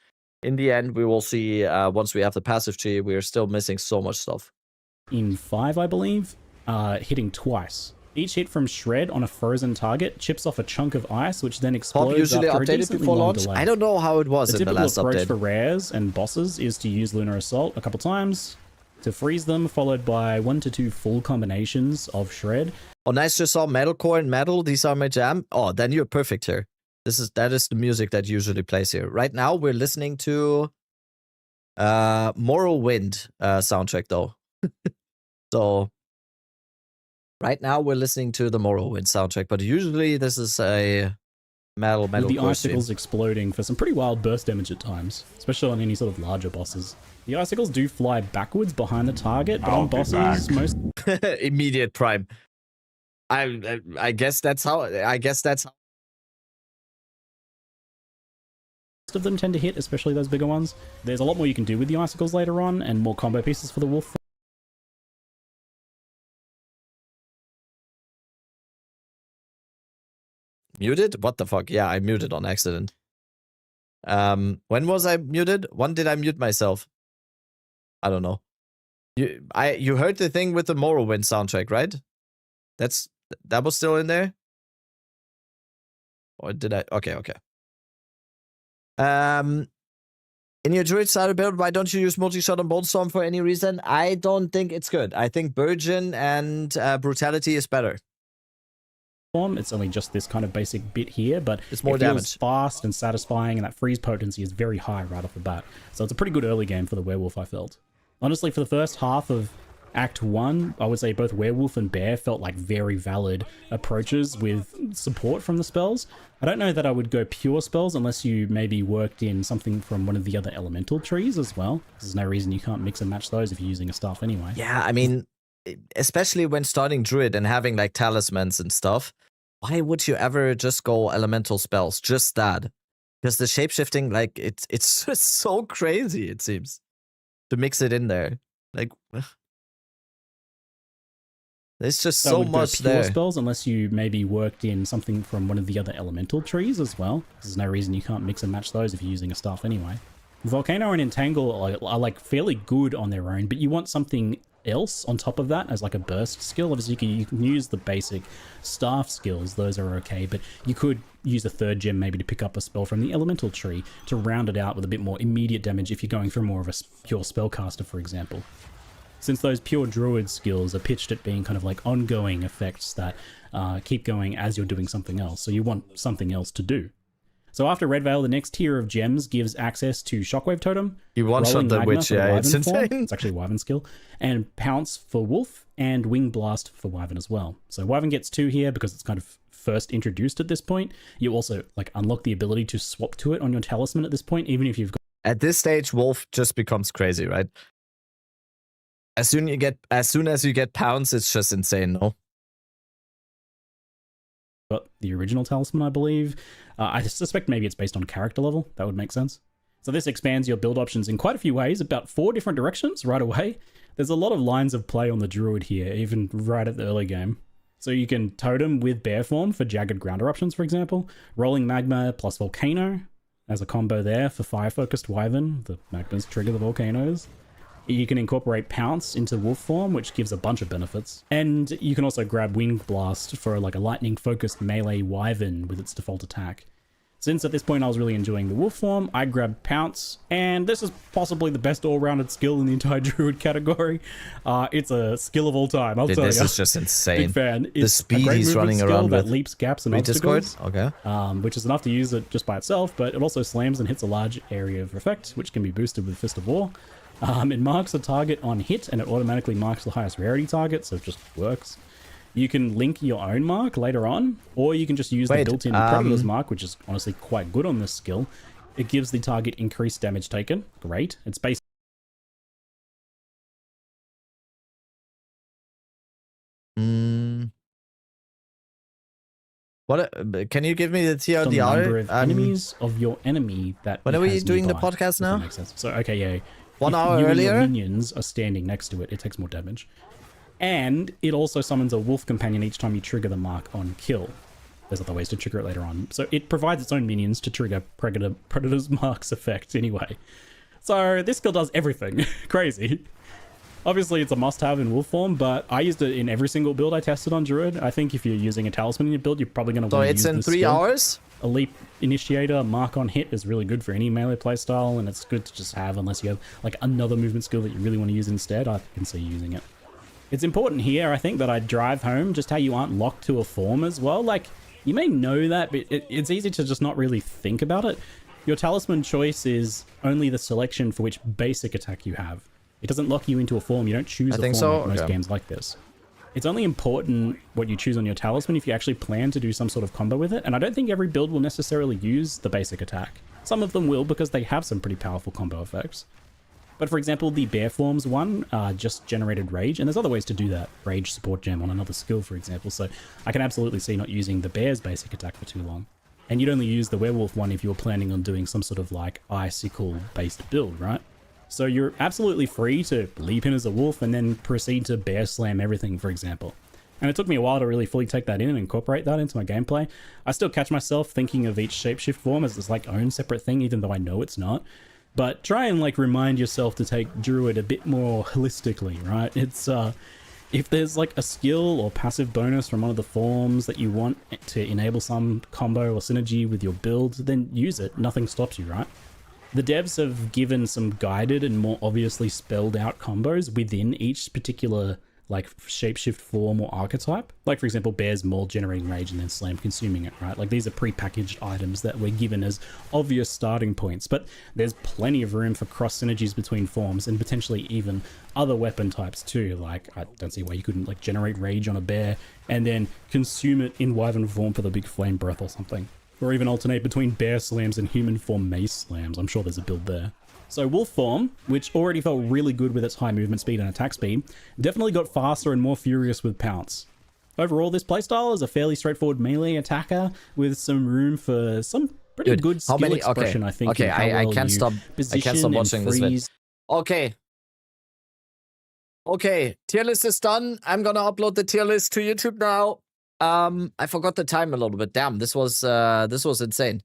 in the end, we will see once we have the passive tree, we are still missing so much stuff. In 5, I believe, hitting twice. Each hit from Shred on a frozen target chips off a chunk of ice, which then explodes usually after a updated decently before long launch. delay. I don't know how it was in the last typical approach update. for rares and bosses is to use Lunar Assault a couple times to freeze them, followed by 1 to 2 full combinations of Shred. Oh, nice, just saw metalcore and metal. These are my jam. Oh, then you're perfect here. That is the music that usually plays here. Right now, we're listening to Morrowind soundtrack though. So right now we're listening to the Morrowind soundtrack, but usually this is a metal With the core icicles stream. exploding for some pretty wild burst damage at times, especially on any sort of larger bosses. The icicles do fly backwards behind the target, but on bosses, most Immediate prime. I guess that's how. of them tend to hit, especially those bigger ones. There's a lot more you can do with the icicles later on, and more combo pieces for the wolf. Muted? What the fuck? Yeah, I muted on accident. When was I muted? When did I mute myself? I don't know. You heard the thing with the Morrowind soundtrack, right? That was still in there? Or did I? Okay. In your Druid starter build, why don't you use multi-shot on Boltstorm for any reason? I don't think it's good. I think Burgeon and Brutality is better. It's only just this kind of basic bit here, but it's more it feels damage. Fast and satisfying, and that freeze potency is very high right off the bat. So it's a pretty good early game for the werewolf, I felt. Honestly, for the first half of Act 1, I would say both werewolf and bear felt like very valid approaches with support from the spells. I don't know that I would go pure spells unless you maybe worked in something from one of the other elemental trees as well. There's no reason you can't mix and match those if you're using a staff anyway. Yeah, I mean, especially when starting Druid and having like talismans and stuff, why would you ever just go elemental spells? Just that. Because the shapeshifting, like, it's just so crazy, it seems, to mix it in there. Like, there's just so much there. Spells unless you maybe worked in something from one of the other elemental trees as well. There's no reason you can't mix and match those if you're using a staff anyway. Volcano and Entangle are like fairly good on their own, but you want something else on top of that as like a burst skill. Obviously you can use the basic staff skills, those are okay, but you could use a third gem maybe to pick up a spell from the elemental tree to round it out with a bit more immediate damage if you're going for more of a pure spellcaster, for example. Since those pure druid skills are pitched at being kind of like ongoing effects that keep going as you're doing something else, so you want something else to do. So after Red Veil, the next tier of gems gives access to Shockwave Totem, you one-shot the witch, yeah, it's insane. It's actually Wyvern skill, and Pounce for Wolf, and Wing Blast for Wyvern as well. So Wyvern gets 2 here because it's kind of first introduced at this point. You also like unlock the ability to swap to it on your talisman at this point, even if you've got... At this stage, Wolf just becomes crazy, right? As soon as you get Pounce, it's just insane, no? Got the original talisman, I believe. I suspect maybe it's based on character level. That would make sense. So this expands your build options in quite a few ways, about 4 different directions right away. There's a lot of lines of play on the Druid here, even right at the early game. So you can Totem with Bear Form for Jagged Ground Eruptions, for example. Rolling Magma plus Volcano as a combo there for Fire-focused Wyvern. The Magmas trigger the Volcanoes. You can incorporate Pounce into Wolf form, which gives a bunch of benefits. And you can also grab Wing Blast for like a lightning-focused melee Wyvern with its default attack. Since at this point I was really enjoying the Wolf form, I grabbed Pounce, and this is possibly the best all-rounded skill in the entire Druid category. It's a skill of all time, I'll tell you. This is just insane. Big fan. The speed he's running around that with. leaps gaps and obstacles. Okay. Which is enough to use it just by itself, but it also slams and hits a large area of effect, which can be boosted with Fist of War. It marks a target on hit, and it automatically marks the highest rarity target, so it just works. You can link your own mark later on, or you can just use the built-in Predator's mark, which is honestly quite good on this skill. It gives the target increased damage taken. Great. It's based... What? Can you give me the TLDR? The number of enemies of your enemy that... When are we doing the podcast now? That makes sense. So, okay, yeah. 1 hour you earlier? And your minions are standing next to it, it takes more damage. And it also summons a wolf companion each time you trigger the mark on kill. There's other ways to trigger it later on. So it provides its own minions to trigger Predator's marks effect anyway. So this skill does everything. Crazy. Obviously, it's a must-have in wolf form, but I used it in every single build I tested on Druid. I think if you're using a talisman in your build, you're probably going to want to use this. So it's in 3 hours? Elite Initiator, Mark on Hit is really good for any melee playstyle, and it's good to just have unless you have like another movement skill that you really want to use instead. I can see using it. It's important here, I think, that I drive home just how you aren't locked to a form as well. Like, you may know that, but it's easy to just not really think about it. Your talisman choice is only the selection for which basic attack you have. It doesn't lock you into a form. You don't choose a form like most games like this. It's only important what you choose on your talisman if you actually plan to do some sort of combo with it, and I don't think every build will necessarily use the basic attack. Some of them will because they have some pretty powerful combo effects. But for example, the bear forms one just generated rage, and there's other ways to do that. Rage support gem on another skill, for example, so I can absolutely see not using the bear's basic attack for too long. And you'd only use the werewolf one if you were planning on doing some sort of like icicle-based build, right? So you're absolutely free to leap in as a wolf and then proceed to bear slam everything, for example. And it took me a while to really fully take that in and incorporate that into my gameplay. I still catch myself thinking of each shapeshift form as this like own separate thing, even though I know it's not. But try and like remind yourself to take Druid a bit more holistically, right? It's if there's like a skill or passive bonus from one of the forms that you want to enable some combo or synergy with your build, then use it. Nothing stops you, right? The devs have given some guided and more obviously spelled out combos within each particular like shapeshift form or archetype. Like for example, bears maul generating rage and then slam consuming it, right? Like these are pre-packaged items that we're given as obvious starting points, but there's plenty of room for cross synergies between forms and potentially even other weapon types too. Like I don't see why you couldn't like generate rage on a bear and then consume it in wyvern form for the big flame breath or something. Or even alternate between bear slams and human form mace slams. I'm sure there's a build there. So wolf form, which already felt really good with its high movement speed and attack speed, definitely got faster and more furious with pounce. Overall, this playstyle is a fairly straightforward melee attacker with some room for some pretty good skill expression, I think. Okay, I can't stop watching this vid. Okay, tier list is done. I'm gonna upload the tier list to YouTube now. I forgot the time a little bit. Damn, this was insane.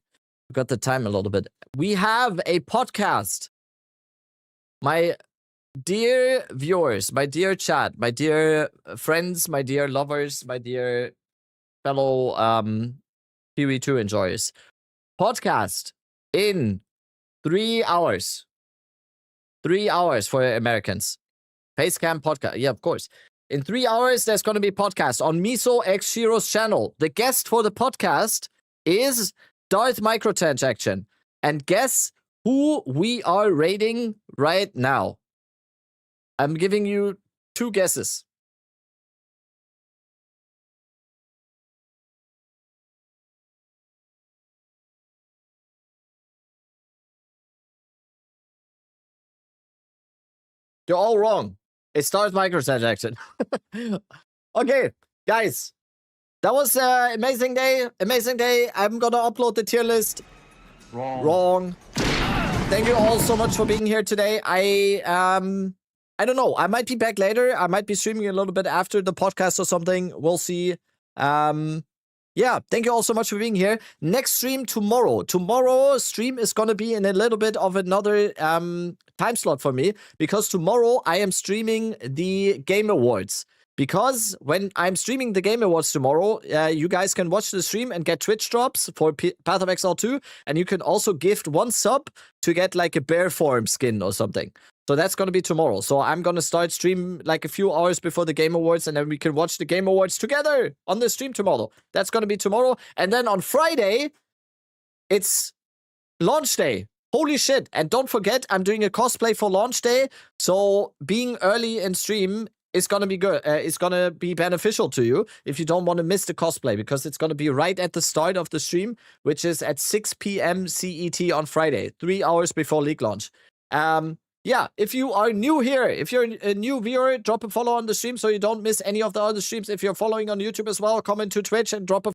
Forgot the time a little bit. We have a podcast. My dear viewers, my dear chat, my dear friends, my dear lovers, my dear fellow PV2 enjoyers. Podcast in 3 hours. 3 hours for Americans. Facecam podcast. Yeah, of course. In 3 hours, there's going to be a podcast on Miso X Shiro's channel. The guest for the podcast is Darth Microtransaction. And guess who we are raiding right now? I'm giving you 2 guesses. You're all wrong. It starts microtransaction. Okay, guys. That was an amazing day. Amazing day. I'm gonna upload the tier list. Wrong. Thank you all so much for being here today. I don't know. I might be back later. I might be streaming a little bit after the podcast or something. We'll see. Yeah, thank you all so much for being here. Next stream tomorrow. Tomorrow's stream is going to be in a little bit of another time slot for me because tomorrow I am streaming the Game Awards. Because when I'm streaming the Game Awards tomorrow, you guys can watch the stream and get Twitch drops for Path of Exile 2. And you can also gift 1 sub to get like a bear form skin or something. So that's going to be tomorrow. So I'm going to start stream like a few hours before the Game Awards. And then we can watch the Game Awards together on the stream tomorrow. That's going to be tomorrow. And then on Friday, it's launch day. Holy shit. And don't forget, I'm doing a cosplay for launch day. So being early in stream is going to be good. It's going to be beneficial to you if you don't want to miss the cosplay because it's going to be right at the start of the stream, which is at 6 p.m. CET on Friday, 3 hours before League launch. Yeah, if you are new here, if you're a new viewer, drop a follow on the stream so you don't miss any of the other streams. If you're following on YouTube as well, come into Twitch and drop a